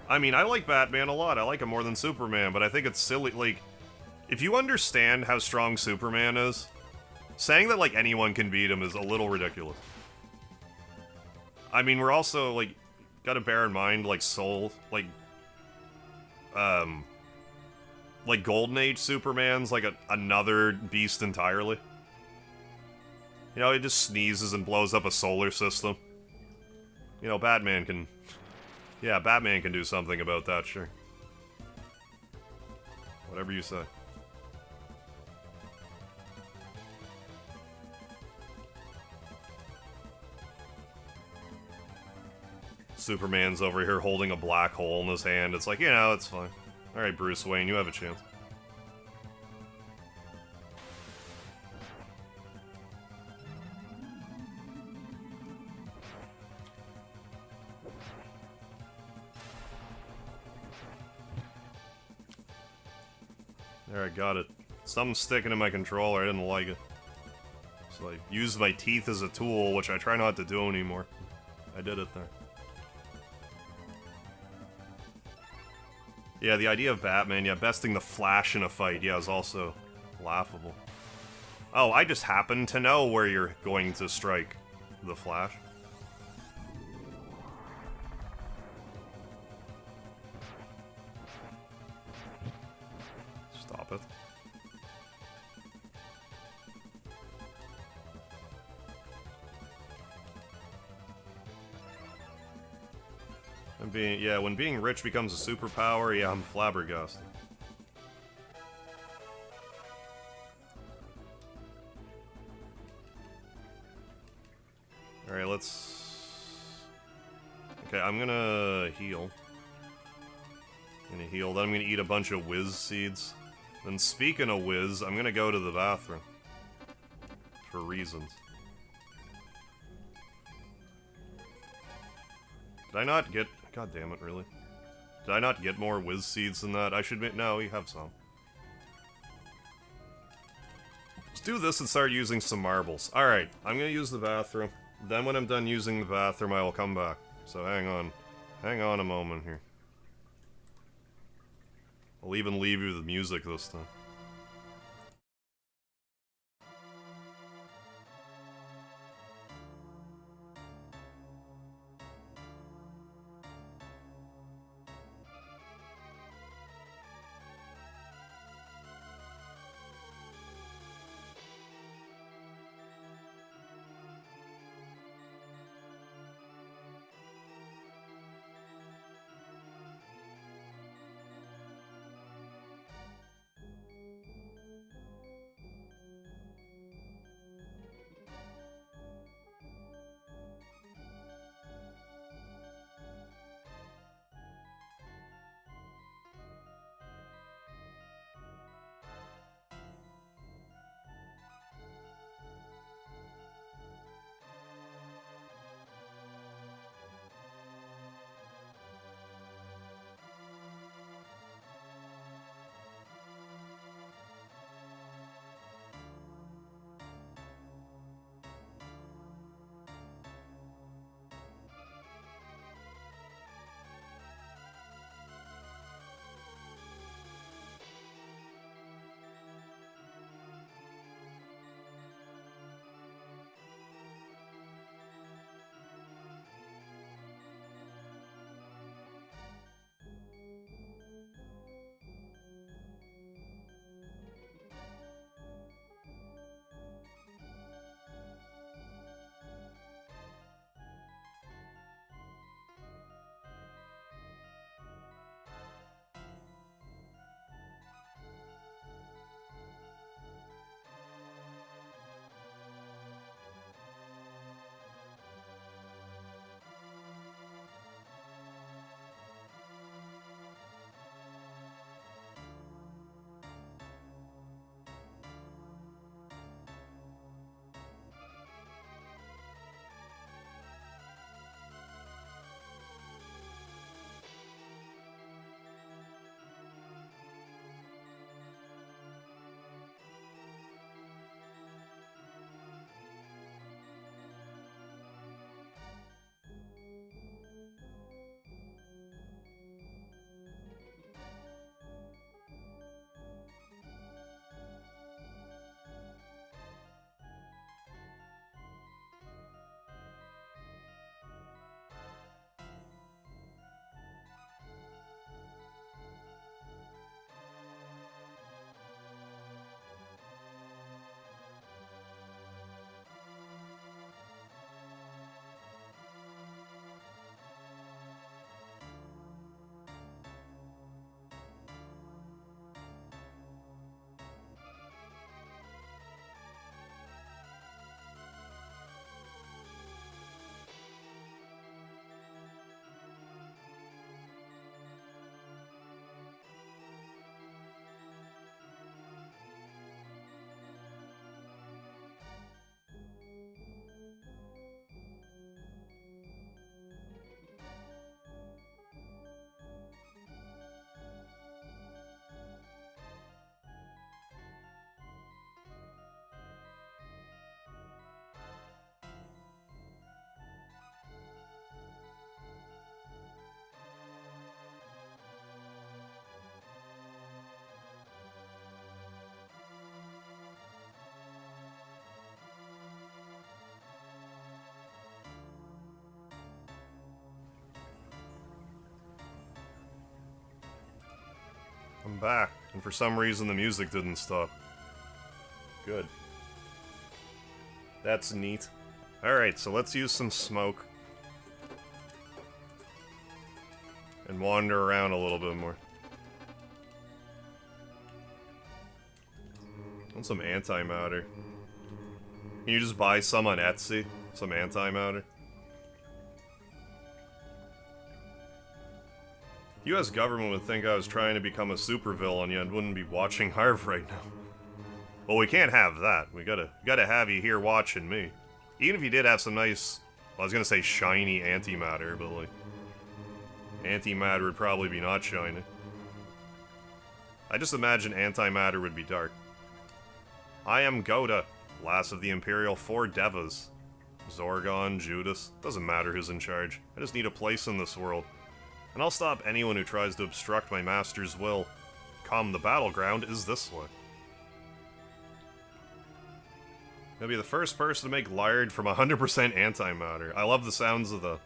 I mean, I like Batman a lot. I like him more than Superman, but I think it's silly, like, if you understand how strong Superman is, saying that, like, anyone can beat him is a little ridiculous. I mean, we're also, like, gotta bear in mind, like, like, Golden Age Superman's, like, another beast entirely. You know, he just sneezes and blows up a solar system. You know, Batman can... Yeah, Batman can do something about that, sure. Whatever you say. Superman's over here holding a black hole in his hand. It's like, you know, it's fine. Alright, Bruce Wayne, you have a chance. Alright, got it. Something's sticking in my controller, I didn't like it. So I used my teeth as a tool, which I try not to do anymore. I did it there. Yeah, the idea of Batman, yeah, besting the Flash in a fight, yeah, is also laughable. Oh, I just happen to know where you're going to strike the Flash. Stop it. Yeah, when being rich becomes a superpower, yeah, I'm flabbergasted. Alright, let's... Okay, I'm gonna heal. I'm gonna heal, then I'm gonna eat a bunch of whiz seeds. Then speaking of whiz, I'm gonna go to the bathroom. For reasons. Did I not get... God damn it, really? Did I not get more whiz seeds than that? I should... No, we have some. Let's do this and start using some marbles. Alright, I'm gonna use the bathroom. Then when I'm done using the bathroom, I will come back. So hang on. Hang on a moment here. I'll even leave you with music this time. I'm back, and for some reason the music didn't stop. Good. That's neat. Alright, so let's use some smoke. And wander around a little bit more. I want some antimatter. Can you just buy some on Etsy? Some antimatter? US government would think I was trying to become a supervillain, yet wouldn't be watching Harv right now. Well, we can't have that. We gotta have you here watching me. Even if you did have some nice, well, I was gonna say shiny antimatter, but like, antimatter would probably be not shiny. I just imagine antimatter would be dark. I am Goda, last of the Imperial 4 Devas. Zorgon, Judas, doesn't matter who's in charge. I just need a place in this world. And I'll stop anyone who tries to obstruct my master's will. Come, the battleground is this way. I'll be the first person to make lard from 100% antimatter. I love the sounds of the...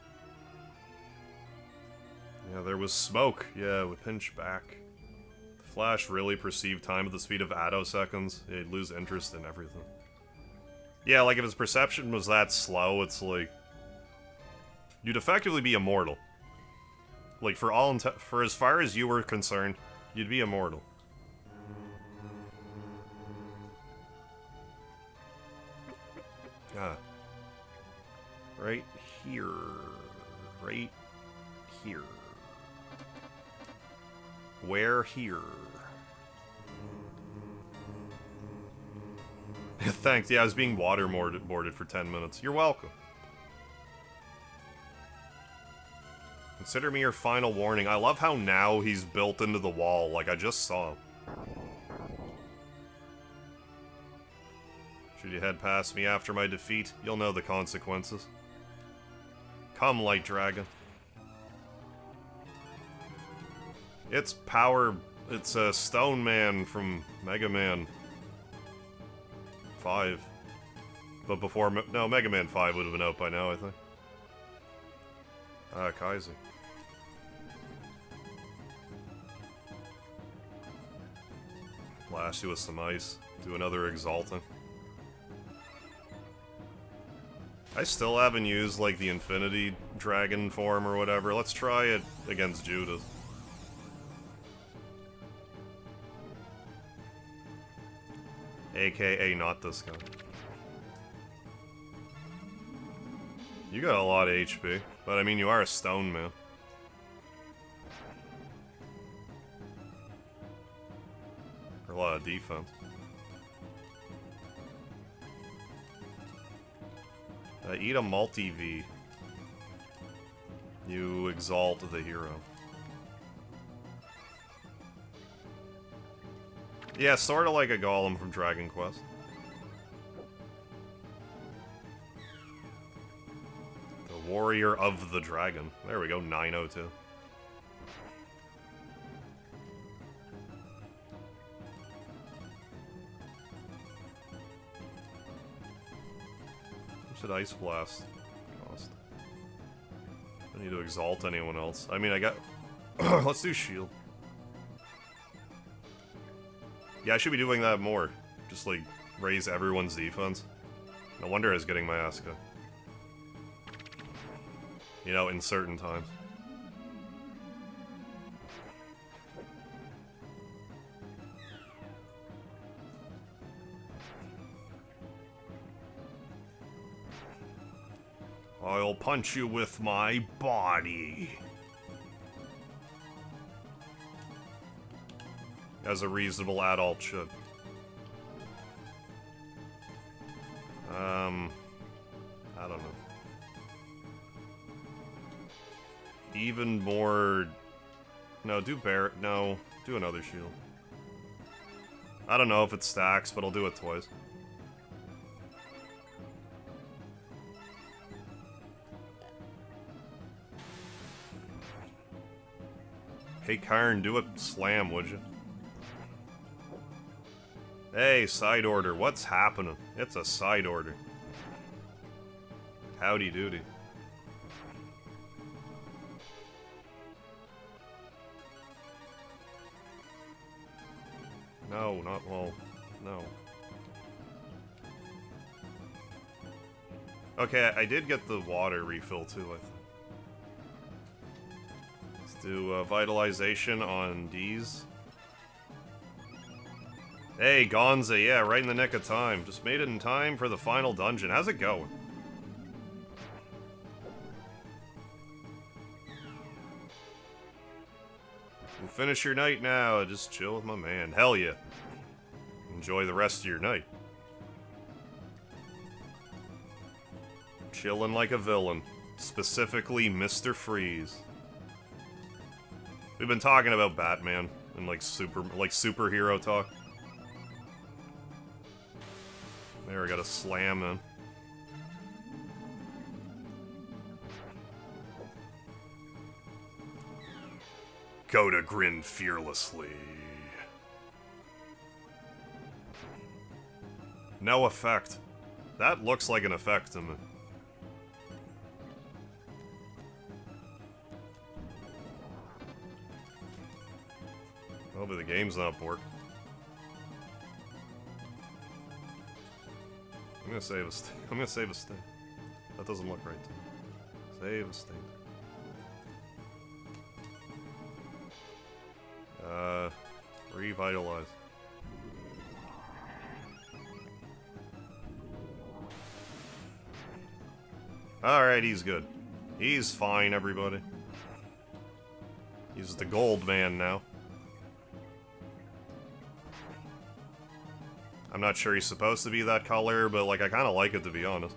Yeah, there was smoke. Yeah, with pinch back. The Flash really perceived time at the speed of attoseconds. He'd lose interest in everything. Yeah, like if his perception was that slow, it's like... You'd effectively be immortal. Like, for as far as you were concerned, you'd be immortal. Ah. Right here. Right here. Where here? Thanks, yeah, I was being waterboarded for 10 minutes. You're welcome. Consider me your final warning. I love how now he's built into the wall, like I just saw him. Should you head past me after my defeat, you'll know the consequences. Come, Light Dragon. It's power... It's a Stone Man from Mega Man 5. But before... No, Mega Man 5 would have been out by now, I think. Ah, Kaiser. Blast you with some ice. Do another exalting. I still haven't used, like, the Infinity Dragon form or whatever. Let's try it against Judas. AKA not this guy. You got a lot of HP, but I mean, you are a stone man. For a lot of defense. Eat a multi-V. You exalt the hero. Yeah, sort of like a golem from Dragon Quest. The Warrior of the Dragon. There we go, 902. What should Ice Blast cost? I don't need to exalt anyone else. I mean, I got... Let's do Shield. Yeah, I should be doing that more. Just, like, raise everyone's defense. No wonder I was getting my ass cut. You know, in certain times. I'll punch you with my body. As a reasonable adult should. I don't know. Even more... No, do Barret. No, do another shield. I don't know if it stacks, but I'll do it twice. Hey, Karn, do a slam, would you? Hey, side order, what's happening? It's a side order. Howdy doody. No, not well. No. Okay, I did get the water refill too, I think. Let's do vitalization on D's. Hey, Gonza, yeah, right in the nick of time. Just made it in time for the final dungeon. How's it going? We'll finish your night now. Just chill with my man. Hell yeah. Enjoy the rest of your night. Chilling like a villain. Specifically, Mr. Freeze. We've been talking about Batman and like superhero talk. There, I got a slam in. Go to grin fearlessly. No effect. That looks like an effect to me. Hopefully the game's not borked. I'm gonna save a state. I'm gonna save a state. That doesn't look right to me. Save a state. Revitalize. Alright, he's good. He's fine, everybody. He's the gold man now. I'm not sure he's supposed to be that color, but like I kinda like it, to be honest.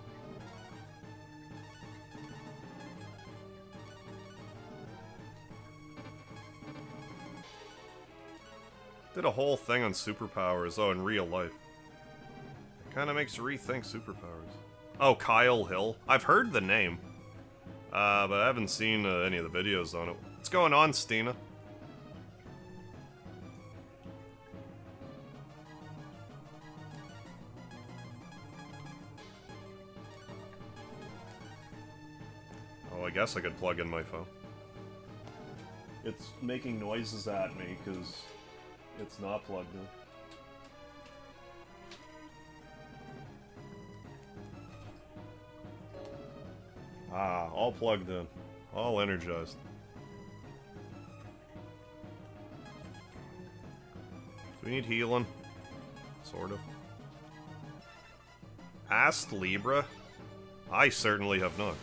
Did a whole thing on superpowers, oh, in real life. It kinda makes you rethink superpowers. Oh, Kyle Hill. I've heard the name. But I haven't seen any of the videos on it. What's going on, Stina? Oh, I guess I could plug in my phone. It's making noises at me, because it's not plugged in. Ah, all plugged in. All energized. Do we need healing? Sort of. Asked Libra? I certainly have not.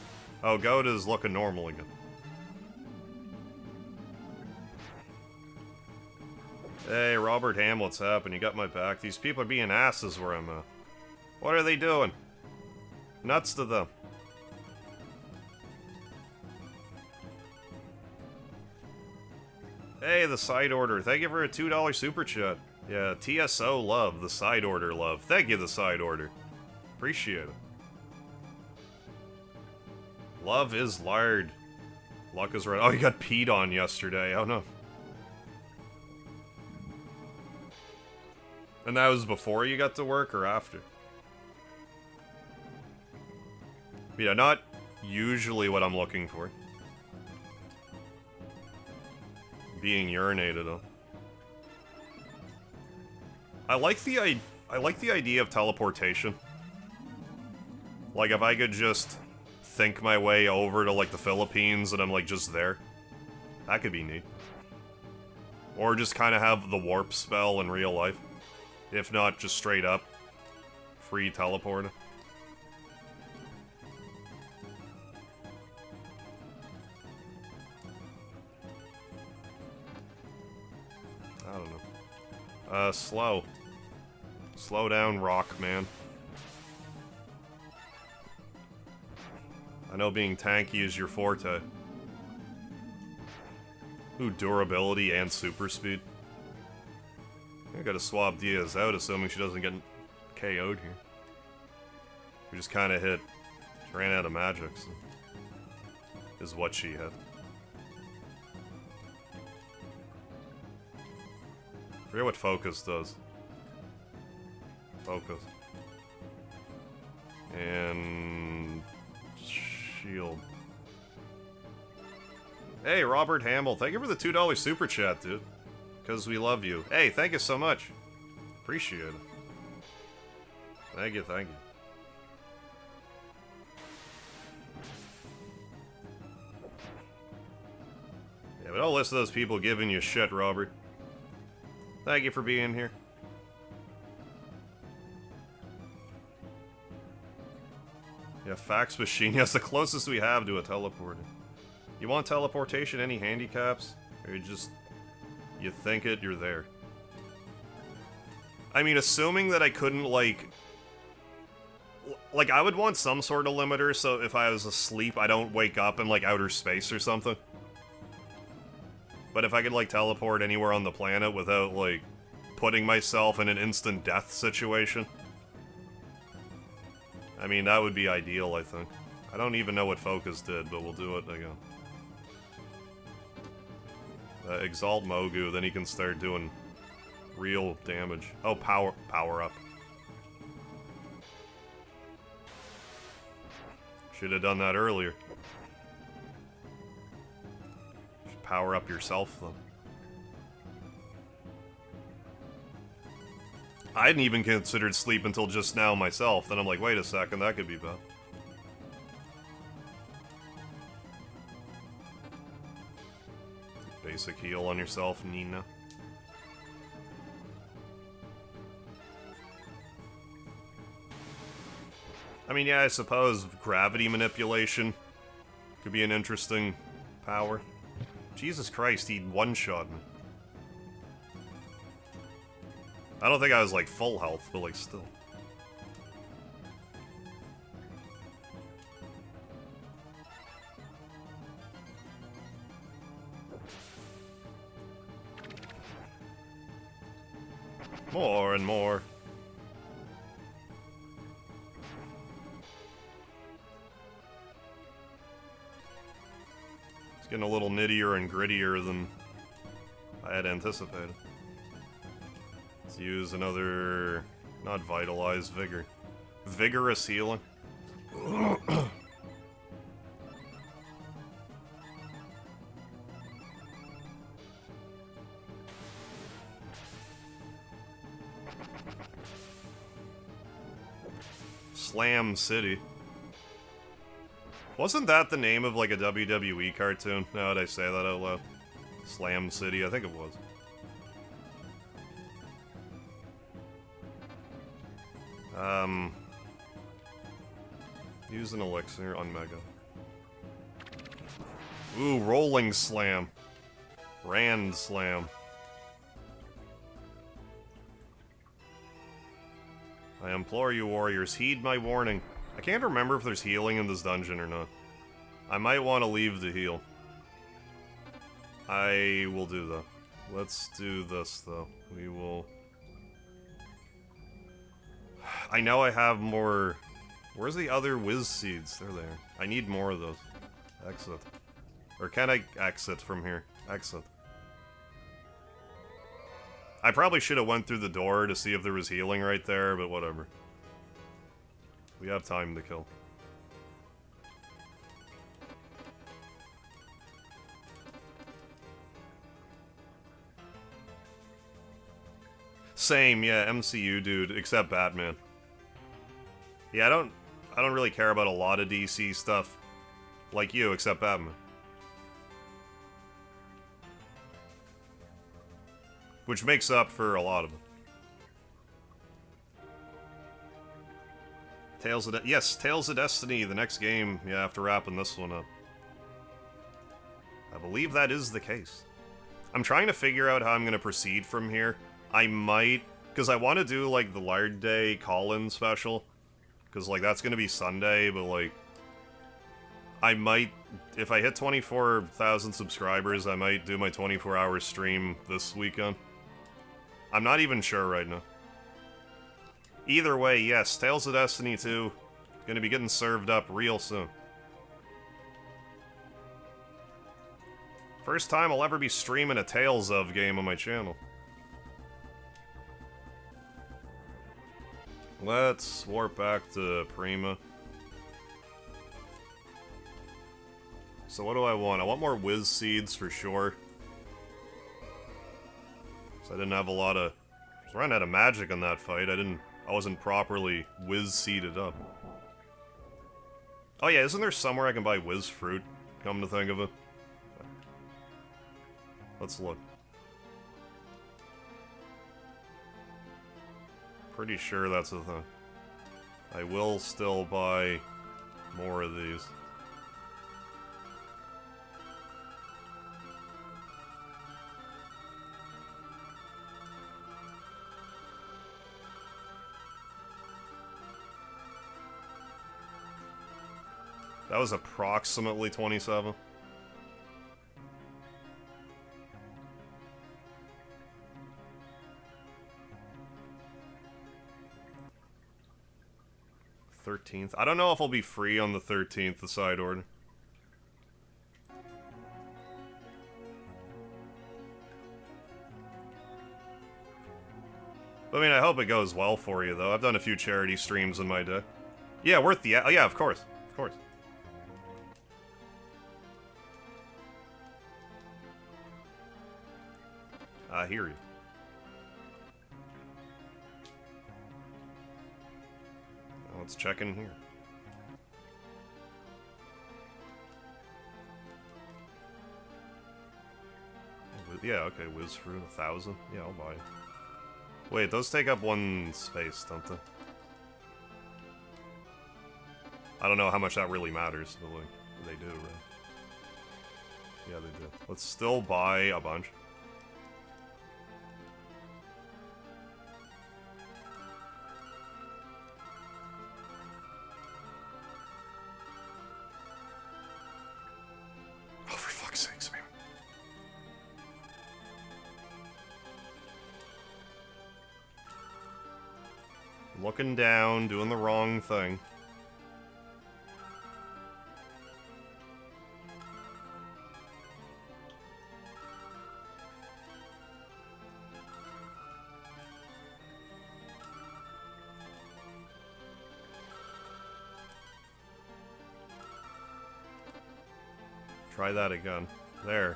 Oh, Goat is looking normal again. Hey, Robert Ham, what's happening? You got my back. These people are being asses where I'm at. What are they doing? Nuts to them. Hey, the side order. Thank you for a $2 super chat. Yeah, TSO love, the side order love. Thank you, the side order. Appreciate it. Love is lard. Luck is right. Oh, you got peed on yesterday. Oh, no. And that was before you got to work or after? Yeah, not usually what I'm looking for. Being urinated on. I like the idea of teleportation. Like, if I could just think my way over to, like, the Philippines and I'm, like, just there. That could be neat. Or just kind of have the warp spell in real life. If not, just straight up. Free teleporting. I don't know. Slow. Slow down, rock, man. I know being tanky is your forte. Ooh, durability and super speed. I gotta swap Diaz out, assuming she doesn't get KO'd here. We just kinda hit. She ran out of magic, so is what she had. Forget what focus does. Focus. And shield. Hey, Robert Hamill, thank you for the $2 super chat, dude. Because we love you. Hey, thank you so much. Appreciate it. Thank you, thank you. Yeah, but don't listen to those people giving you shit, Robert. Thank you for being here. Yeah, fax machine. Yes, the closest we have to a teleporter. You want teleportation? Any handicaps? Or you just... you think it, you're there. I mean, assuming that I couldn't, like, I would want some sort of limiter, so if I was asleep, I don't wake up in, like, outer space or something. But if I could, like, teleport anywhere on the planet without, like, putting myself in an instant death situation, I mean, that would be ideal, I think. I don't even know what Focus did, but we'll do it again. Exalt Mogu, then he can start doing real damage. Oh, power up. Should have done that earlier. Should power up yourself, though. I hadn't even considered sleep until just now myself. Then I'm like, wait a second, that could be bad. Basic heal on yourself, Nina. I mean, yeah, I suppose gravity manipulation could be an interesting power. Jesus Christ, he one-shot me. I don't think I was, like, full health, but, like, still. More and more. It's getting a little nittier and grittier than I had anticipated. Let's use another... not vitalize, vigor. Vigorous healing. Slam City. Wasn't that the name of, like, a WWE cartoon? Now that I say that out loud. Slam City, I think it was. Use an elixir on Mega. Ooh, Rolling Slam. Rand Slam. I implore you, warriors, heed my warning. I can't remember if there's healing in this dungeon or not. I might want to leave the heal. I will do that. Let's do this, though. We will... I know I have more... Where's the other whiz seeds? They're there. I need more of those. Exit. Or can I exit from here? Exit. I probably should have went through the door to see if there was healing right there, but whatever. We have time to kill. Same, yeah, MCU dude, except Batman. Yeah, I don't really care about a lot of DC stuff, like you, except Batman. Which makes up for a lot of it. Yes, Tales of Destiny, the next game, yeah, after wrapping this one up. I believe that is the case. I'm trying to figure out how I'm going to proceed from here. I might, because I want to do, like, the Lard Day call-in special. Because, like, that's going to be Sunday, but, like, I might, if I hit 24,000 subscribers, I might do my 24-hour stream this weekend. I'm not even sure right now. Either way, yes, Tales of Destiny 2 going to be getting served up real soon. First time I'll ever be streaming a Tales of game on my channel. Let's warp back to Prima. So what do I want? I want more whiz seeds for sure. So I didn't have a lot of I ran out of magic on that fight. I wasn't properly whiz-seeded up. Oh yeah, isn't there somewhere I can buy whiz fruit? Come to think of it. Let's look. Pretty sure that's the thing. I will still buy more of these. That was approximately 27. th. I don't know if I'll be free on the 13th, the side order. I mean, I hope it goes well for you, though. I've done a few charity streams in my day. Yeah, worth the... yeah, of course. Of course. I hear you. Let's check in here. Yeah, okay, whiz fruit, 1,000. Yeah, I'll buy it. Wait, those take up one space, don't they? I don't know how much that really matters, but like, they do, right? Yeah, they do. Let's still buy a bunch. Oh, for fuck's sakes, man. Looking down, doing the wrong thing. Try that again. There.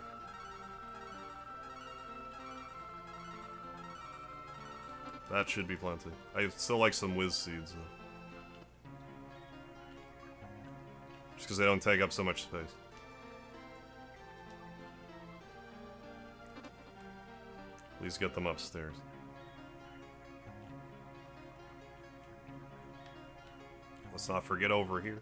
That should be plenty. I still like some whiz seeds, though. Just because they don't take up so much space. Please get them upstairs. Let's not forget over here.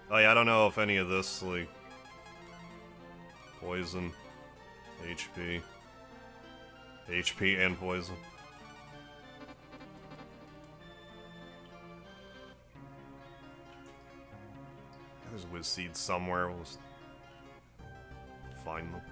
Oh yeah, I don't know if any of this, like... Poison... HP... HP and poison. There's whiz seeds somewhere, we'll just... find them.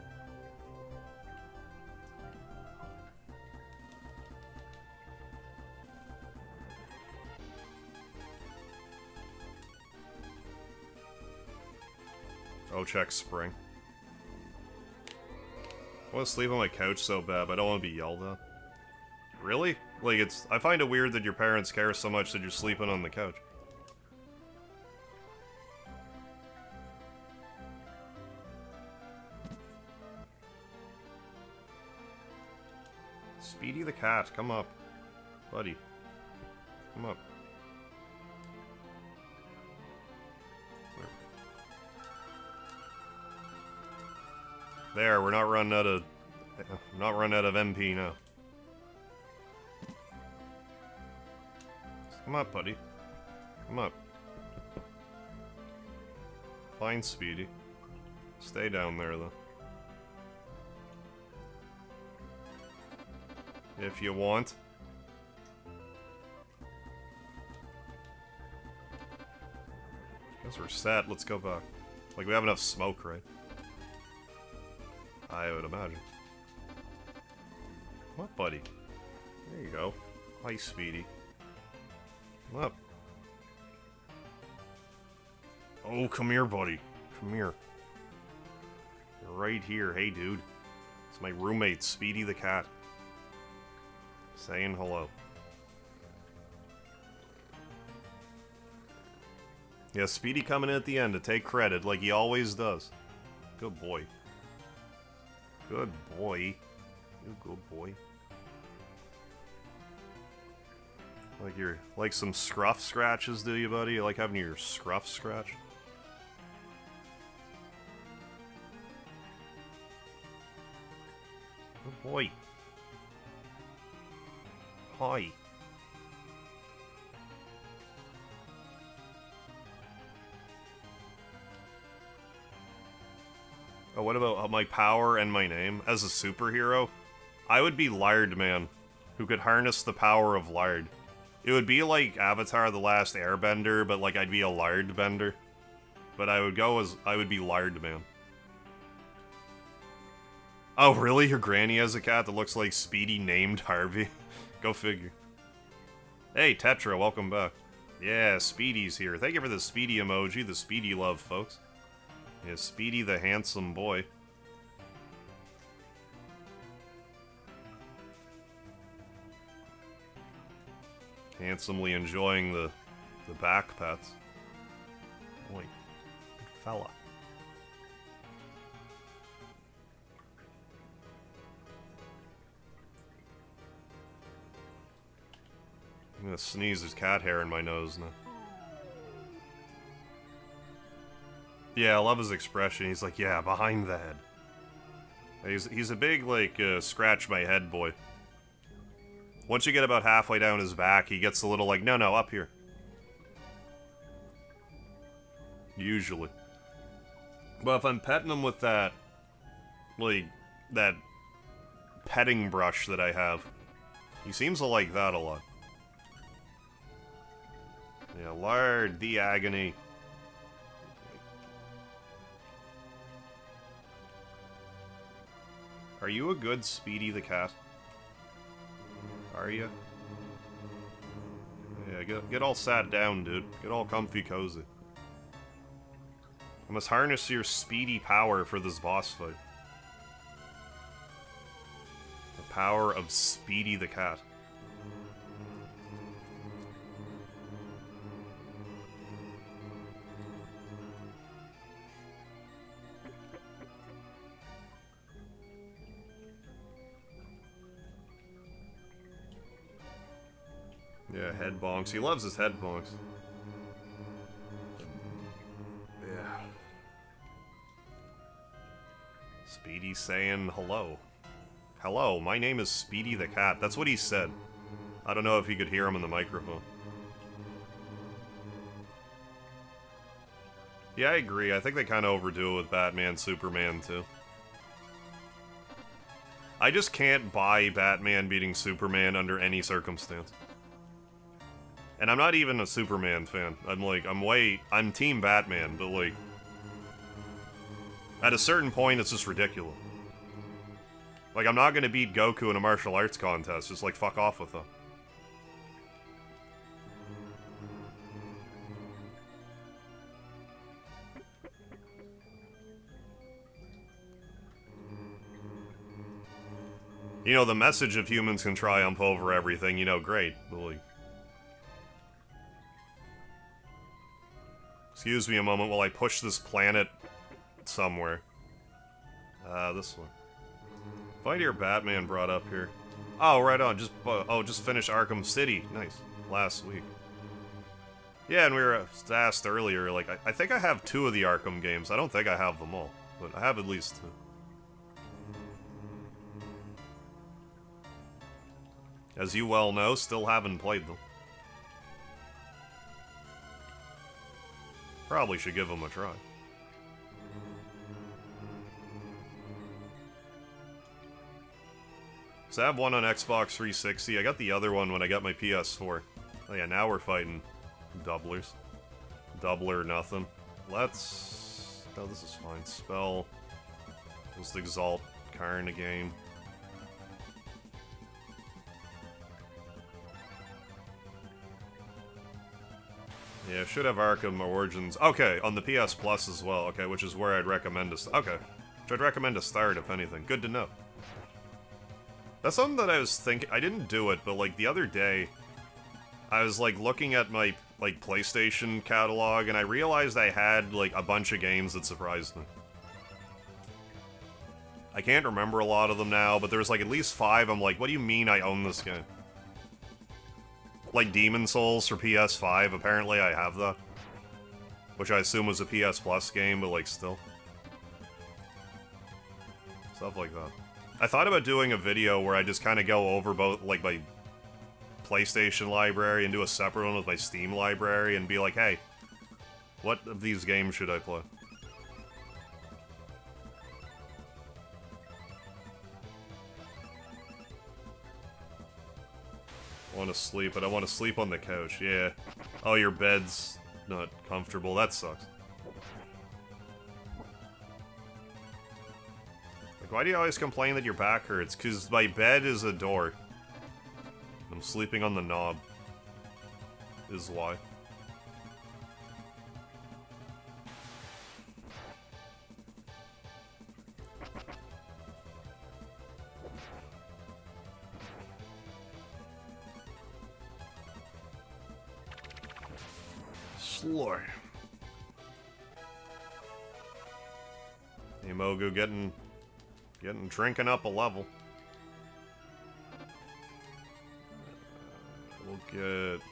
Oh, check spring. I want to sleep on my couch so bad, but I don't want to be yelled at. Really? Like, it's... I find it weird that your parents care so much that you're sleeping on the couch. Speedy the cat, come up. Buddy. Come up. There, we're not running out of... not running out of MP now. Come up, buddy. Come up. Fine, Speedy. Stay down there, though. If you want. Guess we're set. Let's go back. Like, we have enough smoke, right? I would imagine. Come up, buddy. There you go. Hi, Speedy. Come up. Oh, come here, buddy. Come here. You're right here. Hey, dude. It's my roommate, Speedy the cat. Saying hello. Yeah, Speedy coming in at the end to take credit, like he always does. Good boy. Good boy. You good boy. Like some scruff scratches, do you, buddy? You like having your scruff scratch? Good boy. Hi. Oh, what about my power and my name? As a superhero, I would be Lard Man, who could harness the power of lard. It would be like Avatar: The Last Airbender, but like I'd be a lard bender. But I would be Lard Man. Oh, really? Your granny has a cat that looks like Speedy named Harvey? Go figure. Hey, Tetra, welcome back. Yeah, Speedy's here. Thank you for the Speedy emoji, the Speedy love, folks. Yeah, Speedy the handsome boy. Handsomely enjoying the back pets. Boy, good fella. I'm gonna sneeze, there's cat hair in my nose now. Yeah, I love his expression. He's like, yeah, behind the head. He's a big, like, scratch my head boy. Once you get about halfway down his back, he gets a little like, no, up here. Usually. But if I'm petting him with that, like, that petting brush that I have, he seems to like that a lot. Yeah, Lard, the agony. Are you a good Speedy the cat? Are you? Yeah, get all sat down, dude. Get all comfy cozy. I must harness your Speedy power for this boss fight. The power of Speedy the cat. Yeah, head bonks. He loves his head bonks. Yeah. Speedy saying hello. Hello, my name is Speedy the cat. That's what he said. I don't know if you could hear him in the microphone. Yeah, I agree. I think they kind of overdo it with Batman, Superman, too. I just can't buy Batman beating Superman under any circumstance. And I'm not even a Superman fan. I'm Team Batman, but like, at a certain point, it's just ridiculous. Like, I'm not gonna beat Goku in a martial arts contest, just like, fuck off with them. You know, the message of humans can triumph over everything, you know, great, but like... Excuse me a moment while I push this planet somewhere. This one. Find your Batman brought up here. Oh, right on. Just finished Arkham City. Nice. Last week. Yeah, and we were asked earlier, like, I think I have 2 of the Arkham games. I don't think I have them all, but I have at least 2. As you well know, still haven't played them. Probably should give them a try. So I have one on Xbox 360. I got the other one when I got my PS4. Oh yeah, now we're fighting doublers. Doubler or nothing. Let's... Oh, this is fine. Spell. Just exalt Karn game. Yeah, should have Arkham Origins. Okay, on the PS Plus as well. Okay, which is where I'd recommend to... Okay. Which I'd recommend to start, if anything. Good to know. That's something that I was thinking... I didn't do it, but, like, the other day... I was, like, looking at my, like, PlayStation catalog, and I realized I had, like, a bunch of games that surprised me. I can't remember a lot of them now, but there's like at least 5. I'm like, what do you mean I own this game? Like Demon Souls for PS5, apparently I have that. Which I assume was a PS Plus game, but like still. Stuff like that. I thought about doing a video where I just kind of go over both, like, my PlayStation library and do a separate one with my Steam library and be like, hey, what of these games should I play? I want to sleep, but I want to sleep on the couch, yeah. Oh, your bed's not comfortable, that sucks. Like, why do you always complain that your back hurts? Because my bed is a door. I'm sleeping on the knob. Is why. Lord. Hey, Mogu getting drinking up a level. We'll get...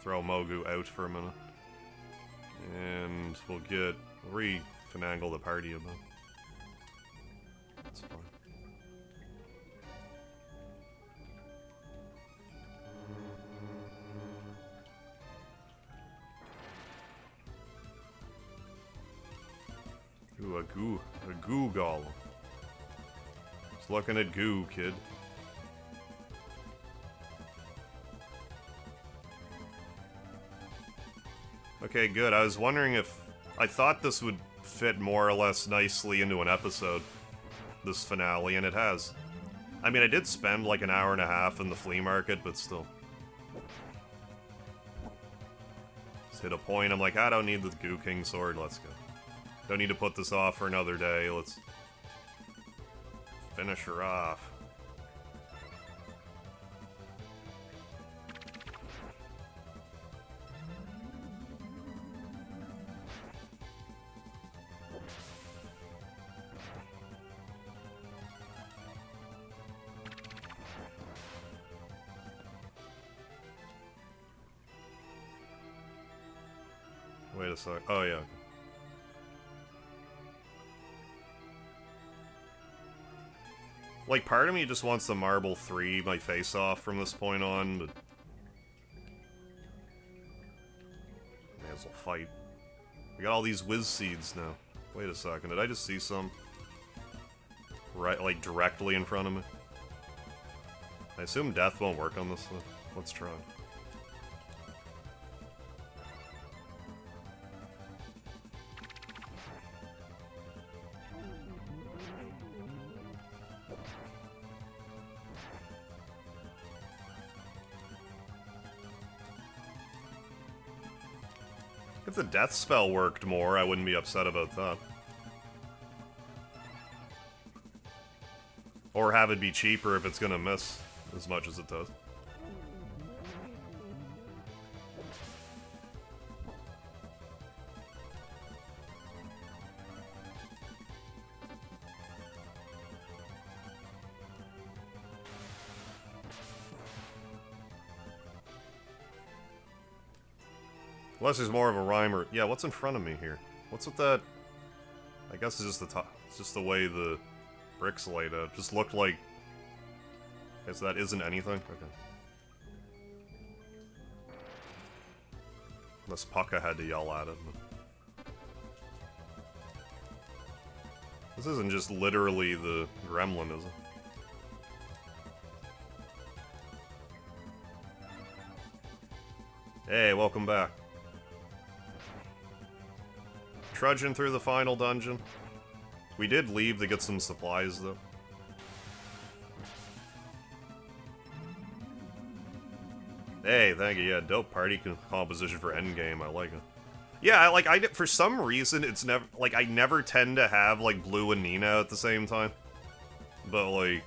throw Mogu out for a minute. And we'll re-finagle the party a bit. That's fine. Ooh, a goo golem. Just looking at goo, kid. Okay, good. I was wondering if... I thought this would fit more or less nicely into an episode, this finale, and it has. I mean, I did spend like an hour and a half in the flea market, but still. Just hit a point, I'm like, I don't need the Goo King sword, let's go. Don't need to put this off for another day, let's finish her off. Wait a sec. Oh, yeah. Like, part of me just wants to Marble 3 my face off from this point on, but... may as well fight. We got all these whiz seeds now. Wait a second, did I just see some? Right, like, directly in front of me? I assume death won't work on this, though. Let's try. If the death spell worked more, I wouldn't be upset about that. Or have it be cheaper if it's gonna miss as much as it does. Unless there's more of a rhyme or... yeah, what's in front of me here? What's with that? I guess it's just the top. It's just the way the bricks laid out. Just looked like... okay, so that isn't anything? Okay. Unless Pucka had to yell at it. But... this isn't just literally the gremlin, is it? Hey, welcome back. Trudging through the final dungeon. We did leave to get some supplies, though. Hey, thank you. Yeah, dope party composition for endgame. I like it. Yeah, for some reason, it's never, like, I never tend to have, like, Blue and Nina at the same time. But, like,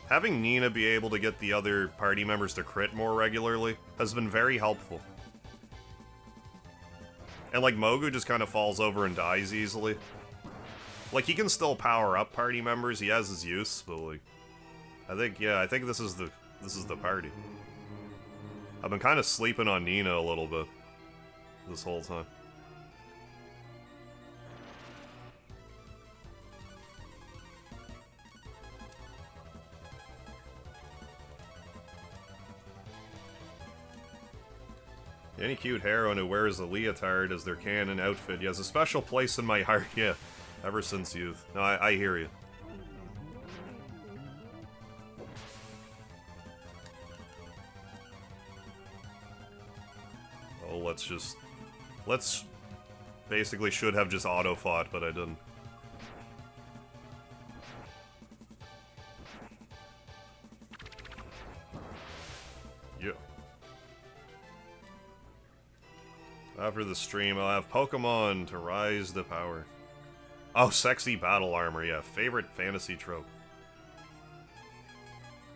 having Nina be able to get the other party members to crit more regularly has been very helpful. And, like, Mogu just kind of falls over and dies easily. Like, he can still power up party members, he has his use, but like... I think this is the party. I've been kind of sleeping on Nina a little bit this whole time. Any cute heroine who wears a leotard as their canon outfit, he has a special place in my heart, yeah, ever since youth. No, I hear you. Oh, let's basically should have just auto-fought, but I didn't. Yeah. After the stream, I'll have Pokemon to rise to power. Oh, sexy battle armor, yeah, favorite fantasy trope.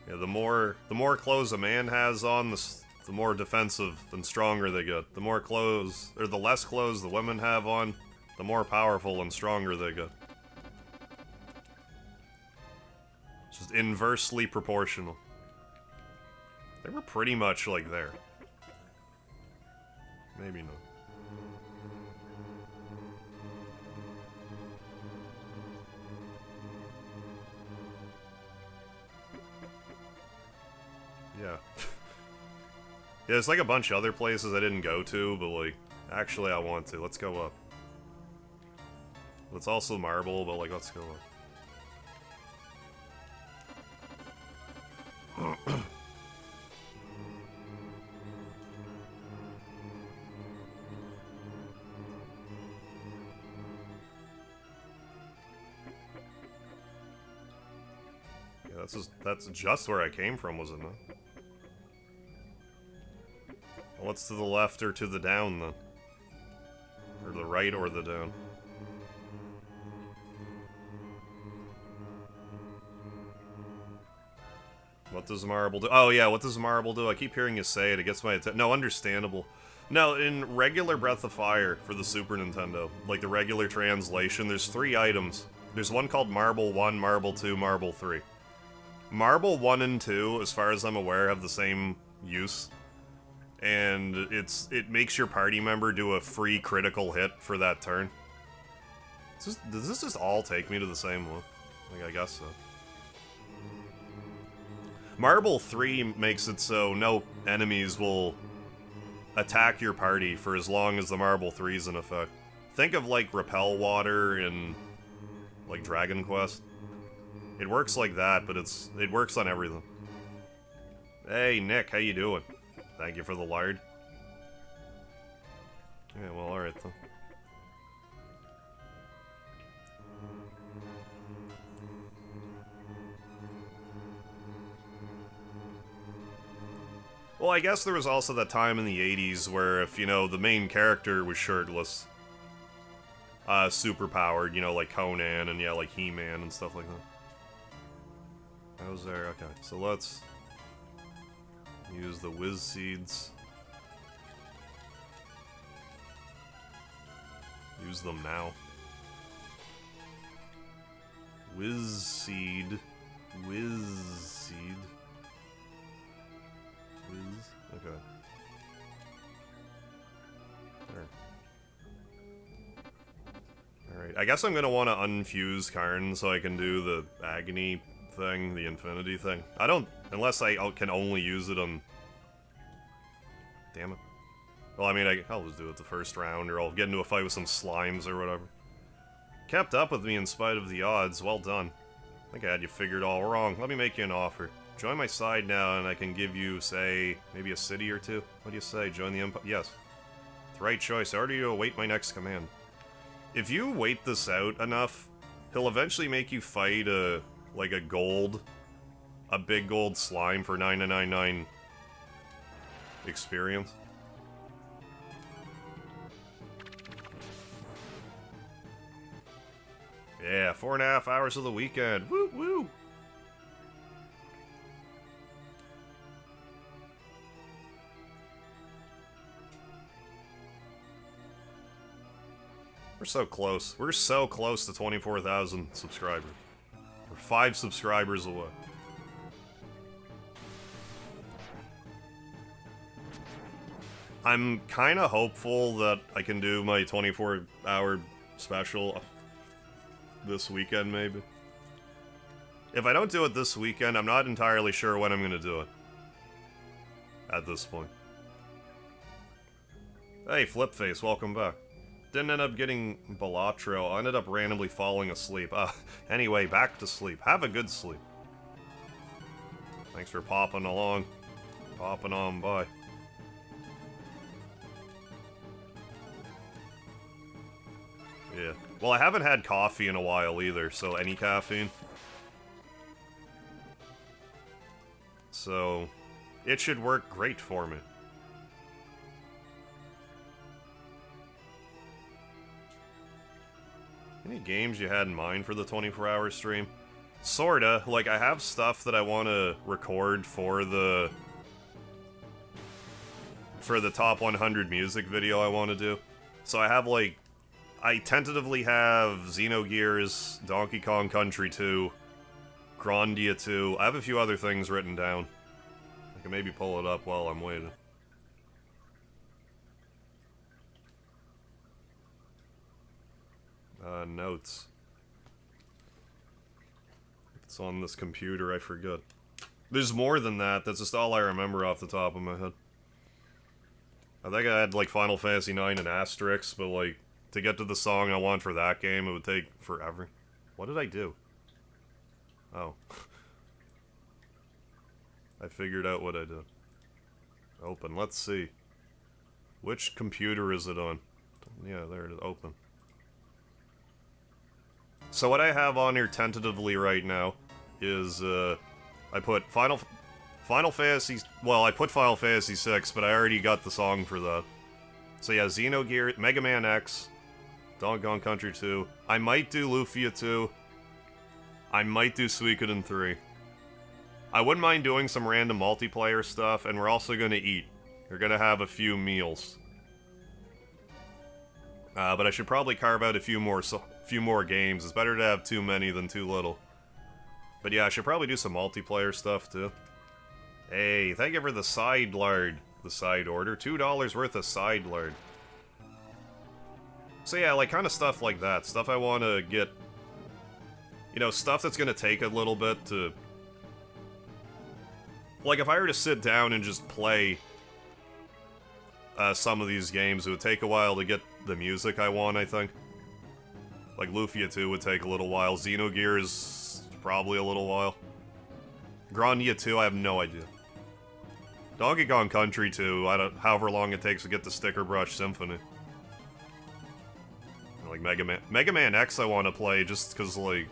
Yeah, the more clothes a man has on, the more defensive and stronger they get. The more clothes, or the less clothes the women have on, the more powerful and stronger they get. It's just inversely proportional. They were pretty much like there. Maybe not. Yeah. Yeah, there's like a bunch of other places I didn't go to, but like, actually I want to. Let's go up. It's also marble, but like, let's go up. Yeah, that's just where I came from, was it not? What's to the left or to the down, then? Or the right or the down? What does marble do? Oh yeah, what does marble do? I keep hearing you say it, it gets my attention. No, understandable. No, in regular Breath of Fire for the Super Nintendo, like the regular translation, there's 3 items. There's one called Marble 1, Marble 2, Marble 3. Marble 1 and 2, as far as I'm aware, have the same use. And it makes your party member do a free critical hit for that turn. Does this just all take me to the same one? Like, I guess so. Marble 3 makes it so no enemies will attack your party for as long as the Marble 3 is in effect. Think of, like, Repel Water in, like, Dragon Quest. It works like that, but it works on everything. Hey, Nick, how you doing? Thank you for the lard. Yeah, well, alright then. Well, I guess there was also that time in the 80s where if, you know, the main character was shirtless, superpowered, you know, like Conan and, yeah, like He-Man and stuff like that. I was there, okay. So let's use the Whiz Seeds. Use them now. Whiz Seed. Whiz Seed. Whiz. Okay. There. Alright, I guess I'm gonna want to unfuse Karn so I can do the Agony thing, the Infinity thing. I don't, unless I can only use it on... Damn it. Well, I mean, I'll just do it the first round, or I'll get into a fight with some slimes or whatever. Kept up with me in spite of the odds, well done. I think I had you figured all wrong. Let me make you an offer. Join my side now and I can give you, say, maybe a city or two? What do you say, join the Empire? Yes. It's the right choice. I order you to await my next command. If you wait this out enough, he'll eventually make you fight a big gold slime for 999 experience. Yeah, 4.5 hours of the weekend. Woo woo! We're so close. We're so close to 24,000 subscribers. We're 5 subscribers away. I'm kind of hopeful that I can do my 24-hour special this weekend, maybe. If I don't do it this weekend, I'm not entirely sure when I'm going to do it. At this point. Hey, Flipface, welcome back. Didn't end up getting Balatro. I ended up randomly falling asleep. Anyway, back to sleep. Have a good sleep. Thanks for popping along. Popping on by. Yeah. Well, I haven't had coffee in a while either, so any caffeine. So, it should work great for me. Any games you had in mind for the 24-hour stream? Sorta. Like, I have stuff that I want to record for the top 100 music video I want to do. So I have, like, I tentatively have Xenogears, Donkey Kong Country 2, Grandia 2. I have a few other things written down. I can maybe pull it up while I'm waiting. Notes. It's on this computer, I forget. There's more than that, that's just all I remember off the top of my head. I think I had, like, Final Fantasy IX and Asterix, but, like, to get to the song I want for that game, it would take forever. What did I do? Oh. I figured out what I did. Open, let's see. Which computer is it on? Yeah, there it is, open. So what I have on here tentatively right now is, I put Final Fantasy... Well, I put Final Fantasy 6, but I already got the song for that. So yeah, Xenogears, Mega Man X, Donkey Kong Country 2. I might do Lufia 2. I might do Suikoden 3. I wouldn't mind doing some random multiplayer stuff, and we're also gonna eat. We're gonna have a few meals. But I should probably carve out a few more games. It's better to have too many than too little. But yeah, I should probably do some multiplayer stuff too. Hey, thank you for the side lard. The side order. $2 worth of side lard. So yeah, like kind of stuff like that. Stuff I want to get... You know, stuff that's going to take a little bit to... Like if I were to sit down and just play some of these games, it would take a while to get the music I want, I think. Like Lufia 2 would take a little while. Xenogears, probably a little while. Grandia 2, I have no idea. Donkey Kong Country 2, however long it takes to get the Sticker Brush Symphony. Like Mega Man X I want to play just because, like...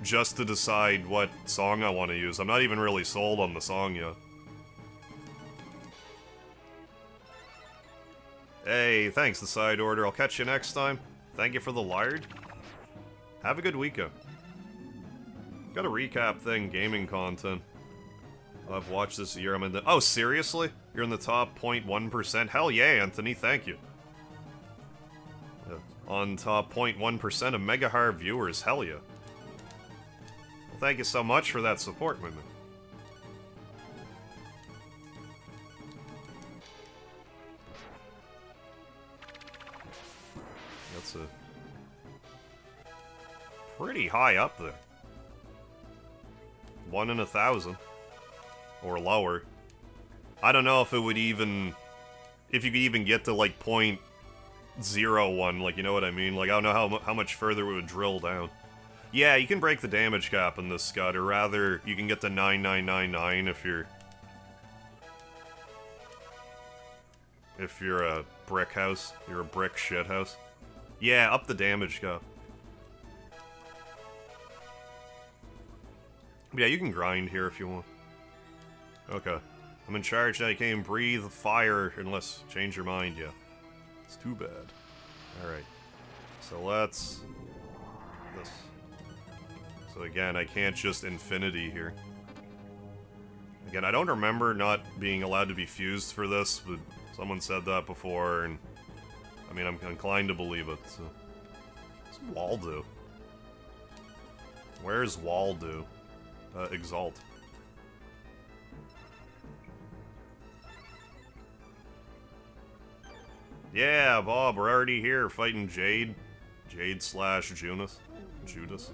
Just to decide what song I want to use. I'm not even really sold on the song yet. Hey, thanks, the side order. I'll catch you next time. Thank you for the lard. Have a good weekend. Got a recap thing, gaming content. I've watched this year. I'm in the... Oh, seriously? You're in the top 0.1%? Hell yeah, Anthony, thank you. Yeah. On top 0.1% of Megahar viewers, hell yeah. Well, thank you so much for that support, my man. That's a... pretty high up there. 1 in 1,000. Or lower. I don't know if it would even... If you could even get to, like, 0.01, like, you know what I mean? Like, I don't know how much further it would drill down. Yeah, you can break the damage cap in this, Scud, or rather, you can get to 9999 if you're... If you're a brick house. You're a brick shit house. Yeah, up the damage cap. But yeah, you can grind here if you want. Okay. I'm in charge now. You can't even breathe fire unless change your mind, yeah. It's too bad. Alright. So let's... this. So again, I can't just infinity here. Again, I don't remember not being allowed to be fused for this, but someone said that before, and... I mean, I'm inclined to believe it, so... What's Waldo? Where's Waldo? Exalt. Yeah, Bob, we're already here fighting Jade. Jade slash Judas. Judas.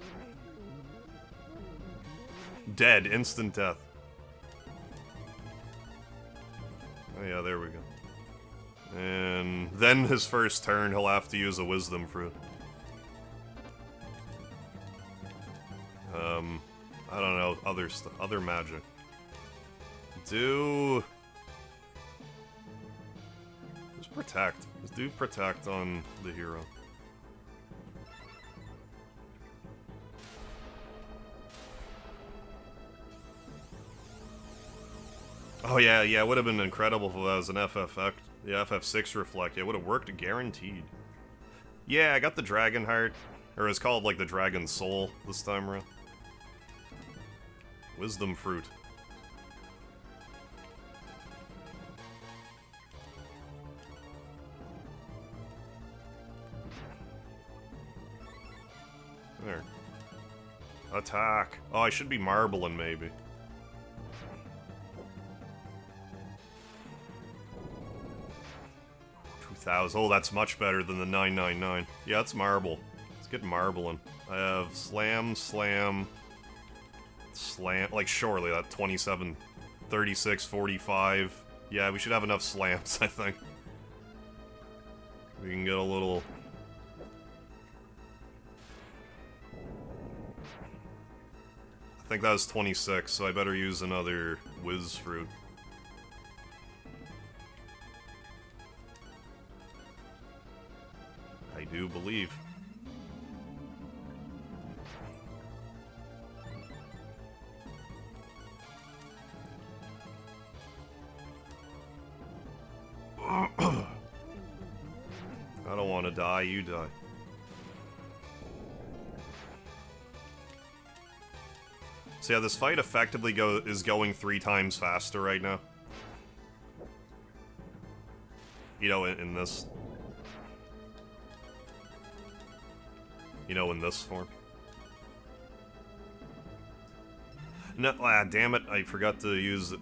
Dead. Instant death. Oh yeah, there we go. And then his first turn, he'll have to use a wisdom fruit. I don't know, other stuff, other magic. Do... Just protect. Just do protect on the hero. Oh yeah, it would have been incredible if that was an FF6 reflect. It would have worked guaranteed. Yeah, I got the Dragon Heart. Or it's called like the Dragon Soul this time around. Wisdom Fruit. There. Attack. Oh, I should be marbling maybe. Oh, that's much better than the 999. Yeah, it's marble. Let's get marbling. I have slam, slam, slam. Like, surely that 27, 36, 45. Yeah, we should have enough slams, I think. We can get a little... I think that was 26, so I better use another whiz fruit. I do believe. I don't want to die, you die. So yeah, this fight effectively is going 3 times faster right now. You know, in this... You know, in this form. No, damn it, I forgot to use it.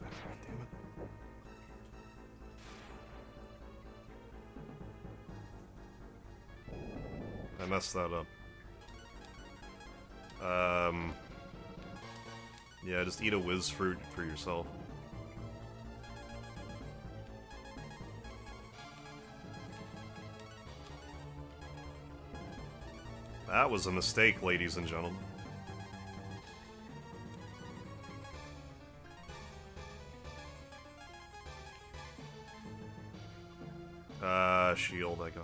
Damn it. I messed that up. Yeah, just eat a whiz fruit for yourself. That was a mistake, ladies and gentlemen. Shield, I guess.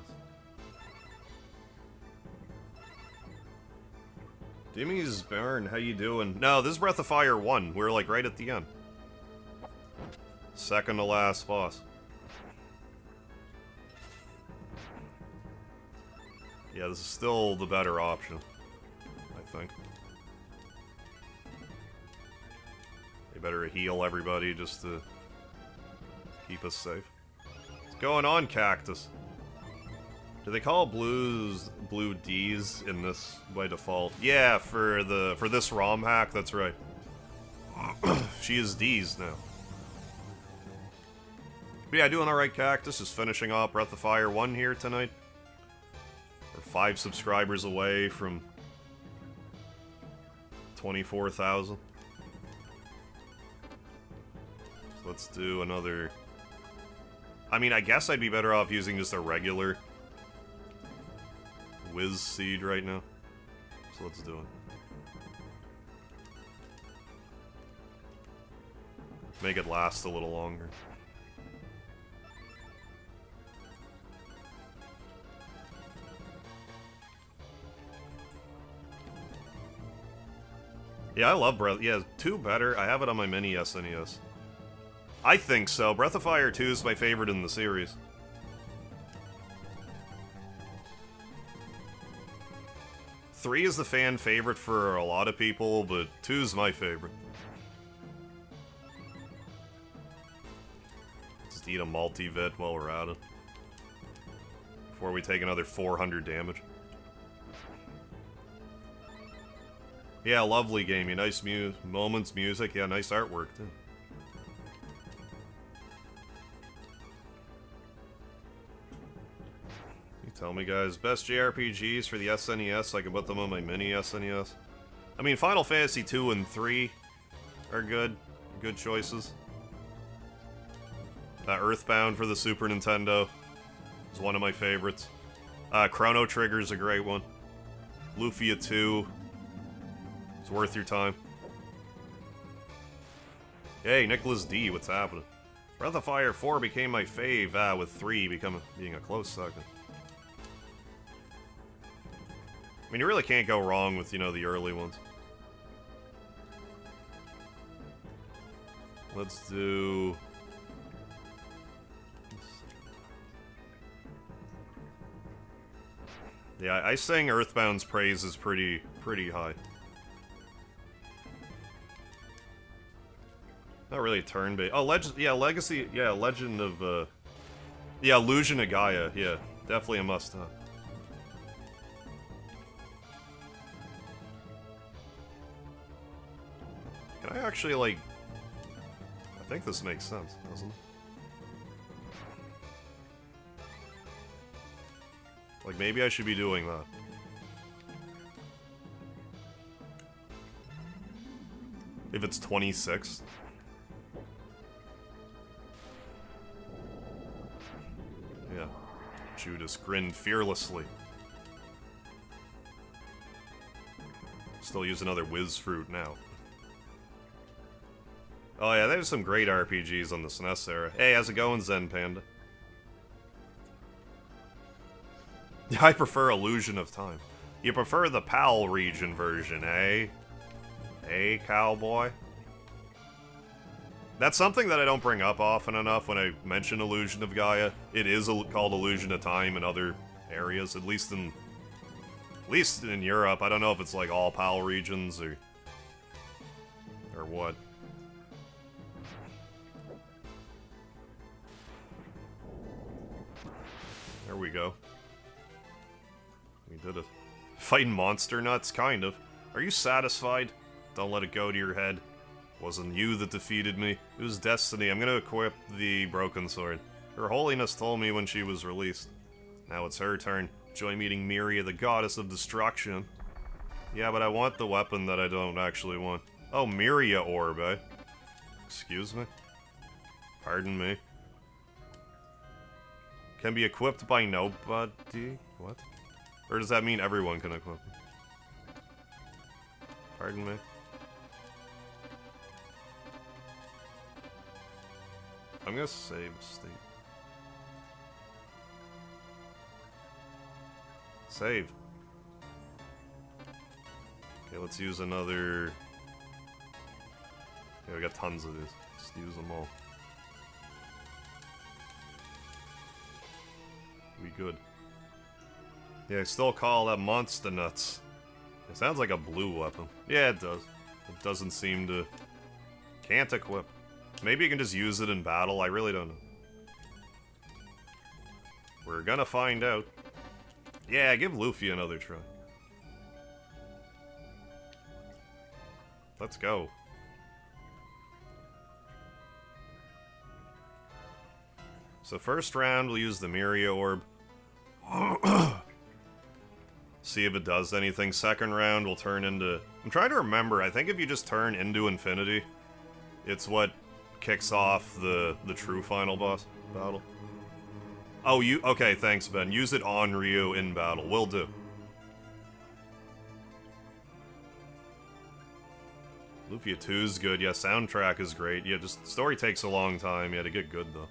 Jimmy's Burn, how you doing? No, this is Breath of Fire 1. We're like right at the end. Second to last boss. Yeah, this is still the better option, I think. They better heal everybody just to keep us safe. What's going on, Cactus? Do they call blues blue D's in this by default? Yeah, for this ROMHack, that's right. She is D's now. But yeah, doing alright, Cactus. Is finishing off Breath of Fire 1 here tonight. We're 5 subscribers away from 24,000. So let's do another... I mean, I guess I'd be better off using just a regular Whiz Seed right now. So let's do it. Make it last a little longer. Yeah, I love Breath... Yeah, 2 better. I have it on my mini SNES. I think so. Breath of Fire 2 is my favorite in the series. Three is the fan favorite for a lot of people, but 2 is my favorite. Just eat a multivit while we're at it. before we take another 400 damage. Yeah, lovely game. Nice moments, music. Yeah, nice artwork, too. You tell me, guys. Best JRPGs for the SNES, so I can put them on my mini SNES. I mean, Final Fantasy 2 and 3 are good. Good choices. Earthbound for the Super Nintendo is one of my favorites. Chrono Trigger's a great one. Lufia 2. It's worth your time. Hey, Nicholas D, what's happening? Breath of Fire 4 became my fave, with 3 being a close second. I mean, you really can't go wrong with, the early ones. Let's do... Yeah, I sang Earthbound's praise is pretty high. Not really turn-based. Oh, Legacy, yeah, Legend of, yeah, Illusion of Gaia, yeah, definitely a must-have. Can I actually, like... I think this makes sense, doesn't it? Like, maybe I should be doing that. If it's 26. Yeah. Judas grinned fearlessly. Still use another whiz fruit now. Oh yeah, there's some great RPGs on the SNES era. Hey, how's it going, Zen Panda? I prefer Illusion of Time. You prefer the PAL region version, eh? Hey, cowboy? That's something that I don't bring up often enough when I mention Illusion of Gaia. It is called Illusion of Time in other areas, at least in Europe. I don't know if it's like all PAL regions or what. There we go. We did it. Fighting monster nuts? Kind of. Are you satisfied? Don't let it go to your head. Wasn't you that defeated me. It was destiny. I'm gonna equip the broken sword. Her Holiness told me when she was released. Now it's her turn. Joy meeting Miria, the goddess of destruction. Yeah, but I want the weapon that I don't actually want. Oh, Miria Orb, eh? Excuse me? Pardon me? Can be equipped by nobody? What? Or does that mean everyone can equip it? Pardon me? I'm gonna save state. Save. Okay, let's use another... Okay, we got tons of these. Just use them all. We good. Yeah, I still call that monster nuts. It sounds like a blue weapon. Yeah, it does. It doesn't seem to... Can't equip. Maybe you can just use it in battle, I really don't know. We're gonna find out. Yeah, give Luffy another try. Let's go. So first round, we'll use the Miria Orb. See if it does anything. Second round, we'll turn into... I'm trying to remember, I think if you just turn into infinity, it's what kicks off the true final boss battle. Oh, you... Okay, thanks, Ben. Use it on Ryu in battle. Will do. Lufia 2's good. Yeah, soundtrack is great. Yeah, just... Story takes a long time. Yeah, to get good, though.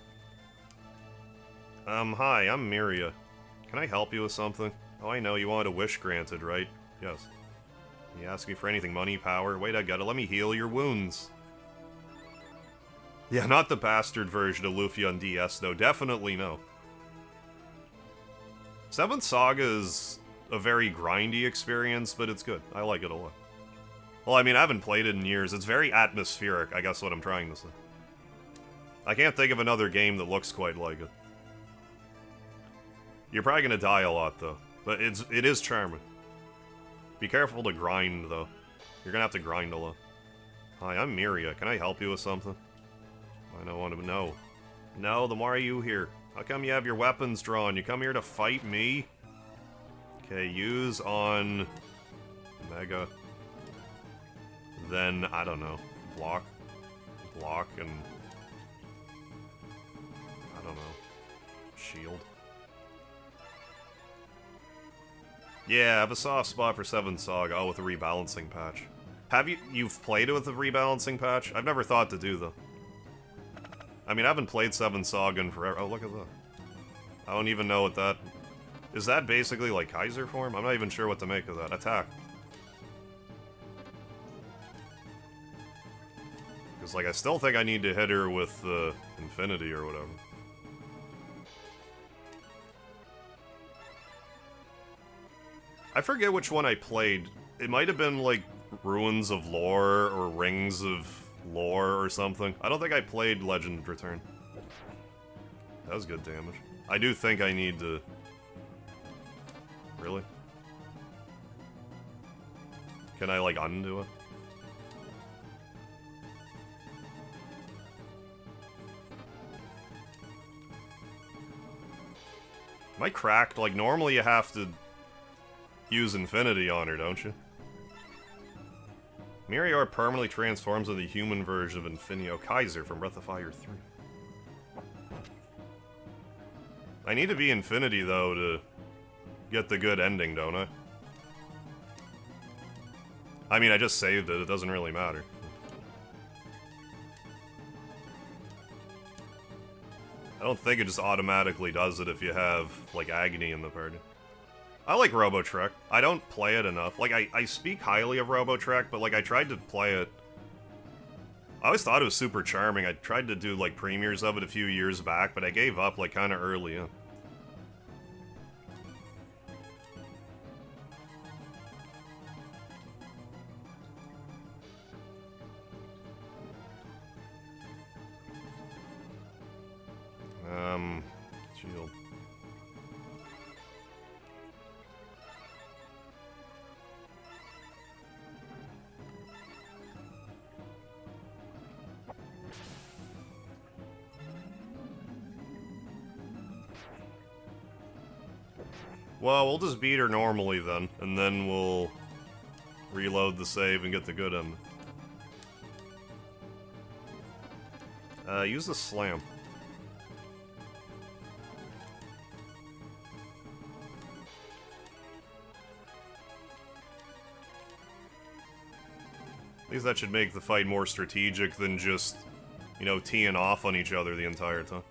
Hi, I'm Miria. Can I help you with something? Oh, I know, you wanted a wish granted, right? Yes. You ask me for anything, money, power? Wait, I got it. Let me heal your wounds. Yeah, not the bastard version of Luffy on DS, though. Definitely no. Seventh Saga is a very grindy experience, but it's good. I like it a lot. Well, I mean, I haven't played it in years. It's very atmospheric, I guess what I'm trying to say. I can't think of another game that looks quite like it. You're probably gonna die a lot, though. But it is charming. Be careful to grind, though. You're gonna have to grind a lot. Hi, I'm Miria. Can I help you with something? I don't want to know. No, then why are you here? How come you have your weapons drawn? You come here to fight me? Okay, use on... Mega. Then, I don't know. Block. Block and... I don't know. Shield. Yeah, I have a soft spot for 7 Saga. Oh, with a rebalancing patch. You've played it with a rebalancing patch? I've never thought to do, though. I mean, I haven't played 7 Saga in forever. Oh, look at that. I don't even know what that... Is that basically like Kaiser form? I'm not even sure what to make of that. Attack. Because, like, I still think I need to hit her with Infinity or whatever. I forget which one I played. It might have been, like, Ruins of Lore or Rings of Lore or something. I don't think I played Legend Return. That was good damage. I do think I need to... Really? Can I, like, undo it? Am I cracked? Like, normally you have to use Infinity on her, don't you? Mirior permanently transforms into the human version of Infinio Kaiser from Breath of Fire 3. I need to be Infinity, though, to get the good ending, don't I? I mean, I just saved it. It doesn't really matter. I don't think it just automatically does it if you have, like, Agony in the party. I like RoboTrek. I don't play it enough. Like, I speak highly of RoboTrek, but, like, I tried to play it... I always thought it was super charming. I tried to do, like, premieres of it a few years back, but I gave up, like, kind of early in. Shield. Well, we'll just beat her normally then, and then we'll reload the save and get the good end. Use the slam. At least that should make the fight more strategic than just, you know, teeing off on each other the entire time.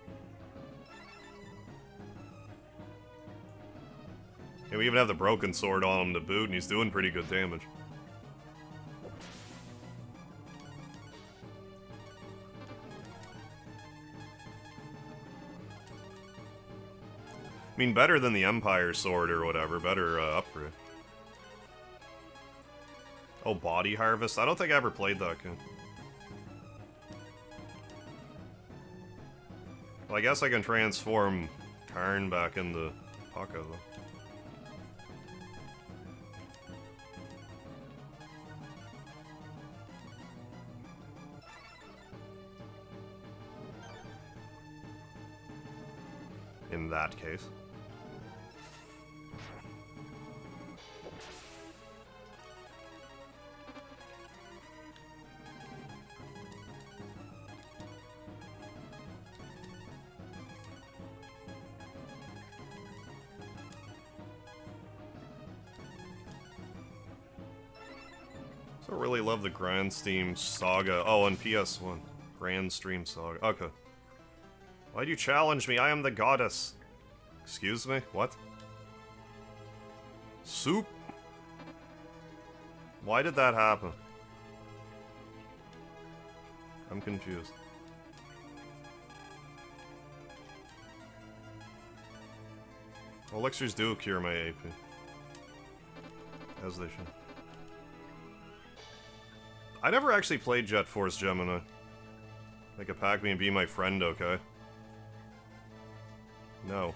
Yeah, we even have the broken sword on him to boot, and he's doing pretty good damage. I mean, better than the Empire sword or whatever, better upgrade. Oh, Body Harvest? I don't think I ever played that game. Well, I guess I can transform Karn back into Paka, though. In that case. I really love the Grand Stream Saga. Oh, and PS1. Grand Stream Saga. Okay. Why'd you challenge me? I am the goddess. Excuse me? What? Soup? Why did that happen? I'm confused. Elixirs do cure my AP. As they should. I never actually played Jet Force Gemini. They could pack me and be my friend, okay? No.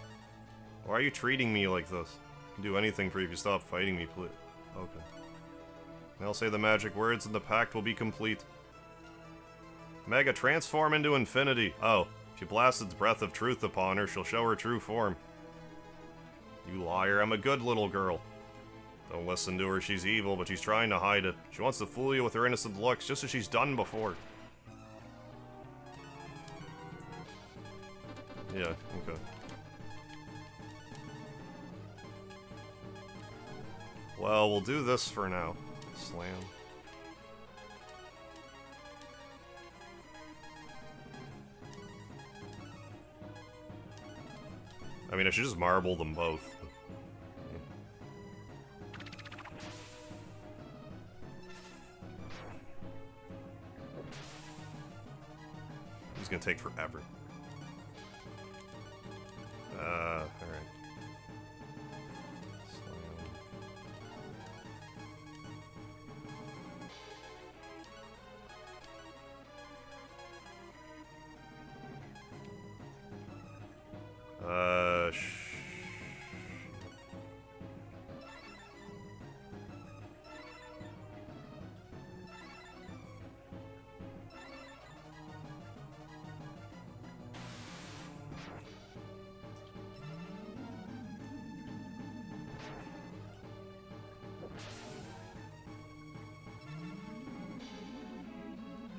Why are you treating me like this? I can do anything for you if you stop fighting me, please. Okay. I'll say the magic words and the pact will be complete. Mega, transform into infinity. Oh, if you blast its breath of truth upon her, she'll show her true form. You liar, I'm a good little girl. Don't listen to her, she's evil, but she's trying to hide it. She wants to fool you with her innocent looks, just as she's done before. Yeah, okay. Well, we'll do this for now. Slam. I mean, I should just marble them both. It's gonna take forever. Alright.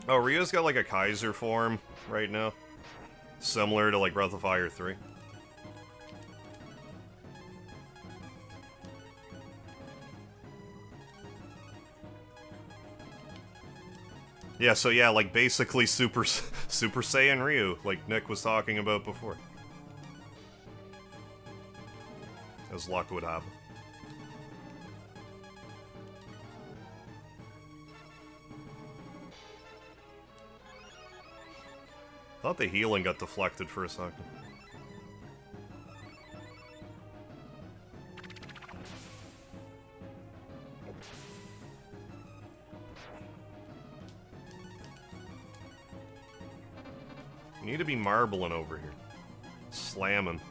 Oh, Rio's got like a Kaiser form right now. Similar to like Breath of Fire 3. Yeah, so yeah, like basically Super Saiyan Ryu, like Nick was talking about before. As luck would have. Thought the healing got deflected for a second. You need to be marbling over here. Slamming.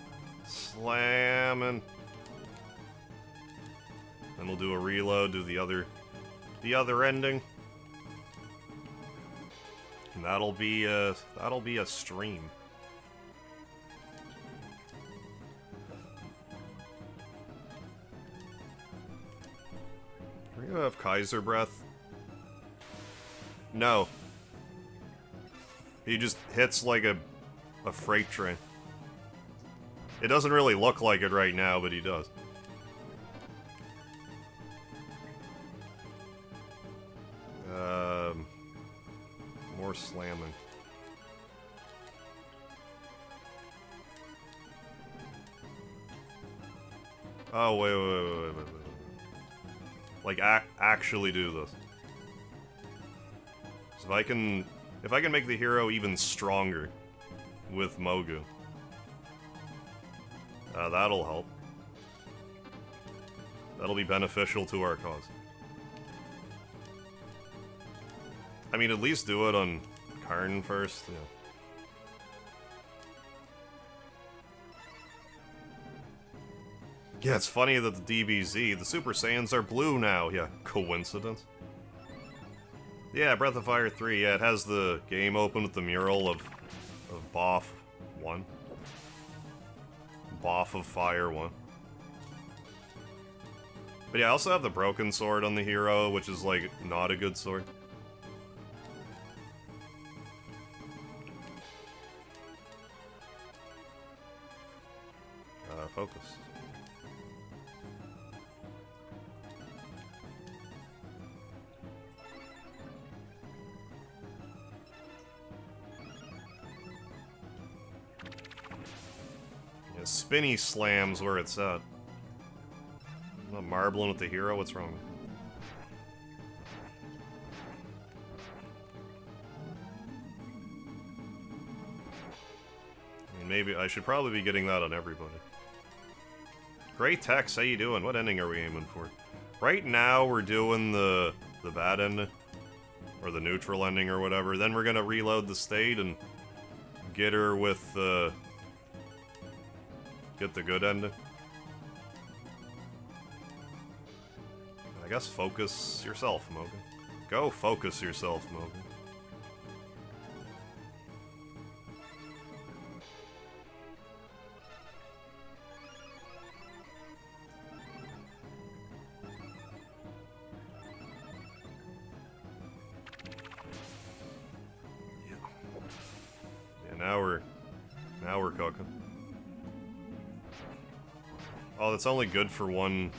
Slamming. Then we'll do a reload, do the other ending. And that'll be a stream. Are you gonna have Kaiser breath? No. He just hits like a freight train. It doesn't really look like it right now, but he does. More slamming. Oh, wait. Like, actually do this. So if I can make the hero even stronger with Mogu, that'll help. That'll be beneficial to our cause. I mean, at least do it on Karn first, you know. Yeah, it's funny that the DBZ, the Super Saiyans are blue now. Yeah, coincidence? Yeah, Breath of Fire 3, yeah, it has the game open with the mural of Boff 1. Boff of Fire 1. But yeah, I also have the broken sword on the hero, which is, like, not a good sword. Focus. Yeah, spinny slams where it's at. I'm not marbling with the hero, what's wrong? I mean, maybe I should probably be getting that on everybody. Great Tex, how you doing? What ending are we aiming for? Right now, we're doing the bad ending. Or the neutral ending or whatever. Then we're gonna reload the state and get her with get the good ending. guess focus yourself, Mogan. Go focus yourself, Mogan. Now we're cooking. Oh, that's only good for one.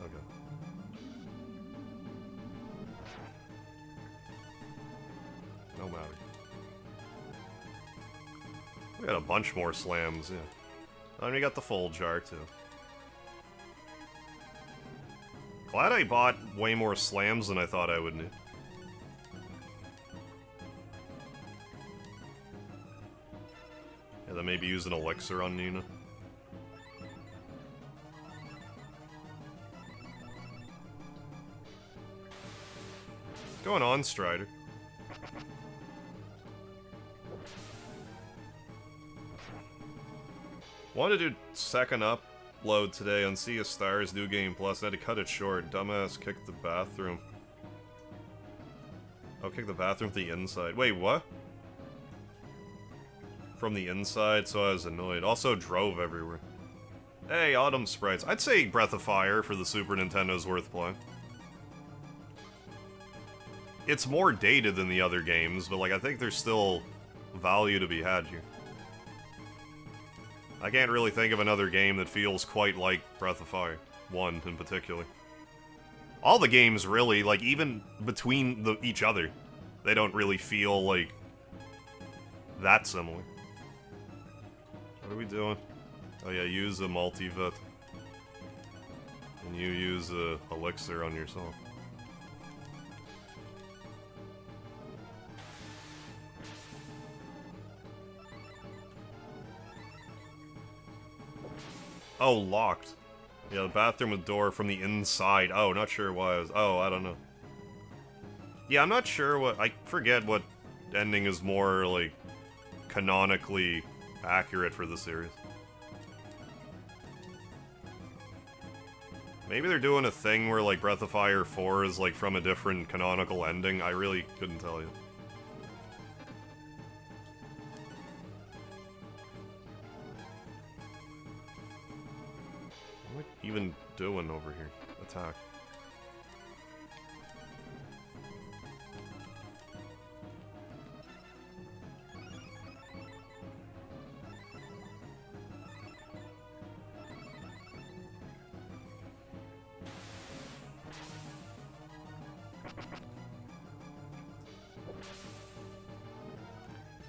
Okay. No matter. We got a bunch more slams, yeah. And we got the full jar too. Glad I bought way more slams than I thought I would need. Yeah, then maybe use an elixir on Nina. What's going on, Strider? Wanted to do second upload today on Sea of Stars New Game Plus. I had to cut it short. Dumbass kicked the bathroom. Oh, kick the bathroom from the inside. Wait, what? From the inside, so I was annoyed. Also drove everywhere. Hey, Autumn Sprites. I'd say Breath of Fire for the Super Nintendo is worth playing. It's more dated than the other games, but like I think there's still value to be had here. I can't really think of another game that feels quite like Breath of Fire. One in particular. All the games really, like even between each other, they don't really feel like that similar. What are we doing? Oh yeah, use a multivit. And you use a elixir on yourself. Oh, locked. Yeah, the bathroom with door from the inside. Oh, not sure why I was... Oh, I don't know. Yeah, I'm not sure what... I forget what ending is more, like, canonically accurate for the series. Maybe they're doing a thing where, like, Breath of Fire 4 is, like, from a different canonical ending. I really couldn't tell you. What am I even doing over here? Attack.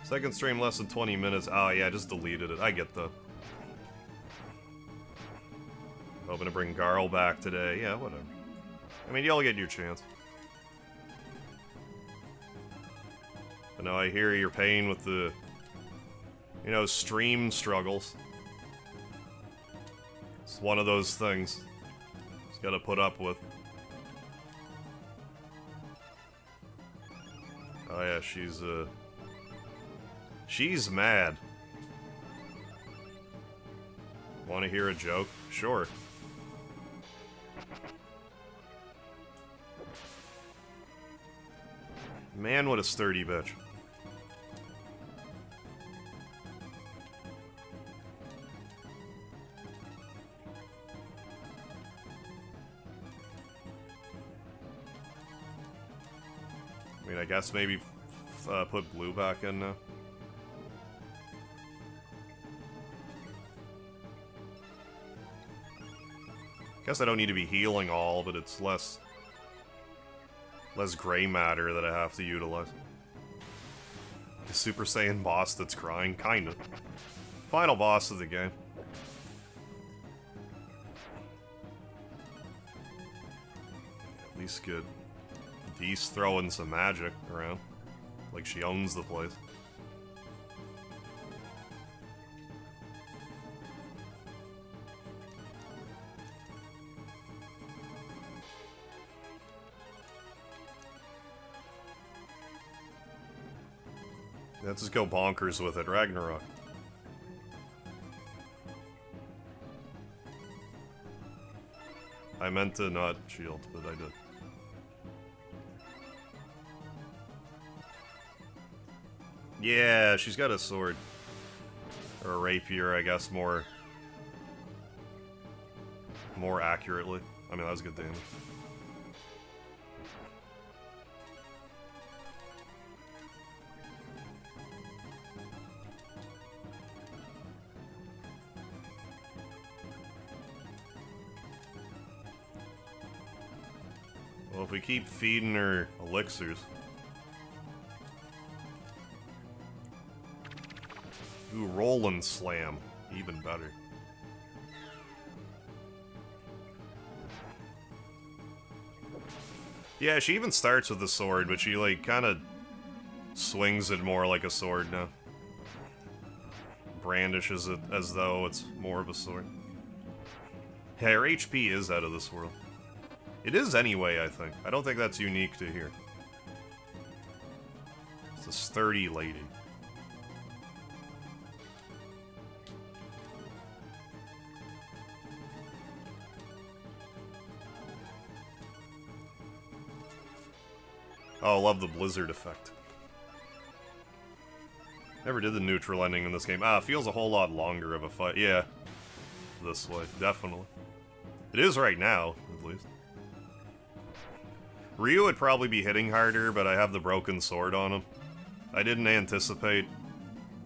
Second stream less than 20 minutes. Oh yeah, I just deleted it. I get that. Hoping to bring Garl back today. Yeah, whatever. I mean, y'all get your chance. But no, I hear your pain with the, you know, stream struggles. It's one of those things. Just gotta put up with. Oh yeah, she's mad. Want to hear a joke? Sure. Man, what a sturdy bitch. I mean, I guess maybe put blue back in now. Guess I don't need to be healing all, but it's less gray matter that I have to utilize. The Super Saiyan boss that's crying, kinda. Final boss of the game. At least good. Dee's throwing some magic around. Like she owns the place. Let's just go bonkers with it, Ragnarok. I meant to not shield, but I did. Yeah, she's got a sword. Or a rapier, I guess, more accurately. I mean, that was good damage. Well, if we keep feeding her elixirs... Ooh, roll and slam. Even better. Yeah, she even starts with the sword, but she, like, kind of swings it more like a sword now. Brandishes it as though it's more of a sword. Yeah, her HP is out of this world. It is anyway, I think. I don't think that's unique to here. It's a sturdy lady. Oh, I love the blizzard effect. Never did the neutral ending in this game. Ah, it feels a whole lot longer of a fight. Yeah. This way, definitely. It is right now, at least. Ryu would probably be hitting harder, but I have the broken sword on him. I didn't anticipate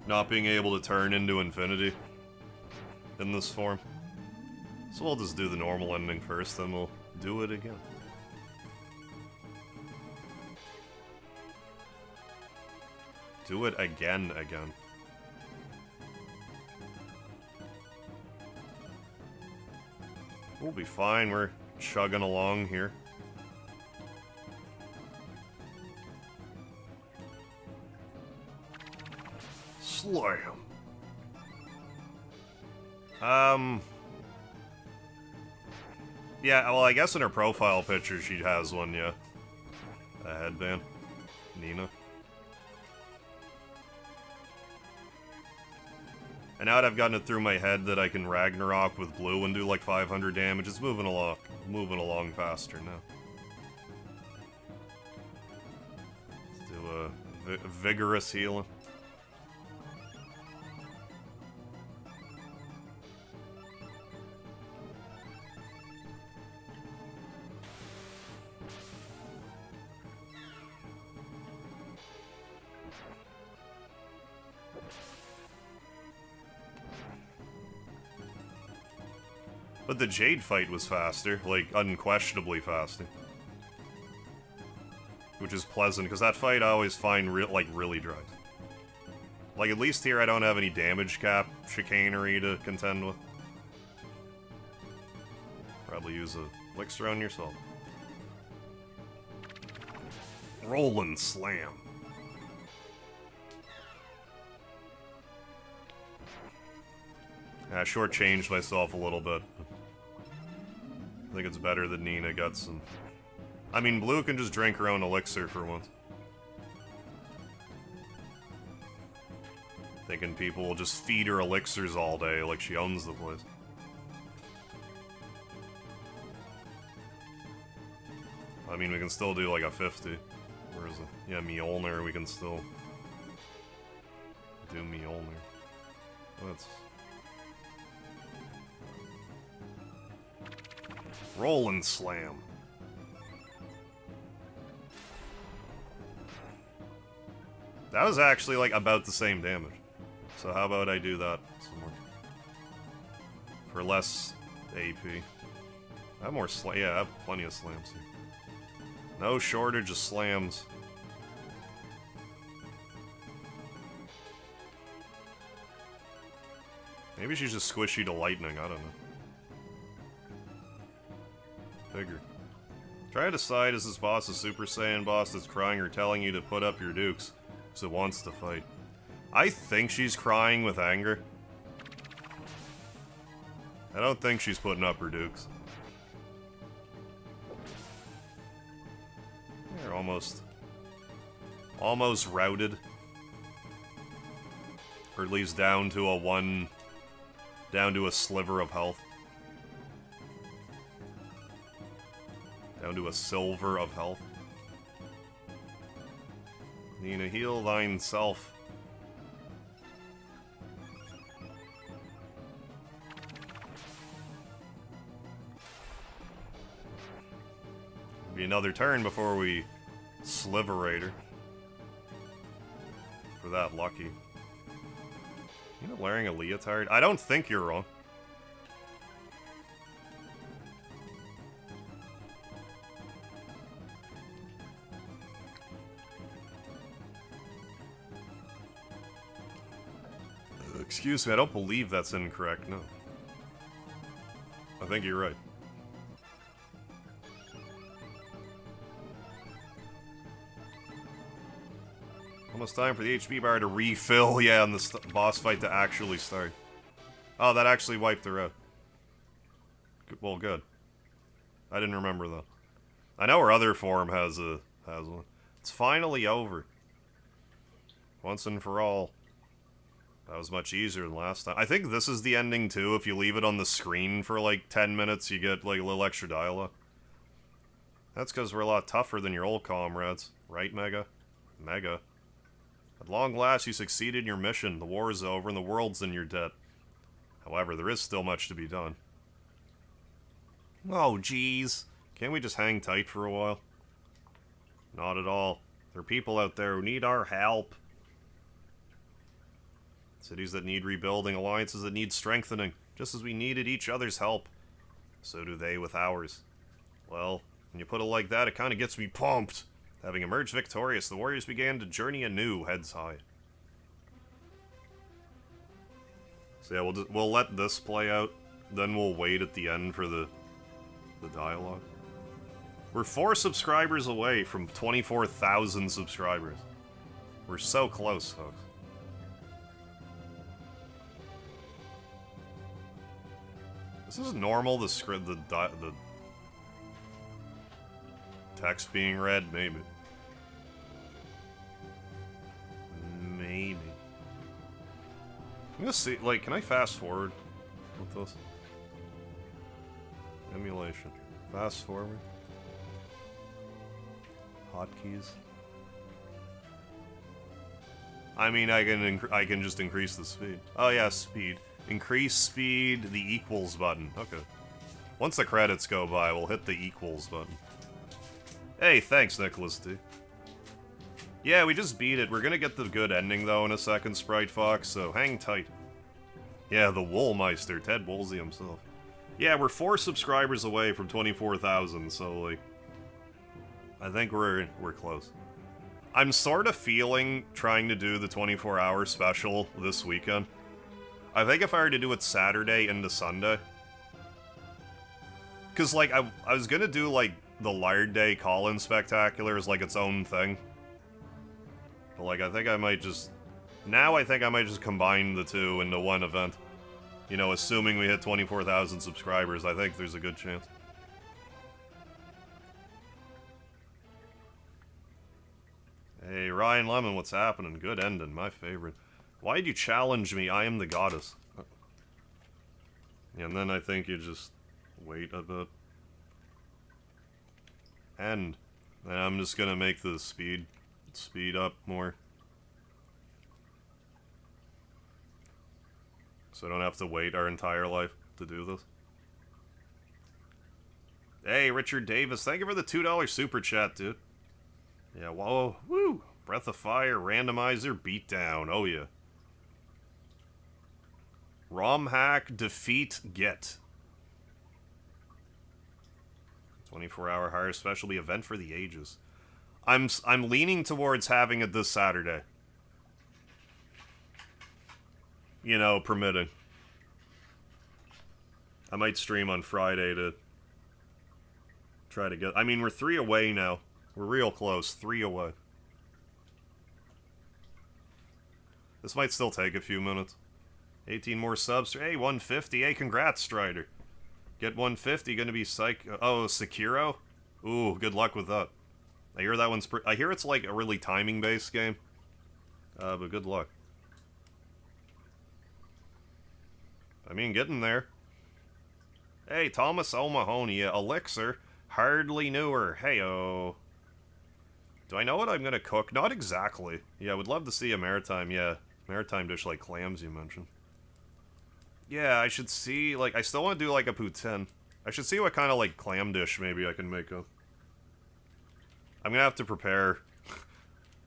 not being able to turn into infinity in this form. So we'll just do the normal ending first, then we'll do it again. Do it again. We'll be fine, we're chugging along here. Slam. Yeah, well, I guess in her profile picture she has one, yeah. A headband. Nina. And now that I've gotten it through my head that I can Ragnarok with blue and do like 500 damage, it's moving along faster now. Let's do a vigorous healing. But the Jade fight was faster, like, unquestionably faster. Which is pleasant, because that fight I always find, really dries. Like, at least here I don't have any damage cap chicanery to contend with. Probably use a elixir on yourself. Roll and slam. I shortchanged myself a little bit. I think it's better that Nina got some... I mean, Blue can just drink her own elixir for once. Thinking people will just feed her elixirs all day like she owns the place. I mean, we can still do like a 50. Where is it? Yeah, Mjolnir, we can still do Mjolnir. Let's... Roll and slam. That was actually, like, about the same damage. So how about I do that some more? For less AP. I have more yeah, I have plenty of slams here. No shortage of slams. Maybe she's just squishy to lightning, I don't know. Figure. Try to decide, is this boss a Super Saiyan boss that's crying or telling you to put up your dukes, because it wants to fight? I think she's crying with anger. I don't think she's putting up her dukes. They're almost routed. Or at least down to a sliver of health. Down to a silver of health. Nina, heal thine self. Be another turn before we sliverate her. For that lucky. You know, wearing a leotard? I don't think you're wrong. Excuse me, I don't believe that's incorrect, no. I think you're right. Almost time for the HP bar to refill, yeah, and the boss fight to actually start. Oh, that actually wiped her out. Well, good. I didn't remember, though. I know our other form has one. It's finally over. Once and for all. That was much easier than last time. I think this is the ending, too. If you leave it on the screen for, like, 10 minutes, you get, like, a little extra dialogue. That's because we're a lot tougher than your old comrades. Right, Mega? Mega. At long last, you succeeded in your mission. The war is over, and the world's in your debt. However, there is still much to be done. Oh, jeez. Can't we just hang tight for a while? Not at all. There are people out there who need our help. Cities that need rebuilding, alliances that need strengthening. Just as we needed each other's help, so do they with ours. Well, when you put it like that, it kind of gets me pumped. Having emerged victorious, the warriors began to journey anew, heads high. So yeah, we'll let this play out, then we'll wait at the end for the dialogue. We're 4 subscribers away from 24,000 subscribers. We're so close, folks. This is normal, the script, the text being read, maybe. Maybe. I'm gonna see, like, can I fast forward with this? Emulation. Fast forward. Hotkeys. I mean, I can just increase the speed. Oh yeah, speed. Increase speed, the equals button. Okay. Once the credits go by, we'll hit the equals button. Hey, thanks, Nicholas D. Yeah, we just beat it. We're gonna get the good ending, though, in a second, Sprite Fox, so hang tight. Yeah, the Woolmeister, Ted Woolsey himself. Yeah, we're 4 subscribers away from 24,000, so, like... I think we're close. I'm sort of feeling trying to do the 24-hour special this weekend. I think if I were to do it Saturday into Sunday... Because, like, I was gonna do, like, the Lard Day Call-In Spectacular as, like, its own thing. But, like, I think I might just... Now I think I might just combine the two into one event. You know, assuming we hit 24,000 subscribers, I think there's a good chance. Hey, Ryan Lemon, what's happening? Good ending, my favorite. Why'd you challenge me? I am the goddess. And then I think you just wait a bit. And I'm just gonna make the speed up more. So I don't have to wait our entire life to do this. Hey, Richard Davis, thank you for the $2 super chat, dude. Yeah, whoa, woo! Breath of Fire, Randomizer, Beatdown, oh yeah. ROMHack, Defeat, Get. 24-hour hire specialty event for the ages. I'm leaning towards having it this Saturday. You know, permitting. I might stream on Friday to try to get... I mean, we're 3 away now. We're real close. 3 away. This might still take a few minutes. 18 more subs. Hey, 150. Hey, congrats, Strider. Get 150. Gonna be Oh, Sekiro? Ooh, good luck with that. I hear that one's... I hear it's like a really timing-based game. But good luck. I mean, getting there. Hey, Thomas O'Mahony, Elixir. Hardly knew her. Heyo. Do I know what I'm gonna cook? Not exactly. Yeah, I would love to see a maritime, maritime dish like clams you mentioned. Yeah, I should see, like, I still want to do, like, a poutine. I should see what kind of, like, clam dish maybe I can make a... I'm gonna have to prepare.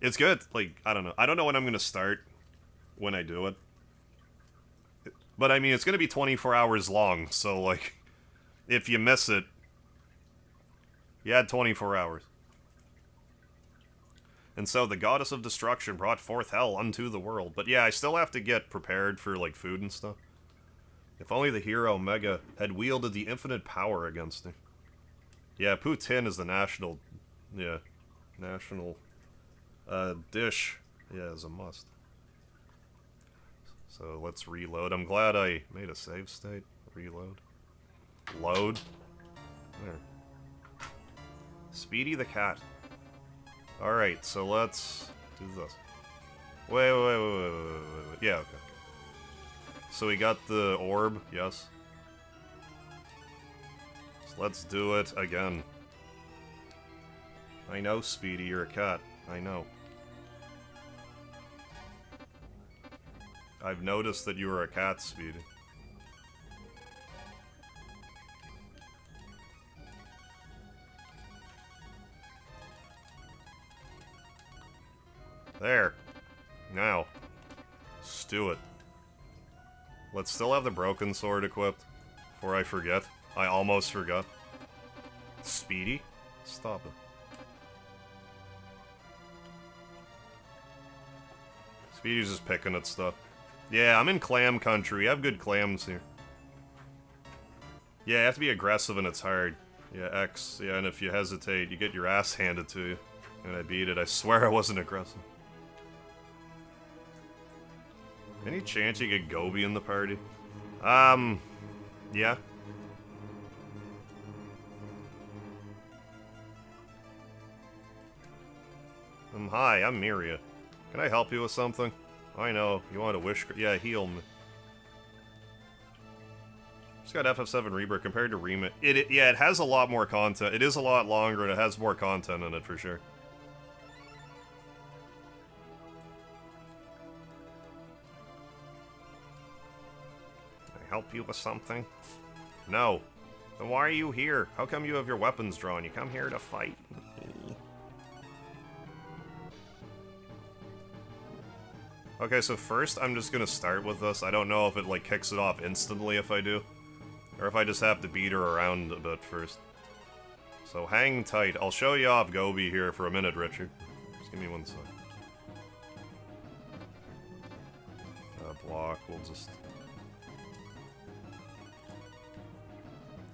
It's good. Like, I don't know. I don't know when I'm gonna start when I do it. But, I mean, it's gonna be 24 hours long, so, like, if you miss it, you had 24 hours. And so the goddess of destruction brought forth hell unto the world. But yeah, I still have to get prepared for, like, food and stuff. If only the hero Mega had wielded the infinite power against him. Yeah, poutine is the national... Yeah, national... dish. Yeah, is a must. So let's reload. I'm glad I made a save state. Reload. Load. There. Speedy the cat. Alright, so let's do this. Wait. Yeah, okay. So we got the orb, yes. So let's do it again. I know, Speedy, you're a cat. I know. I've noticed that you are a cat, Speedy. There. Now. Stew it. Let's still have the broken sword equipped. Before I forget. I almost forgot. Speedy? Stop it. Speedy's just picking at stuff. Yeah, I'm in clam country. I have good clams here. Yeah, you have to be aggressive and it's hard. Yeah, X. Yeah, and if you hesitate, you get your ass handed to you. And I beat it. I swear I wasn't aggressive. Any chance you get Gobi in the party? Yeah. Hi, I'm Miria. Can I help you with something? I know, you want a wish... Yeah, heal me. Just got FF7 Rebirth compared to Remake. Yeah, it has a lot more content. It is a lot longer and it has more content in it for sure. Help you with something? No. Then why are you here? How come you have your weapons drawn? You come here to fight. Okay, so first I'm just gonna start with this. I don't know if it, like, kicks it off instantly if I do. Or if I just have to beat her around a bit first. So hang tight. I'll show you off Gobi here for a minute, Richard. Just give me one sec. Block, we'll just...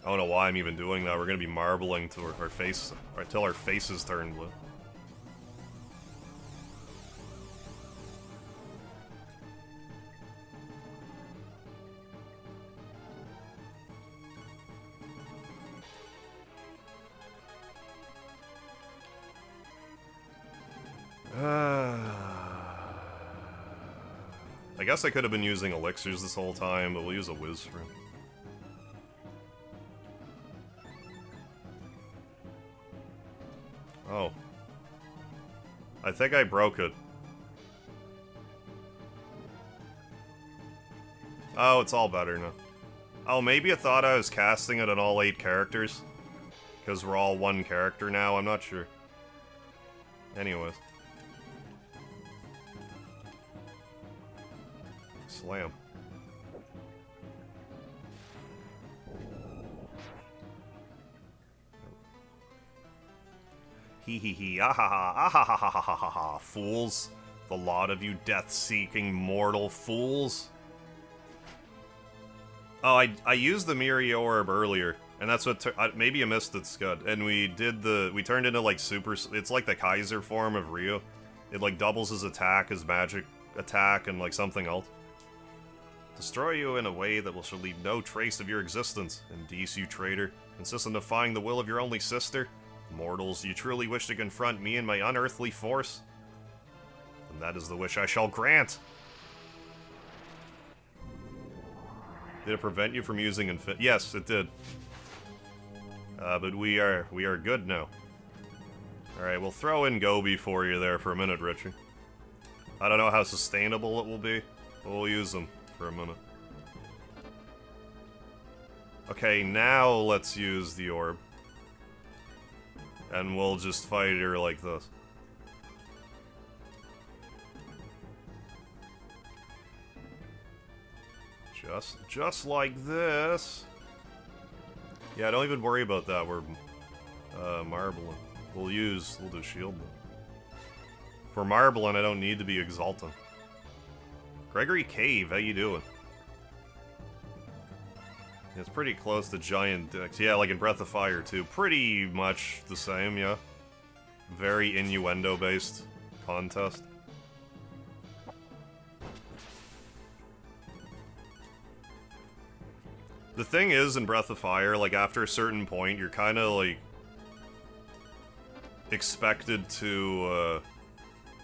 I don't know why I'm even doing that. We're gonna be marbling to our face, or until our faces turn blue. I guess I could have been using elixirs this whole time, but we'll use a whiz for him. Oh. I think I broke it. Oh, it's all better now. Oh, maybe I thought I was casting it on all 8 characters. Because we're all one character now, I'm not sure. Anyways. Slam. Hee hee hee, ah ha ha, ah ha ha ha ha ha ha, fools. The lot of you death-seeking mortal fools. Oh, I used the Miria Orb earlier, and that's what, maybe you missed it, Scud. And we turned into, like, super, it's like the Kaiser form of Ryu. It, like, doubles his attack, his magic attack, and, like, something else. Destroy you in a way that shall leave no trace of your existence. Indece, you traitor. Insist on defying the will of your only sister. Mortals, you truly wish to confront me and my unearthly force? And that is the wish I shall grant! Did it prevent you from using Yes, it did. But we are good now. Alright, we'll throw in Gobi for you there for a minute, Richie. I don't know how sustainable it will be, but we'll use them for a minute. Okay, now let's use the orb. And we'll just fight her like this. Just like this. Yeah, don't even worry about that. We're marbling. We'll do shield though. For marbling, I don't need to be exalting. Gregory Cave, how you doing? It's pretty close to Giant Dicks. Yeah, like in Breath of Fire too. Pretty much the same, yeah. Very innuendo-based contest. The thing is, in Breath of Fire, like, after a certain point, you're kind of, like, expected to,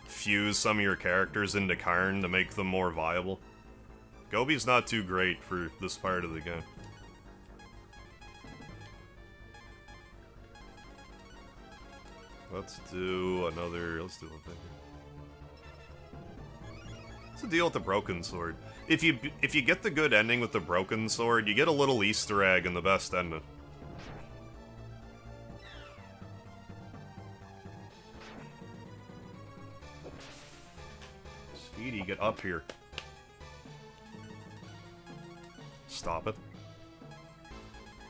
fuse some of your characters into Karn to make them more viable. Gobi's not too great for this part of the game. Let's do a thing. What's the deal with the broken sword? If you get the good ending with the broken sword, you get a little Easter egg in the best ending. Speedy, get up here. Stop it.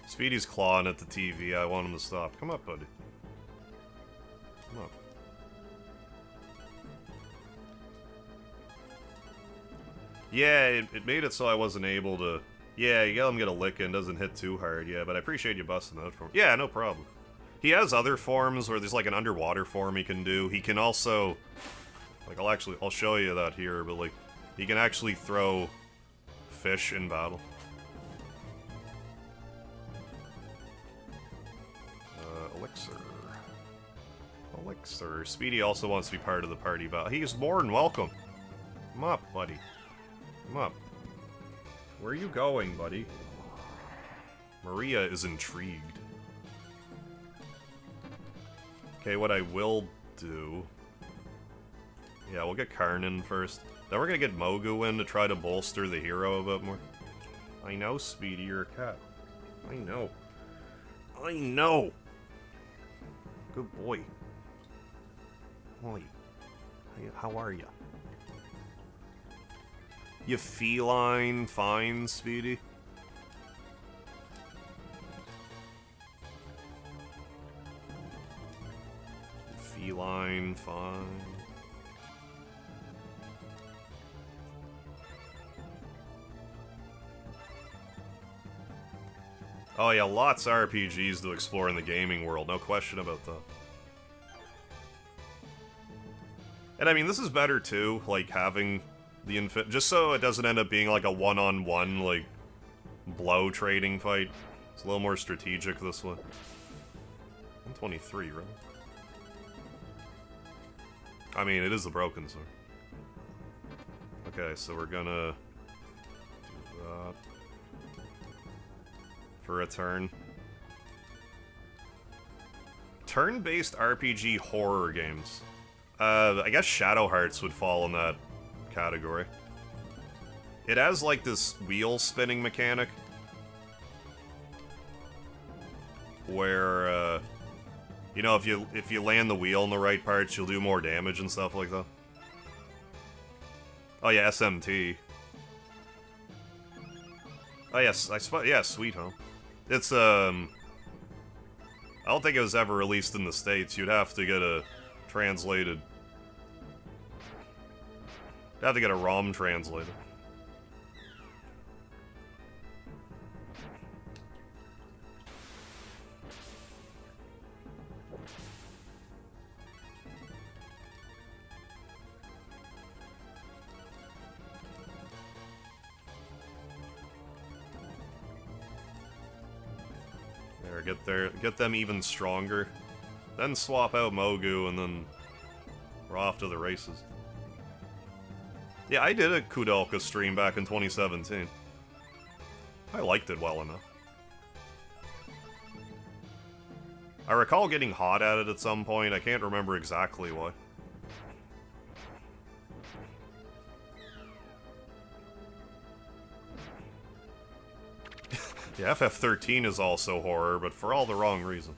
Speedy's clawing at the TV. I want him to stop. Come up, buddy. Come up. Yeah, it made it so I wasn't able to... Yeah, you gotta let him get a lick in, doesn't hit too hard, yeah, but I appreciate you busting out for him. Yeah, no problem. He has other forms where there's like an underwater form he can do. He can also... Like, I'll show you that here, but like, he can actually throw fish in battle. Elixir. Elixir. Speedy also wants to be part of the party battle. He's more than welcome. Come up, buddy. Come up. Where are you going, buddy? Maria is intrigued. Okay, what I will do... Yeah, we'll get Karn in first. Then we're gonna get Mogu in to try to bolster the hero a bit more. I know, Speedy, you're a cat. I know. I know! Good boy. Oi. How are ya? You feline fine, Speedy? Feline fine. Oh yeah, lots of RPGs to explore in the gaming world, no question about that. And I mean, this is better too, like having the just so it doesn't end up being like a one-on-one, like, blow trading fight. It's a little more strategic this one. 123, really? I mean, it is the broken sword. Okay, so we're gonna do that for a turn. Turn-based RPG horror games. I guess Shadow Hearts would fall in that category. It has like this wheel spinning mechanic where you know, if you land the wheel in the right parts, you'll do more damage and stuff like that. Oh yeah, SMT. Oh yes, yeah, Sweet Home. It's I don't think it was ever released in the States. You'd have to get a translated. You'd have to get a ROM translated. Get them even stronger. Then swap out Mogu, and then we're off to the races. Yeah, I did a Kudalka stream back in 2017. I liked it well enough. I recall getting hot at it at some point. I can't remember exactly why. Yeah, FF13 is also horror, but for all the wrong reasons.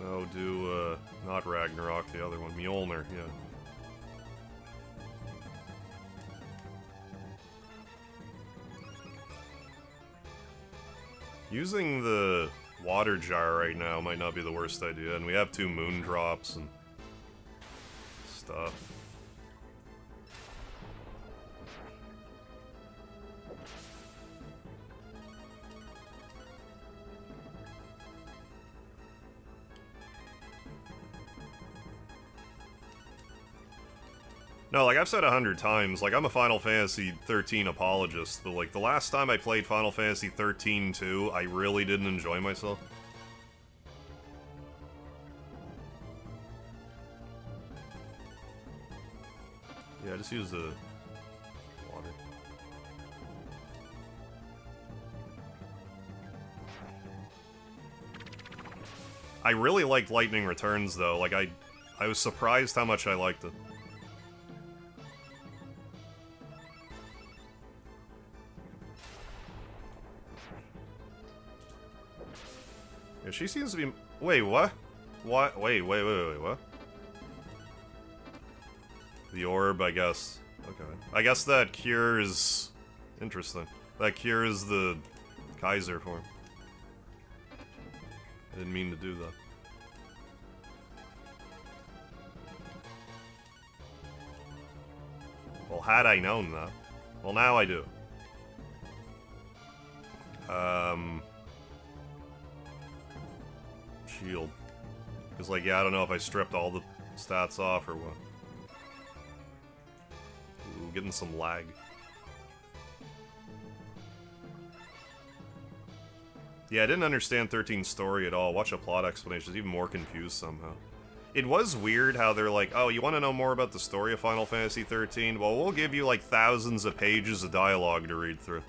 No, do, not Ragnarok, the other one. Mjolnir, yeah. Using the water jar right now might not be the worst idea, and we have 2 moon drops and stuff. No, like, I've said 100 times, like, I'm a Final Fantasy 13 apologist, but, like, the last time I played Final Fantasy 13-2, I really didn't enjoy myself. Yeah, just use the water. I really liked Lightning Returns, though. Like, I was surprised how much I liked it. Yeah, she seems to be... Wait, what? What? Wait, what? The orb, I guess. Okay. I guess that cures... Interesting. That cures the Kaiser form. I didn't mean to do that. Well, had I known that. Well, now I do. Shield. Because, like, yeah, I don't know if I stripped all the stats off or what. Ooh, getting some lag. Yeah, I didn't understand 13's story at all. Watch a plot explanation. It's even more confused somehow. It was weird how they're like, oh, you want to know more about the story of Final Fantasy 13? Well, we'll give you, like, thousands of pages of dialogue to read through.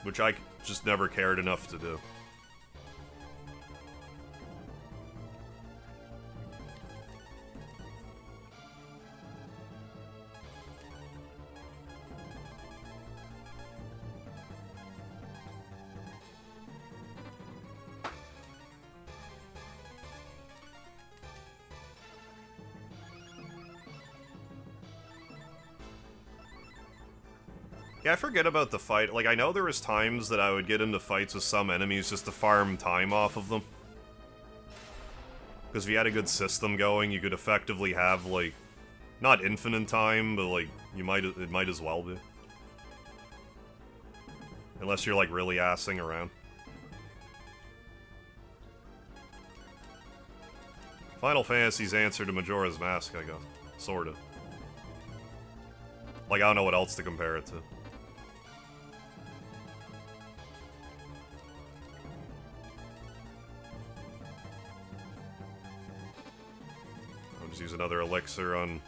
Which I just never cared enough to do. Yeah, I forget about the fight. Like, I know there was times that I would get into fights with some enemies just to farm time off of them. Because if you had a good system going, you could effectively have, like, not infinite time, but, like, it might as well be. Unless you're, like, really assing around. Final Fantasy's answer to Majora's Mask, I guess. Sorta. Like, I don't know what else to compare it to. Use another elixir on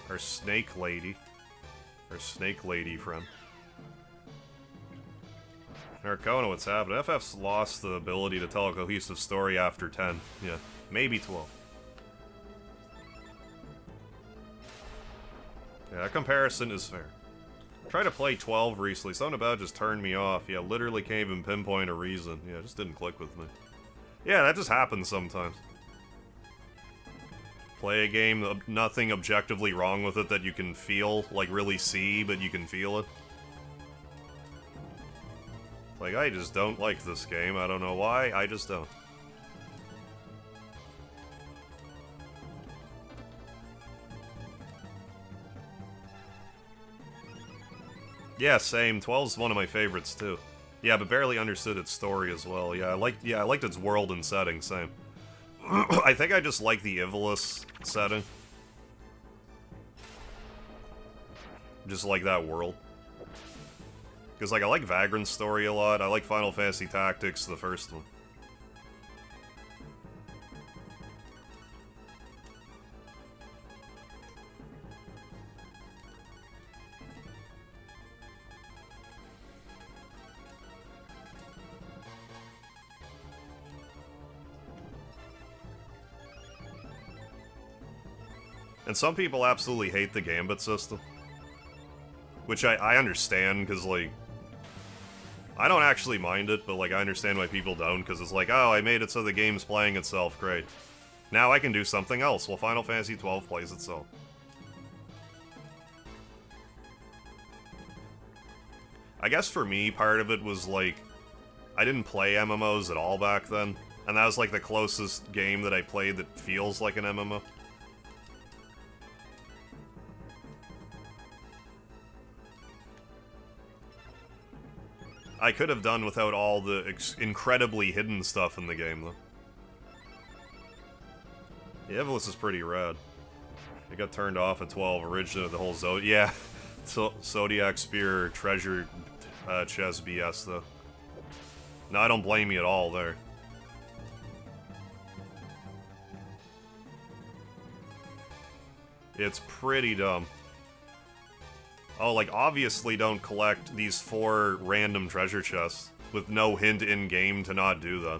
our snake lady. Our snake lady friend. Arcona, what's happening? FF's lost the ability to tell a cohesive story after 10. Yeah, maybe 12. Yeah, that comparison is fair. Tried to play 12 recently. Something about it just turned me off. Yeah, literally can't even pinpoint a reason. Yeah, it just didn't click with me. Yeah, that just happens sometimes. Play a game, nothing objectively wrong with it that you can feel, like really see, but you can feel it. Like, I just don't like this game. I don't know why, I just don't. Yeah, same. 12's one of my favorites, too. Yeah, but barely understood its story as well. Yeah, I liked its world and setting, same. I think I just like the Ivalice setting. Just like that world. Because, like, I like Vagrant's story a lot. I like Final Fantasy Tactics, the first one. And some people absolutely hate the Gambit system. Which I understand, because, like... I don't actually mind it, but, like, I understand why people don't, because it's like, oh, I made it so the game's playing itself, great. Now I can do something else. Well, Final Fantasy XII plays itself. I guess for me, part of it was, like, I didn't play MMOs at all back then. And that was, like, the closest game that I played that feels like an MMO. I could have done without all the incredibly hidden stuff in the game, though. The Ivalice is pretty rad. It got turned off at 12, originally the whole yeah. Zodiac Spear treasure chest BS, though. No, I don't blame you at all there. It's pretty dumb. Oh, like, obviously don't collect these 4 random treasure chests with no hint in-game to not do that.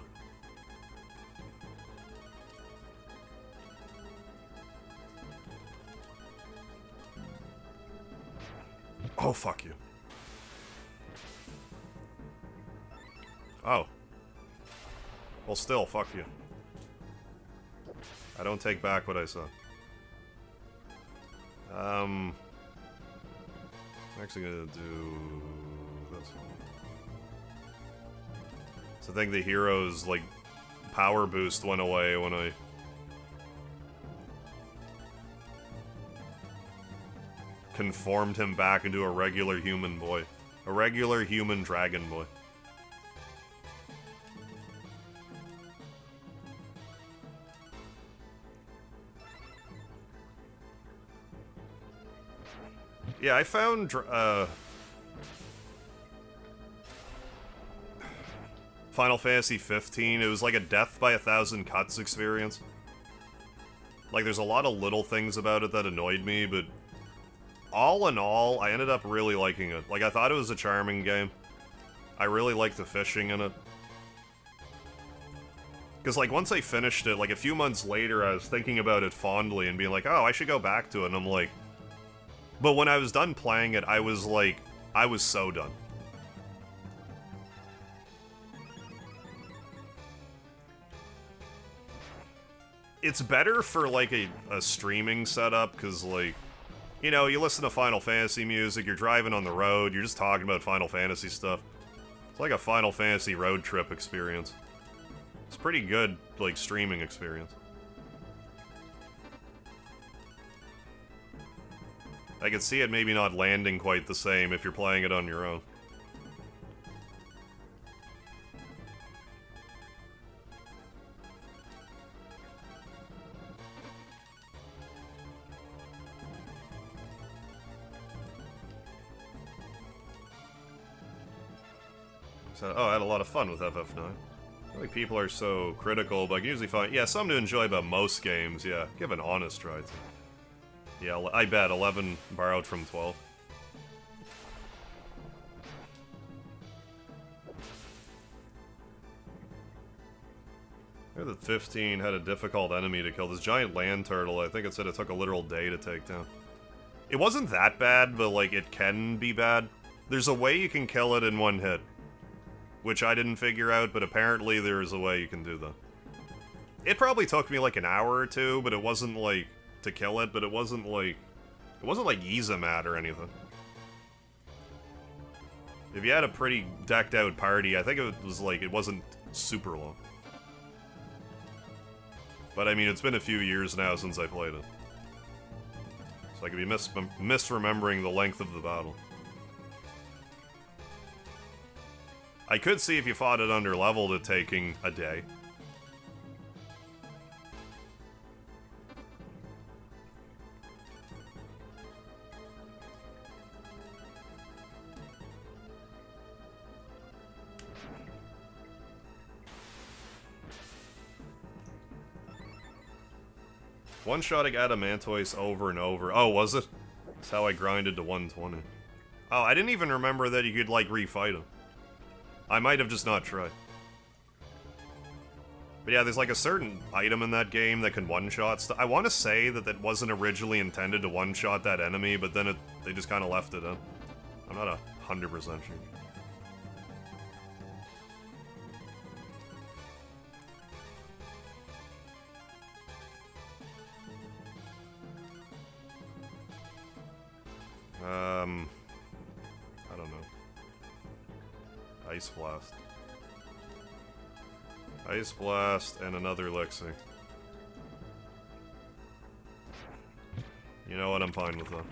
Oh, fuck you. Oh. Well, still, fuck you. I don't take back what I said. I'm actually gonna do this one. So I think the hero's, like, power boost went away when I... conformed him back into a regular human boy. A regular human dragon boy. Yeah, I found, Final Fantasy 15, it was like a death by 1,000 cuts experience. Like, there's a lot of little things about it that annoyed me, but all in all, I ended up really liking it. Like, I thought it was a charming game. I really liked the fishing in it. Because, like, once I finished it, like, a few months later, I was thinking about it fondly and being like, oh, I should go back to it, and I'm like... But when I was done playing it, I was like, I was so done. It's better for, like, a streaming setup, because, like, you know, you listen to Final Fantasy music, you're driving on the road, you're just talking about Final Fantasy stuff. It's like a Final Fantasy road trip experience. It's pretty good, like, streaming experience. I could see it maybe not landing quite the same if you're playing it on your own. So, oh, I had a lot of fun with FF9. I think people are so critical, but I can usually find... Yeah, something to enjoy about most games, yeah. Give an honest try to. Yeah, I bet 11 borrowed from 12. I heard that 15 had a difficult enemy to kill. This giant land turtle, I think it said it took a literal day to take down. It wasn't that bad, but, like, it can be bad. There's a way you can kill it in one hit. Which I didn't figure out, but apparently there is a way you can do that. It probably took me, like, an hour or two, but it wasn't, like... to kill it, but it wasn't like Izamat or anything. If you had a pretty decked out party, I think it was like, it wasn't super long. But I mean, it's been a few years now since I played it. So I could be misremembering the length of the battle. I could see if you fought it under leveled it taking a day. One-shotting Adamantoise over and over. Oh, was it? That's how I grinded to 120. Oh, I didn't even remember that you could, like, refight him. I might have just not tried. But yeah, there's, like, a certain item in that game that can one-shot stuff. I want to say that that wasn't originally intended to one-shot that enemy, but then they just kind of left it in. I'm not 100% sure. I don't know. Ice Blast. Ice Blast and another Elixir. You know what, I'm fine with that.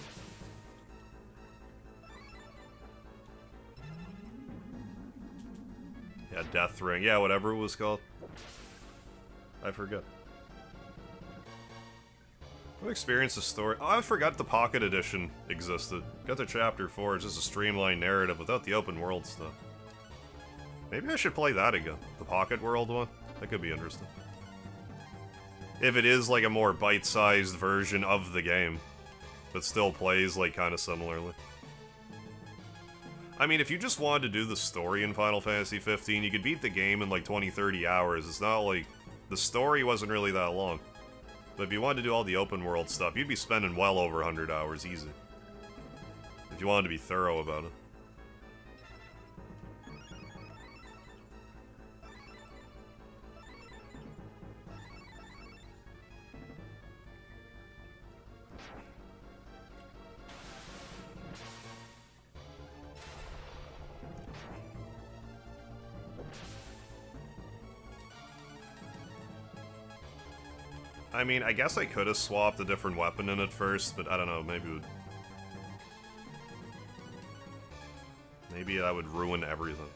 Yeah, Death Ring. Yeah, whatever it was called. I forget. I've experienced the story. Oh, I forgot the Pocket Edition existed. Got to Chapter 4, it's just a streamlined narrative without the open world stuff. Maybe I should play that again. The Pocket World one? That could be interesting. If it is like a more bite-sized version of the game, but still plays like kind of similarly. I mean, if you just wanted to do the story in Final Fantasy 15, you could beat the game in like 20-30 hours. It's not like... the story wasn't really that long. But if you wanted to do all the open world stuff, you'd be spending well over 100 hours easy. If you wanted to be thorough about it. I mean, I guess I could have swapped a different weapon in it first, but I don't know, maybe it would... maybe that would ruin everything.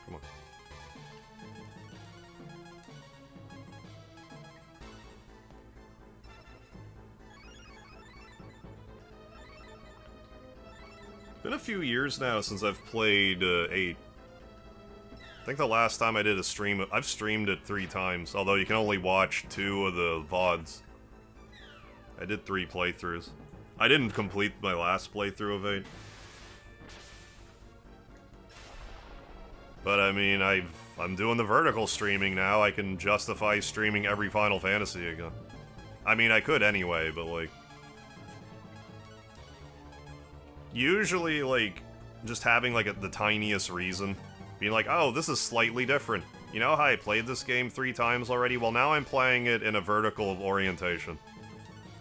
Come on. Been a few years now since I've played 8. I think the last time I did a stream, I've streamed it 3 times, although you can only watch 2 of the VODs. I did 3 playthroughs. I didn't complete my last playthrough of 8. But I mean, I'm doing the vertical streaming now, I can justify streaming every Final Fantasy again. I mean, I could anyway, but like... usually, like, just having like the tiniest reason. Being like, oh, this is slightly different. You know how I played this game 3 times already? Well, now I'm playing it in a vertical orientation.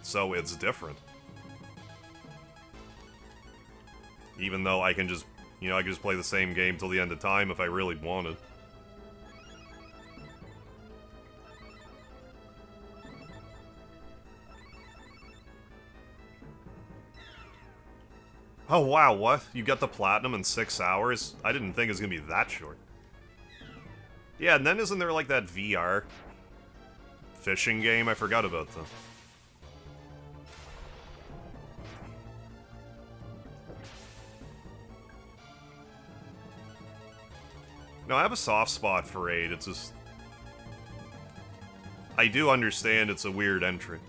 So it's different. Even though I can just, you know, I can just play the same game till the end of time if I really wanted. Oh wow, what? You got the platinum in 6 hours? I didn't think it was gonna be that short. Yeah, and then isn't there like that VR fishing game? I forgot about that. No, I have a soft spot for 8, it's just... I do understand it's a weird entry.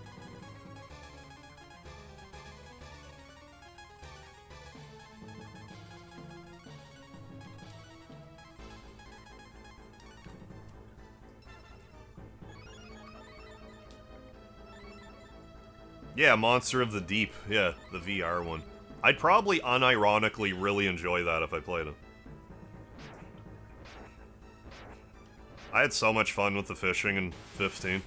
Yeah, Monster of the Deep. Yeah, the VR one. I'd probably unironically really enjoy that if I played it. I had so much fun with the fishing in 15.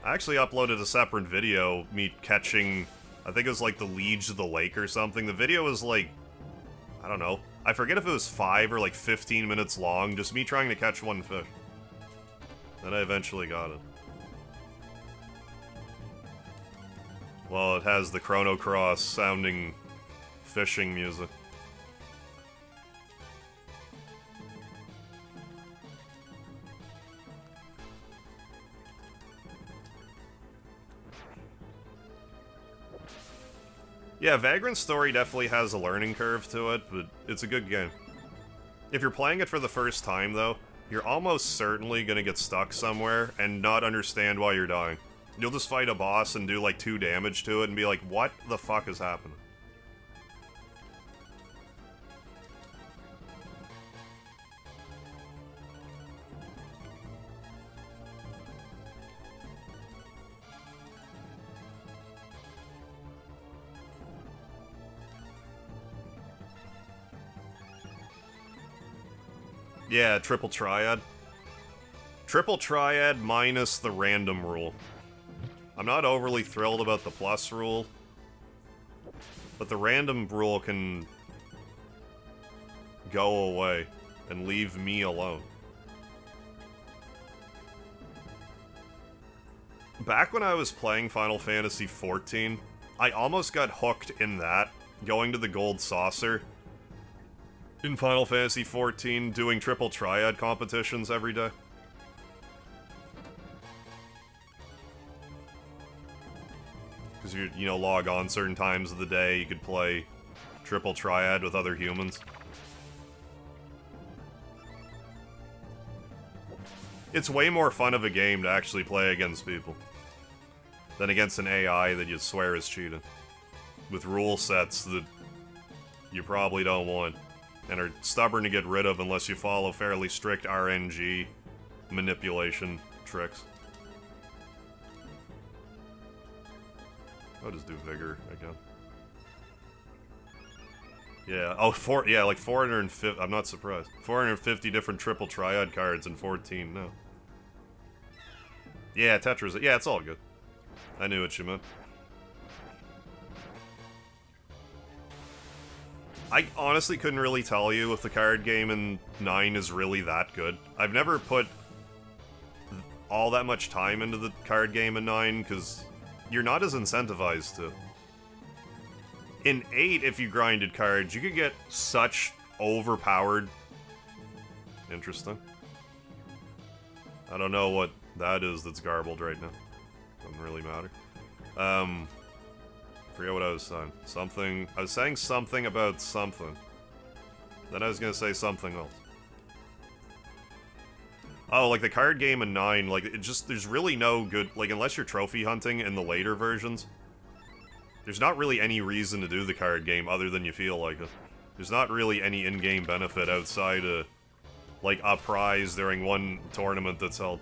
I actually uploaded a separate video, me catching, I think it was like the Liege of the Lake or something. The video was like, I don't know, I forget if it was 5 or like 15 minutes long, just me trying to catch one fish. Then I eventually got it. Well, it has the Chrono Cross sounding fishing music. Yeah, Vagrant's story definitely has a learning curve to it, but it's a good game. If you're playing it for the first time, though, you're almost certainly gonna get stuck somewhere and not understand why you're dying. You'll just fight a boss and do like 2 damage to it and be like, what the fuck is happening? Yeah, triple triad. Triple triad minus the random rule. I'm not overly thrilled about the plus rule, but the random rule can go away and leave me alone. Back when I was playing Final Fantasy XIV, I almost got hooked in that, going to the Gold Saucer in Final Fantasy XIV, doing triple triad competitions every day. Because you know, log on certain times of the day, you could play triple triad with other humans. It's way more fun of a game to actually play against people than against an AI that you swear is cheating, with rule sets that you probably don't want and are stubborn to get rid of unless you follow fairly strict RNG manipulation tricks. I'll just do Vigor again. Yeah, oh, yeah, like 450, I'm not surprised. 450 different triple triad cards in 14, no. Yeah, Tetris, yeah, it's all good. I knew what you meant. I honestly couldn't really tell you if the card game in 9 is really that good. I've never put all that much time into the card game in 9, because you're not as incentivized to. In 8, if you grinded cards, you could get such overpowered... Interesting. I don't know what that is that's garbled right now. Doesn't really matter. Forget what I was saying. Something... I was saying something about something. Then I was gonna say something else. Oh, like the card game in 9, like, it just... There's really no good... Like, unless you're trophy hunting in the later versions, there's not really any reason to do the card game other than you feel like it. There's not really any in-game benefit outside of, like, a prize during one tournament that's held.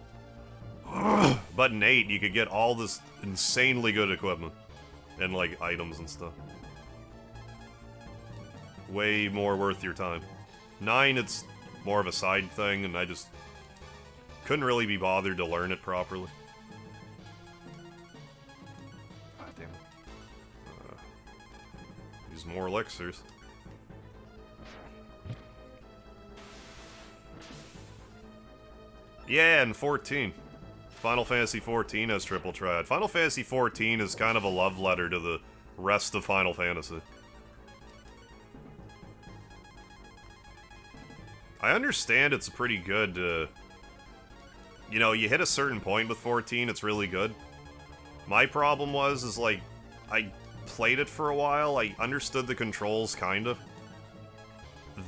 But in 8, you could get all this insanely good equipment. And, like, items and stuff. Way more worth your time. 9, it's more of a side thing, and I just couldn't really be bothered to learn it properly. God damn it. Use more elixirs. Yeah, and 14. Final Fantasy XIV has triple triad. Final Fantasy XIV is kind of a love letter to the rest of Final Fantasy. I understand it's pretty good, you know, you hit a certain point with 14, it's really good. My problem is like, I played it for a while, I understood the controls, kind of.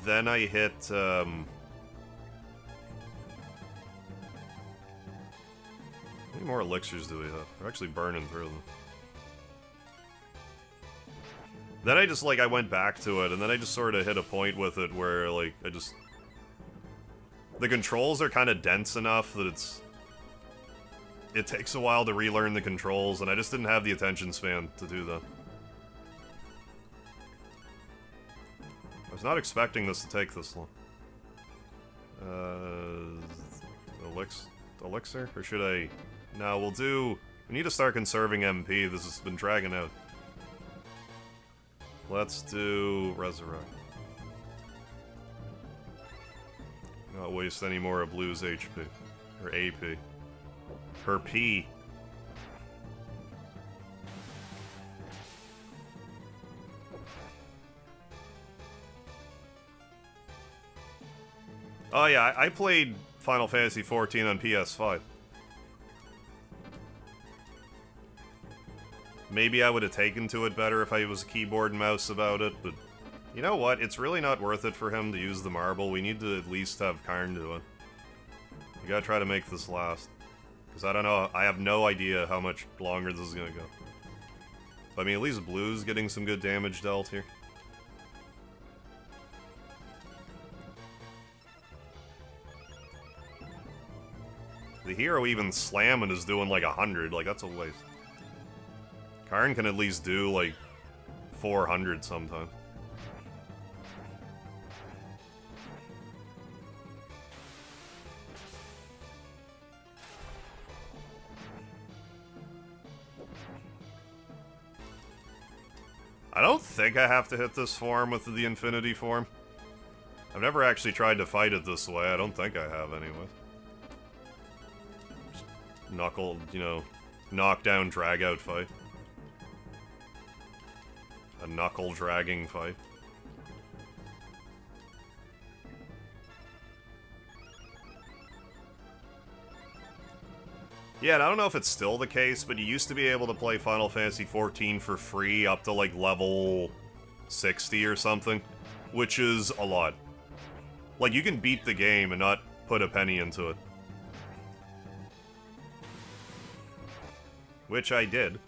Then I hit, How many more elixirs do we have? We're actually burning through them. Then I just, like, I went back to it, and then I just sort of hit a point with it where, like, I just... The controls are kind of dense enough that it takes a while to relearn the controls, and I just didn't have the attention span to do that. I was not expecting this to take this long. Elixir? Or should I... No, we'll do... We need to start conserving MP. This has been dragging out. Let's do Resurrect. Not waste any more of Blue's HP. Or AP. Her P. Oh yeah, I played Final Fantasy XIV on PS5. Maybe I would have taken to it better if I was keyboard and mouse about it, but you know what? It's really not worth it for him to use the marble. We need to at least have Karn do it. We gotta try to make this last. Because I don't know, I have no idea how much longer this is gonna go. But I mean, at least Blue's getting some good damage dealt here. The hero even slamming is doing like 100, like that's a waste. Karn can at least do like 400 sometimes. I don't think I have to hit this form with the infinity form. I've never actually tried to fight it this way. I don't think I have anyway. Just knuckle, you know, knockdown, drag out fight. A knuckle dragging fight. Yeah, and I don't know if it's still the case, but you used to be able to play Final Fantasy XIV for free up to like level 60 or something, which is a lot. Like, you can beat the game and not put a penny into it. Which I did.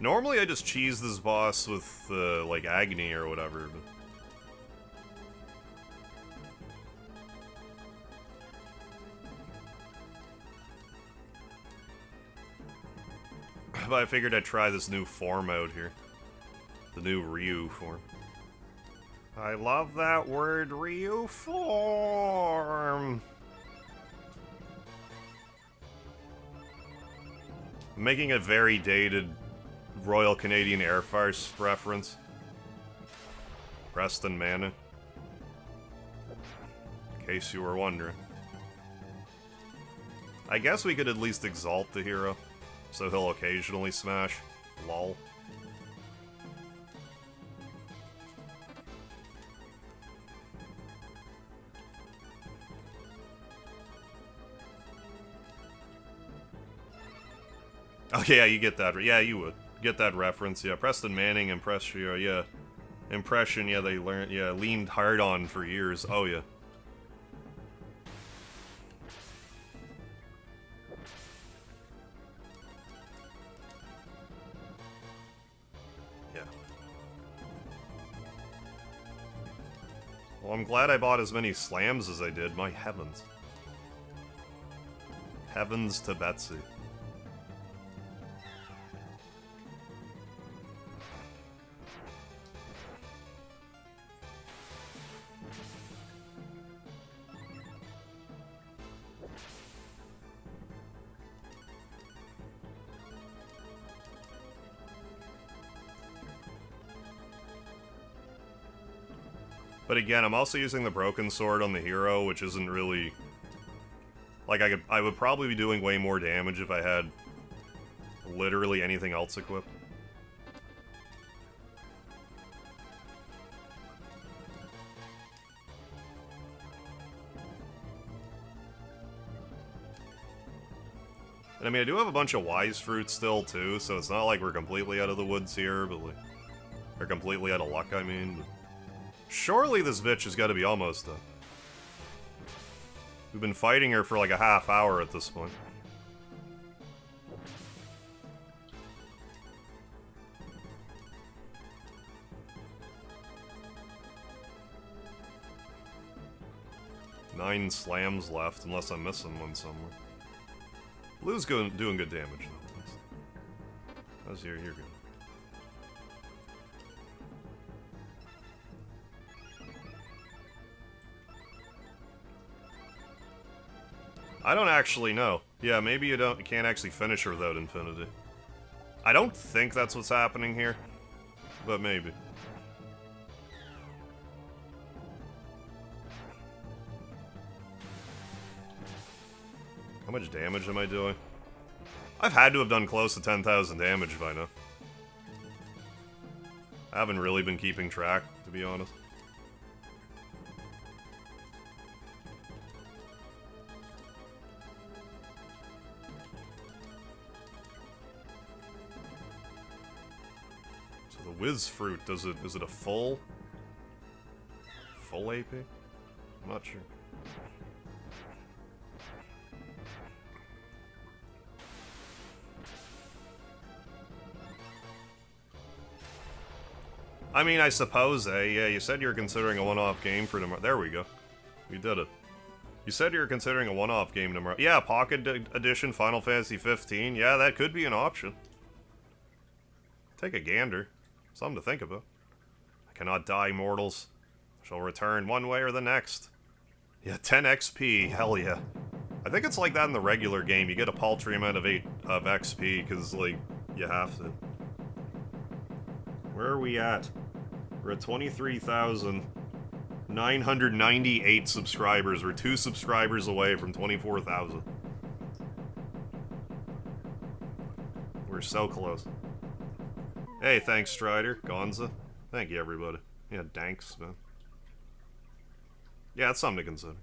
Normally I just cheese this boss with, like, Agony or whatever, but... But I figured I'd try this new form out here. The new Ryu form. I love that word, Ryu form! I'm making a very dated Royal Canadian Air Force reference. Preston Manning. In case you were wondering. I guess we could at least exalt the hero, so he'll occasionally smash. Lol. Oh yeah, you get that. Yeah, you would get that reference. Yeah, Preston Manning, Impression. Yeah, Impression. Yeah, they learned. Yeah, leaned hard on for years. Oh yeah. Yeah. Well, I'm glad I bought as many slams as I did. My heavens. Heavens to Betsy. But again, I'm also using the broken sword on the hero, which isn't really... Like, I would probably be doing way more damage if I had literally anything else equipped. And I mean, I do have a bunch of wise fruits still, too, so it's not like we're completely out of the woods here, but like... Or completely out of luck, I mean, but... Surely this bitch has got to be almost done. We've been fighting her for like a half hour at this point. Nine slams left, unless I'm missing one somewhere. Blue's doing good damage, though. How's you're good. I don't actually know. Yeah, maybe you can't actually finish her without infinity. I don't think that's what's happening here, but maybe. How much damage am I doing? I've had to have done close to 10,000 damage by now. I haven't really been keeping track, to be honest. Whiz Fruit, is it a full AP? I'm not sure. I mean, I suppose, yeah, you said you were considering a one-off game for tomorrow. There we go. We did it. You said you were considering a one-off game tomorrow. Yeah, Pocket Edition Final Fantasy 15. Yeah, that could be an option. Take a gander. Something to think about. I cannot die, mortals. Shall return one way or the next. Yeah, 10 XP. Hell yeah. I think it's like that in the regular game. You get a paltry amount of XP, because, like, you have to. Where are we at? We're at 23,998 subscribers. We're 2 subscribers away from 24,000. We're so close. Hey, thanks, Strider. Gonza. Thank you, everybody. Yeah, thanks, man. Yeah, it's something to consider.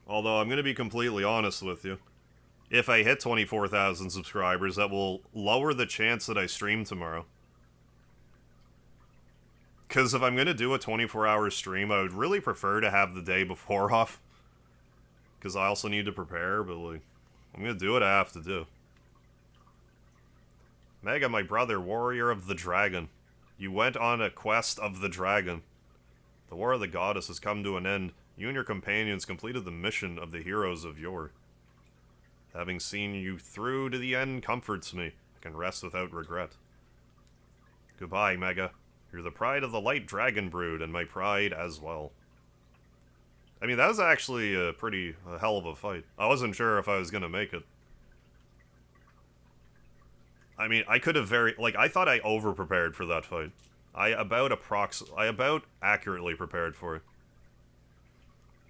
Although, I'm gonna be completely honest with you. If I hit 24,000 subscribers, that will lower the chance that I stream tomorrow. Because if I'm going to do a 24-hour stream, I would really prefer to have the day before off. Because I also need to prepare, but, like, I'm going to do what I have to do. Mega, my brother, warrior of the dragon. You went on a quest of the dragon. The war of the goddess has come to an end. You and your companions completed the mission of the heroes of yore. Having seen you through to the end comforts me. I can rest without regret. Goodbye, Mega. You're the pride of the Light Dragon Brood, and my pride as well. I mean, that was actually a hell of a fight. I wasn't sure if I was gonna make it. I mean, I could have I thought I over-prepared for that fight. I about accurately prepared for it.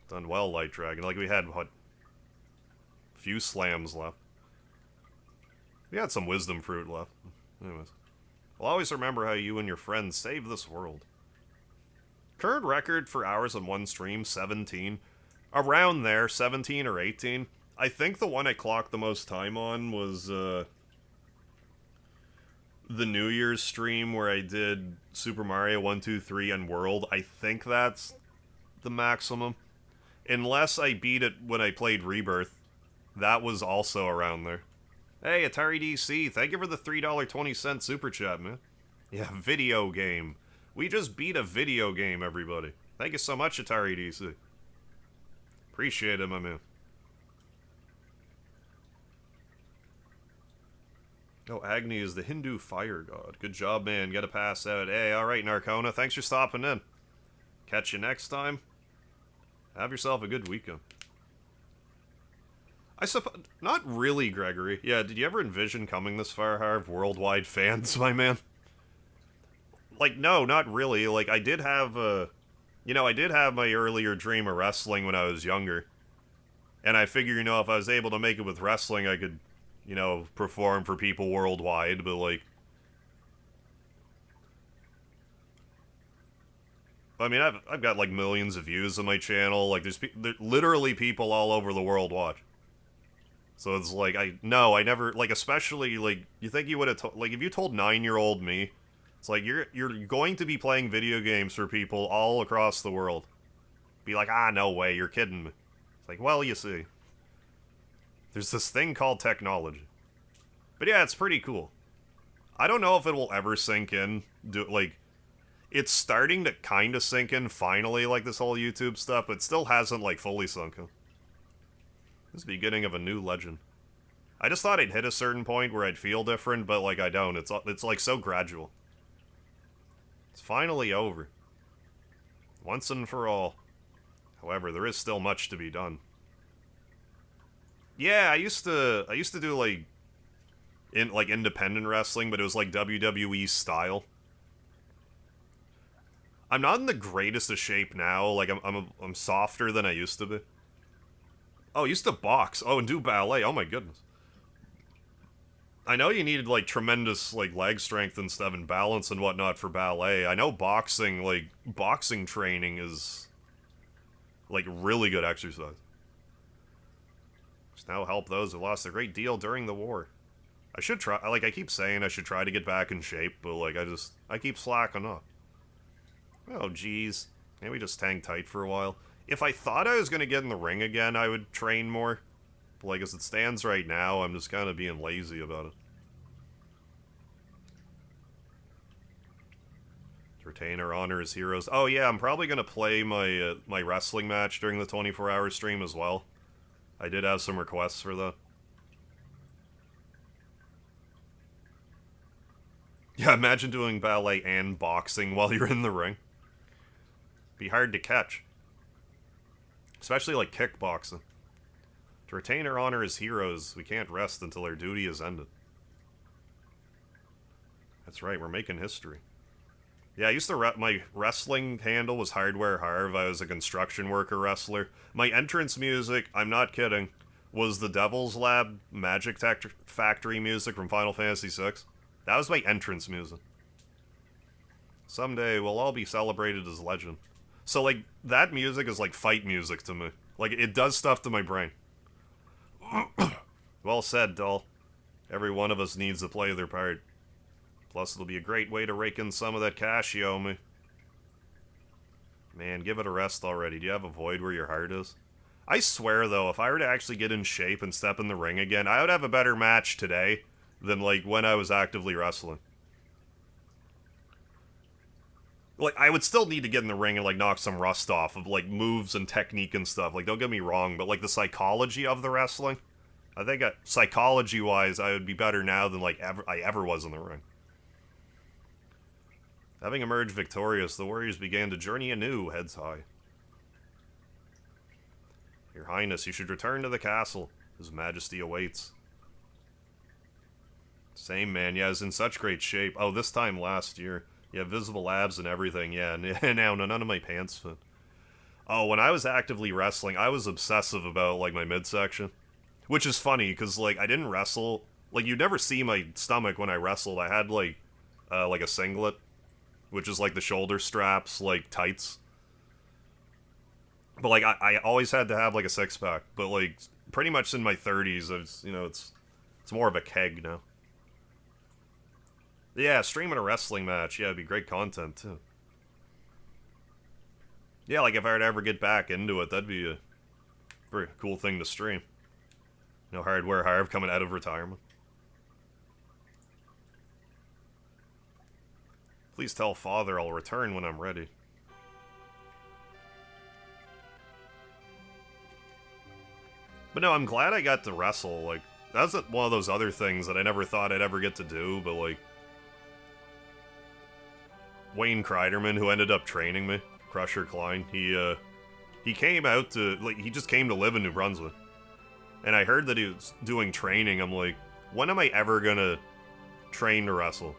Done well, Light Dragon. Like, we had, what, few slams left. We had some wisdom fruit left. Anyways. I'll always remember how you and your friends saved this world. Current record for hours on one stream, 17. Around there, 17 or 18. I think the one I clocked the most time on was, the New Year's stream where I did Super Mario 1, 2, 3 and World. I think that's the maximum. Unless I beat it when I played Rebirth. That was also around there. Hey, Atari DC, thank you for the $3.20 super chat, man. Yeah, video game. We just beat a video game, everybody. Thank you so much, Atari DC. Appreciate it, my man. Oh, Agni is the Hindu fire god. Good job, man. Get a pass out. Hey, alright, Narcona. Thanks for stopping in. Catch you next time. Have yourself a good weekend. I suppose... Not really, Gregory. Yeah, did you ever envision coming this far, Harv? Worldwide fans, my man? Like, no, not really. Like, I did have, I did have my earlier dream of wrestling when I was younger. And I figure, if I was able to make it with wrestling, I could, perform for people worldwide, but, like... I mean, I've got, like, millions of views on my channel. Like, there's literally people all over the world watch. So it's like, I never, like, especially, like, you think you would have, like, if you told 9-year-old me, it's like, you're going to be playing video games for people all across the world. Be like, no way, you're kidding me. It's like, well, you see. There's this thing called technology. But yeah, it's pretty cool. I don't know if it will ever sink in, it's starting to kind of sink in, finally, like, this whole YouTube stuff, but still hasn't, like, fully sunk in. This is the beginning of a new legend. I just thought I'd hit a certain point where I'd feel different, but, like, I don't. It's like, so gradual. It's finally over. Once and for all. However, there is still much to be done. Yeah, I used to do, like, independent wrestling, but it was, like, WWE style. I'm not in the greatest of shape now. Like, I'm softer than I used to be. Oh, I used to box. Oh, and do ballet. Oh my goodness. I know you needed, like, tremendous, like, leg strength and stuff and balance and whatnot for ballet. I know boxing training is, like, really good exercise. Must now help those who lost a great deal during the war. I should try, like, I keep saying I should try to get back in shape, but, like, I keep slacking up. Oh, geez. Maybe just hang tight for a while. If I thought I was going to get in the ring again, I would train more. But, like, as it stands right now, I'm just kind of being lazy about it. To retain our honor as heroes. Oh, yeah, I'm probably going to play my, my wrestling match during the 24-hour stream as well. I did have some requests for that. Yeah, imagine doing ballet and boxing while you're in the ring. Be hard to catch. Especially like kickboxing. To retain our honor as heroes, we can't rest until our duty is ended. That's right, we're making history. Yeah, I used to my wrestling handle was Hardware Harv. I was a construction worker wrestler. My entrance music, I'm not kidding, was the Devil's Lab Magic Factory music from Final Fantasy VI. That was my entrance music. Someday we'll all be celebrated as legend. So, like, that music is like fight music to me. Like, it does stuff to my brain. Well said, doll. Every one of us needs to play their part. Plus, it'll be a great way to rake in some of that cash you owe me. Man, give it a rest already. Do you have a void where your heart is? I swear, though, if I were to actually get in shape and step in the ring again, I would have a better match today than, like, when I was actively wrestling. Like, I would still need to get in the ring and, like, knock some rust off of, like, moves and technique and stuff. Like, don't get me wrong, but, like, the psychology of the wrestling, I think, psychology-wise, I would be better now than, like, I ever was in the ring. Having emerged victorious, the warriors began to journey anew, heads high. Your Highness, you should return to the castle. His Majesty awaits. Same, man. Yeah, I was in such great shape. Oh, this time last year. Yeah, visible abs and everything. Yeah, now none of my pants fit. Oh, when I was actively wrestling, I was obsessive about, like, my midsection. Which is funny, because, like, I didn't wrestle. Like, you'd never see my stomach when I wrestled. I had, like a singlet. Which is, like, the shoulder straps, like, tights. But, like, I always had to have, like, a six-pack. But, like, pretty much in my 30s, it's more of a keg now. Yeah, streaming a wrestling match. Yeah, it'd be great content, too. Yeah, like, if I were to ever get back into it, that'd be a very cool thing to stream. You know, Hardware Harv coming out of retirement. Please tell Father I'll return when I'm ready. But no, I'm glad I got to wrestle. Like, that's one of those other things that I never thought I'd ever get to do, but, like, Wayne Kreiderman, who ended up training me, Crusher Klein, he came out to, like, he just came to live in New Brunswick. And I heard that he was doing training. I'm like, when am I ever gonna train to wrestle?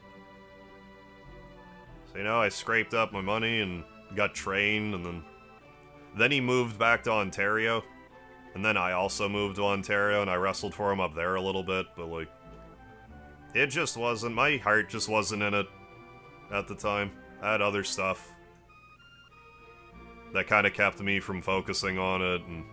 So, you know, I scraped up my money and got trained, and then he moved back to Ontario. And then I also moved to Ontario, and I wrestled for him up there a little bit, but, like, it just wasn't, my heart just wasn't in it at the time. I had other stuff that kind of kept me from focusing on it, and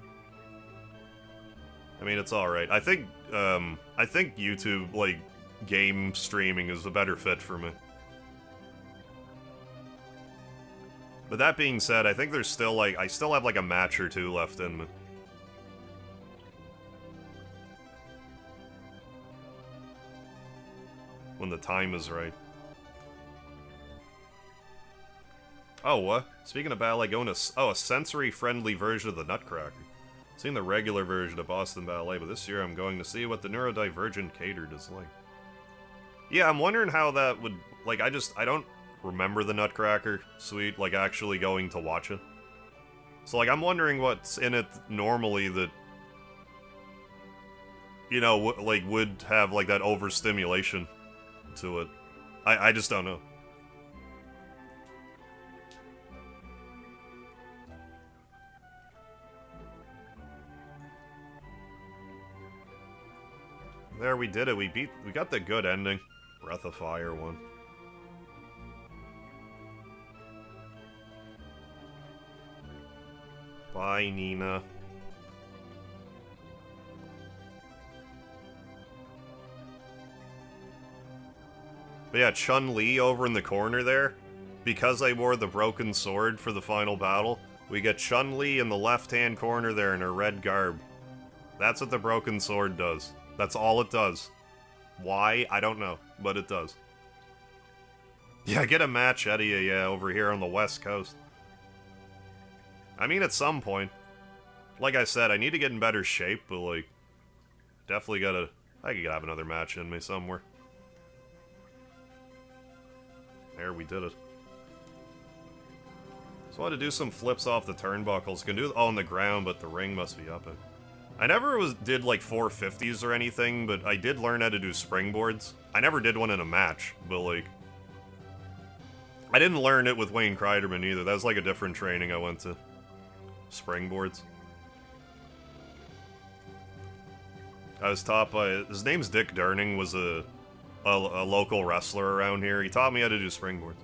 I mean, it's alright. I think YouTube, like, game streaming is a better fit for me. But that being said, I think there's still, like, I still have, like, a match or two left in me. When the time is right. Oh, what? Speaking of ballet, going to... Oh, a sensory-friendly version of the Nutcracker. Seen the regular version of Boston Ballet, but this year I'm going to see what the neurodivergent catered is like. Yeah, I'm wondering how that would... Like, I don't remember the Nutcracker suite, like, actually going to watch it. So, like, I'm wondering what's in it normally that, you know, like, would have, like, that overstimulation to it. I just don't know. There, we did it. We got the good ending. Breath of Fire one. Bye, Nina. But yeah, Chun-Li over in the corner there, because I wore the broken sword for the final battle, we get Chun-Li in the left-hand corner there in her red garb. That's what the broken sword does. That's all it does. Why? I don't know, but it does. Yeah, get a match out of you, yeah, over here on the West Coast. I mean, at some point. Like I said, I need to get in better shape, but, like, definitely gotta... I could have another match in me somewhere. There, we did it. Just wanted to do some flips off the turnbuckles. Can do it all on the ground, but the ring must be up it. I never did, like, 450s or anything, but I did learn how to do springboards. I never did one in a match, but, like... I didn't learn it with Wayne Kreiderman either. That was, like, a different training I went to. Springboards. I was taught by... His name's Dick Durning, was a local wrestler around here. He taught me how to do springboards.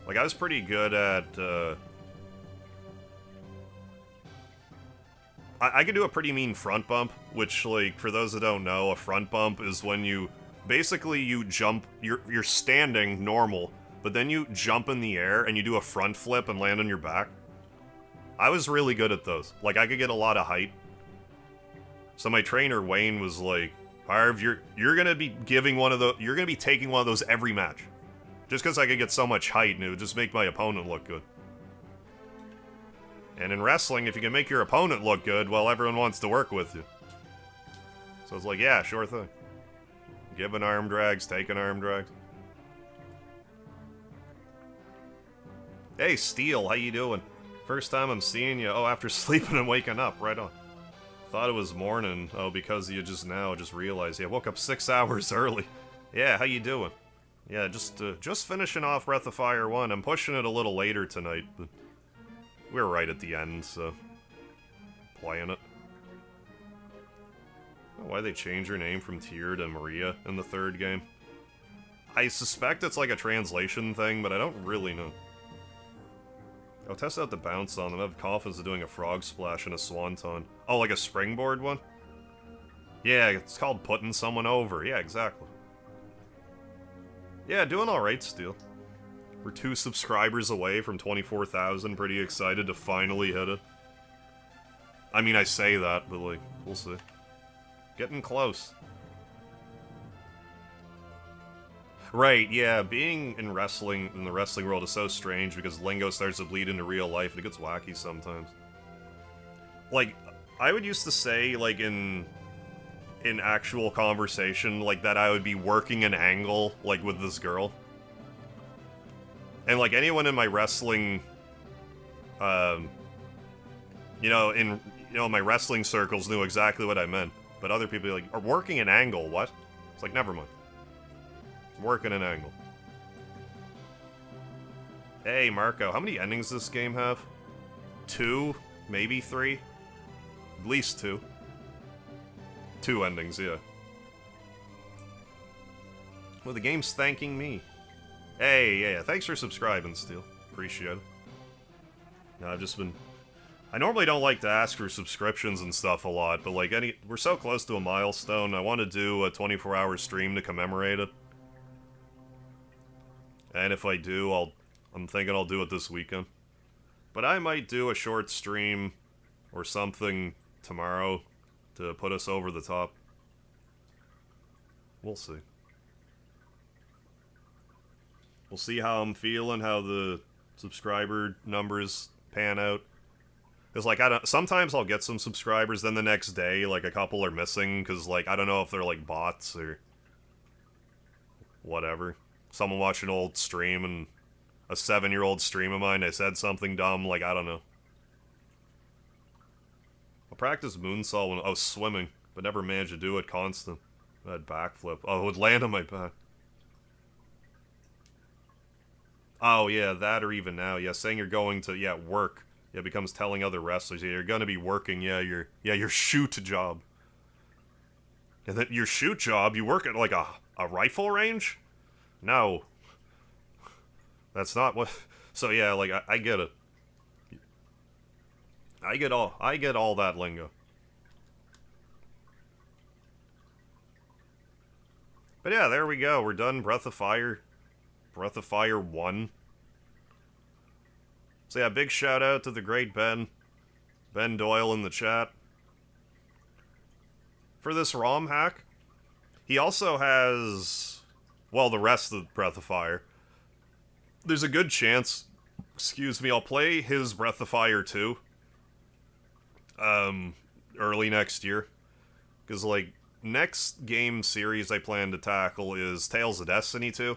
Like, I was pretty good at, I could do a pretty mean front bump, which, like, for those that don't know, a front bump is when you... Basically, you jump... You're standing normal, but then you jump in the air and you do a front flip and land on your back. I was really good at those. Like, I could get a lot of height. So my trainer, Wayne, was like, Harv, you're gonna be giving one of the... You're gonna be taking one of those every match. Just because I could get so much height and it would just make my opponent look good. And in wrestling, if you can make your opponent look good, well, everyone wants to work with you. So it's like, yeah, sure thing. Giving arm drags, taking arm drags. Hey, Steel, how you doing? First time I'm seeing you. Oh, after sleeping and waking up. Right on. Thought it was morning. Oh, because you just realized. Yeah, woke up 6 hours early. Yeah, how you doing? Yeah, just finishing off Breath of Fire 1. I'm pushing it a little later tonight, but we're right at the end, so... Playing it. Oh, why they change her name from Tyr to Maria in the third game? I suspect it's like a translation thing, but I don't really know. I'll test out the bounce on them. I have confidence of doing a frog splash and a swanton. Oh, like a springboard one? Yeah, it's called putting someone over. Yeah, exactly. Yeah, doing alright, Steel. We're 2 subscribers away from 24,000. Pretty excited to finally hit it. I mean, I say that, but, like, we'll see. Getting close. Right, yeah, being in wrestling, in the wrestling world is so strange because lingo starts to bleed into real life and it gets wacky sometimes. Like, I would used to say, like, in actual conversation, like, that I would be working an angle, like, with this girl. And, like, anyone in my wrestling, my wrestling circles knew exactly what I meant. But other people are like, are working an angle, what? It's like, never mind. Working an angle. Hey, Marco, how many endings does this game have? 2? Maybe 3? At least 2. 2 endings, yeah. Well, the game's thanking me. Hey, yeah, thanks for subscribing, Steel. Appreciate it. No, I've just been... I normally don't like to ask for subscriptions and stuff a lot, but, like, we're so close to a milestone, I want to do a 24-hour stream to commemorate it. And if I do, I'm thinking I'll do it this weekend. But I might do a short stream or something tomorrow to put us over the top. We'll see. We'll see how I'm feeling, how the subscriber numbers pan out. Because, like, sometimes I'll get some subscribers, then the next day, like, a couple are missing, because, like, I don't know if they're, like, bots or whatever. Someone watched an old stream, and a 7-year-old stream of mine, I said something dumb, like, I don't know. I practiced moonsault when I was swimming, but never managed to do it constant. I had backflip. Oh, it would land on my back. Oh, yeah, that or even now. Yeah, saying you're going to, yeah, work. Yeah, becomes telling other wrestlers, yeah, you're gonna be working, yeah, your shoot job. And then your shoot job, you work at, like, a rifle range? No. That's not what... So, yeah, like, I get it. I get all that lingo. But yeah, there we go. We're done Breath of Fire. Breath of Fire 1. So yeah, big shout out to the great Ben. Ben Doyle in the chat. For this ROM hack. He also has, well, the rest of Breath of Fire. There's a good chance, excuse me, I'll play his Breath of Fire 2. Early next year. Because, like, next game series I plan to tackle is Tales of Destiny 2.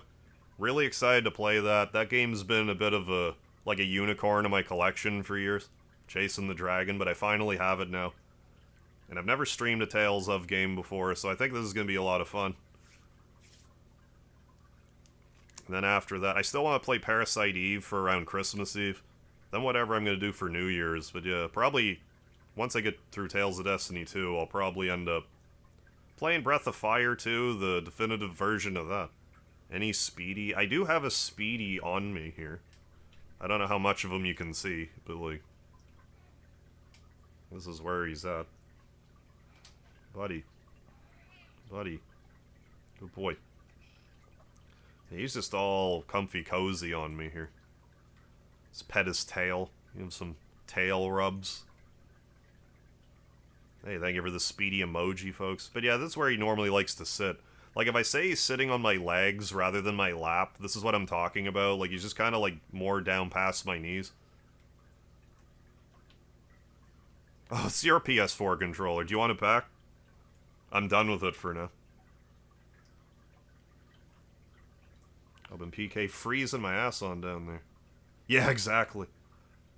Really excited to play that. That game's been a bit of a, like, a unicorn in my collection for years. Chasing the dragon, but I finally have it now. And I've never streamed a Tales of game before, so I think this is going to be a lot of fun. And then after that, I still want to play Parasite Eve for around Christmas Eve. Then whatever I'm going to do for New Year's. But yeah, probably once I get through Tales of Destiny 2, I'll probably end up playing Breath of Fire 2, the definitive version of that. Any Speedy? I do have a Speedy on me here. I don't know how much of him you can see, but like, this is where he's at. Buddy. Buddy. Good boy. He's just all comfy cozy on me here. Let's pet his tail. Give him some tail rubs. Hey, thank you for the Speedy emoji, folks. But yeah, this is where he normally likes to sit. Like, if I say he's sitting on my legs rather than my lap, this is what I'm talking about. Like, he's just kind of, like, more down past my knees. Oh, it's your PS4 controller. Do you want it back? I'm done with it for now. I've been PK freezing my ass on down there. Yeah, exactly.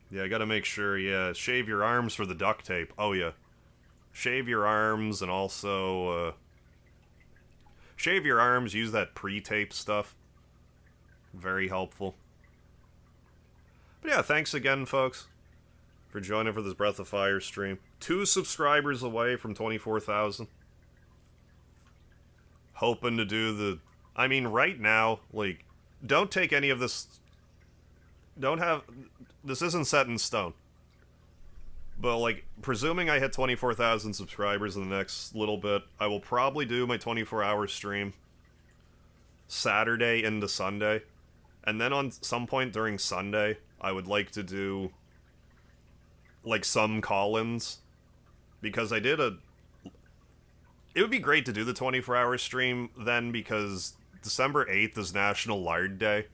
Yeah, I gotta make sure, yeah, shave your arms for the duct tape. Oh, yeah. Shave your arms and also, shave your arms, use that pre-tape stuff. Very helpful. But yeah, thanks again, folks, for joining for this Breath of Fire stream. 2 subscribers away from 24,000. Hoping to do the... I mean, right now, like, don't take any of this... Don't have... This isn't set in stone. But, like, presuming I hit 24,000 subscribers in the next little bit, I will probably do my 24-hour stream Saturday into Sunday. And then on some point during Sunday, I would like to do, like, some call-ins. Because I did a... It would be great to do the 24-hour stream then, because December 8th is National Lard Day.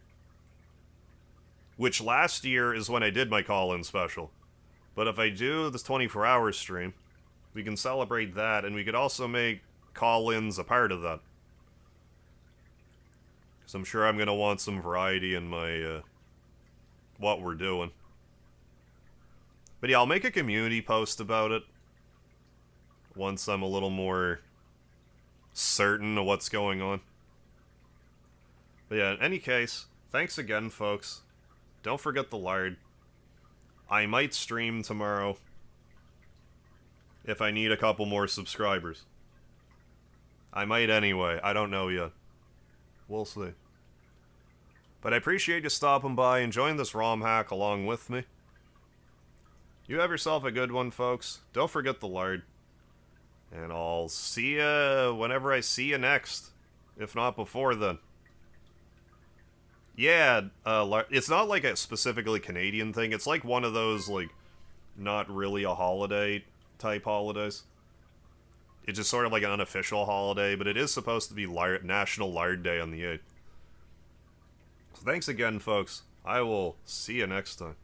Which last year is when I did my call-in special. But if I do this 24-hour stream, we can celebrate that, and we could also make call-ins a part of that. Because I'm sure I'm going to want some variety in my, what we're doing. But yeah, I'll make a community post about it once I'm a little more certain of what's going on. But yeah, in any case, thanks again, folks. Don't forget the lard. I might stream tomorrow if I need a couple more subscribers. I might anyway. I don't know yet. We'll see. But I appreciate you stopping by and joining this ROM hack along with me. You have yourself a good one, folks. Don't forget the lard. And I'll see ya whenever I see you next. If not before then. Yeah, it's not like a specifically Canadian thing. It's like one of those, like, not really a holiday type holidays. It's just sort of like an unofficial holiday, but it is supposed to be National Lard Day on the 8th. So thanks again, folks. I will see you next time.